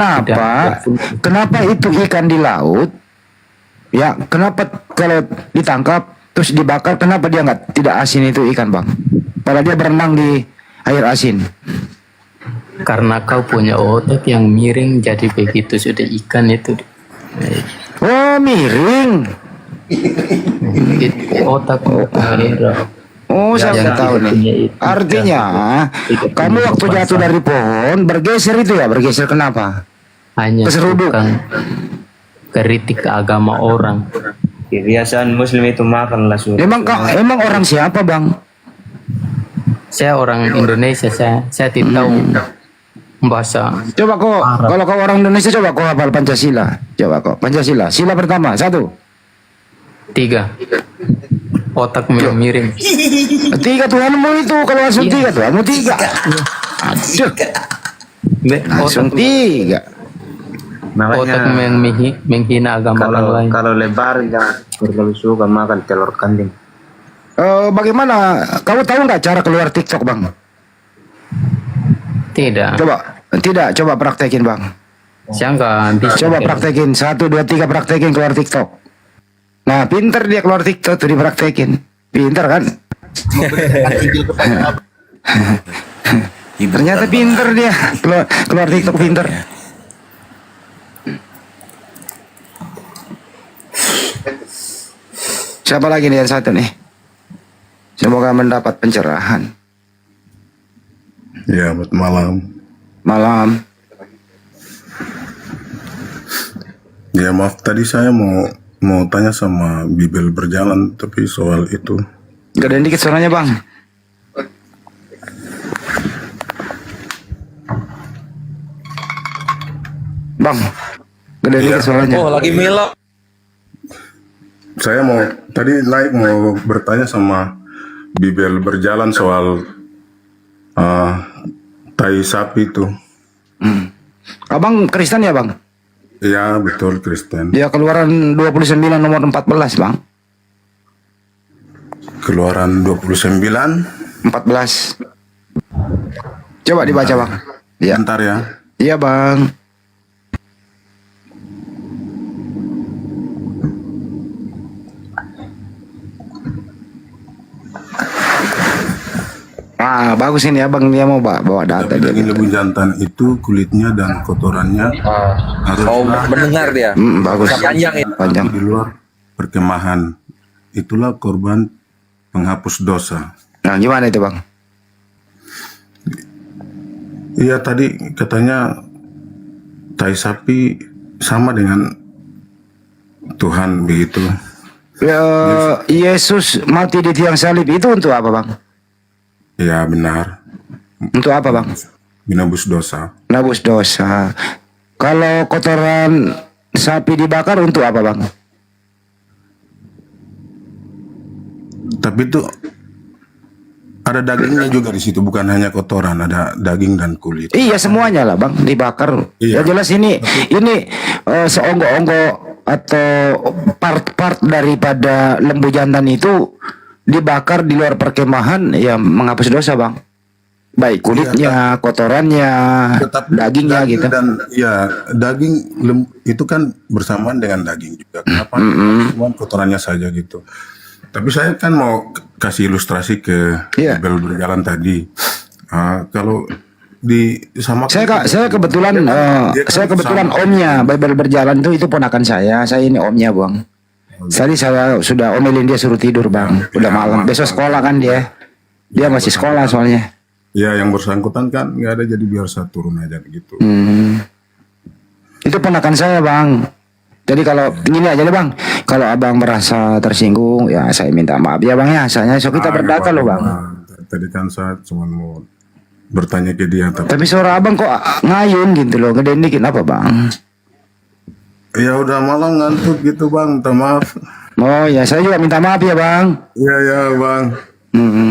Speaker 12: kenapa itu ikan di laut? Ya, kenapa kalau ditangkap terus dibakar, kenapa dia tidak asin itu ikan, Bang? Padahal dia berenang di air asin.
Speaker 11: Karena kau punya otak yang miring, jadi begitu sudah ikan itu.
Speaker 12: Oh, miring.
Speaker 11: Otak merah.
Speaker 12: Oh, saya nggak tahu nih. Artinya, kamu waktu jatuh dari pohon bergeser itu ya, bergeser kenapa?
Speaker 11: Hanya
Speaker 12: Keseruduk.
Speaker 11: kritik agama orang.
Speaker 14: Kebiasaan Muslim itu makan lah.
Speaker 12: Emang orang siapa, Bang?
Speaker 11: Saya orang Indonesia, saya tidak tahu bahasa.
Speaker 12: Coba kok, kalau kau orang Indonesia coba kau hafal Pancasila. Coba kok, Pancasila. Sila pertama, 1.
Speaker 11: 3. Otak miring.
Speaker 12: 3 Tuhanmu itu, kalau langsung 3 Tuhanmu 3. Aduh. Langsung 3.
Speaker 11: Otak menghina agama orang lain.
Speaker 14: Kalau lebar jangan terlalu suka makan telur kambing.
Speaker 12: Bagaimana? Kamu tahu nggak cara keluar TikTok, Bang?
Speaker 11: Tidak.
Speaker 12: Coba praktekin, Bang.
Speaker 11: Saya nggak bisa.
Speaker 12: Coba praktekin, 1, 2, 3 praktekin keluar TikTok. Nah, pinter dia keluar TikTok tuh dipraktekin. Pinter kan? Ternyata pinter dia keluar TikTok pinter. Siapa lagi nih yang satu nih? Semoga mendapat pencerahan.
Speaker 15: Ya, buat malam.
Speaker 12: Malam.
Speaker 15: Ya, maaf tadi saya mau tanya sama Bibel berjalan, tapi soal itu.
Speaker 12: Gedein dikit suaranya, Bang. Bang, gedein dikit suaranya.
Speaker 13: Oh, lagi melo.
Speaker 15: Saya mau bertanya sama Bibel berjalan soal tai sapi itu.
Speaker 12: Abang Kristen ya, Bang?
Speaker 15: Iya, betul Kristen.
Speaker 12: Ya, Keluaran 29 nomor 14, Bang.
Speaker 15: Keluaran 29
Speaker 12: 14. Coba dibaca, Bang. Ya.
Speaker 15: Bentar ya.
Speaker 12: Iya, Bang. Bagus ini Abang, dia mau bawa data.
Speaker 15: Daging lembu jantan itu kulitnya dan kotorannya harus
Speaker 10: mendengar dia.
Speaker 12: Bagus.
Speaker 15: Panjang di luar perkemahan. Itulah korban penghapus dosa.
Speaker 12: Nah, gimana itu, Bang?
Speaker 15: Iya, tadi katanya tai sapi sama dengan Tuhan begitu.
Speaker 12: Yesus mati di tiang salib itu untuk apa, Bang?
Speaker 15: Ya, benar.
Speaker 12: Untuk apa, Bang?
Speaker 15: Menebus dosa.
Speaker 12: Menebus dosa. Kalau kotoran sapi dibakar untuk apa, Bang?
Speaker 15: Tapi itu ada dagingnya juga di situ, bukan hanya kotoran, ada daging dan kulit.
Speaker 12: Iya, semuanya lah, Bang, dibakar.
Speaker 15: Iya.
Speaker 12: Ya jelas ini seonggok-onggok atau part-part daripada lembu jantan itu dibakar di luar perkemahan, ya menghapus dosa, Bang. baik kulitnya, kotorannya, dagingnya
Speaker 15: daging
Speaker 12: gitu.
Speaker 15: dan ya daging itu kan bersamaan dengan daging juga. Kenapa? Cuma kotorannya saja gitu. Tapi saya kan mau kasih ilustrasi ke Bible berjalan tadi. Kalau di sama
Speaker 12: Saya kebetulan saya kebetulan omnya Bible berjalan itu ponakan saya. Saya ini omnya, Bang. Tadi saya sudah omelin dia suruh tidur, Bang. Udah malam. Besok sekolah kan dia. Dia masih sekolah soalnya.
Speaker 15: Ya yang bersangkutan kan nggak ada, jadi biar saya turun aja gitu.
Speaker 12: Itu ponakan saya, Bang. Jadi kalau gini aja deh, Bang. Kalau Abang merasa tersinggung, ya saya minta maaf ya, Bang ya. Soalnya so kita berdata loh, Bang.
Speaker 15: Tadi kan saya cuma mau bertanya ke dia.
Speaker 12: Tapi suara Abang kok ngayun gitu loh. Gedein dikit apa, Bang?
Speaker 15: Ya udah malam ngantuk gitu, Bang. Minta maaf.
Speaker 12: Oh ya, saya juga minta maaf ya, Bang.
Speaker 15: Iya ya, Bang.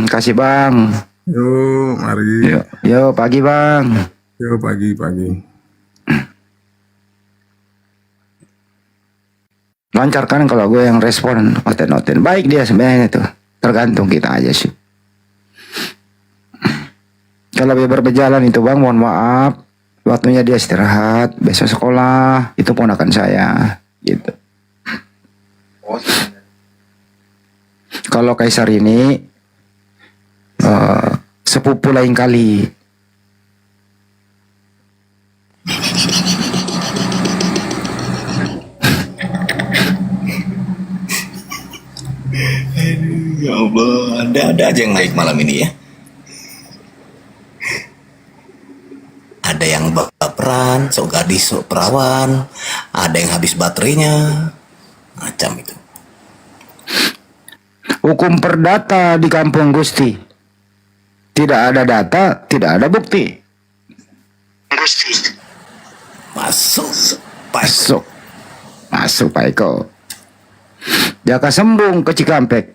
Speaker 12: Kasih, Bang.
Speaker 15: Yuk, mari.
Speaker 12: Yuk, pagi, Bang.
Speaker 15: Yuk, pagi.
Speaker 12: Lancar kan kalau gue yang respon oten-oten. Baik dia sebenarnya tuh. Tergantung kita aja sih. Kalau dia berjalan itu, Bang, mohon maaf. Waktunya dia istirahat, besok sekolah. Itu ponakan saya, gitu. Kalau Kaisar ini sepupu lain kali.
Speaker 17: Ya Allah, ada aja yang naik malam ini ya. Ada yang baperan, sok gadis, sok perawan. Ada yang habis baterainya. Macam itu.
Speaker 12: Hukum perdata di kampung Gusti. Tidak ada data, tidak ada bukti.
Speaker 17: Masuk,
Speaker 12: Pak Eko. Jaka Sembung ke Cikampek.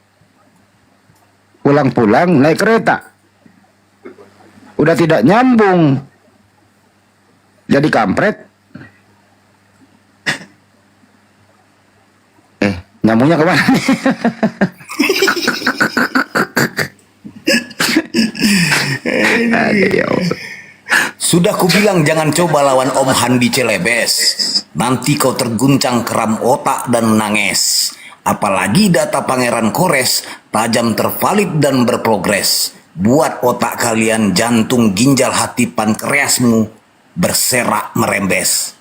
Speaker 12: Pulang-pulang naik kereta. Udah tidak nyambung. Jadi kampret. Nyambungnya kemana nih?
Speaker 17: Sudah kubilang jangan coba lawan Om Handi Celebes. Nanti kau terguncang keram otak dan menangis. Apalagi data Pangeran Kores tajam, tervalid dan berprogres. Buat otak kalian jantung, ginjal, hati, pankreasmu berserak merembes.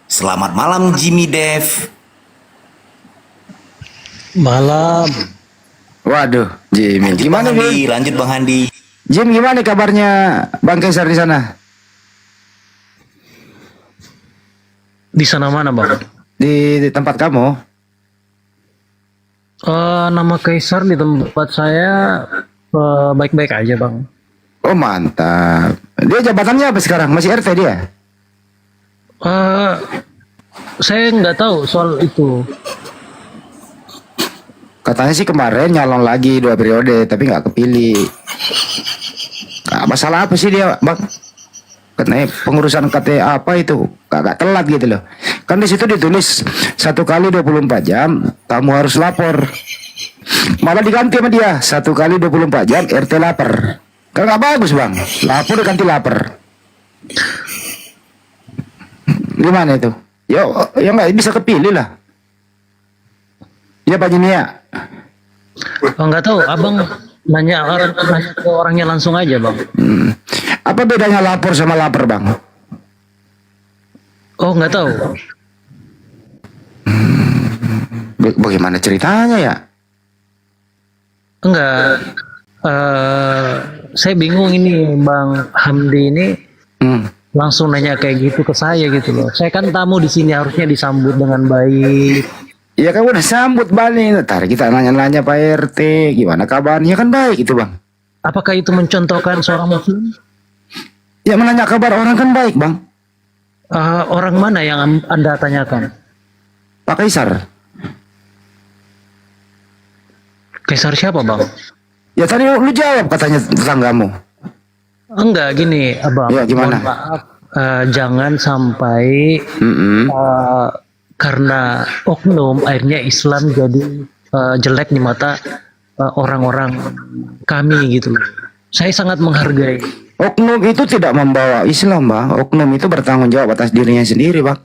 Speaker 17: Selamat malam Jimmy Dev.
Speaker 12: Malam. Waduh, Jim. Gimana,
Speaker 17: Bang Handi?
Speaker 12: Jim?
Speaker 17: Lanjut Bang Handi.
Speaker 12: Jim, gimana kabarnya Bang Kaisar di sana?
Speaker 16: Di sana mana, Bang?
Speaker 12: Di tempat kamu?
Speaker 16: Nama Kaisar di tempat saya baik-baik aja, Bang.
Speaker 12: Oh, mantap. Dia jabatannya apa sekarang? Masih RT dia?
Speaker 16: Saya nggak tahu soal itu.
Speaker 12: Katanya sih kemarin nyalon lagi 2 periode, tapi nggak kepilih. Nah, masalah apa sih dia, Bang? Katanya pengurusan KTA apa itu agak telat gitu loh. Kan di situ ditulis 1 kali 24 jam kamu harus lapor. Malah diganti sama dia 1 kali 24 jam RT lapor. Kan nggak bagus, Bang. Lapor diganti lapor. Gimana itu? Ya nggak bisa kepilih lah. Ya Pak Jinia.
Speaker 16: Nggak tahu, Abang nanya ke orangnya langsung aja, Bang.
Speaker 12: Apa bedanya lapor sama lapor, Bang?
Speaker 16: Oh, nggak tahu.
Speaker 12: Bagaimana ceritanya ya?
Speaker 16: Enggak. Saya bingung ini, Bang Hamdi ini langsung nanya kayak gitu ke saya gitu loh. Saya kan tamu di sini, harusnya disambut dengan baik.
Speaker 12: Ya kan udah sambut balik. Ntar kita nanya-nanya Pak RT, gimana kabarnya, kan baik itu, Bang.
Speaker 16: Apakah itu mencontohkan seorang muslim?
Speaker 12: Ya menanya kabar orang kan baik, Bang.
Speaker 16: Orang mana yang Anda tanyakan?
Speaker 12: Pak Kaisar.
Speaker 16: Kaisar siapa, Bang?
Speaker 12: Ya tadi lu jawab katanya tetanggamu.
Speaker 16: Enggak, gini, Abang.
Speaker 12: Ya gimana?
Speaker 16: Mohon maaf, jangan sampai karena oknum akhirnya Islam jadi jelek di mata orang-orang kami gitu loh. Saya sangat menghargai
Speaker 12: Oknum itu tidak membawa Islam, Bang. Oknum itu bertanggung jawab atas dirinya sendiri, Bang.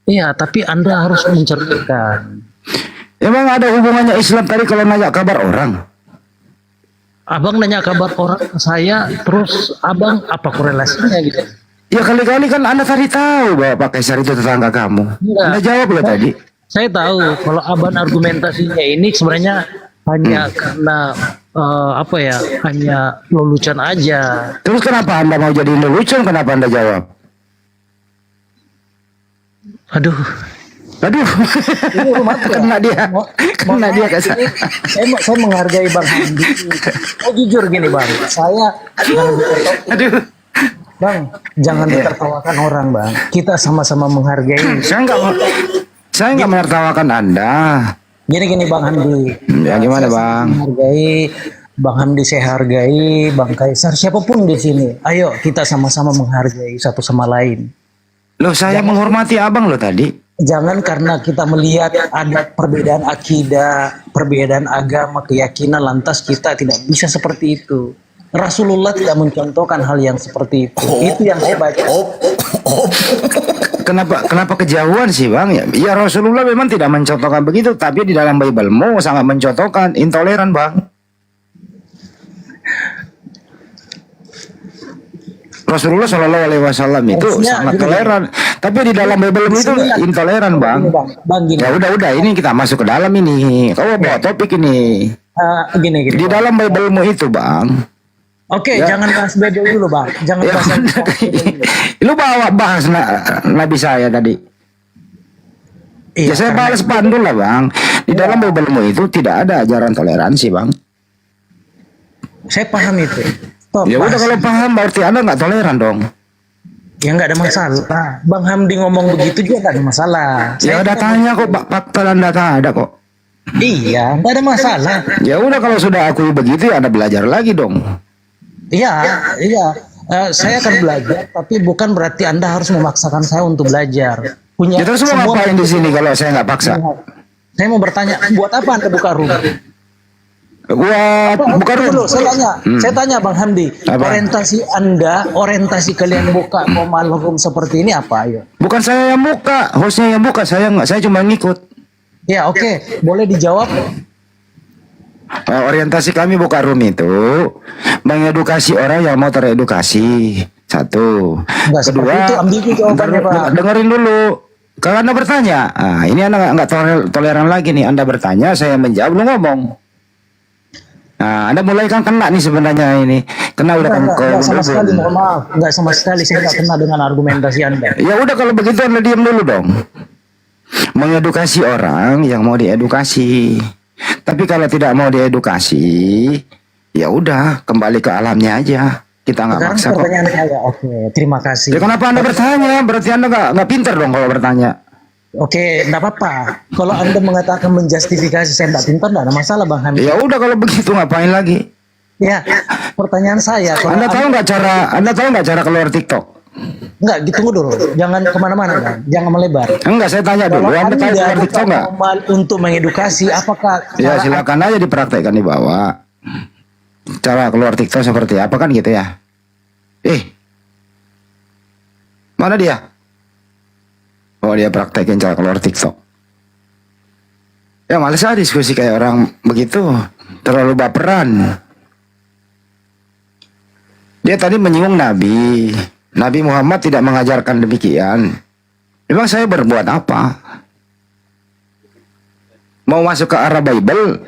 Speaker 16: Iya, tapi Anda harus menceritakan.
Speaker 12: Emang ada hubungannya Islam tadi kalau nanya kabar orang?
Speaker 16: Abang nanya kabar orang ke saya, terus abang apa korelasinya gitu?
Speaker 12: Ya kali-kali kan Anda tadi tahu bahwa Pak Kaisar itu tetangga kamu.
Speaker 16: Enggak.
Speaker 12: Anda jawab loh tadi.
Speaker 16: Saya tahu kalau abang argumentasinya ini sebenarnya hanya karena apa ya, hanya lelucon aja.
Speaker 12: Terus kenapa Anda mau jadi lelucon? Kenapa Anda jawab?
Speaker 16: Aduh. Ini rumah
Speaker 12: Kena dia. Kena dia Kaisar.
Speaker 16: Saya menghargai Bang Handi. Oh jujur gini Bang, saya Bang, jangan ditertawakan orang Bang. Kita sama-sama menghargai.
Speaker 12: Saya nggak menertawakan Anda.
Speaker 16: Gini Bang Handi.
Speaker 12: Ya gimana Bang?
Speaker 16: Menghargai Bang Hamdi, saya hargai Bang Kaisar, siapapun di sini. Ayo kita sama-sama menghargai satu sama lain.
Speaker 12: Loh saya menghormati abang loh tadi.
Speaker 16: Jangan karena kita melihat ada perbedaan akidah, perbedaan agama, keyakinan, lantas kita tidak bisa seperti itu. Rasulullah tidak mencontohkan hal yang seperti itu. Itu yang saya baca.
Speaker 12: Kenapa kejauhan sih Bang? Ya Rasulullah memang tidak mencontohkan begitu, tapi di dalam Bible-mu sangat mencontohkan intoleran Bang. Rasulullah Shallallahu Alaihi Wasallam itu sangat toleran, tapi di dalam Bible itu intoleran Bang. Ya udah ini kita masuk ke dalam ini. Kau bawa topik ini.
Speaker 16: Gini.
Speaker 12: Di dalam Bible-mu itu Bang.
Speaker 16: Oke, jangan bahas Bible dulu Bang. Jangan bahas.
Speaker 12: Lu bawa bahas Nabi saya tadi. Ya saya balas pandul lah Bang. Di dalam Bible-mu itu tidak ada ajaran toleransi Bang.
Speaker 16: Saya paham itu.
Speaker 12: Ya udah kalau paham berarti Anda nggak toleran dong.
Speaker 16: Ya nggak ada masalah. Bang Hamdi ngomong begitu juga nggak ada masalah.
Speaker 12: Saya udah tanya kok, fakta dan data ada kok.
Speaker 16: Iya, nggak ada masalah.
Speaker 12: Ya udah kalau sudah akui begitu ya Anda belajar lagi dong.
Speaker 16: Iya. Saya akan belajar, tapi bukan berarti Anda harus memaksakan saya untuk belajar.
Speaker 12: Ya terus mau ngapain di sini kalau saya nggak paksa?
Speaker 16: Saya mau bertanya, buat apa Anda buka rumah?
Speaker 12: Bukan
Speaker 16: dulu, saya tanya Bang Hamdi, orientasi kalian buka Komal Room seperti ini apa? Ayo.
Speaker 12: Bukan saya yang buka, hostnya yang buka, saya nggak, saya cuma ngikut.
Speaker 16: Ya oke, boleh dijawab.
Speaker 12: Orientasi kami buka room itu mengedukasi orang yang mau teredukasi. Satu. Kedua,
Speaker 16: itu ambigu jawabannya Pak.
Speaker 12: Dengerin dulu. Kalau Anda bertanya, ini Anda nggak toleran lagi nih. Anda bertanya, saya menjawab, lu ngomong. Nah, Anda mulai kan kena nih sebenarnya ini. Kena udah kan
Speaker 16: Enggak sama sekali, mohon maaf. Enggak sama sekali, saya enggak kena dengan argumentasi Anda.
Speaker 12: Ya udah kalau begitu Anda diam dulu dong. Mengedukasi orang yang mau diedukasi. Tapi kalau tidak mau diedukasi, ya udah kembali ke alamnya aja. Kita nggak maksa kok.
Speaker 16: Pertanyaan saya, oke, terima kasih.
Speaker 12: Ya kenapa Anda bertanya? Berarti Anda nggak pintar dong kalau bertanya.
Speaker 16: Oke, enggak apa-apa. Kalau Anda mengatakan menjustifikasi saya enggak pintar, enggak ada masalah Bang Hamdi.
Speaker 12: Ya udah kalau begitu ngapain lagi?
Speaker 16: Ya, pertanyaan saya.
Speaker 12: Anda tahu nggak cara keluar TikTok?
Speaker 16: Enggak, tunggu dulu. Jangan kemana-mana, Bang. Jangan melebar.
Speaker 12: Enggak, saya tanya dulu. Anda tahu keluar TikTok nggak?
Speaker 16: Untuk mengedukasi, apakah?
Speaker 12: Ya silakan aja dipraktekkan di bawah. Cara keluar TikTok seperti apa kan gitu ya? Mana dia? Oh dia praktekin cara keluar TikTok. Ya males aja diskusi kayak orang begitu. Terlalu baperan. Dia tadi menyinggung Nabi. Nabi Muhammad tidak mengajarkan demikian. Memang saya berbuat apa? Mau masuk ke arah Bible?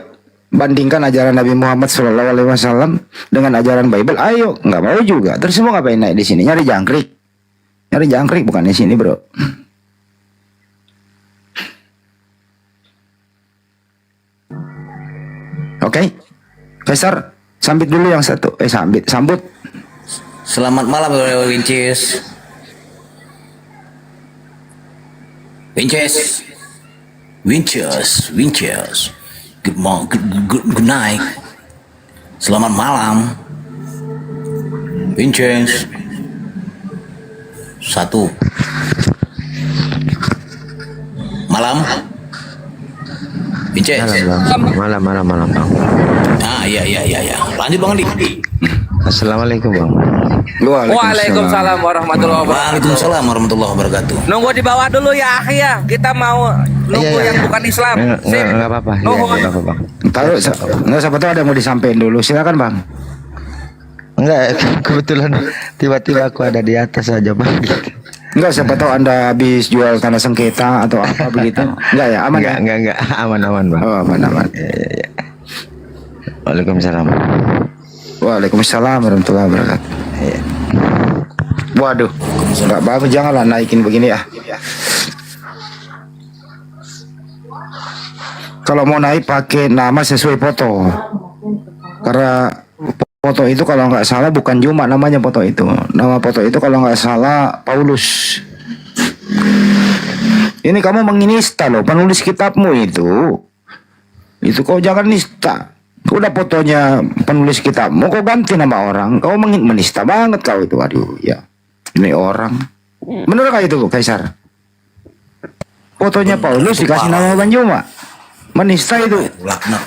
Speaker 12: Bandingkan ajaran Nabi Muhammad SAW dengan ajaran Bible. Ayo, nggak mau juga. Terus semua ngapain naik di sini? Nyari jangkrik. Nyari jangkrik bukan di sini bro. Oke, Kaisar, sambit dulu yang satu. Sambut.
Speaker 17: Selamat malam, Winches. Winches. Good night. Selamat malam, Winches. Satu. Malam. Winches.
Speaker 3: Malam Bang.
Speaker 17: Ah iya. Lanjut Bang Andi.
Speaker 3: Assalamualaikum bang.
Speaker 10: Waalaikumsalam warahmatullahi wabarakatuh.
Speaker 17: Waalaikumsalam warahmatullahi wabarakatuh.
Speaker 10: Nunggu di bawah dulu ya, akhi ya. Kita mau nunggu yang bukan Islam. Sip.
Speaker 3: Nggak apa-apa. Iya,
Speaker 10: Nuhun.
Speaker 3: nggak apa-apa bang.
Speaker 12: Tahu, nggak siapa tahu ada yang mau disampaikan dulu. Silakan bang.
Speaker 3: Enggak, kebetulan tiba-tiba aku ada di atas aja bang.
Speaker 12: Enggak, siapa tahu Anda habis jual tanah sengketa atau apa begitu. Enggak ya, aman ya?
Speaker 3: Enggak, aman bang.
Speaker 12: Oh, aman.
Speaker 3: Iya. Waalaikumsalam.
Speaker 12: Waalaikumsalam warahmatullahi wabarakatuh. Iya. Waduh, enggak bagus, janganlah naikin begini ya. Kalau mau naik pakai nama sesuai foto. Karena foto itu kalau nggak salah bukan Juma namanya foto itu. Nama foto itu kalau nggak salah Paulus. Ini kamu menginista loh penulis kitabmu itu. Itu kau jangan nista. Udah fotonya penulis kitabmu kau ganti nama orang. Kau menista banget kau itu. Aduh ya. Ini orang. Bener kah itu Kaisar? Fotonya Paulus dikasih nama Bang Juma. Menista itu.
Speaker 17: Laknat.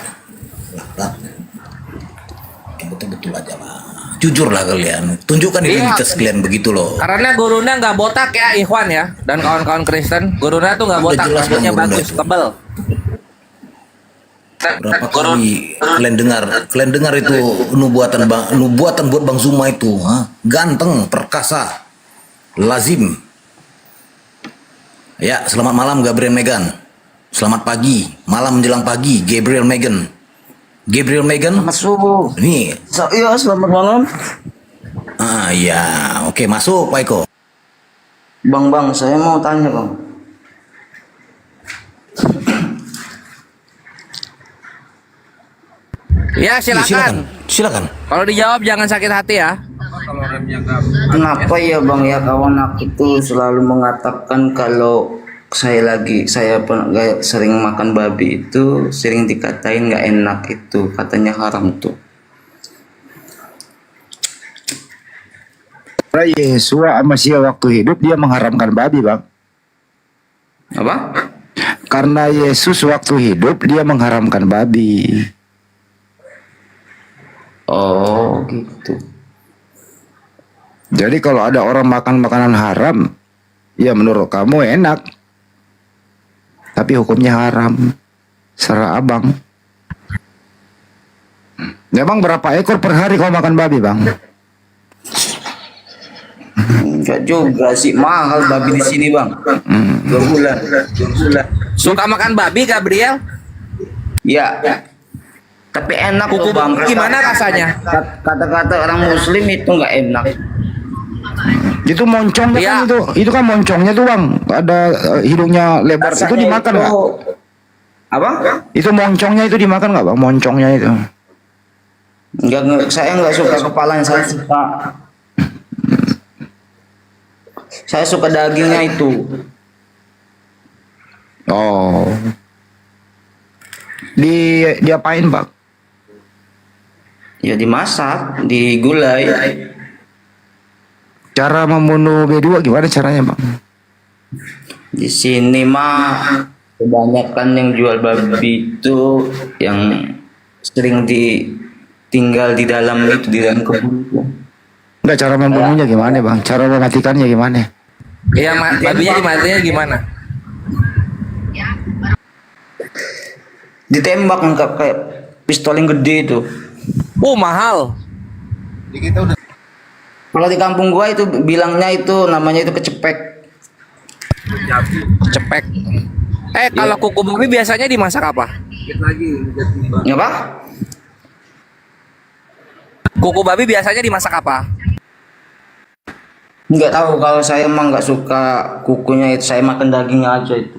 Speaker 17: Betul-betul aja lah. Jujur lah kalian. Tunjukkan identitas kalian begitu loh.
Speaker 10: Karena gurunya nggak botak ya, Ikhwan ya, dan kawan-kawan Kristen. Gurunya tuh nggak botak, rambutnya bagus, tebel.
Speaker 17: Berapa kali kalian dengar itu nubuatan buat Bang Zuma itu, ganteng, perkasa, lazim. Ya, selamat malam Gabriel Megan. Selamat pagi, malam menjelang pagi Gabriel Megan.
Speaker 18: Selamat subuh.
Speaker 17: Nih.
Speaker 18: Iya, selamat malam.
Speaker 17: Iya, oke, masuk Pak Eko.
Speaker 18: Bang, saya mau tanya bang.
Speaker 10: Ya silakan.
Speaker 17: Silakan.
Speaker 10: Kalau dijawab jangan sakit hati ya.
Speaker 18: Kenapa ya bang ya kawan aku itu selalu mengatakan kalau saya sering makan babi itu sering dikatain nggak enak itu, katanya haram tuh.
Speaker 12: Yesus masih waktu hidup dia mengharamkan babi bang.
Speaker 18: Apa?
Speaker 12: Karena Yesus waktu hidup dia mengharamkan babi.
Speaker 18: Oh gitu.
Speaker 12: Jadi kalau ada orang makan makanan haram, ya menurut kamu enak, tapi hukumnya haram. Serah abang. Ya bang, berapa ekor per hari kau makan babi bang?
Speaker 18: Enggak juga sih, mahal babi di sini bang. 2 bulan.
Speaker 10: Suka makan babi Gabriel?
Speaker 18: Ya. Tapi enak
Speaker 10: Kuku
Speaker 18: bang.
Speaker 10: gimana rasanya?
Speaker 18: Kata-kata orang Muslim itu nggak enak.
Speaker 12: Itu moncongnya
Speaker 18: Ya.
Speaker 12: kan itu kan moncongnya tuh bang, ada hidungnya lebar.
Speaker 18: Rasanya
Speaker 12: itu dimakan nggak?
Speaker 18: Apa?
Speaker 12: Itu moncongnya itu dimakan nggak bang? Moncongnya itu?
Speaker 18: Enggak, saya nggak suka kepalanya, saya suka dagingnya itu.
Speaker 12: Oh. Diapain bang?
Speaker 18: Ya dimasak, digulai.
Speaker 12: Cara membunuh B2 gimana caranya bang?
Speaker 18: Di sini mah kebanyakan yang jual babi itu yang sering tinggal di dalam itu, di dalam kebun.
Speaker 12: Enggak, cara membunuhnya gimana bang? Cara mematikannya gimana?
Speaker 10: Iya, babinya dimatinya gimana?
Speaker 18: Ditembak kayak pistol yang gede itu.
Speaker 10: Mahal.
Speaker 18: Kalau di kampung gua itu bilangnya itu namanya itu kecepek.
Speaker 10: Cepek. Kalau kuku babi biasanya dimasak apa?
Speaker 18: Apa?
Speaker 10: Kuku babi biasanya dimasak apa?
Speaker 18: Nggak tahu, kalau saya emang nggak suka kukunya itu, saya makan dagingnya aja itu.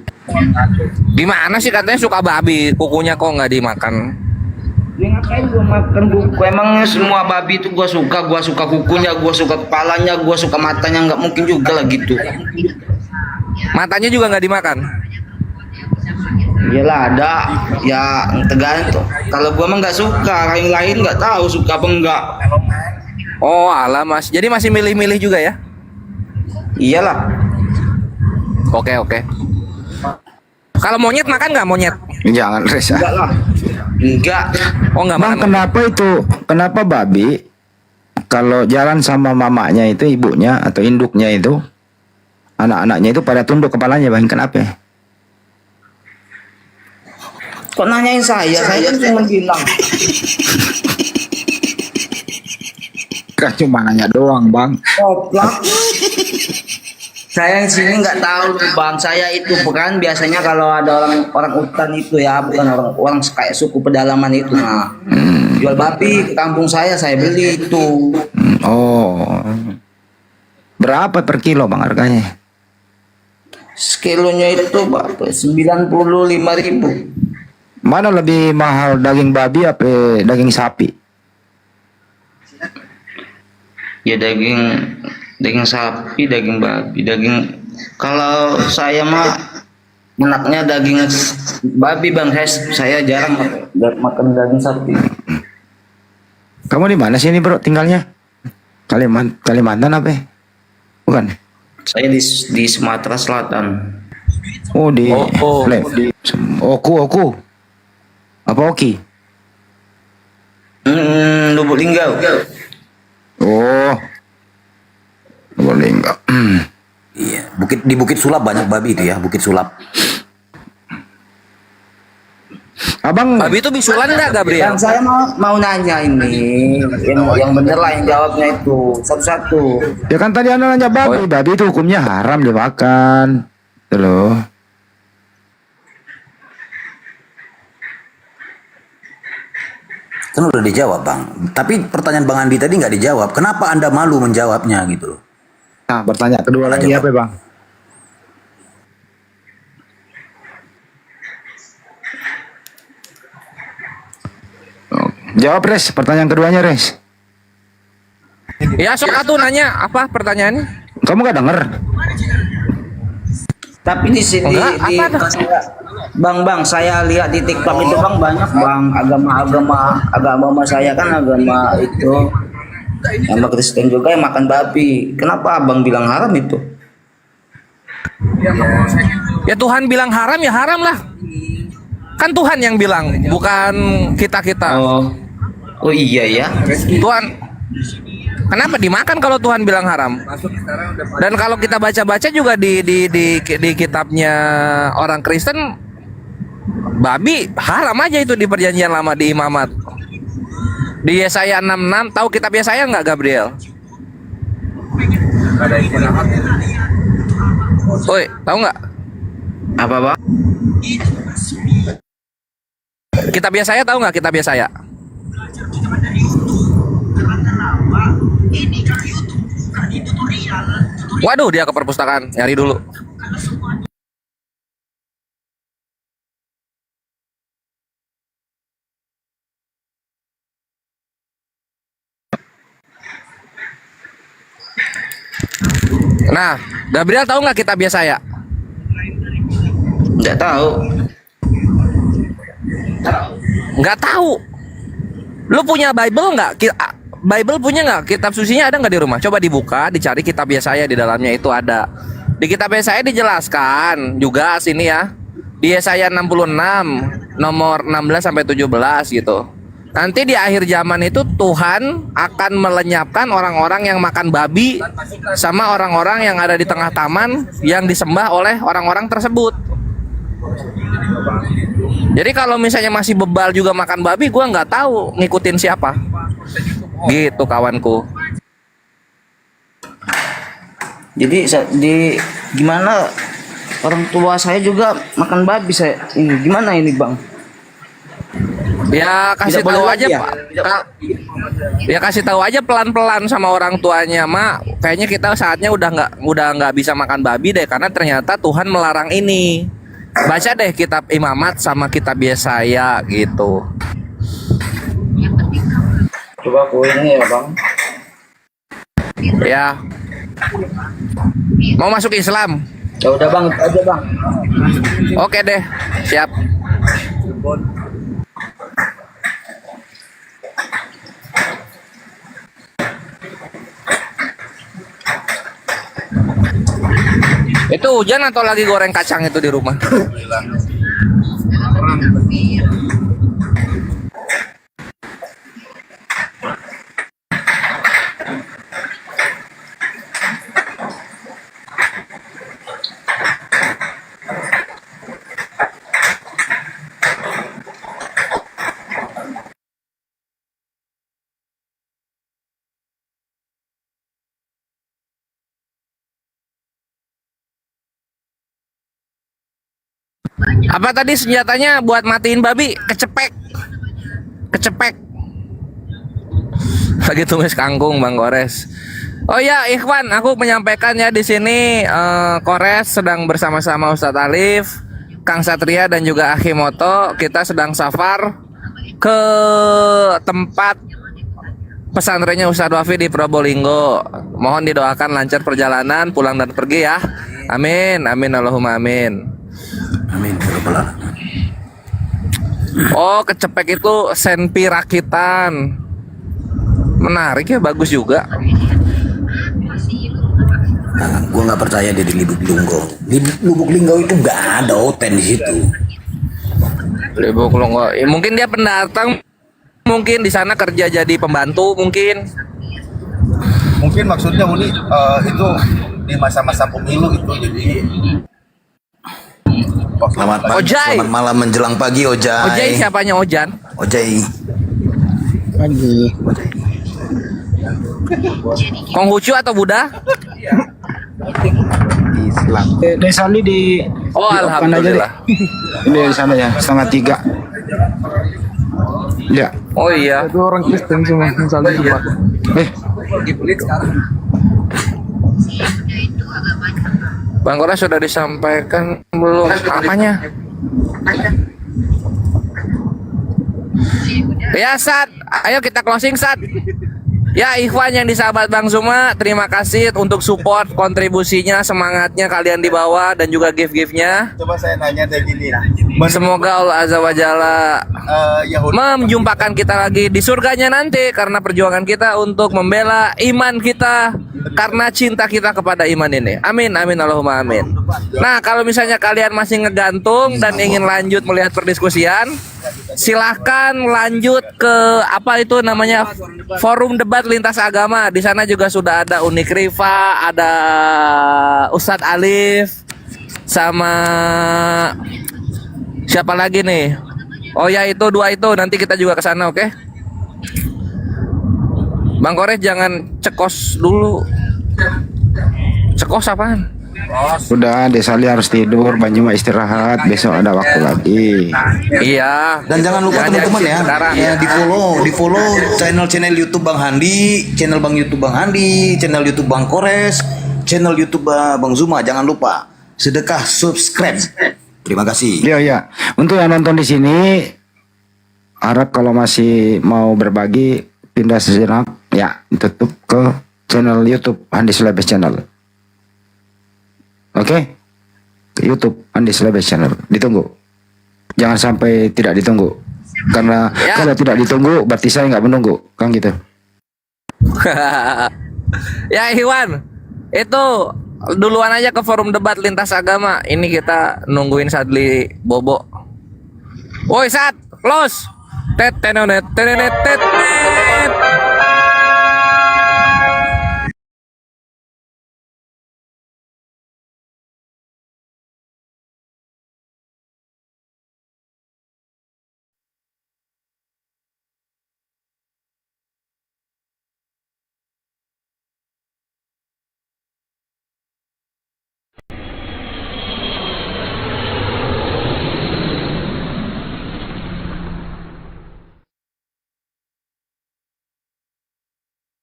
Speaker 10: Gimana sih katanya suka babi, kukunya kok nggak dimakan?
Speaker 18: Ya ngapain gua makan kuku? Emangnya semua babi itu gua suka kukunya, gua suka kepalanya, gua suka matanya, nggak mungkin juga lah gitu.
Speaker 10: Matanya juga nggak dimakan?
Speaker 18: Iyalah ada, ya tergantung. Kalau gua mah nggak suka, yang lain nggak tahu suka apa enggak.
Speaker 10: Oh alah mas, jadi masih milih-milih juga ya?
Speaker 18: Iyalah.
Speaker 10: Oke. Kalau monyet makan nggak monyet?
Speaker 12: Jangan Reza.
Speaker 18: Enggak lah. Enggak.
Speaker 10: Oh nggak
Speaker 12: Bang,
Speaker 10: makan.
Speaker 12: kenapa babi kalau jalan sama mamanya itu, ibunya atau induknya itu, anak-anaknya itu pada tunduk kepalanya bang, kenapa?
Speaker 18: Kok nanyain saya kan cuma bilang.
Speaker 12: Kan cuma nanya doang bang.
Speaker 18: Goblok. Saya yang sini nggak tahu nih bang. Saya itu bukan biasanya kalau ada orang hutan itu ya, bukan orang kayak suku pedalaman itu, nah jual babi ke kampung saya beli itu.
Speaker 12: Oh, berapa per kilo bang harganya?
Speaker 18: Sekilonya itu berapa? 95.000.
Speaker 12: Mana lebih mahal, daging babi apa daging sapi?
Speaker 18: Ya daging sapi, daging babi, kalau saya mah enaknya daging babi bang. Saya jarang makan daging sapi.
Speaker 12: Kamu di mana sih ini bro tinggalnya? Kalimantan apa? Bukan?
Speaker 18: Saya di Sumatera Selatan.
Speaker 12: Oh di Oku. Apa Oki?
Speaker 18: Lubuk Linggau.
Speaker 12: Oh, boleh enggak?
Speaker 17: Iya, di Bukit Sulap banyak babi itu ya, Bukit Sulap.
Speaker 12: Abang,
Speaker 10: babi itu bisulan enggak, Gabriel?
Speaker 18: Yang saya mau nanya ini, yang bener lah yang jawabnya itu satu-satu.
Speaker 12: Ya kan tadi anda nanya babi, babi itu hukumnya haram dimakan, itu loh.
Speaker 17: Kan udah dijawab bang. Tapi pertanyaan bang Andi tadi nggak dijawab. Kenapa anda malu menjawabnya gitu loh?
Speaker 12: Nah, pertanyaan kedua lagi apa bang? Jawab Res, pertanyaan keduanya Res.
Speaker 10: Ya sok atuh nanya apa pertanyaannya?
Speaker 12: Kamu gak denger?
Speaker 18: Tapi di sini Bang, saya lihat di TikTok itu bang banyak bang agama saya kan agama itu agama Kristen juga yang makan babi. Kenapa abang bilang haram itu?
Speaker 10: Ya Tuhan bilang haram ya haram lah. Kan Tuhan yang bilang, bukan kita-kita.
Speaker 18: Oh iya ya.
Speaker 10: Tuhan, kenapa dimakan kalau Tuhan bilang haram? Dan kalau kita baca-baca juga di kitabnya orang Kristen, babi haram aja itu di perjanjian lama di Imamat. Di Yesaya 66, tahu kitab Yesaya nggak Gabriel? Oi, tahu nggak?
Speaker 18: Apa bang?
Speaker 10: Kitab Yesaya tahu nggak kitab Yesaya? Waduh, dia ke perpustakaan, nyari dulu. Nah, Gabriel tahu nggak kitab Yesaya?
Speaker 18: Nggak tahu.
Speaker 10: Nggak tahu. Lu punya Bible nggak? Bible punya nggak? Kitab sucinya ada nggak di rumah? Coba dibuka, dicari kitab Yesaya, di dalamnya itu ada. Di kitab Yesaya dijelaskan juga sini ya. Di Yesaya 66 nomor 16 sampai 17 gitu. Nanti di akhir zaman itu Tuhan akan melenyapkan orang-orang yang makan babi sama orang-orang yang ada di tengah taman yang disembah oleh orang-orang tersebut. Jadi kalau misalnya masih bebal juga makan babi, gua nggak tahu ngikutin siapa. Gitu kawanku.
Speaker 18: Jadi gimana orang tua saya juga makan babi saya. Ini gimana ini bang?
Speaker 10: Ya kasih tahu aja Pak. Ya kasih tahu aja pelan-pelan sama orang tuanya, Mak. Kayaknya kita saatnya udah nggak bisa makan babi deh, karena ternyata Tuhan melarang ini. Baca deh kitab Imamat sama kitab Yesaya gitu.
Speaker 18: Coba aku ini ya bang.
Speaker 10: Ya. Mau masuk Islam?
Speaker 18: Ya udah bang, itu aja bang.
Speaker 10: Oke deh, siap. Itu hujan atau lagi goreng kacang itu di rumah? Apa tadi senjatanya buat matiin babi? Kecepek. Lagi tumis kangkung Bang Kores. Oh ya, Ikhwan, aku menyampaikan ya di sini Kores sedang bersama-sama Ustadz Alif, Kang Satria dan juga Akimoto. Kita sedang safar ke tempat pesantrennya Ustadz Wafi di Probolinggo. Mohon didoakan lancar perjalanan pulang dan pergi ya. Amin, amin, Allahumma amin.
Speaker 17: Amin.
Speaker 10: Oh, kecepek itu senpi rakitan. Menarik ya, bagus juga.
Speaker 17: Gue nggak percaya dia di Lubuk Linggau. Di Lubuk Linggau itu nggak ada oten di situ.
Speaker 10: Lubuk Linggau, mungkin dia pendatang, mungkin di sana kerja jadi pembantu, mungkin.
Speaker 19: Mungkin maksudnya Uni itu di masa-masa pemilu itu jadi.
Speaker 17: Selamat malam menjelang pagi Ojai.
Speaker 10: Ojai siapanya Ojan?
Speaker 17: Ojai.
Speaker 10: Pagi. Konghucu atau Buddha?
Speaker 12: Islam. Desa Ali di.
Speaker 10: Oh,
Speaker 12: di
Speaker 10: alhamdulillah.
Speaker 12: Ini di sana ya, 2:30. Ya.
Speaker 10: Oh iya.
Speaker 9: Itu orang Kristen semua, misalnya Jumat.
Speaker 10: Bang Kores sudah disampaikan belum? Apanya? Ya Sat, ayo kita closing Sat. Ya Ikhwan yang di sahabat Bang Zuma, terima kasih untuk support, kontribusinya, semangatnya kalian di bawah dan juga gift-giftnya.
Speaker 19: Coba saya nanya kayak gini.
Speaker 10: Semoga Allah Azza wa Jalla menjumpakan kita lagi di surganya nanti karena perjuangan kita untuk membela iman kita karena cinta kita kepada iman ini. Amin, amin, Allahumma amin. Nah, kalau misalnya kalian masih ngegantung dan ingin lanjut melihat perdiskusian, silahkan lanjut ke apa itu namanya forum debat lintas agama. Di sana juga sudah ada Unik Rifa, ada Ustadz Alif, sama siapa lagi nih? Oh ya itu dua itu, nanti kita juga ke sana, oke? Bang Kores jangan cekos dulu. Cekos apaan?
Speaker 12: Udah, Desa Ali harus tidur, Banjuma istirahat, besok ada waktu lagi.
Speaker 10: Iya.
Speaker 17: Dan jangan lupa teman-teman ya, di follow channel YouTube Bang Handi, channel YouTube Bang Handi, channel YouTube Bang Kores, channel YouTube Bang Zuma. Jangan lupa sedekah subscribe. Terima kasih.
Speaker 12: Iya. Untuk yang nonton di sini, harap kalau masih mau berbagi pindah sejenak, ya tutup ke channel YouTube Handi Slebes Channel. Oke? YouTube Handi Slebes Channel. Ditunggu. Jangan sampai tidak ditunggu. Karena kalau tidak ditunggu berarti saya nggak menunggu, kan gitu.
Speaker 10: Ya Iwan, itu duluan aja ke forum debat lintas agama. Ini kita nungguin Sadli Bobo. Woi Sat, close. Tet tenet tenet tet.